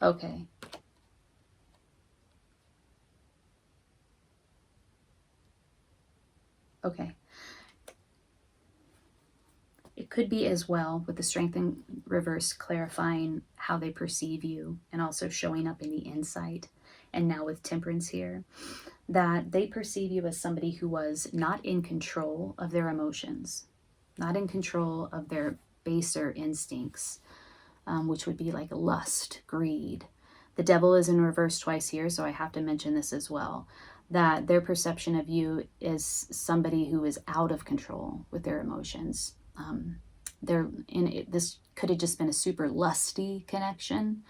Okay. Okay. It could be as well with the Strength in reverse clarifying how they perceive you and also showing up in the insight. And now with Temperance here, that they perceive you as somebody who was not in control of their emotions, not in control of their baser instincts, which would be like lust, greed. The Devil is in reverse twice here, so I have to mention this as well, that their perception of you is somebody who is out of control with their emotions. This could have just been a super lusty connection.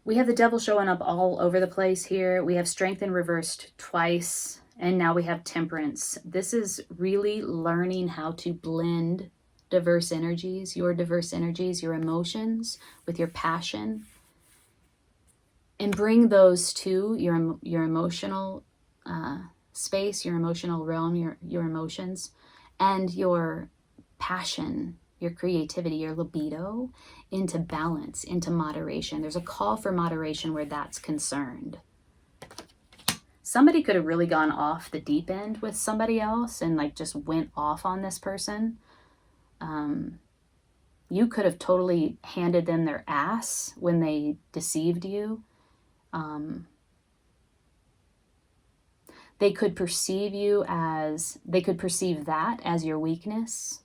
We have the Devil showing up all over the place here. We have Strength in reversed twice, and now we have Temperance. This is really learning how to blend diverse energies, your emotions with your passion, and bring those to your emotional space, your emotional realm, your emotions, and your passion, your creativity, your libido into balance, into moderation. There's a call for moderation where that's concerned. Somebody could have really gone off the deep end with somebody else and like just went off on this person. You could have totally handed them their ass when they deceived you. They could perceive that as your weakness.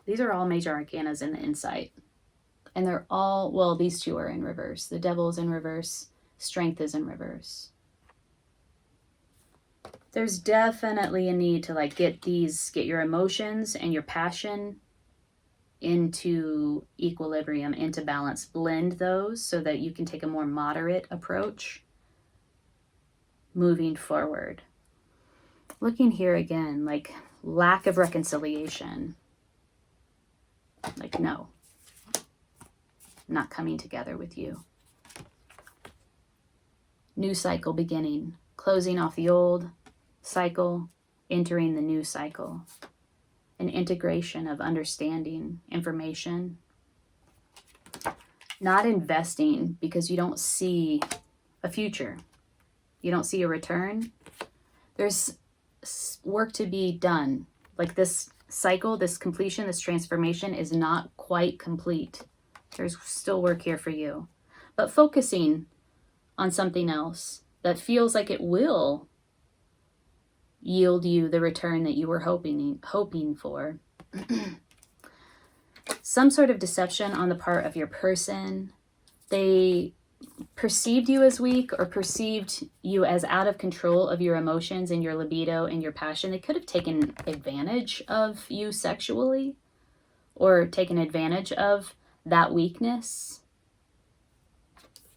These are all major arcanas in the insight. And they're all, well, these two are in reverse. The Devil is in reverse. Strength is in reverse. There's definitely a need to like get your emotions and your passion into equilibrium, into balance. Blend those so that you can take a more moderate approach moving forward. Looking here again, like lack of reconciliation. Like, no, I'm not coming together with you. New cycle beginning, closing off the old cycle, entering the new cycle. An integration of understanding, information. Not investing because you don't see a future. You don't see a return. There's work to be done. Like this cycle, this completion, this transformation is not quite complete. There's still work here for you. But focusing on something else that feels like it will yield you the return that you were hoping for. Some sort of deception on the part of your person. They perceived you as weak or perceived you as out of control of your emotions and your libido and your passion. They could have taken advantage of you sexually or taken advantage of that weakness.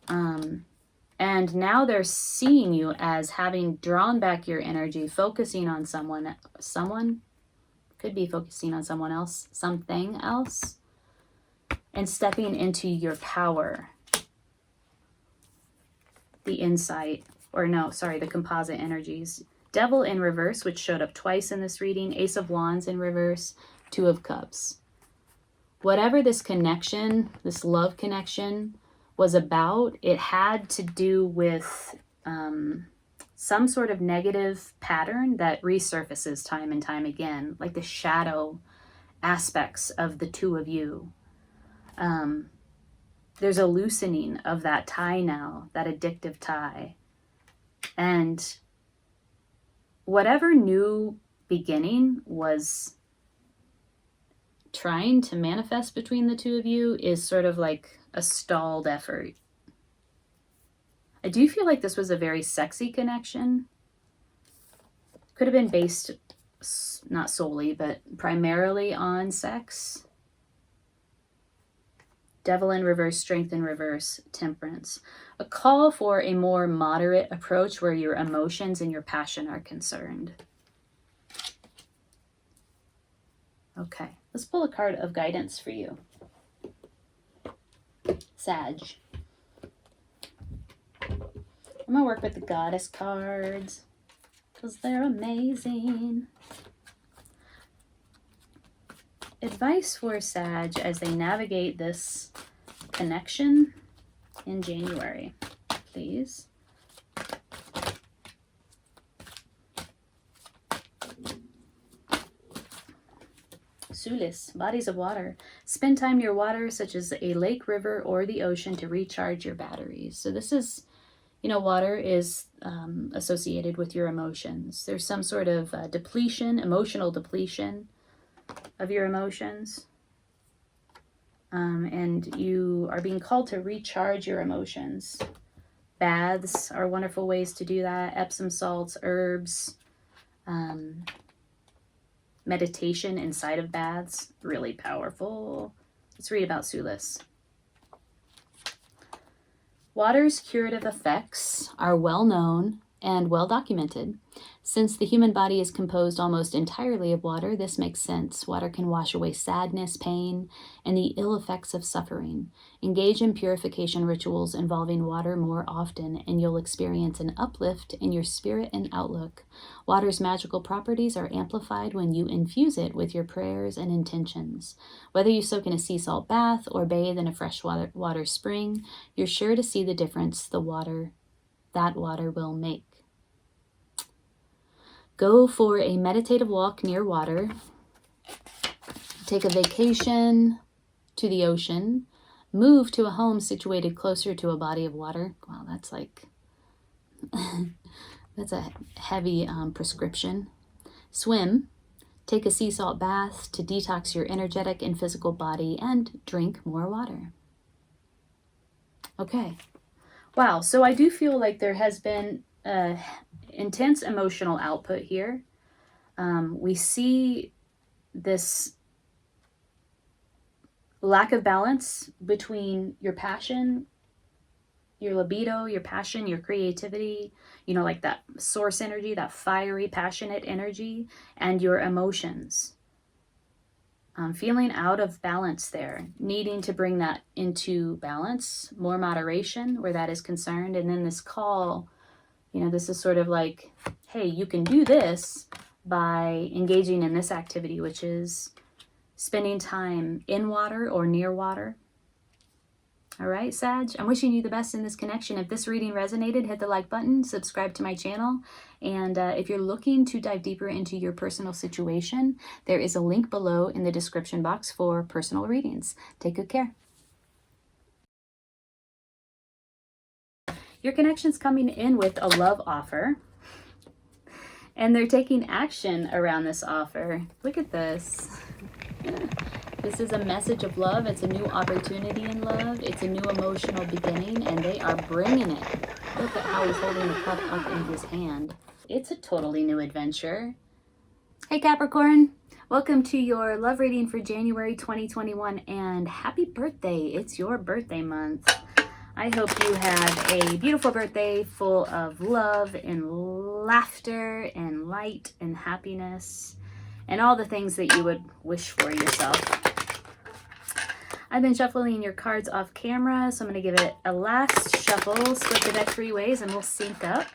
And now they're seeing you as having drawn back your energy, focusing on someone could be focusing on someone else, something else, and stepping into your power. The insight, the composite energies. Devil in reverse, which showed up twice in this reading. Ace of Wands in reverse. Two of Cups. Whatever this connection, this love connection was about, it had to do with some sort of negative pattern that resurfaces time and time again, like the shadow aspects of the two of you. There's a loosening of that tie now, that addictive tie. And whatever new beginning was trying to manifest between the two of you is sort of like a stalled effort. I do feel like this was a very sexy connection. Could have been based, not solely, but primarily on sex. Devil in reverse, Strength in reverse, Temperance. A call for a more moderate approach where your emotions and your passion are concerned. Okay, let's pull a card of guidance for you. Sag. I'm going to work with the goddess cards because they're amazing. Advice for Sag as they navigate this connection in January, please. Sulis, bodies of water. Spend time near water, such as a lake, river, or the ocean to recharge your batteries. So this is, water is associated with your emotions. There's some sort of depletion, emotional depletion of your emotions. And you are being called to recharge your emotions. Baths are wonderful ways to do that. Epsom salts, herbs, meditation inside of baths, really powerful. Let's read about Sulis. Water's curative effects are well known and well documented. Since the human body is composed almost entirely of water, this makes sense. Water can wash away sadness, pain, and the ill effects of suffering. Engage in purification rituals involving water more often, and you'll experience an uplift in your spirit and outlook. Water's magical properties are amplified when you infuse it with your prayers and intentions. Whether you soak in a sea salt bath or bathe in a freshwater spring, you're sure to see the difference the water that water will make. Go for a meditative walk near water. Take a vacation to the ocean. Move to a home situated closer to a body of water. Wow, that's like, that's a heavy prescription. Swim. Take a sea salt bath to detox your energetic and physical body, and drink more water. Okay. Wow. So I do feel like there has been intense emotional output here. We see this lack of balance between your passion, your libido, your passion, your creativity, you know, like that source energy, that fiery, passionate energy, and your emotions. Feeling out of balance there, needing to bring that into balance, more moderation where that is concerned. And then this call, you know, this is sort of like, hey, you can do this by engaging in this activity, which is spending time in water or near water. All right, Sag, I'm wishing you the best in this connection. If this reading resonated, hit the like button, subscribe to my channel. And if you're looking to dive deeper into your personal situation, there is a link below in the description box for personal readings. Take good care. Your connection's coming in with a love offer, and they're taking action around this offer. Look at this. This is a message of love. It's a new opportunity in love. It's a new emotional beginning, and they are bringing it. Look at how he's holding the cup up in his hand. It's a totally new adventure. Hey, Capricorn. Welcome to your love reading for January 2021, and happy birthday. It's your birthday month. I hope you have a beautiful birthday full of love and laughter and light and happiness and all the things that you would wish for yourself. I've been shuffling your cards off camera, so I'm going to give it a last shuffle, split the deck 3 ways, and we'll sync up.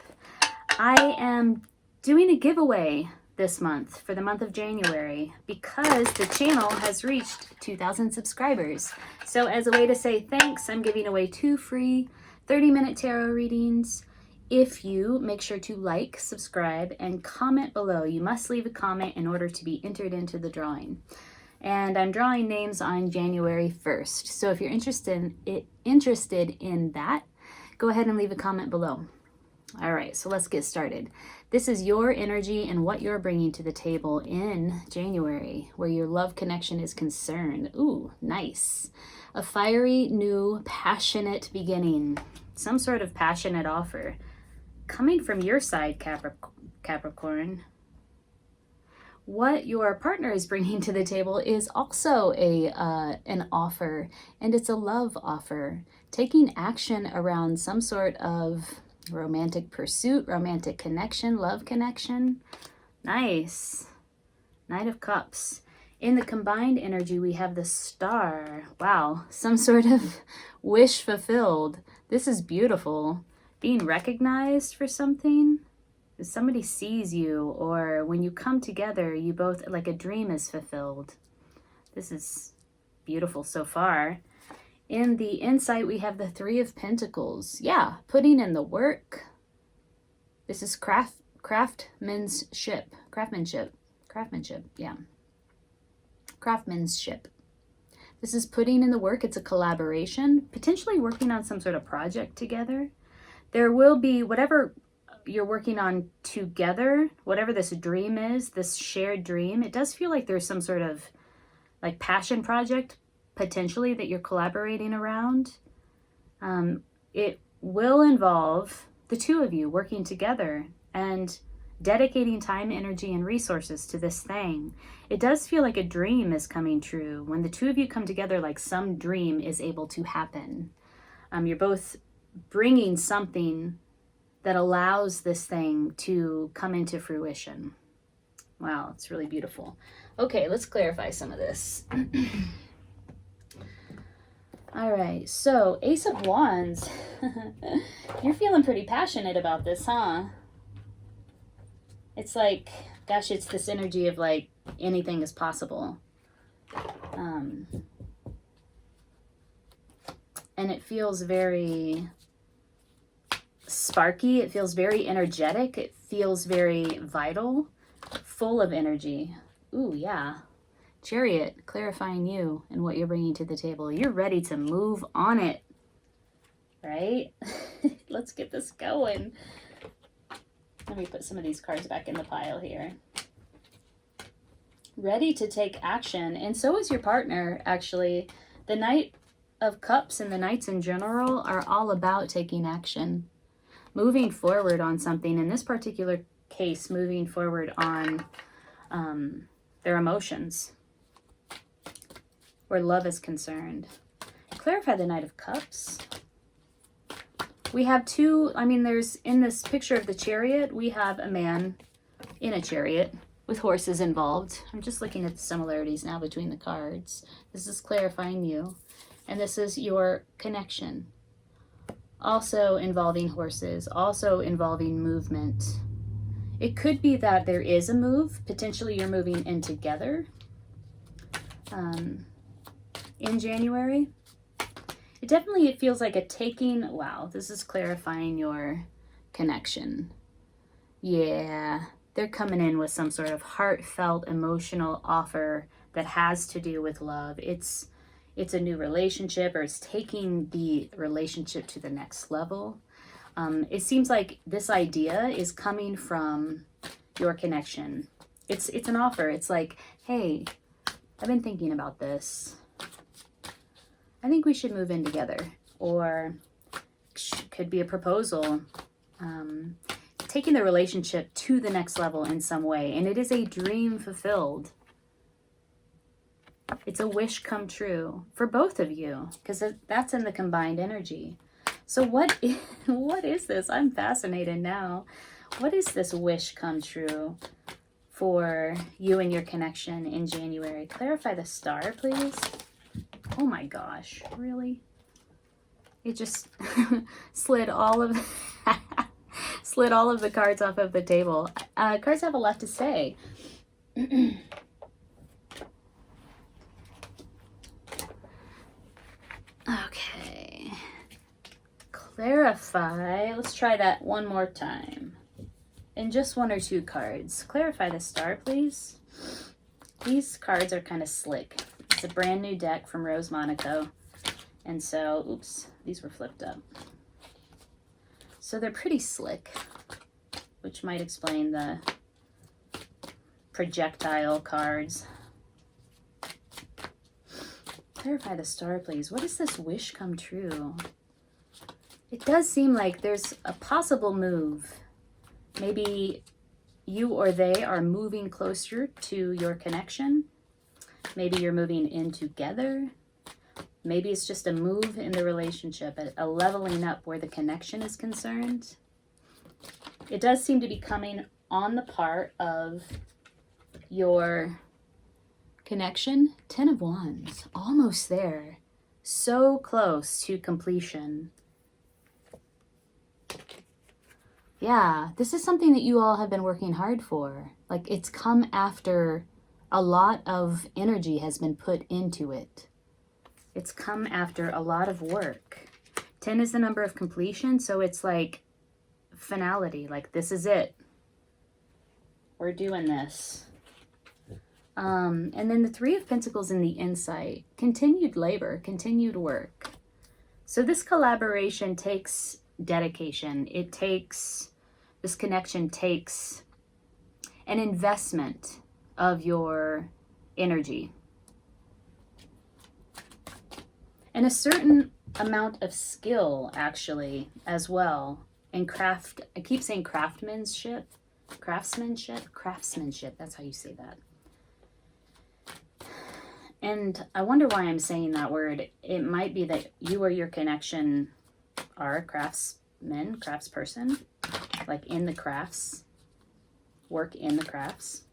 I am doing a giveaway this month for the month of January because the channel has reached 2,000 subscribers. So as a way to say thanks, I'm giving away 2 free 30-minute tarot readings. If you make sure to like, subscribe, and comment below. You must leave a comment in order to be entered into the drawing. And I'm drawing names on January 1st. So if you're interested in that, go ahead and leave a comment below. All right, so let's get started. This is your energy and what you're bringing to the table in January, where your love connection is concerned. Ooh, nice. A fiery, new, passionate beginning. Some sort of passionate offer coming from your side, Capricorn. What your partner is bringing to the table is also an offer, and it's a love offer. Taking action around some sort of romantic pursuit, romantic connection, love connection. Nice. Knight of Cups. In the combined energy, we have the Star. Wow, some sort of wish fulfilled. This is beautiful. Being recognized for something. If somebody sees you, or when you come together, you both, like a dream is fulfilled. This is beautiful so far. In the insight, we have the 3 of Pentacles. Yeah, putting in the work. This is craftsmanship, yeah. Craftsmanship. This is putting in the work. It's a collaboration, potentially working on some sort of project together. There will be whatever you're working on together, whatever this dream is, this shared dream. It does feel like there's some sort of like passion project potentially that you're collaborating around. It will involve the 2 of you working together and dedicating time, energy, and resources to this thing. It does feel like a dream is coming true. When the 2 of you come together, like some dream is able to happen. You're both bringing something that allows this thing to come into fruition. Wow, it's really beautiful. Okay, let's clarify some of this. All right, so Ace of Wands. You're feeling pretty passionate about this, huh? It's like, gosh, it's this energy of like anything is possible. And it feels very sparky. It feels very energetic. It feels very vital, full of energy. Ooh, yeah. Chariot, clarifying you and what you're bringing to the table. You're ready to move on it, right? Let's get this going. Let me put some of these cards back in the pile here. Ready to take action, and so is your partner, actually. The Knight of Cups and the Knights in general are all about taking action, moving forward on something. In this particular case, moving forward on their emotions, where love is concerned. Clarify the Knight of Cups. We have two, there's, in this picture of the Chariot, we have a man in a chariot with horses involved. I'm just looking at the similarities now between the cards. This is clarifying you, and this is your connection. Also involving horses, also involving movement. It could be that there is a move. Potentially you're moving in together in January. It feels like a taking. Wow, this is clarifying your connection. Yeah. They're coming in with some sort of heartfelt, emotional offer that has to do with love. It's a new relationship, or it's taking the relationship to the next level. It seems like this idea is coming from your connection. It's an offer. It's like, hey, I've been thinking about this. I think we should move in together. Or could be a proposal. Taking the relationship to the next level in some way. And it is a dream fulfilled. It's a wish come true for both of you, because that's in the combined energy. So what is this? I'm fascinated now. What is this wish come true for you and your connection in January? Clarify the Star, please. Oh my gosh, really? It just slid all of the cards off of the table. Cards have a lot to say. Okay. Clarify. Let's try that one more time. And just one or two cards. Clarify the Star, please. These cards are kind of slick. It's a brand new deck from Rose Monaco. And so, oops, these were flipped up. So they're pretty slick, which might explain the projectile cards. Clarify the Star, please. What is this wish come true? It does seem like there's a possible move. Maybe you or they are moving closer to your connection. Maybe you're moving in together. Maybe it's just a move in the relationship, a leveling up where the connection is concerned. It does seem to be coming on the part of your connection. 10 of Wands, almost there. So close to completion. Yeah, this is something that you all have been working hard for. Like, it's come after a lot of energy has been put into it. It's come after a lot of work. 10 is the number of completion, so it's like finality, like this is it. We're doing this. And then the 3 of Pentacles in the insight, continued labor, continued work. So this collaboration takes dedication. This connection takes an investment of your energy. And a certain amount of skill, actually, as well. And craft, I keep saying craftsmanship, that's how you say that. And I wonder why I'm saying that word. It might be that you or your connection are a craftsperson, like in the crafts, work in the crafts.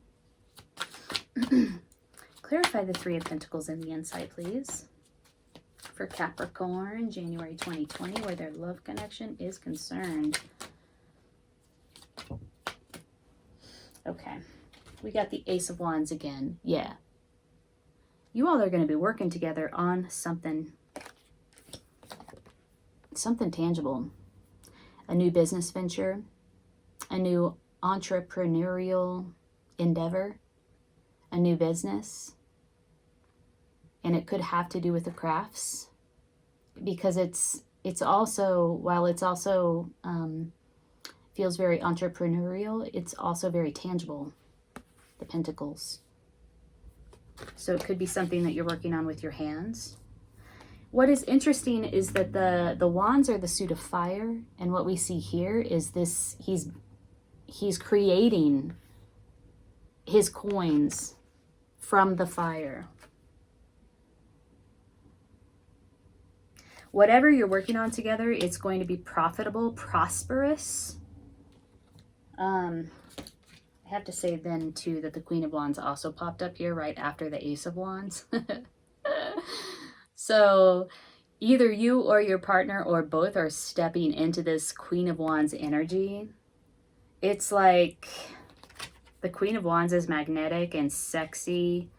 Clarify the 3 of Pentacles in the insight, please. For Capricorn, January 2020, where their love connection is concerned. Okay, we got the Ace of Wands again. Yeah. You all are going to be working together on something tangible. a new business venture, a new entrepreneurial endeavor, a new business. And it could have to do with the crafts, because it's also, while it's also feels very entrepreneurial, it's also very tangible, the pentacles. So it could be something that you're working on with your hands. What is interesting is that the wands are the suit of fire, and what we see here is this, he's creating his coins from the fire. Whatever you're working on together, it's going to be profitable, prosperous. I have to say then too that the Queen of Wands also popped up here right after the Ace of Wands. So either you or your partner or both are stepping into this Queen of Wands energy. It's like the Queen of Wands is magnetic and sexy,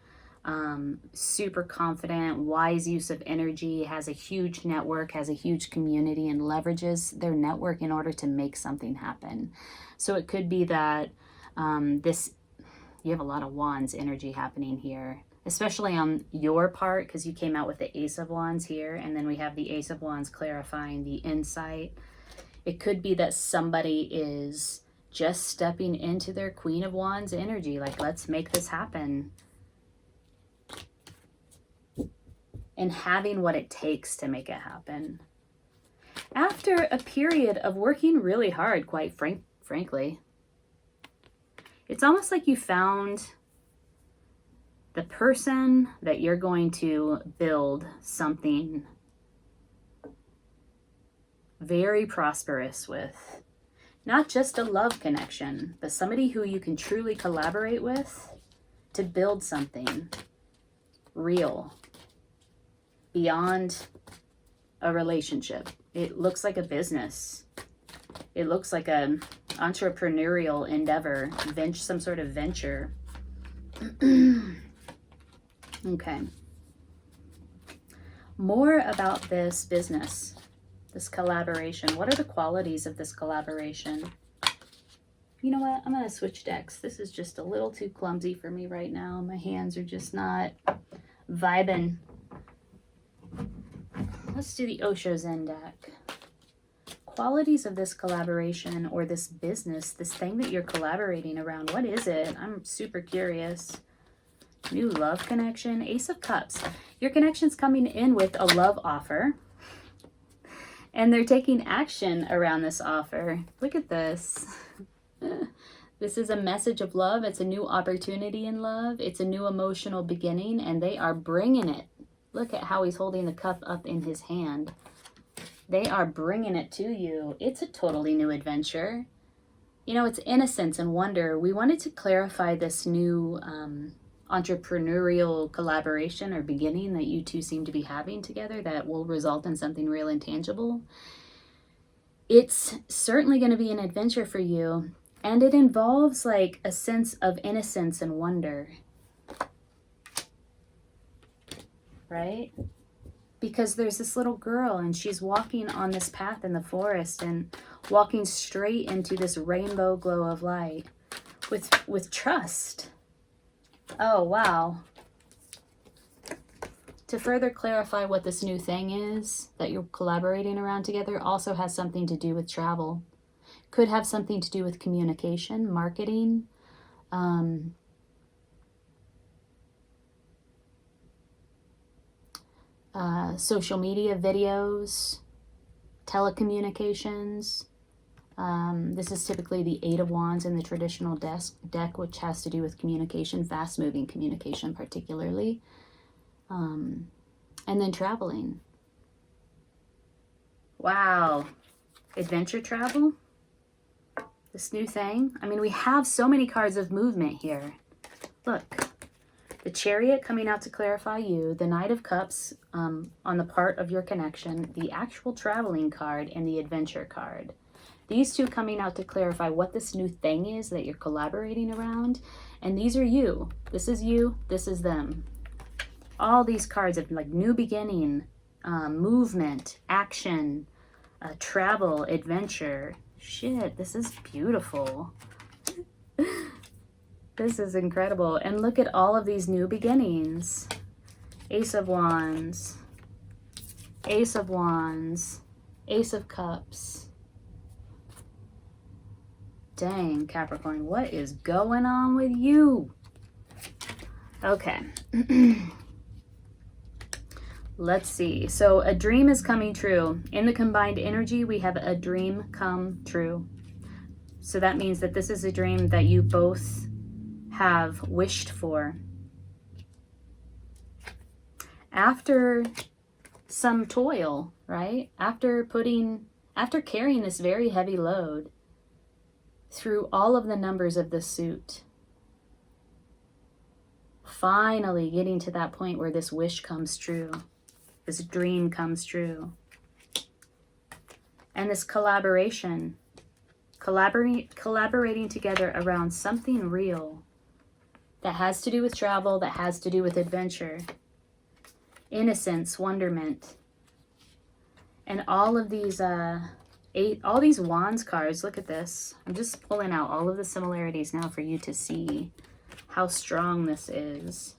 super confident, wise use of energy, has a huge network, has a huge community, and leverages their network in order to make something happen. So it could be that you have a lot of Wands energy happening here, especially on your part, because you came out with the Ace of Wands here, and then we have the Ace of Wands clarifying the insight. It could be that somebody is just stepping into their Queen of Wands energy, like, let's make this happen. And having what it takes to make it happen. After a period of working really hard, quite frankly, it's almost like you found the person that you're going to build something very prosperous with. Not just a love connection, but somebody who you can truly collaborate with to build something real beyond a relationship. It looks like a business. It looks like an entrepreneurial endeavor, some sort of venture. Okay. More about this business, this collaboration. What are the qualities of this collaboration? You know what? I'm going to switch decks. This is just a little too clumsy for me right now. My hands are just not vibing. Let's do the Osho Zen deck. Qualities of this collaboration or this business, this thing that you're collaborating around. What is it? I'm super curious. New love connection. Ace of Cups. Your connection's coming in with a love offer. And they're taking action around this offer. Look at this. This is a message of love. It's a new opportunity in love. It's a new emotional beginning, and they are bringing it. Look at how he's holding the cup up in his hand. They are bringing it to you. It's a totally new adventure. You know, it's innocence and wonder. We wanted to clarify this new entrepreneurial collaboration or beginning that you two seem to be having together that will result in something real and tangible. It's certainly going to be an adventure for you, and it involves like a sense of innocence and wonder, right? Because there's this little girl and she's walking on this path in the forest and walking straight into this rainbow glow of light with trust. Oh, wow. To further clarify what this new thing is that you're collaborating around together also has something to do with travel. Could have something to do with communication, marketing, social media, videos, telecommunications. This is typically the Eight of Wands in the traditional deck, which has to do with communication, fast-moving communication particularly. And then traveling. Wow. Adventure travel? This new thing? I mean, we have so many cards of movement here. Look. The Chariot coming out to clarify you, the Knight of Cups on the part of your connection, the actual traveling card, and the adventure card. These two coming out to clarify what this new thing is that you're collaborating around. And these are you. This is you. This is them. All these cards of like new beginning, movement, action, travel, adventure. Shit, this is beautiful. This is incredible. And look at all of these new beginnings. Ace of Wands, Ace of Wands, Ace of Cups. Dang, Capricorn, what is going on with you? Okay. Let's see. So a dream is coming true. In the combined energy, we have a dream come true. So that means that this is a dream that you both have wished for. After some toil, right? After carrying this very heavy load through all of the numbers of the suit, finally getting to that point where this wish comes true. This dream comes true. And this collaborating together around something real that has to do with travel, that has to do with adventure, innocence, wonderment. And all of these all these wands cards, look at this. I'm just pulling out all of the similarities now for you to see how strong this is.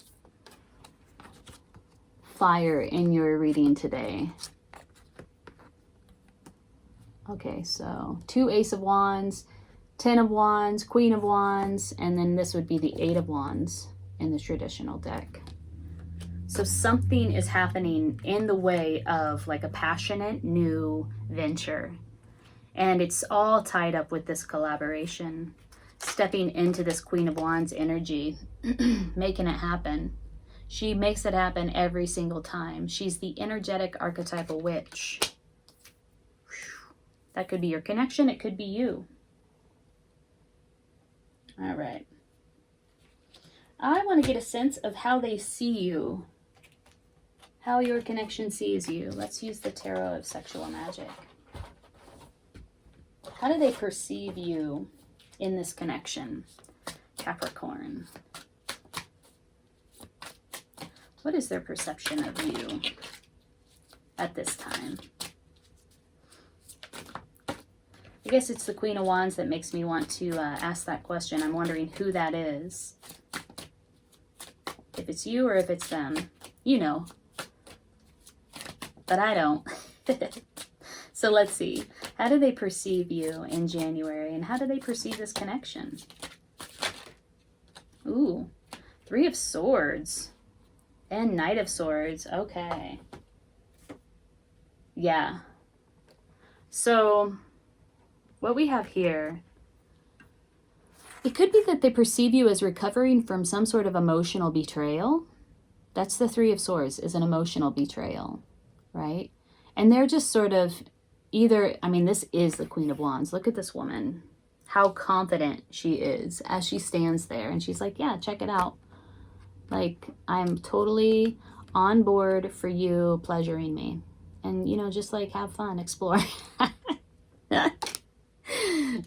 Fire in your reading today. Okay, so 2 Ace of Wands, 10 of Wands, Queen of Wands, and then this would be the 8 of Wands in the traditional deck. So something is happening in the way of like a passionate new venture. And it's all tied up with this collaboration, stepping into this Queen of Wands energy, making it happen. She makes it happen every single time. She's the energetic archetypal witch. That could be your connection. It could be you. All right. I want to get a sense of how they see you. How your connection sees you. Let's use the Tarot of Sexual Magic. How do they perceive you in this connection, Capricorn? What is their perception of you at this time? I guess it's the Queen of Wands that makes me want to ask that question. I'm wondering who that is. If it's you or if it's them. You know. But I don't. So let's see. How do they perceive you in January? And how do they perceive this connection? Ooh. 3 of Swords. And Knight of Swords. Okay. Yeah. So what we have here, it could be that they perceive you as recovering from some sort of emotional betrayal. That's the 3 of Swords, is an emotional betrayal, right? And they're just sort of either, I mean, this is the Queen of Wands. Look at this woman, how confident she is as she stands there. And she's like, yeah, check it out. Like, I'm totally on board for you pleasuring me. And, you know, just like have fun, explore.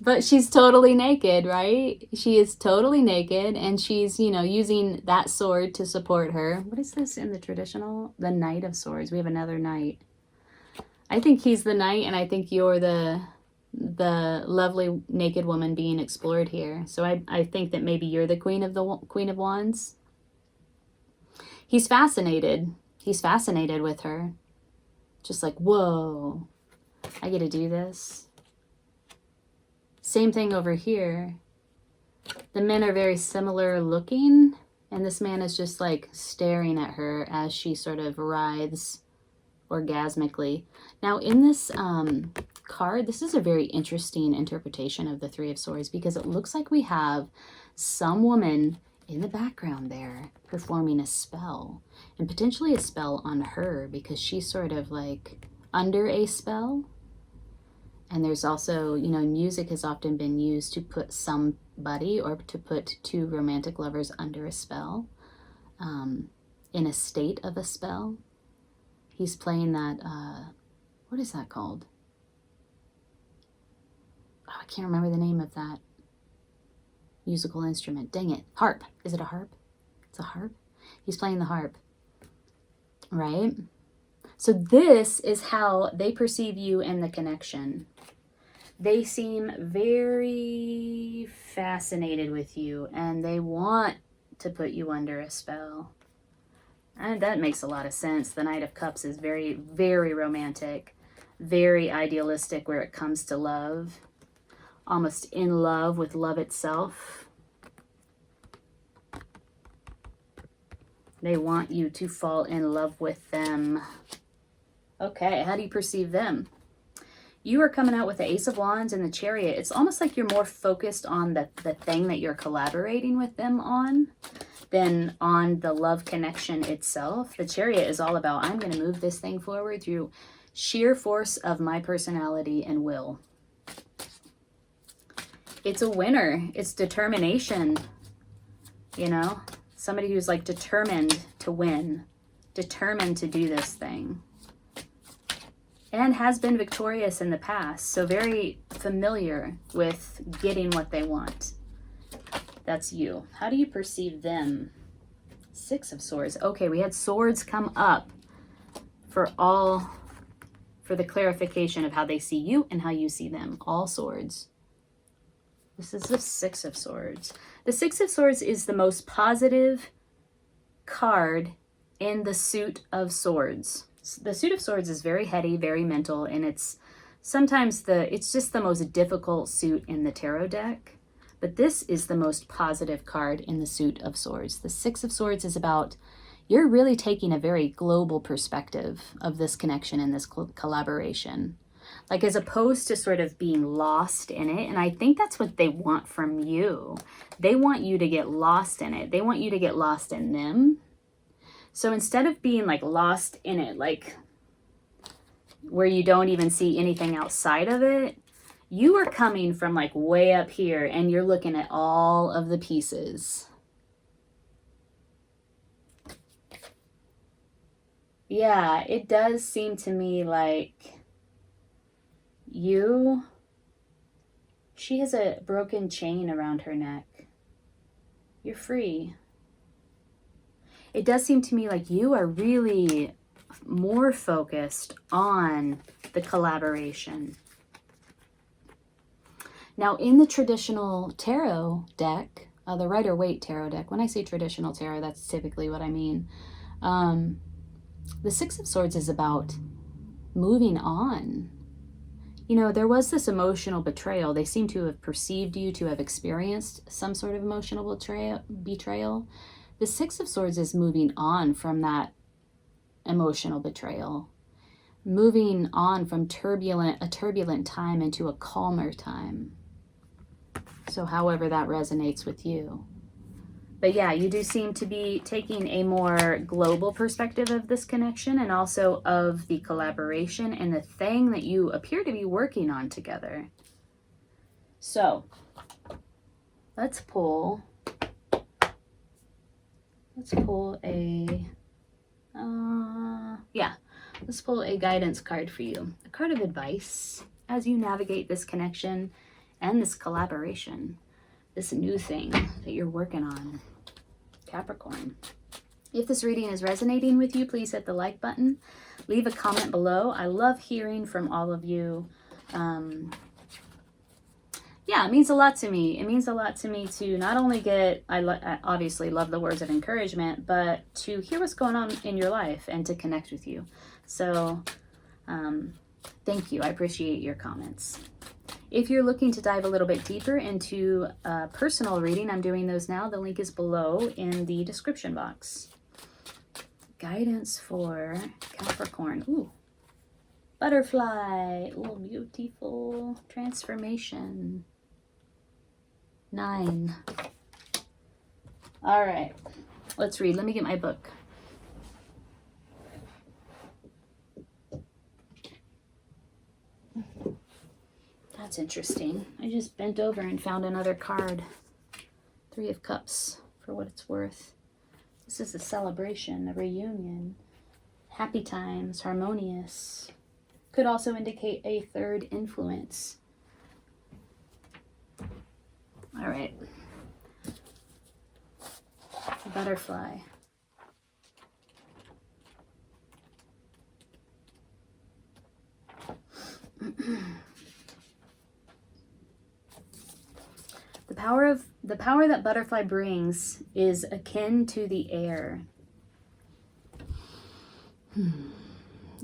But she's totally naked, right? She is totally naked, and she's, you know, using that sword to support her. What is this in the traditional? The Knight of Swords. We have another knight. I think he's the knight, and I think you're the lovely naked woman being explored here. So I think that maybe you're the Queen of Wands. He's fascinated. He's fascinated with her. Just like, whoa, I get to do this. Same thing over here. The men are very similar looking, and this man is just like staring at her as she sort of writhes orgasmically. Now in this card, this is a very interesting interpretation of the 3 of Swords, because it looks like we have some woman in the background there performing a spell, and potentially a spell on her, because she's sort of like under a spell. And there's also, you know, music has often been used to put somebody or to put 2 romantic lovers under a spell, in a state of a spell. He's playing that, what is that called? Oh, I can't remember the name of that musical instrument. Dang it. Harp. Is it a harp? It's a harp? He's playing the harp, right? So this is how they perceive you and the connection. They seem very fascinated with you, and they want to put you under a spell. And that makes a lot of sense. The Knight of Cups is very, very romantic, very idealistic where it comes to love, almost in love with love itself. They want you to fall in love with them. Okay, how do you perceive them? You are coming out with the Ace of Wands and the Chariot. It's almost like you're more focused on the thing that you're collaborating with them on than on the love connection itself. The Chariot is all about, I'm going to move this thing forward through sheer force of my personality and will. It's a winner. It's determination. You know, somebody who's like determined to win, determined to do this thing, and has been victorious in the past. So very familiar with getting what they want. That's you. How do you perceive them? Six of Swords. Okay, we had swords come up for the clarification of how they see you and how you see them. All swords. This is the Six of Swords. The Six of Swords is the most positive card in the suit of swords. The suit of swords is very heady, very mental, and it's sometimes it's just the most difficult suit in the tarot deck. But this is the most positive card in the suit of swords. The Six of Swords is about, you're really taking a very global perspective of this connection and this collaboration. Like, as opposed to sort of being lost in it. And I think that's what they want from you. They want you to get lost in it. They want you to get lost in them. So instead of being like lost in it, like where you don't even see anything outside of it, you are coming from like way up here and you're looking at all of the pieces. Yeah, it does seem to me like she has a broken chain around her neck. You're free. It does seem to me like you are really more focused on the collaboration. Now, in the traditional tarot deck, the Ryder Waite tarot deck, when I say traditional tarot, that's typically what I mean. The Six of Swords is about moving on. You know, there was this emotional betrayal. They seem to have perceived you to have experienced some sort of emotional betrayal. The Six of Swords is moving on from that emotional betrayal. Moving on from a turbulent time into a calmer time. So however that resonates with you. But yeah, you do seem to be taking a more global perspective of this connection and also of the collaboration and the thing that you appear to be working on together. So let's pull let's pull a guidance card for you. A card of advice as you navigate this connection and this collaboration, this new thing that you're working on, Capricorn. If this reading is resonating with you, please hit the like button. Leave a comment below. I love hearing from all of you. Yeah, it means a lot to me. It means a lot to me to not only get, I obviously love the words of encouragement, but to hear what's going on in your life and to connect with you. So thank you. I appreciate your comments. If you're looking to dive a little bit deeper into a personal reading, I'm doing those now. The link is below in the description box. Guidance for Capricorn. Ooh, butterfly. Ooh, beautiful transformation. 9. All right, let's read. Let me get my book. That's interesting. I just bent over and found another card. 3 of Cups, for what it's worth. This is a celebration, a reunion. Happy times, harmonious. Could also indicate a third influence. All right. Butterfly. the power that butterfly brings is akin to the air.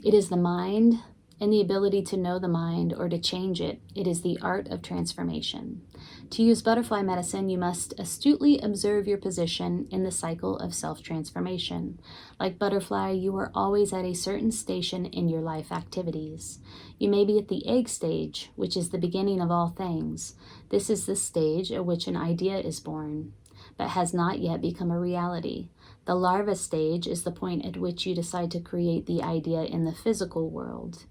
It is the mind and the ability to know the mind or to change it. It is the art of transformation. To use butterfly medicine, you must astutely observe your position in the cycle of self-transformation. Like butterfly, you are always at a certain station in your life activities. You may be at the egg stage, which is the beginning of all things. This is the stage at which an idea is born, but has not yet become a reality. The larva stage is the point at which you decide to create the idea in the physical world.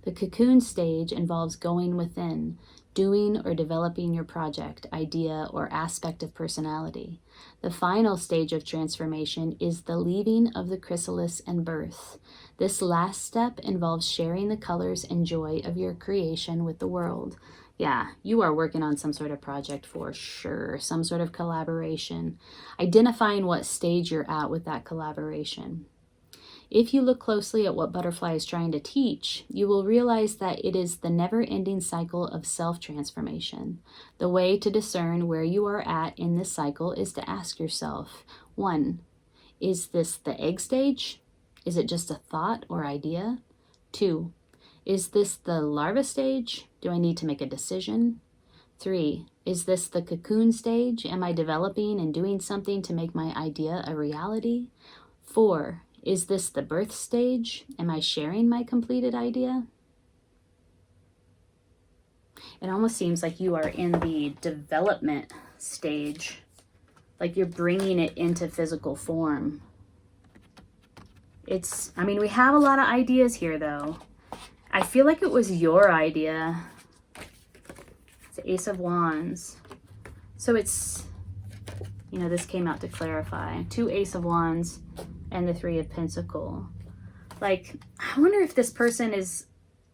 The cocoon stage involves going within, doing or developing your project, idea, or aspect of personality. The final stage of transformation is the leaving of the chrysalis and birth. This last step involves sharing the colors and joy of your creation with the world. Yeah, you are working on some sort of project for sure, some sort of collaboration. Identifying what stage you're at with that collaboration. If you look closely at what butterfly is trying to teach, you will realize that it is the never-ending cycle of self-transformation. The way to discern where you are at in this cycle is to ask yourself, 1, is this the egg stage? Is it just a thought or idea? 2, is this the larva stage? Do I need to make a decision? 3, is this the cocoon stage? Am I developing and doing something to make my idea a reality? 4, is this the birth stage? Am I sharing my completed idea? It almost seems like you are in the development stage, like you're bringing it into physical form. I mean, we have a lot of ideas here, though. I feel like it was your idea. It's the Ace of Wands. So it's, you know, this came out to clarify. 2 Ace of Wands and the 3 of Pentacles. Like, I wonder if this person is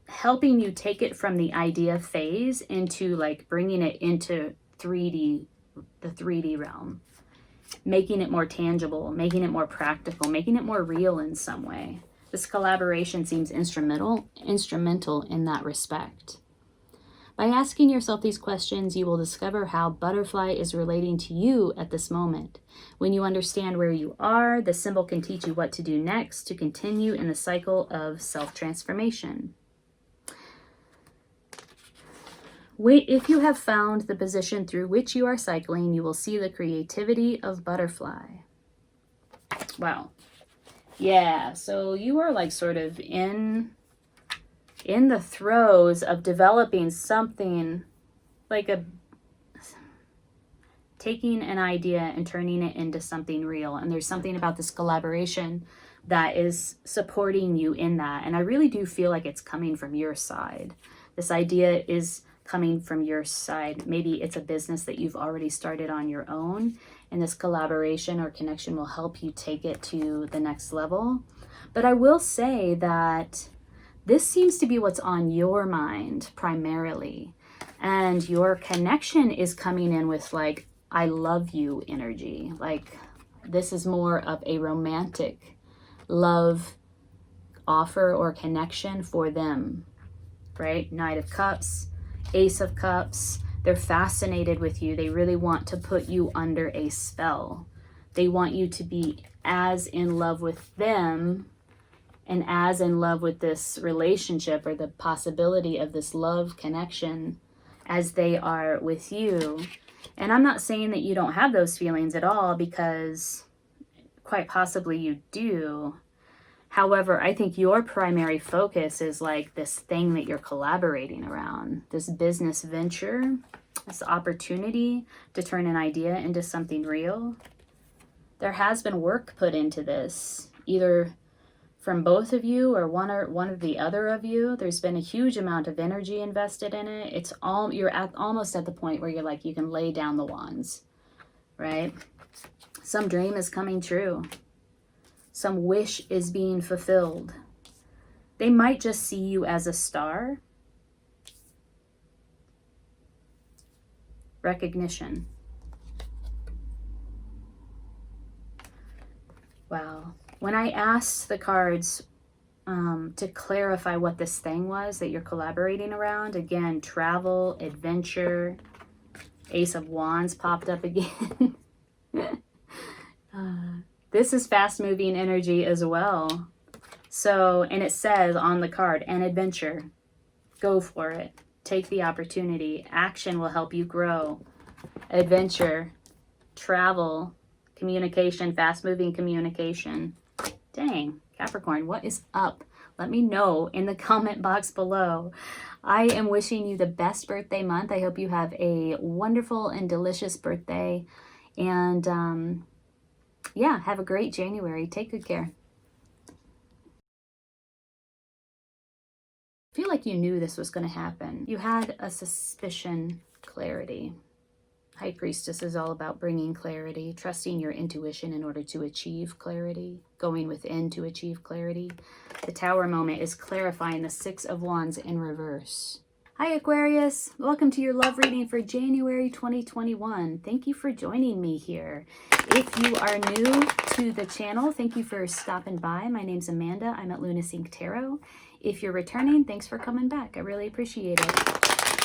helping you take it from the idea phase into like bringing it into the 3D realm, making it more tangible, making it more practical, making it more real in some way. This collaboration seems instrumental in that respect. By asking yourself these questions, you will discover how butterfly is relating to you at this moment. When you understand where you are, the symbol can teach you what to do next to continue in the cycle of self-transformation. Wait, if you have found the position through which you are cycling, you will see the creativity of butterfly. Wow. Yeah, so you are like sort of in the throes of developing something, like taking an idea and turning it into something real. And there's something about this collaboration that is supporting you in that. And I really do feel like it's coming from your side. This idea is coming from your side. Maybe it's a business that you've already started on your own, and this collaboration or connection will help you take it to the next level. But I will say that this seems to be what's on your mind primarily. And your connection is coming in with like, I love you energy. Like this is more of a romantic love offer or connection for them, right? Knight of Cups, Ace of Cups. They're fascinated with you. They really want to put you under a spell. They want you to be as in love with them and as in love with this relationship or the possibility of this love connection as they are with you. And I'm not saying that you don't have those feelings at all, because quite possibly you do. However, I think your primary focus is like this thing that you're collaborating around, this business venture, this opportunity to turn an idea into something real. There has been work put into this, either from both of you or one or the other of you. There's been a huge amount of energy invested in it. You're almost at the point where you're like, you can lay down the wands, right? Some dream is coming true. Some wish is being fulfilled. They might just see you as a star. Recognition. Wow. When I asked the cards to clarify what this thing was that you're collaborating around, again, travel, adventure, Ace of Wands popped up again. This is fast moving energy as well. So, and it says on the card, an adventure. Go for it. Take the opportunity. Action will help you grow. Adventure, travel, communication, fast moving communication. Dang, Capricorn, what is up? Let me know in the comment box below. I am wishing you the best birthday month. I hope you have a wonderful and delicious birthday. And yeah, have a great January. Take good care. I feel like you knew this was going to happen. You had a suspicion, clarity. High Priestess is all about bringing clarity, trusting your intuition in order to achieve clarity, going within to achieve clarity. The Tower moment is clarifying the Six of Wands in reverse. Hi Aquarius, welcome to your love reading for January 2021. Thank you for joining me here. If you are new to the channel, thank you for stopping by. My name's Amanda. I'm at Lunasync Tarot. If you're returning, thanks for coming back. I really appreciate it.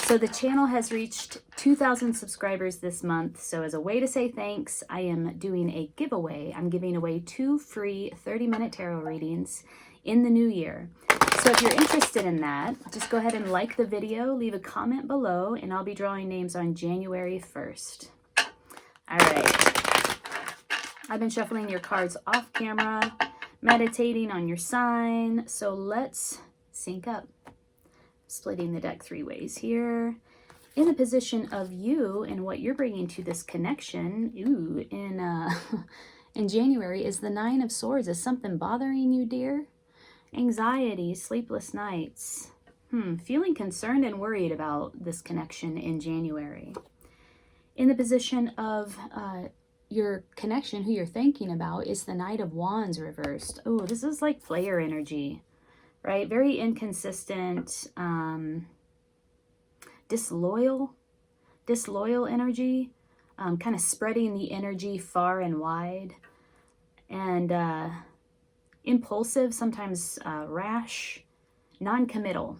So the channel has reached 2,000 subscribers this month. So as a way to say thanks, I am doing a giveaway. I'm giving away 2 free 30-minute tarot readings in the new year. So if you're interested in that, just go ahead and like the video, leave a comment below, and I'll be drawing names on January 1st. All right. I've been shuffling your cards off camera, meditating on your sign. So let's sync up. Splitting the deck 3 ways here. In the position of you and what you're bringing to this connection, in January is the Nine of Swords. Is something bothering you, dear? Anxiety, sleepless nights. Feeling concerned and worried about this connection in January. In the position of your connection, who you're thinking about, is the Knight of Wands reversed. Oh, this is like player energy, right? Very inconsistent, disloyal energy, kind of spreading the energy far and wide, and impulsive, sometimes rash, non-committal.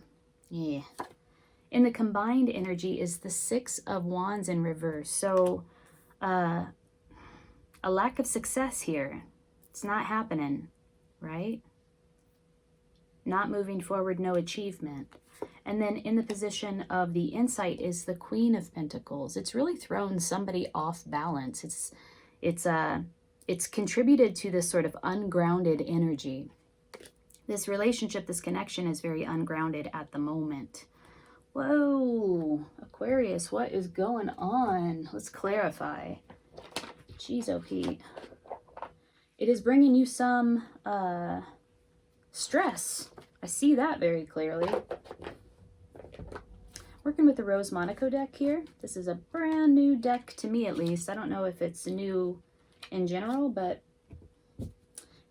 Yeah. In the combined energy is the Six of Wands in reverse. So a lack of success here. It's not happening, right? Not moving forward, no achievement. And then in the position of the insight is the Queen of Pentacles. It's really thrown somebody off balance. It's contributed to this sort of ungrounded energy. This relationship, this connection is very ungrounded at the moment. Whoa, Aquarius, what is going on? Let's clarify. Jeez, oh Pete. It is bringing you some stress. I see that very clearly. Working with the Rose Monaco deck here. This is a brand new deck to me, at least. I don't know if it's new in general, but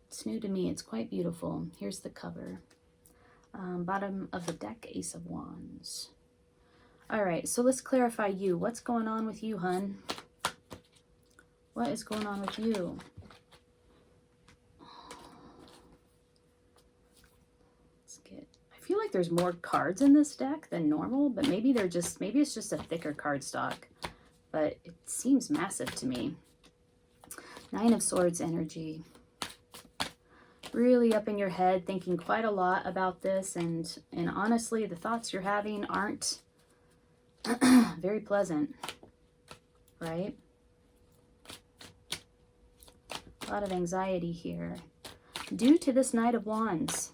it's new to me. It's quite beautiful. Here's the cover. Bottom of the deck, Ace of Wands. All right, so let's clarify you. What's going on with you, hun? What is going on with you? I feel like there's more cards in this deck than normal, but maybe it's just a thicker card stock, but it seems massive to me. Nine of Swords energy. Really up in your head, thinking quite a lot about this, and honestly, the thoughts you're having aren't very pleasant, right? A lot of anxiety here due to this Knight of Wands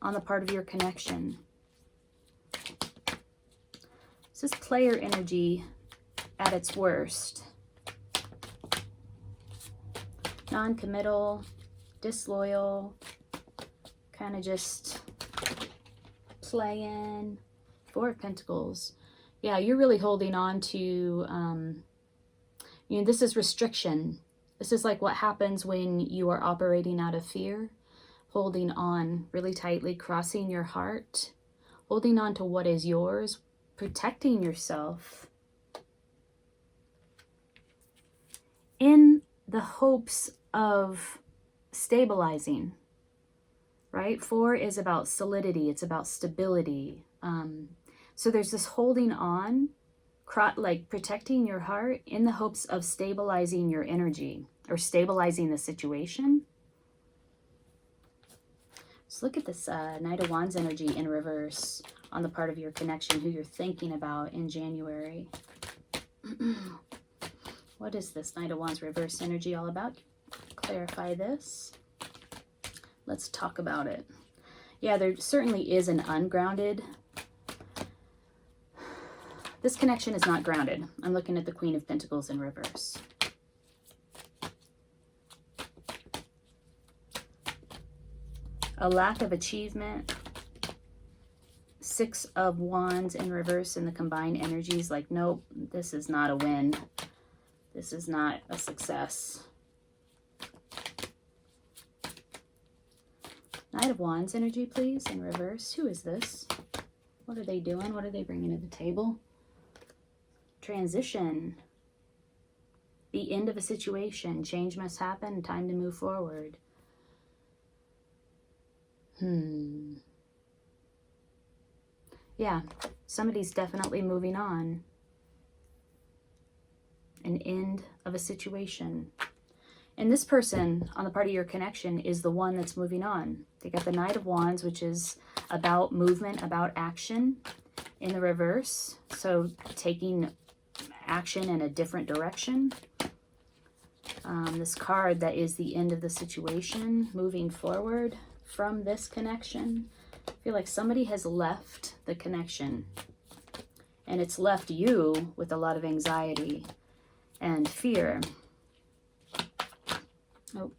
on the part of your connection. This is player energy at its worst. Non-committal, disloyal, kind of just playing. Four of Pentacles. Yeah, you're really holding on to, this is restriction. This is like what happens when you are operating out of fear. Holding on really tightly, crossing your heart, holding on to what is yours, protecting yourself in the hopes of stabilizing, right? 4 is about solidity. It's about stability. So there's this holding on like protecting your heart in the hopes of stabilizing your energy or stabilizing the situation. So look at this Knight of Wands energy in reverse on the part of your connection, who you're thinking about in January. What is this Knight of Wands reverse energy all about? Clarify this. Let's talk about it. Yeah, there certainly is an ungrounded. This connection is not grounded. I'm looking at the Queen of Pentacles in reverse. A lack of achievement. Six of Wands in reverse in the combined energies. Like, nope, this is not a win. This is not a success. Knight of Wands energy, please, in reverse. Who is this? What are they doing? What are they bringing to the table? Transition. The end of a situation. Change must happen. Time to move forward. Yeah, somebody's definitely moving on. An end of a situation. And this person on the part of your connection is the one that's moving on. They got the Knight of Wands, which is about movement, about action in the reverse. So taking action in a different direction. This card that is the end of the situation, moving forward from this connection. I feel like somebody has left the connection, and it's left you with a lot of anxiety and fear. Oh.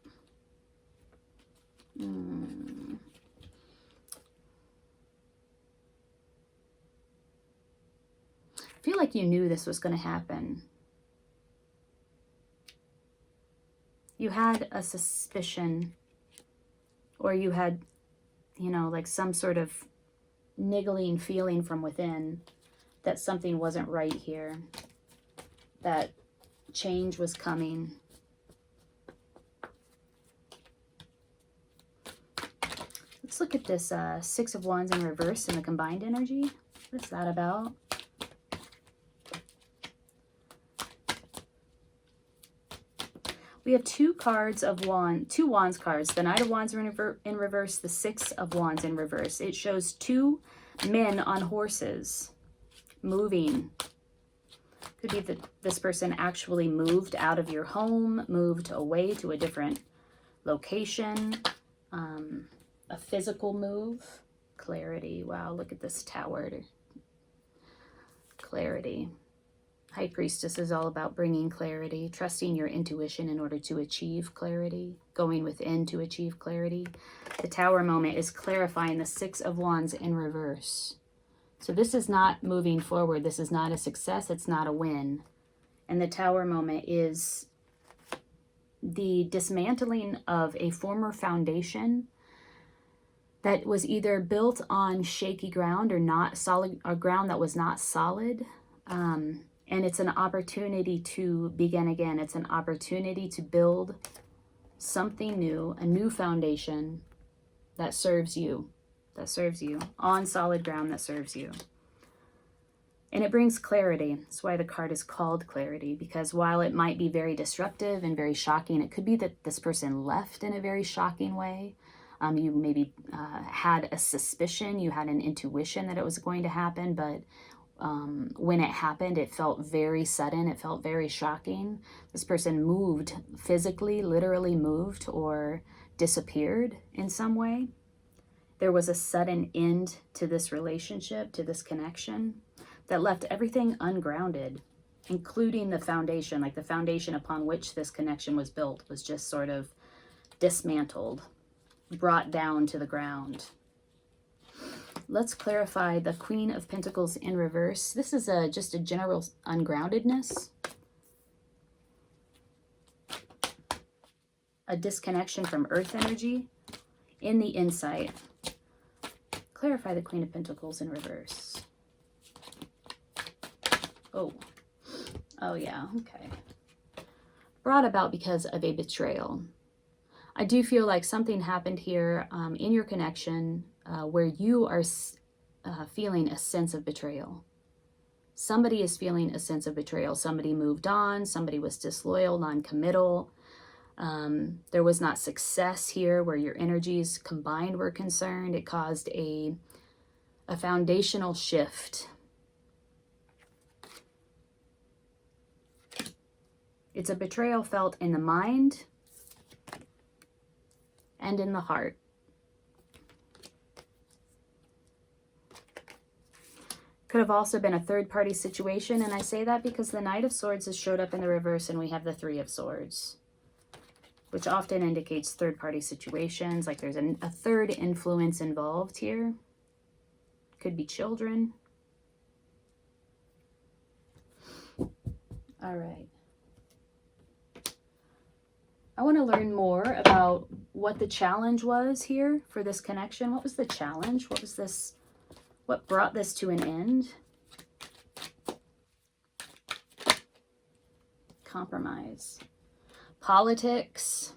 I feel like you knew this was going to happen. You had a suspicion, or you had, you know, like some sort of niggling feeling from within that something wasn't right here, that change was coming. Let's look at this Six of Wands in reverse in the combined energy. What's that about? We have two cards of Wands, two Wands cards. The Knight of Wands in reverse, the Six of Wands in reverse. It shows two men on horses moving. Could be that this person actually moved out of your home, moved away to a different location, a physical move. Clarity. Wow, look at this Tower. Clarity. High Priestess is all about bringing clarity, trusting your intuition in order to achieve clarity, going within to achieve clarity. The Tower moment is clarifying the Six of Wands in reverse. So this is not moving forward. This is not a success. It's not a win. And the Tower moment is the dismantling of a former foundation that was either built on shaky ground or not solid, or ground that was not solid. And it's an opportunity to begin again. It's an opportunity to build something new, a new foundation that serves you, on solid ground that serves you. And it brings clarity. That's why the card is called Clarity, because while it might be very disruptive and very shocking, it could be that this person left in a very shocking way. You maybe had a suspicion, you had an intuition that it was going to happen, but when it happened, it felt very sudden. It felt very shocking. This person moved physically, literally moved, or disappeared in some way. There was a sudden end to this relationship, to this connection, that left everything ungrounded, including the foundation. Like the foundation upon which this connection was built was just sort of dismantled, brought down to the ground. Let's clarify the Queen of Pentacles in reverse. This is just a general ungroundedness, a disconnection from earth energy in the insight. Clarify the Queen of Pentacles in reverse. Oh yeah, okay. Brought about because of a betrayal. I do feel like something happened here in your connection where you are feeling a sense of betrayal. Somebody is feeling a sense of betrayal. Somebody moved on. Somebody was disloyal, non-committal. There was not success here where your energies combined were concerned. It caused a foundational shift. It's a betrayal felt in the mind and in the heart. Could have also been a third-party situation, and I say that because the Knight of Swords has showed up in the reverse and we have the Three of Swords, which often indicates third-party situations, like there's a third influence involved here. Could be children. All right. I want to learn more about what the challenge was here for this connection. What was the challenge? What was this? What brought this to an end? Compromise. Politics.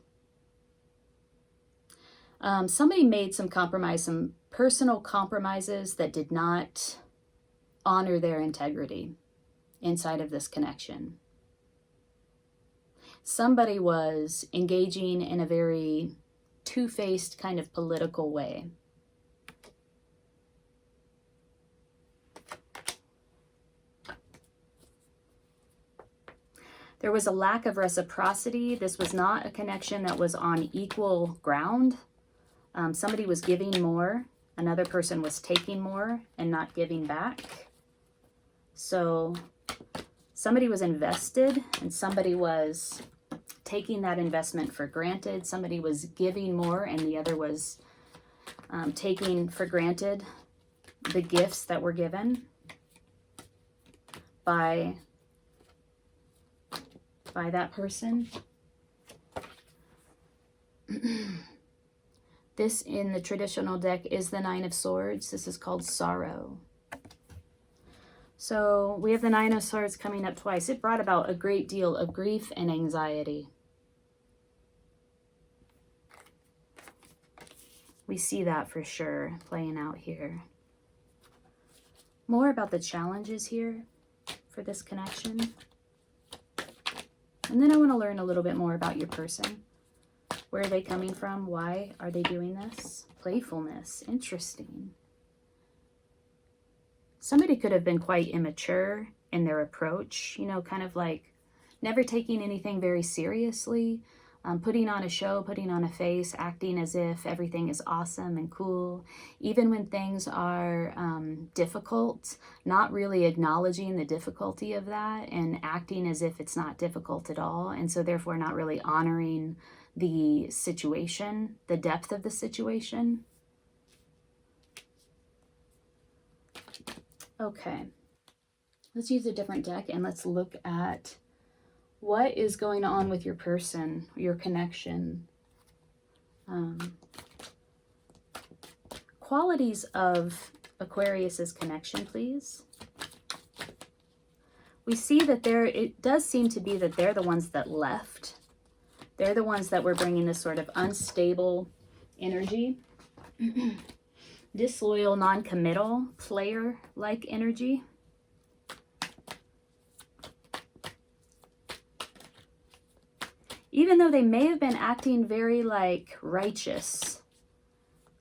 Somebody made some compromise, some personal compromises that did not honor their integrity inside of this connection. Somebody was engaging in a very two-faced kind of political way. There was a lack of reciprocity. This was not a connection that was on equal ground. Somebody was giving more. Another person was taking more and not giving back. So somebody was invested and somebody was taking that investment for granted. Somebody was giving more and the other was taking for granted the gifts that were given by that person. This in the traditional deck is the Nine of Swords. This is called sorrow. So we have the Nine of Swords coming up twice. It brought about a great deal of grief and anxiety. We see that for sure playing out here. More about the challenges here for this connection. And then I want to learn a little bit more about your person. Where are they coming from? Why are they doing this? Playfulness. Interesting. Somebody could have been quite immature in their approach, you know, kind of like never taking anything very seriously, putting on a show, putting on a face, acting as if everything is awesome and cool, even when things are difficult, not really acknowledging the difficulty of that and acting as if it's not difficult at all, and so therefore not really honoring the situation, the depth of the situation. Okay, let's use a different deck and let's look at what is going on with your person, your connection. Qualities of Aquarius's connection, please. We see that it does seem to be that they're the ones that left. They're the ones that were bringing this sort of unstable energy. Disloyal, non-committal, player-like energy. Even though they may have been acting very like righteous,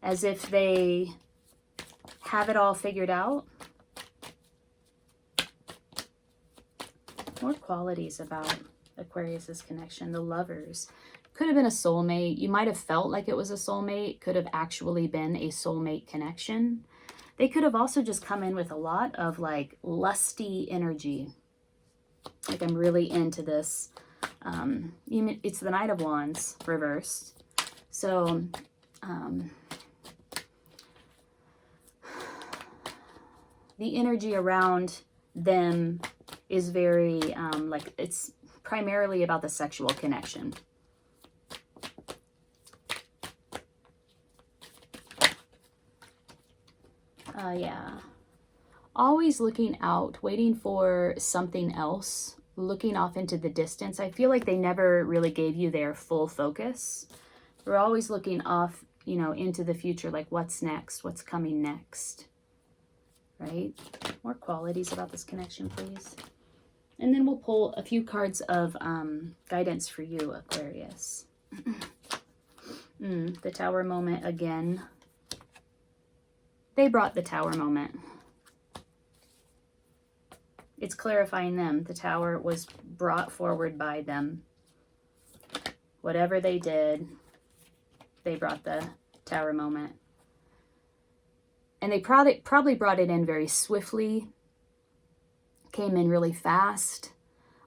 as if they have it all figured out. More qualities about Aquarius's connection. The Lovers. Could have been a soulmate. You might have felt like it was a soulmate. Could have actually been a soulmate connection. They could have also just come in with a lot of like lusty energy. Like, I'm really into this. It's the Knight of Wands reversed. So the energy around them is very like it's primarily about the sexual connection. Yeah. Always looking out, waiting for something else, looking off into the distance. I feel like they never really gave you their full focus. We're always looking off, you know, into the future, like what's next, what's coming next. right? More qualities about this connection, please. And then we'll pull a few cards of guidance for you, Aquarius. The Tower moment again. They brought the Tower moment. It's clarifying them. The Tower was brought forward by them. Whatever they did, they brought the Tower moment. And they probably brought it in very swiftly, came in really fast,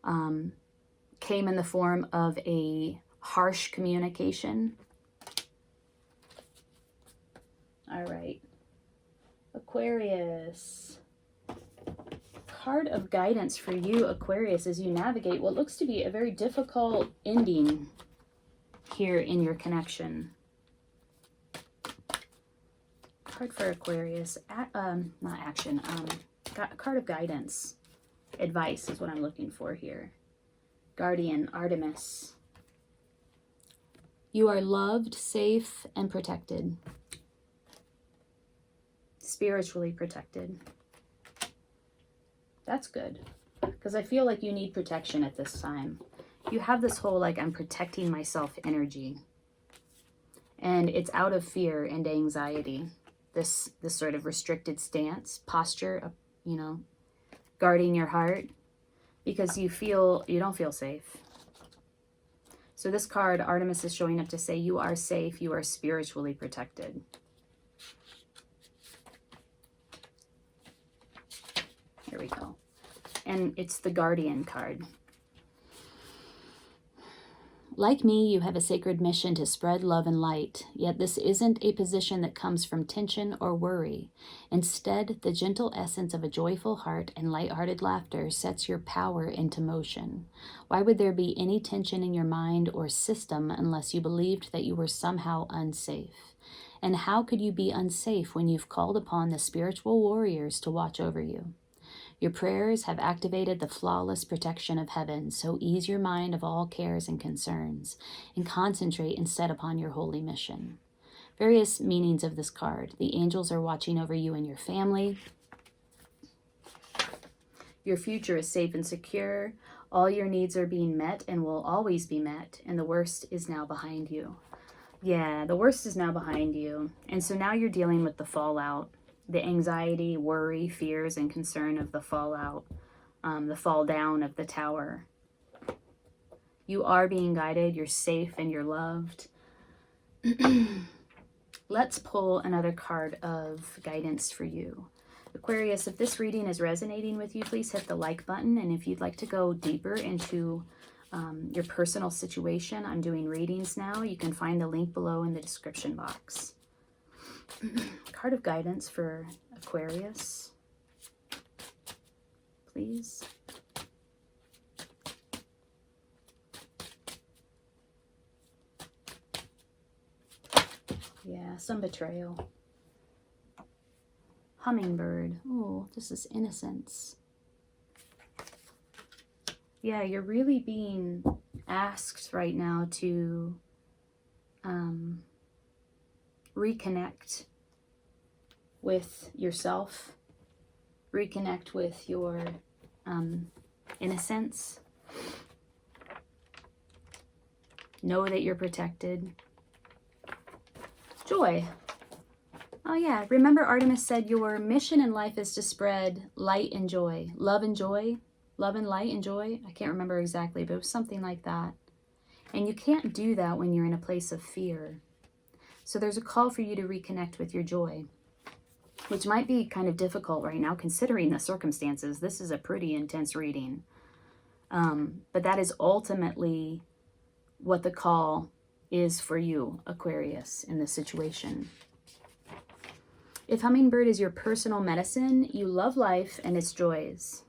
came in the form of a harsh communication. All right. Aquarius. Card of guidance for you, Aquarius, as you navigate what looks to be a very difficult ending here in your connection. Card for Aquarius. Not action. Card of guidance. Advice is what I'm looking for here. Guardian, Artemis. You are loved, safe, and protected. Spiritually protected. That's good, because I feel like you need protection at this time. You have this whole, like, I'm protecting myself energy. And it's out of fear and anxiety. This sort of restricted stance, posture, you know, guarding your heart, because you don't feel safe. So this card, Artemis, is showing up to say you are safe, you are spiritually protected. Here we go. And it's the Guardian card. Like me, you have a sacred mission to spread love and light, yet this isn't a position that comes from tension or worry. Instead, the gentle essence of a joyful heart and lighthearted laughter sets your power into motion. Why would there be any tension in your mind or system unless you believed that you were somehow unsafe? And how could you be unsafe when you've called upon the spiritual warriors to watch over you? Your prayers have activated the flawless protection of heaven, so ease your mind of all cares and concerns, and concentrate instead upon your holy mission. Various meanings of this card. The angels are watching over you and your family. Your future is safe and secure. All your needs are being met and will always be met, and the worst is now behind you. Yeah, the worst is now behind you. And so now you're dealing with the fallout. The anxiety, worry, fears, and concern of the fallout, the fall down of the tower. You are being guided, you're safe, and you're loved. Let's pull another card of guidance for you. Aquarius, if this reading is resonating with you, please hit the like button. And if you'd like to go deeper into your personal situation, I'm doing readings now. You can find the link below in the description box. Card of guidance for Aquarius, please. Yeah, some betrayal. Hummingbird. Oh, this is innocence. Yeah, you're really being asked right now to reconnect with yourself, reconnect with your innocence. Know that you're protected. Joy. Oh yeah, remember Artemis said your mission in life is to spread light and joy. Love and joy. Love and light and joy. I can't remember exactly, but it was something like that. And you can't do that when you're in a place of fear. So there's a call for you to reconnect with your joy, which might be kind of difficult right now considering the circumstances. This is a pretty intense reading. But that is ultimately what the call is for you, Aquarius, in this situation. If hummingbird is your personal medicine, you love life and its joys.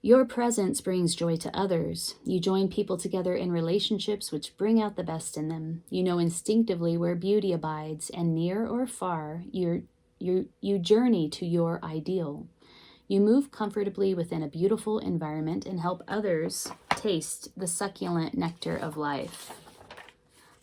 Your presence brings joy to others. You join people together in relationships which bring out the best in them. You know instinctively where beauty abides, and near or far, you journey to your ideal. You move comfortably within a beautiful environment and help others taste the succulent nectar of life.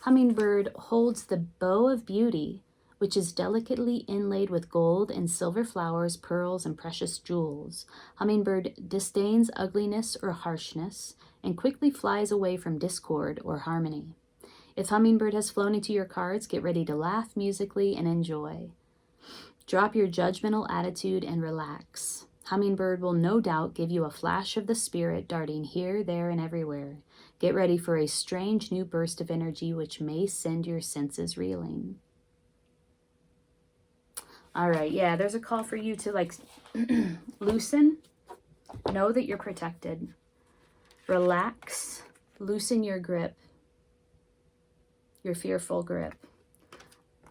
Hummingbird holds the bow of beauty, which is delicately inlaid with gold and silver flowers, pearls, and precious jewels. Hummingbird disdains ugliness or harshness and quickly flies away from discord or harmony. If Hummingbird has flown into your cards, get ready to laugh musically and enjoy. Drop your judgmental attitude and relax. Hummingbird will no doubt give you a flash of the spirit darting here, there, and everywhere. Get ready for a strange new burst of energy which may send your senses reeling. All right, yeah, there's a call for you to like loosen. Know that you're protected. Relax. Loosen your grip. Your fearful grip.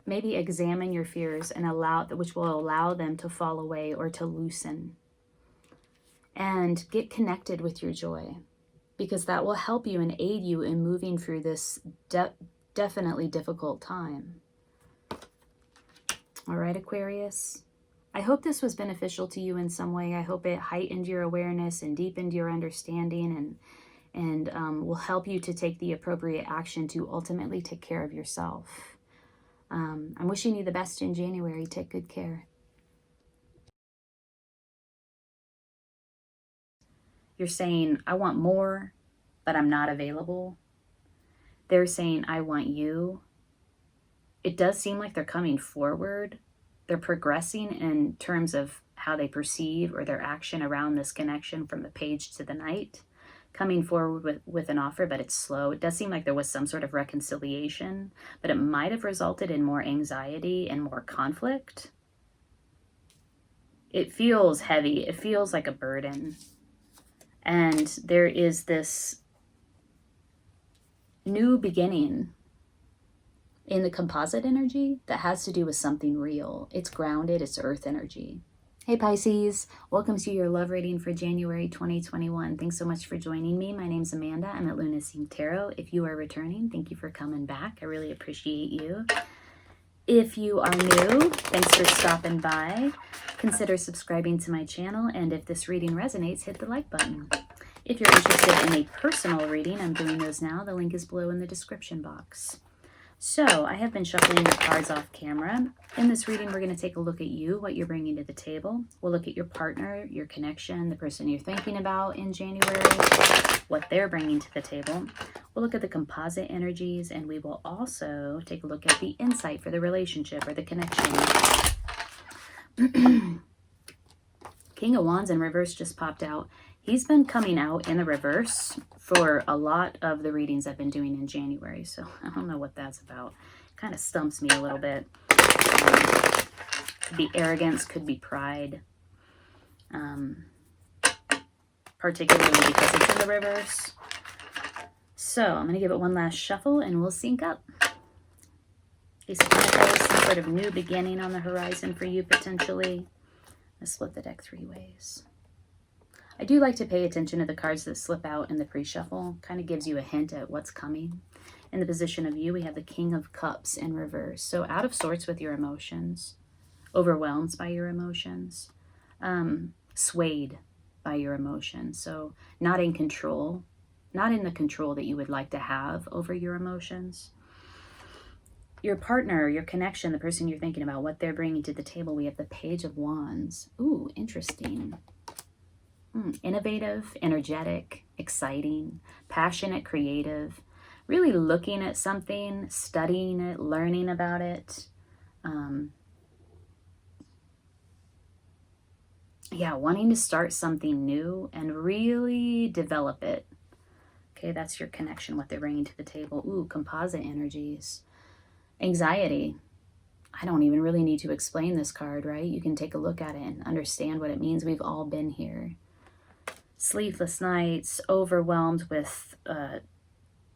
Maybe examine your fears and which will allow them to fall away or to loosen. And get connected with your joy, because that will help you and aid you in moving through this definitely difficult time. All right, Aquarius. I hope this was beneficial to you in some way. I hope it heightened your awareness and deepened your understanding and will help you to take the appropriate action to ultimately take care of yourself. I'm wishing you the best in January. Take good care. You're saying, I want more, but I'm not available. They're saying, I want you. It does seem like they're coming forward. They're progressing in terms of how they perceive or their action around this connection from the page to the night. Coming forward with an offer, but it's slow. It does seem like there was some sort of reconciliation, but it might have resulted in more anxiety and more conflict. It feels heavy. It feels like a burden. And there is this new beginning in the composite energy that has to do with something real. It's grounded, it's earth energy. Hey Pisces, welcome to your love reading for January 2021. Thanks so much for joining me. My name's Amanda. I'm at Lunacy Tarot. If you are returning, thank you for coming back. I really appreciate you. If you are new, thanks for stopping by. Consider subscribing to my channel, and if this reading resonates, hit the like button. If you're interested in a personal reading, I'm doing those now. The link is below in the description box. So I have been shuffling the cards off camera. In this reading, we're going to take a look at you, what you're bringing to the table. We'll look at your partner, your connection, the person you're thinking about in January, what they're bringing to the table. We'll look at the composite energies, and we will also take a look at the insight for the relationship or the connection. King of Wands in reverse just popped out. He's been coming out in the reverse for a lot of the readings I've been doing in January, so I don't know what that's about. Kind of stumps me a little bit. Could be arrogance, could be pride, particularly because it's in the reverse. So I'm going to give it one last shuffle and we'll sync up. Ace of Pentacles, some sort of new beginning on the horizon for you potentially. Let's split the deck three ways. I do like to pay attention to the cards that slip out in the pre-shuffle. Kind of gives you a hint at what's coming. In the position of you, we have the King of Cups in reverse. So out of sorts with your emotions. Overwhelmed by your emotions. Swayed by your emotions. So not in control. Not in the control that you would like to have over your emotions. Your partner, your connection, the person you're thinking about, what they're bringing to the table. We have the Page of Wands. Ooh, interesting. Innovative, energetic, exciting, passionate, creative, really looking at something, studying it, learning about it. Wanting to start something new and really develop it. Okay, that's your connection, what they're bringing to the table. Ooh, composite energies. Anxiety. I don't even really need to explain this card, right? You can take a look at it and understand what it means. We've all been here. Sleepless nights, overwhelmed with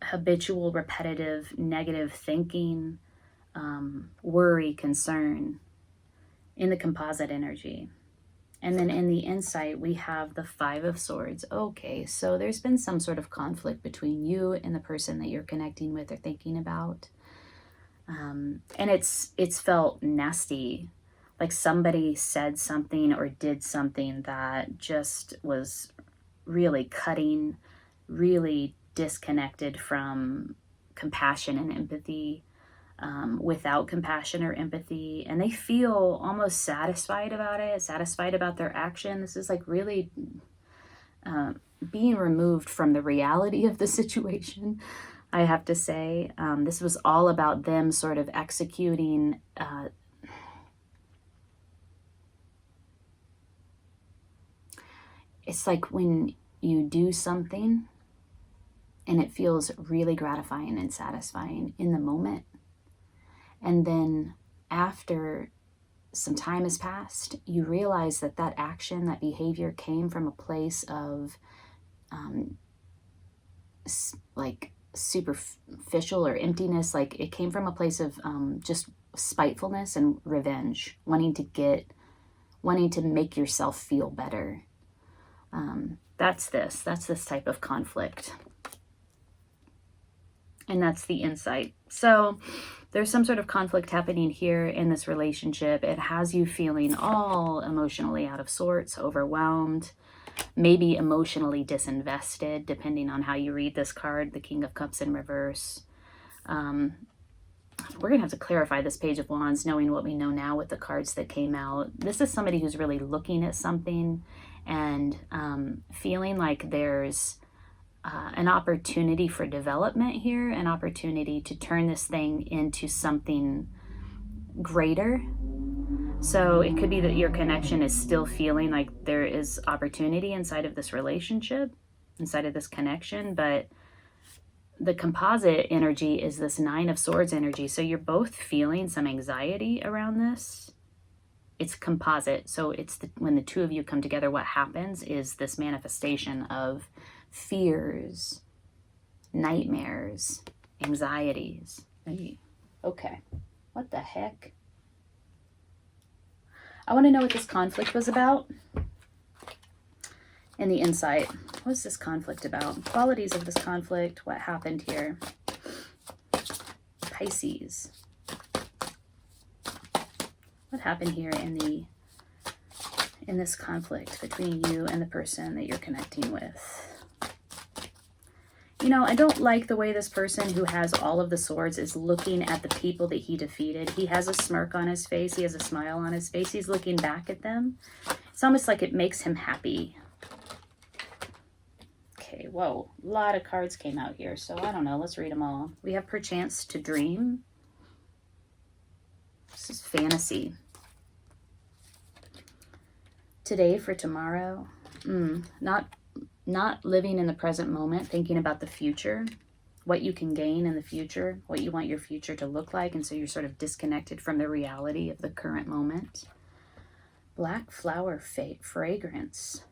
habitual, repetitive, negative thinking, worry, concern in the composite energy. And then in the insight, we have the Five of Swords. Okay, so there's been some sort of conflict between you and the person that you're connecting with or thinking about. And it's felt nasty, like somebody said something or did something that just was really cutting, really disconnected from compassion and empathy, without compassion or empathy, and they feel almost satisfied about it, satisfied about their action. This is like really being removed from the reality of the situation, I have to say. This was all about them sort of executing it's like when you do something and it feels really gratifying and satisfying in the moment, and then after some time has passed, you realize that that action, that behavior came from a place of like superficial or emptiness. Like it came from a place of just spitefulness and revenge, wanting to make yourself feel better. That's this type of conflict. And that's the insight. So there's some sort of conflict happening here in this relationship. It has you feeling all emotionally out of sorts, overwhelmed, maybe emotionally disinvested, depending on how you read this card, the King of Cups in reverse. We're going to have to clarify this Page of Wands, knowing what we know now with the cards that came out. This is somebody who's really looking at something and feeling like there's an opportunity for development here, an opportunity to turn this thing into something greater. So it could be that your connection is still feeling like there is opportunity inside of this relationship, inside of this connection, but the composite energy is this Nine of Swords energy. So you're both feeling some anxiety around this. It's composite. So it's when the two of you come together, what happens is this manifestation of fears, nightmares, anxieties. Okay, what the heck? I want to know what this conflict was about. And the insight. What's this conflict about? Qualities of this conflict. What happened here? Pisces. What happened here in this conflict between you and the person that you're connecting with? You know, I don't like the way this person who has all of the swords is looking at the people that he defeated. He has a smirk on his face. He has a smile on his face. He's looking back at them. It's almost like it makes him happy. Okay, whoa. A lot of cards came out here, so I don't know. Let's read them all. We have Perchance to Dream. This is fantasy. Today for tomorrow. Not living in the present moment, thinking about the future, what you can gain in the future, what you want your future to look like, and so you're sort of disconnected from the reality of the current moment. Black Flower Fragrance.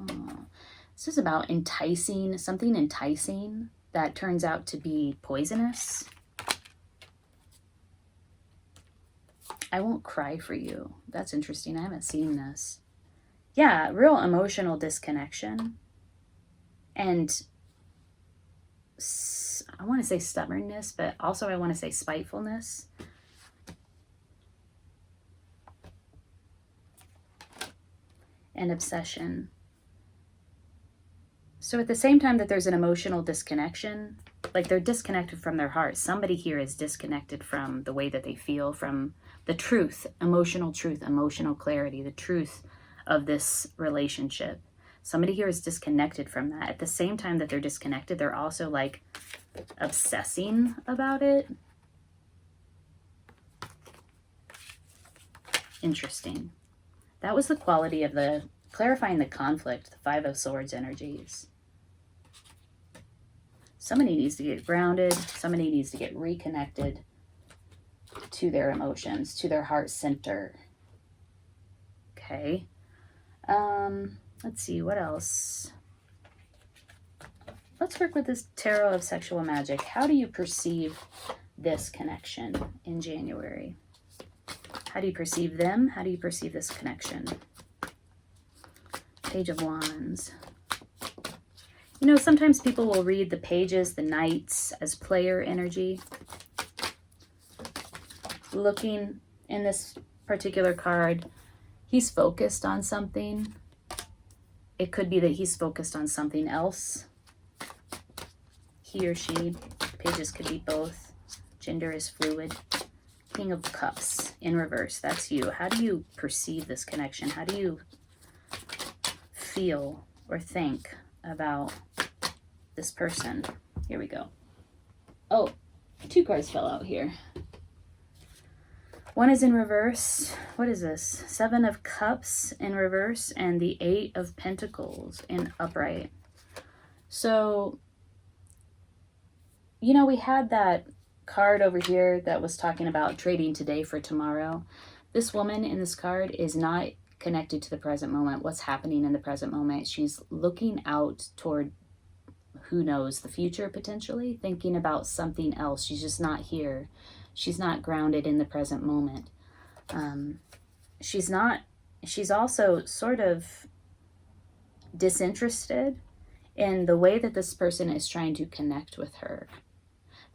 Oh, this is about enticing, something enticing that turns out to be poisonous. I Won't Cry for You. That's interesting. I haven't seen this. Yeah, real emotional disconnection. And I want to say stubbornness, but also I want to say spitefulness. And obsession. So at the same time that there's an emotional disconnection, like they're disconnected from their heart. Somebody here is disconnected from the way that they feel, from the truth, emotional clarity, the truth of this relationship. Somebody here is disconnected from that. At the same time that they're disconnected, they're also like obsessing about it. Interesting. That was the quality of the clarifying the conflict, the Five of Swords energies. Somebody needs to get grounded. Somebody needs to get reconnected to their emotions, to their heart center. Okay. Let's see, what else? Let's work with this Tarot of Sexual Magic. How do you perceive this connection in January? How do you perceive them? How do you perceive this connection? Page of Wands. You know, sometimes people will read the pages, the knights, as player energy. Looking in this particular card, he's focused on something. It could be that he's focused on something else. he or she, pages could be both, gender is fluid. King of Cups in reverse, that's you. How do you perceive this connection? How do you feel or think about this person? Here we go. Oh, 2 cards fell out here. One is in reverse. What is this? 7 of Cups in reverse and the 8 of Pentacles in upright. So, you know, we had that card over here that was talking about trading today for tomorrow. This woman in this card is not connected to the present moment, what's happening in the present moment. She's looking out toward, who knows, the future potentially, thinking about something else. She's just not here. She's not grounded in the present moment. She's also sort of disinterested in the way that this person is trying to connect with her.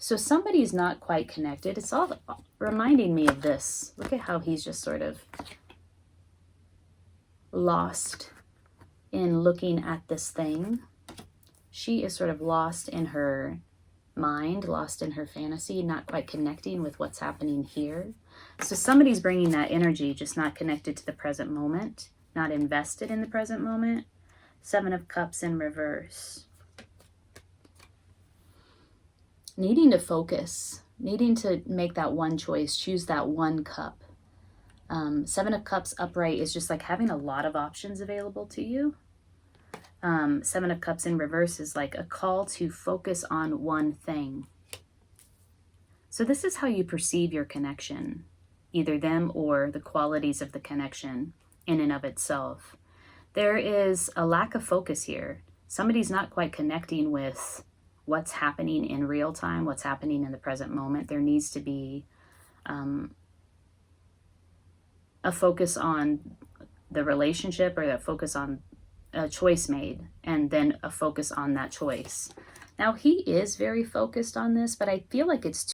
So somebody's not quite connected. It's all reminding me of this. Look at how he's just sort of lost in looking at this thing. She is sort of lost in her mind, lost in her fantasy, not quite connecting with what's happening here. So somebody's bringing that energy, just not connected to the present moment, not invested in the present moment. 7 of Cups in reverse. Needing to focus, needing to make that one choice, choose that one cup. 7 of Cups upright is just like having a lot of options available to you. 7 of Cups in reverse is like a call to focus on one thing. So this is how you perceive your connection, either them or the qualities of the connection in and of itself. There is a lack of focus here. Somebody's not quite connecting with what's happening in real time, what's happening in the present moment. There needs to be a focus on the relationship, or that focus on a choice made, and then a focus on that choice. Now, he is very focused on this, but I feel like it's